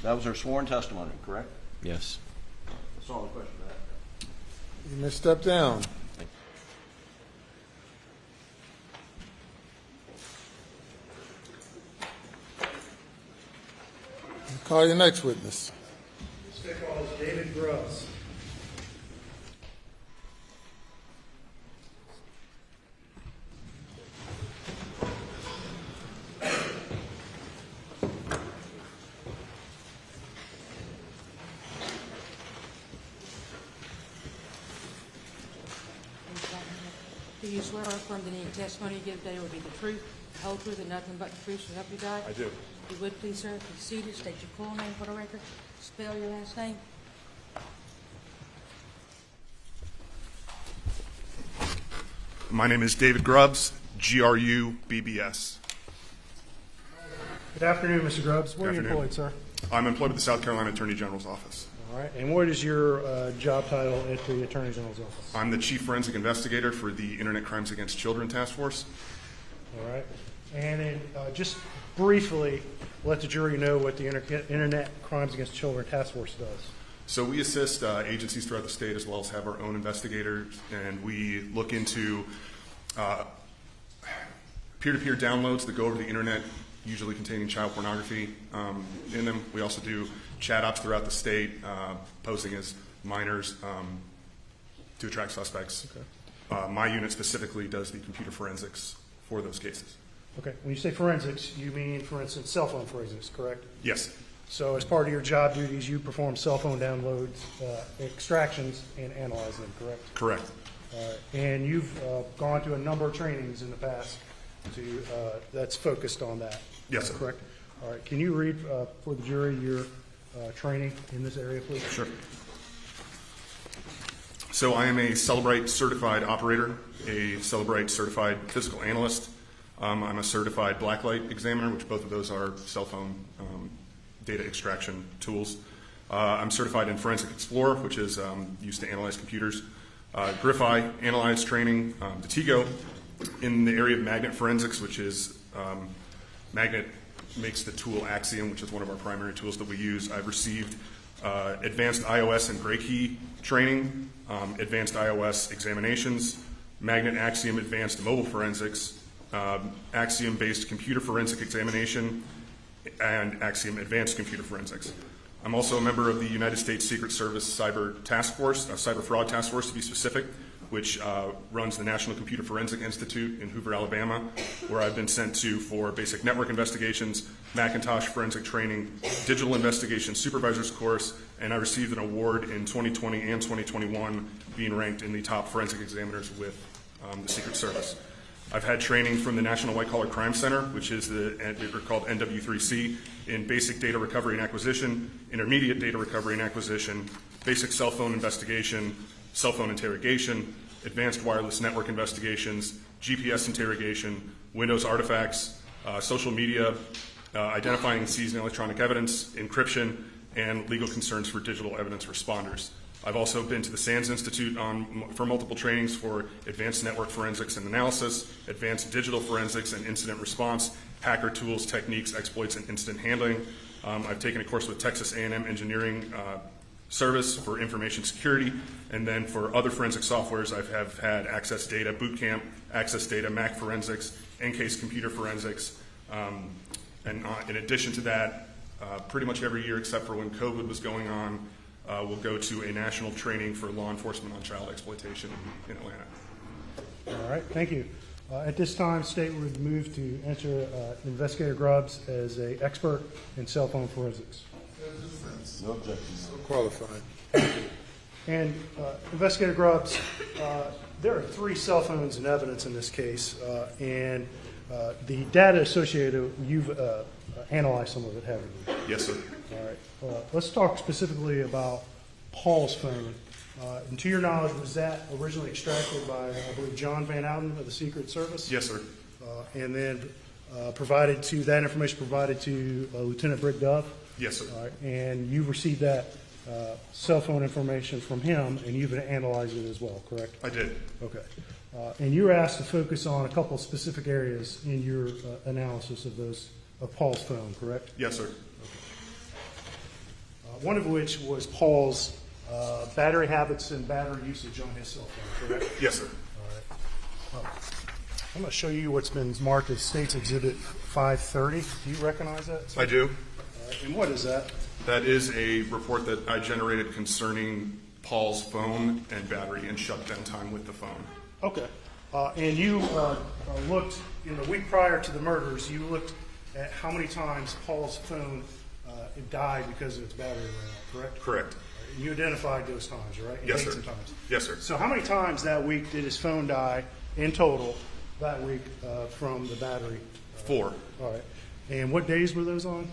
That was her sworn testimony, correct? Yes. That's all the question I have. You may step down. Call your next witness. This guy called David Grubs. Do you swear or affirm that any testimony you give today will be the truth, the whole truth, and nothing but the truth, so help you God? I do. If you would, please, sir, be seated, state your full name for the record, spell your last name. My name is David Grubs, G-R-U-B-B-S. Good afternoon, Mr. Grubs. Where are you Good employed, afternoon. sir? I'm employed with the South Carolina Attorney General's office. All right. And what is your job title at the Attorney General's office? I'm the Chief Forensic Investigator for the Internet Crimes Against Children Task Force. All right. And then just briefly, let the jury know what the Internet Crimes Against Children Task Force does. So we assist agencies throughout the state as well as have our own investigators, and we look into peer-to-peer downloads that go over the internet, usually containing child pornography in them. We also do chat ops throughout the state, posing as minors to attract suspects. Okay. My unit specifically does the computer forensics for those cases. Okay. When you say forensics, you mean, for instance, cell phone forensics, correct? Yes. So as part of your job duties, you perform cell phone downloads, extractions, and analyze them, correct? Correct. And you've gone to a number of trainings in the past that's focused on that. Yes, sir. Correct? All right. Can you read for the jury your training in this area, please? Sure. So I am a Celebrite certified operator, a Celebrite certified physical analyst. I'm a certified blacklight examiner, which both of those are cell phone data extraction tools. I'm certified in Forensic Explorer, which is used to analyze computers. Griffi, analyze training. Detigo, in the area of magnet forensics, which is Magnet makes the tool Axiom, which is one of our primary tools that we use. I've received advanced iOS and Gray Key training, advanced iOS examinations, Magnet Axiom advanced mobile forensics, Axiom-based computer forensic examination, and Axiom advanced computer forensics. I'm also a member of the United States Secret Service Cyber Task Force, Cyber Fraud Task Force to be specific, which runs the National Computer Forensic Institute in Hoover, Alabama, where I've been sent to for basic network investigations, Macintosh forensic training, digital investigation supervisor's course, and I received an award in 2020 and 2021 being ranked in the top forensic examiners with the Secret Service. I've had training from the National White Collar Crime Center, which is called NW3C, in basic data recovery and acquisition, intermediate data recovery and acquisition, basic cell phone investigation, cell phone interrogation, advanced wireless network investigations, GPS interrogation, Windows artifacts, social media, identifying and seizing electronic evidence, encryption, and legal concerns for digital evidence responders. I've also been to the SANS Institute for multiple trainings for advanced network forensics and analysis, advanced digital forensics and incident response, hacker tools, techniques, exploits, and incident handling. I've taken a course with Texas A&M Engineering Service for information security, and then for other forensic softwares, I have had Access Data Bootcamp, Access Data Mac Forensics, Encase Computer Forensics, and in addition to that, pretty much every year except for when COVID was going on, we'll go to a national training for law enforcement on child exploitation in Atlanta. All right, thank you. At this time, State would move to enter Investigator Grubs as an expert in cell phone forensics. No objections. So qualified. And Investigator Grubs, there are 3 cell phones in evidence in this case, and the data associated, you've analyzed some of it, haven't you? Yes, sir. All right. Let's talk specifically about Paul's phone. And to your knowledge, was that originally extracted by, I believe, John Van Outen of the Secret Service? Yes, sir. And then that information provided to Lieutenant Brick Dove? Yes, sir. All right. And you've received that cell phone information from him, and you've analyzed it as well, correct? I did. Okay. And you were asked to focus on a couple of specific areas in your analysis of Paul's phone, correct? Yes, sir. Okay. One of which was Paul's battery habits and battery usage on his cell phone, correct? Yes, sir. All right. I'm going to show you what's been marked as State's Exhibit 530. Do you recognize that, sir? I do. And what is that? That is a report that I generated concerning Paul's phone and battery and shutdown time with the phone. Okay. And you looked, in the week prior to the murders, you looked at how many times Paul's phone died because of its battery ran out, correct? Correct. You identified those times, right? Yes, dates sir. And times. Yes, sir. So how many times that week did his phone die in total that week from the battery? 4. All right. And what days were those on?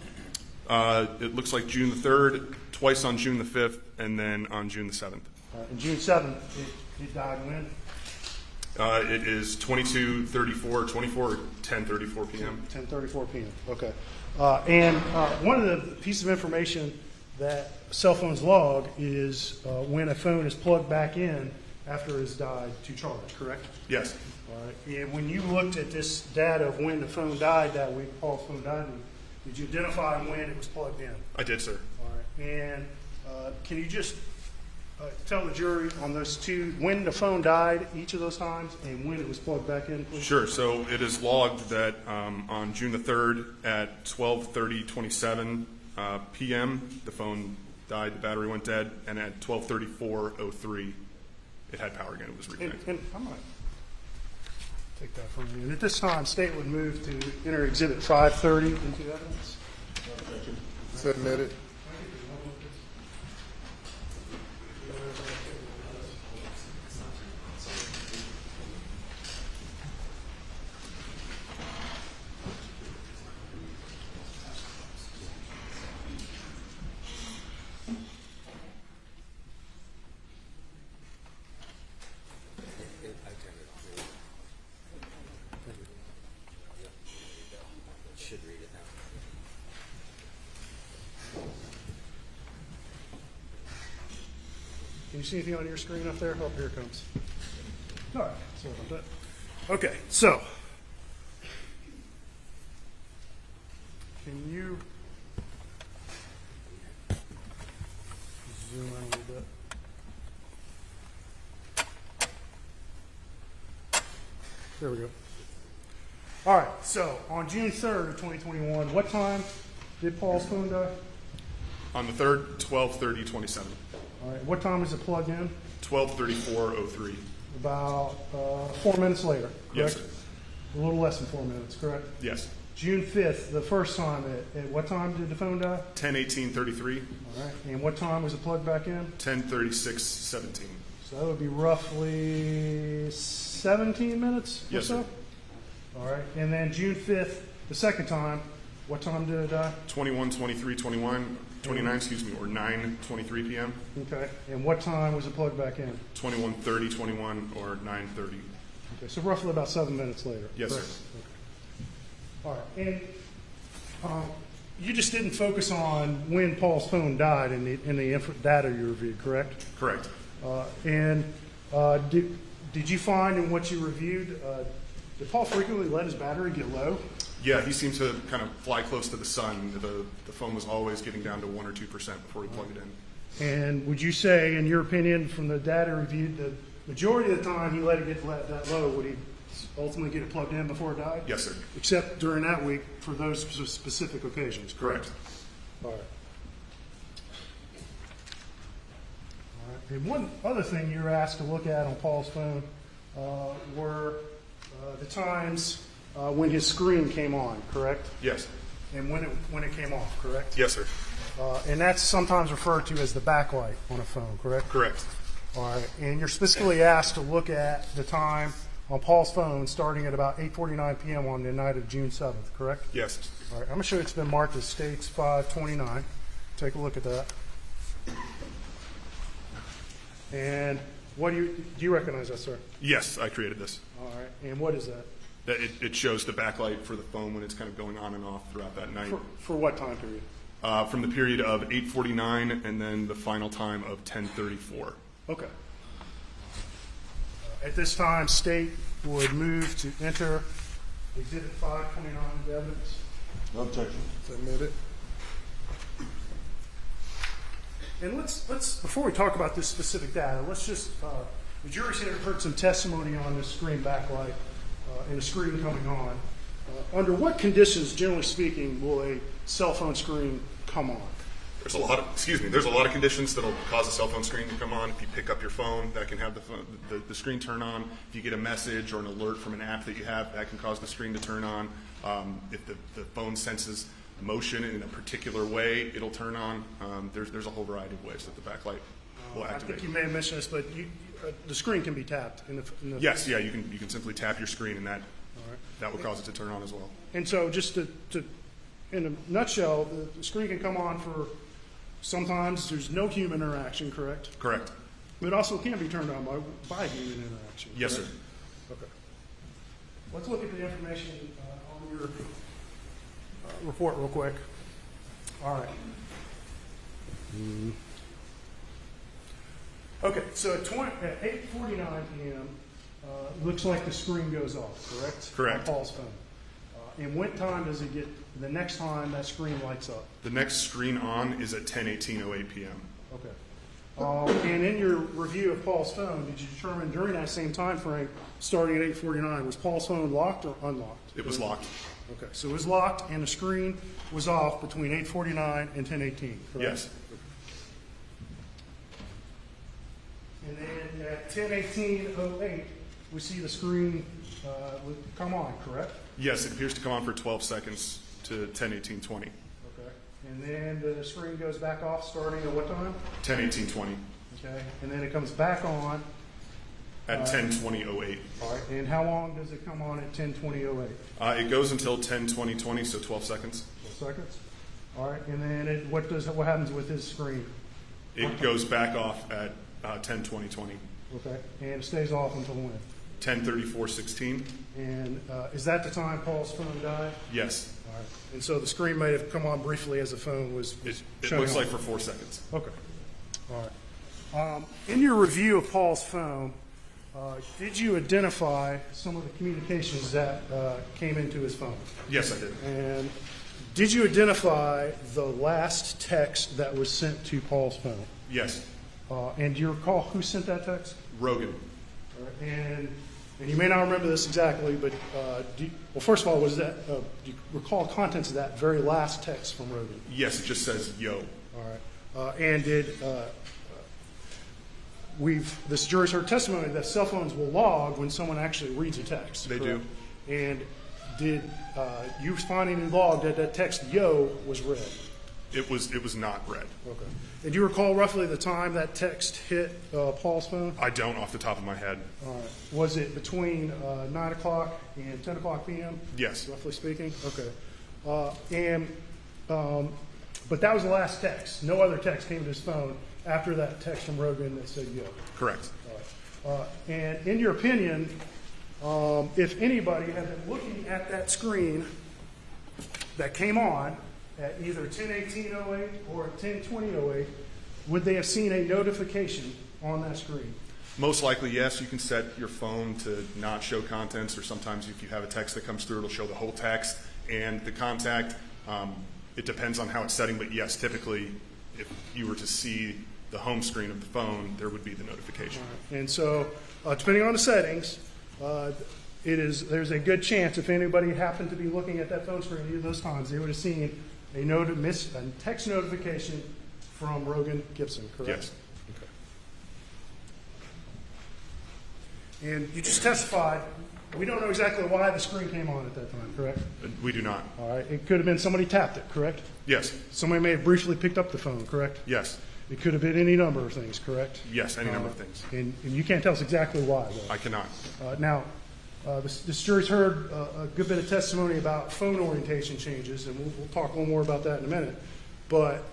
It looks like June the 3rd, twice on June the 5th, and then on June the 7th. And June 7th, it died when? It is 10:34 p.m. 10:34 p.m. Okay. And one of the pieces of information that cell phones log is when a phone is plugged back in after it's died to charge, correct? Yes. All right. And when you looked at this data of when the phone died that week, Paul's phone died, did you identify when it was plugged in? I did, sir. All right. And can you just tell the jury on those two, when the phone died each of those times and when it was plugged back in, please? Sure. So it is logged that on June the 3rd at 12:30:27 p.m. the phone died, the battery went dead, and at 12:34:03 it had power again. It was reconnected. And I might take that from you. And at this time, State would move to enter Exhibit 530 into evidence. Submitted. Can you see anything on your screen up there? Oh, here it comes. All right, sorry about that. Okay, so can you zoom in a little bit? There we go. All right, so on June 3rd of 2021, what time did Paul's phone die? On the 3rd, 12:30:27. All right, what time was it plugged in? 12:34:03. About 4 minutes later, correct? Yes, sir. A little less than 4 minutes, correct? Yes. June 5th, the first time, at what time did the phone die? 10:18:33. All right, and what time was it plugged back in? 10:36:17. So that would be roughly 17 minutes or Yes, so? sir. All right, and then June 5th, the second time, what time did it die? 21:23:29, or 9:23 p.m. Okay, and what time was it plugged back in? 21:30:21 or 9:30. Okay, so roughly about 7 minutes later. Yes, correct? sir. Okay. All right, and you just didn't focus on when Paul's phone died in the data you reviewed, correct? Correct. Did you find in what you reviewed, did Paul frequently let his battery get low? Yeah, he seemed to kind of fly close to the sun. The phone was always getting down to 1 or 2% before he plugged it in. And would you say, in your opinion, from the data reviewed, the majority of the time he let it get that low, would he ultimately get it plugged in before it died? Yes, sir. Except during that week for those specific occasions, correct? All right. All right. And one other thing you were asked to look at on Paul's phone were the times when his screen came on, correct? Yes. And when it came off, correct? Yes, sir. And that's sometimes referred to as the backlight on a phone, correct? Correct. All right. And you're specifically asked to look at the time on Paul's phone starting at about 8:49 p.m. on the night of June 7th, correct? Yes. All right. I'm going to show you it's been marked as States 529. Take a look at that. And what do you recognize that, sir? Yes, I created this. All right. And what is that? It shows the backlight for the phone when it's kind of going on and off throughout that night. For what time period? From the period of 8:49 and then the final time of 10:34. Okay. At this time, State would move to enter Exhibit 529 into evidence. No objection. Submitted. And let's before we talk about this specific data, let's just the jury's here heard some testimony on this screen backlight and the screen coming on. Under what conditions, generally speaking, will a cell phone screen come on? There's a lot of conditions that'll cause a cell phone screen to come on. If you pick up your phone, that can have the screen turn on. If you get a message or an alert from an app that you have, that can cause the screen to turn on. If the phone senses motion in a particular way, it'll turn on. There's a whole variety of ways that the backlight will activate. I think you may have mentioned this, but the screen can be tapped. Yes, yeah, you can simply tap your screen, and that will cause it to turn on as well. And so, just to in a nutshell, the screen can come on for sometimes there's no human interaction, correct? Correct. But it also can be turned on by human interaction. Yes, correct? sir. Okay. Let's look at the information on your report real quick. All right. Okay, so at 8:49 p.m., looks like the screen goes off, correct? Correct. On Paul's phone. And what time does it get, the next time that screen lights up? The next screen on is at 10:18:08 p.m. Okay. And in your review of Paul's phone, did you determine during that same time frame, starting at 8:49, was Paul's phone locked or unlocked? It was locked. Okay, so it was locked and the screen was off between 8:49 and 10:18, correct? Yes. And then at 10:18:08, we see the screen come on, correct? Yes, it appears to come on for 12 seconds to 10:18:20. Okay. And then the screen goes back off starting at what time? 10:18:20. Okay. And then it comes back on at 10:20:08. All right. And how long does it come on at 10:20:08? It goes until 10:20:20, so 12 seconds. 12 seconds. All right. And then what happens with his screen? It goes back off at 10:20:20. Okay. And it stays off until when? 10:34:16. And is that the time Paul's phone died? Yes. All right. And so the screen may have come on briefly as the phone was It shutting looks off. like for 4 seconds. Okay. All right. In your review of Paul's phone, did you identify some of the communications that came into his phone? Yes, I did. And did you identify the last text that was sent to Paul's phone? Yes. And do you recall who sent that text? Rogan. All right. And you may not remember this exactly, but well, first of all, was that do you recall contents of that very last text from Rogan? Yes, it just says yo. All right. And did this jury's heard testimony that cell phones will log when someone actually reads a text. They correct? do. And did you find any log that text yo was read? It was not read. Okay. And do you recall roughly the time that text hit Paul's phone? I don't off the top of my head. All right. Was it between 9 o'clock and 10 o'clock p.m.? Yes. Roughly speaking? Okay. But that was the last text. No other text came to his phone after that text from Rogan that said yo. Correct. All right. And in your opinion, if anybody had been looking at that screen that came on at either 10:18:08 or 10:20:08, would they have seen a notification on that screen? Most likely, yes. You can set your phone to not show contents, or sometimes if you have a text that comes through, it'll show the whole text and the contact. It depends on how it's setting, but yes, typically, if you were to see the home screen of the phone, there would be the notification. Right. And so, depending on the settings, there's a good chance if anybody happened to be looking at that phone screen either of those times, they would have seen a text notification from Rogan Gibson, correct? Yes. Okay. And you just testified, we don't know exactly why the screen came on at that time, correct? We do not. All right. It could have been somebody tapped it, correct? Yes. Somebody may have briefly picked up the phone, correct? Yes. It could have been any number of things, correct? Yes, any number of things. And you can't tell us exactly why, though. I cannot. Now, this jury's heard a good bit of testimony about phone orientation changes, and we'll talk a little more about that in a minute. But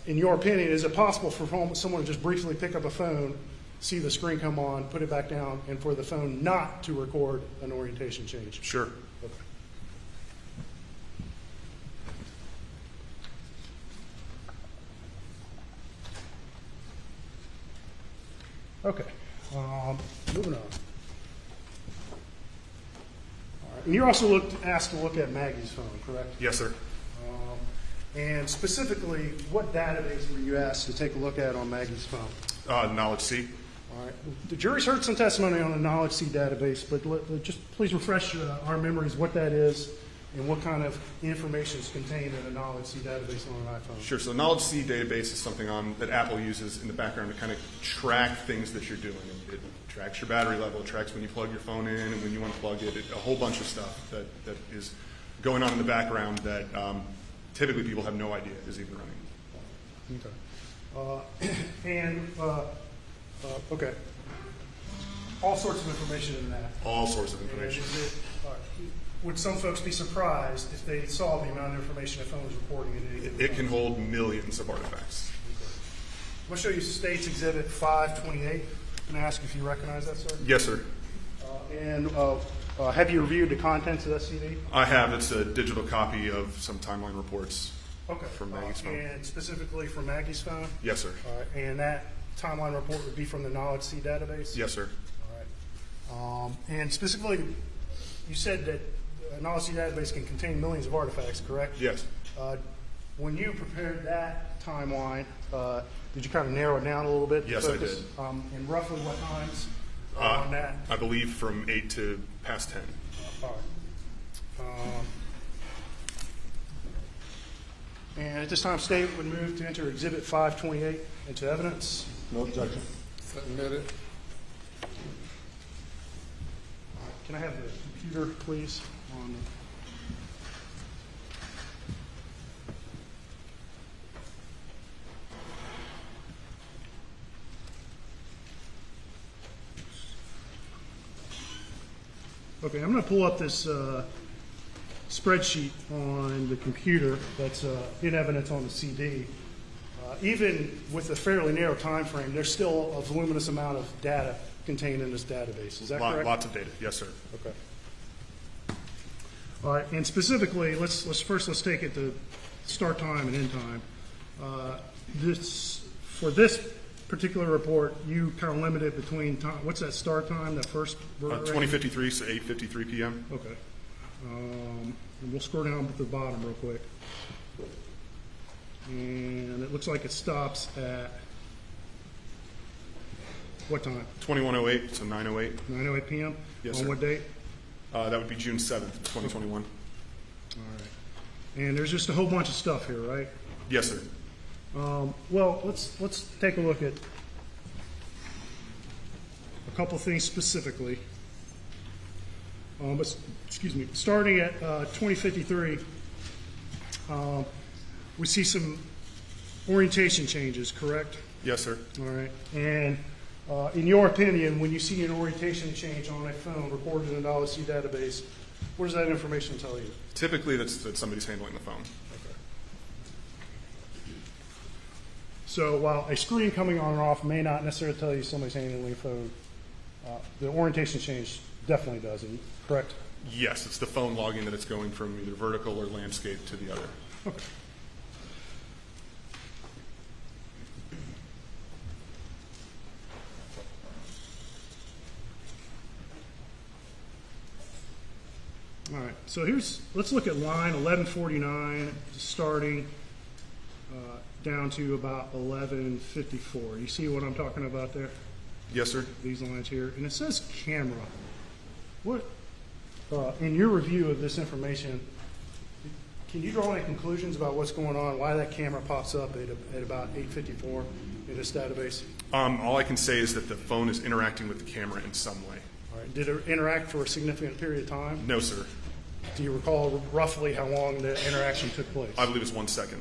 in your opinion, is it possible for someone to just briefly pick up a phone, see the screen come on, put it back down, and for the phone not to record an orientation change? Sure. Okay. Moving on. And you're also asked to look at Maggie's phone, correct? Yes, sir. And specifically, what database were you asked to take a look at on Maggie's phone? Knowledge C. All right. The jury's heard some testimony on the Knowledge C database, but just please refresh our memories what that is and what kind of information is contained in a Knowledge C database on an iPhone. Sure. So Knowledge C database is something that Apple uses in the background to kind of track things that you're doing. It tracks your battery level, it tracks when you plug your phone in and when you unplug it, a whole bunch of stuff that is going on in the background that typically people have no idea is even running. Okay. Okay. All sorts of information in that. All sorts of information. Would some folks be surprised if they saw the amount of information a phone was recording at any given time? It can hold millions of artifacts. I'm going to show you State's Exhibit 528. I'm going to ask if you recognize that, sir. Yes, sir. Have you reviewed the contents of that CD? I have. It's a digital copy of some timeline reports Okay. from Maggie's phone. And specifically from Maggie's phone? Yes, sir. All right. And that timeline report would be from the Knowledge C database? Yes, sir. All right. And specifically, you said that Knowledge C database can contain millions of artifacts, correct? Yes. When you prepared that timeline, did you kind of narrow it down a little bit? Yes, I did. And roughly what times on that? I believe from 8 to past 10. All right. And at this time, State would move to enter Exhibit 528 into evidence. No objection. Submitted. Can I have the computer, please? On Okay, I'm going to pull up this spreadsheet on the computer that's in evidence on the CD. Even with a fairly narrow time frame, there's still a voluminous amount of data contained in this database. Is that correct? Lots of data. Yes, sir. Okay. All right, and specifically, let's take it to start time and end time. For this particular report, you kind of limited between time. What's that start time? That first 20:53 to 8:53 p.m. Okay. And we'll scroll down to the bottom real quick. And it looks like it stops at what time? 21:08 to 9:08. 9:08 p.m. Yes, On sir. what date? That would be June 7th, 2021. All right. And there's just a whole bunch of stuff here, right? Yes, sir. Well, let's take a look at a couple things specifically. Excuse me. Starting at 2053, we see some orientation changes, correct? Yes, sir. All right. And in your opinion, when you see an orientation change on a phone recorded in a Knowledge C database, what does that information tell you? Typically, that somebody's handling the phone. Okay. So while a screen coming on and off may not necessarily tell you somebody's handling a phone, the orientation change definitely does, correct? Yes, it's the phone logging that it's going from either vertical or landscape to the other. Okay. All right, so let's look at line 1149 starting down to about 1154. You see what I'm talking about there? Yes, sir. These lines here. And it says camera. What, in your review of this information, can you draw any conclusions about what's going on, why that camera pops up at about 854 in this database? All I can say is that the phone is interacting with the camera in some way. All right. Did it interact for a significant period of time? No, sir. Do you recall roughly how long the interaction took place? I believe it's 1 second.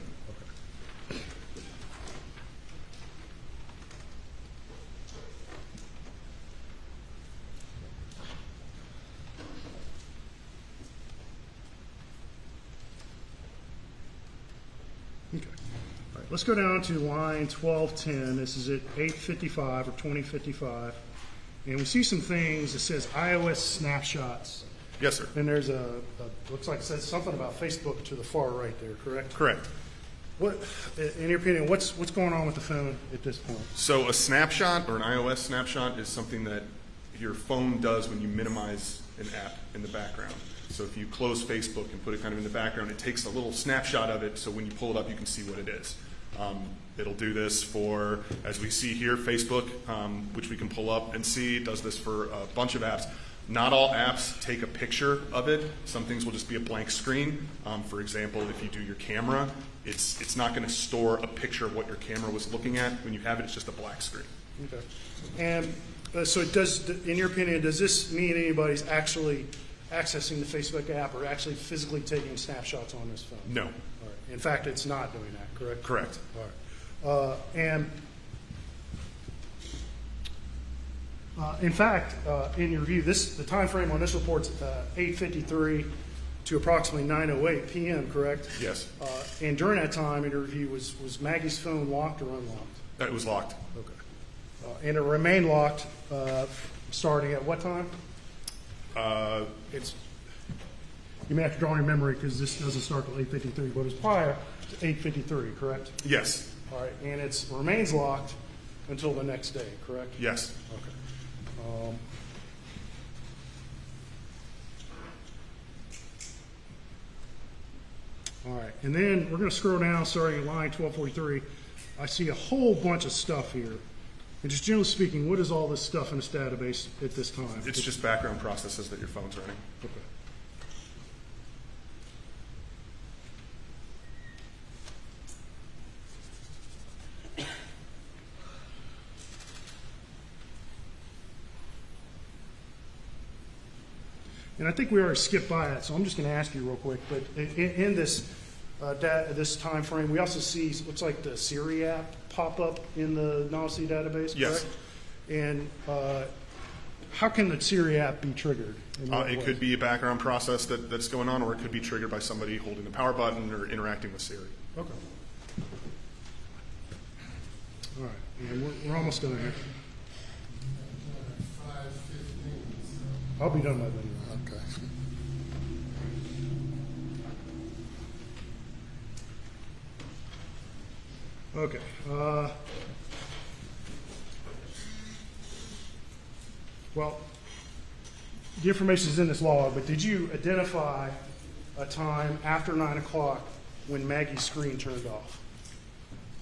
Okay. All right. Let's go down to line 1210. This is at 855 or 2055. And we see some things that says iOS snapshots. Yes, sir. And there's looks like it says something about Facebook to the far right there, correct? Correct. What, in your opinion, what's going on with the phone at this point? So a snapshot or an iOS snapshot is something that your phone does when you minimize an app in the background. So if you close Facebook and put it kind of in the background, it takes a little snapshot of it so when you pull it up you can see what it is. It'll do this for, as we see here, Facebook, which we can pull up and see. It does this for a bunch of apps. Not all apps take a picture of it. Some things will just be a blank screen. For example, if you do your camera, it's not going to store a picture of what your camera was looking at. When you have it, it's just a black screen. Okay. And so it does, in your opinion, does this mean anybody's actually accessing the Facebook app or actually physically taking snapshots on this phone? No. All right. In fact, it's not doing that, correct? Correct. All right. In fact, in your view, the time frame on this report's 8:53 to approximately 9:08 p.m., correct? Yes. And during that time, in your review, was Maggie's phone locked or unlocked? It was locked. Okay. And it remained locked starting at what time? It's, you may have to draw on your memory because this doesn't start till 8:53, but it's prior to 8:53, correct? Yes. All right, and it remains locked until the next day, correct? Yes. Okay. All right, and then we're going to scroll down, starting at line 1243. I see a whole bunch of stuff here. And just generally speaking, what is all this stuff in this database at this time? It's just background processes that your phone's running. Okay. And I think we already skipped by it, so I'm just going to ask you real quick. But in this this time frame, we also see looks like the Siri app pop up in the NOC database. Yes. Correct? And how can the Siri app be triggered? It could be a background process that's going on, or it could be triggered by somebody holding the power button or interacting with Siri. Okay. All right, and we're almost done here. I'll be done by then. Okay. Well, the information is in this log, but did you identify a time after 9 o'clock when Maggie's screen turned off?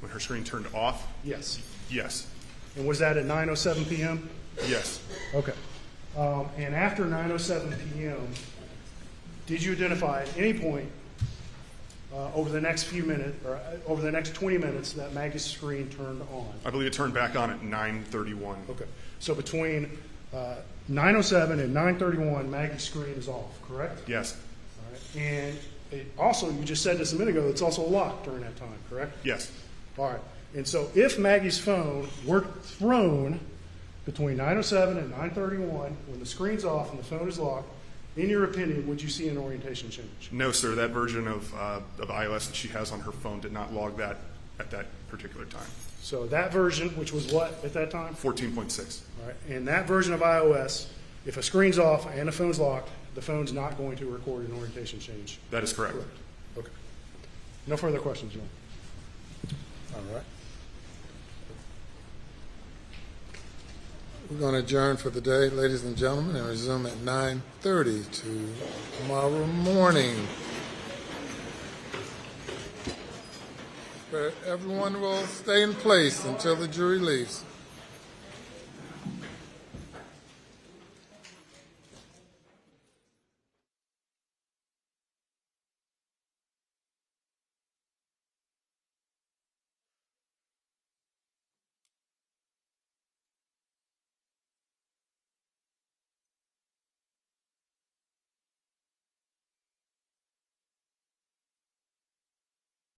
When her screen turned off? Yes. Yes. And was that at 9:07 p.m.? Yes. Okay. And after 9:07 p.m., did you identify at any point over the next few minutes, or over the next 20 minutes, that Maggie's screen turned on? I believe it turned back on at 9:31. Okay. So between 9:07 and 9:31, Maggie's screen is off, correct? Yes. All right. And also, you just said this a minute ago, it's also locked during that time, correct? Yes. All right. And so if Maggie's phone were thrown between 9:07 and 9:31, when the screen's off and the phone is locked, in your opinion, would you see an orientation change? No, sir. That version of iOS that she has on her phone did not log that at that particular time. So that version, which was what at that time? 14.6. All right. And that version of iOS, if a screen's off and a phone's locked, the phone's not going to record an orientation change. That is correct. Okay. No further questions, John. All right. We're going to adjourn for the day, ladies and gentlemen, and resume at 9:30 to tomorrow morning. But everyone will stay in place until the jury leaves.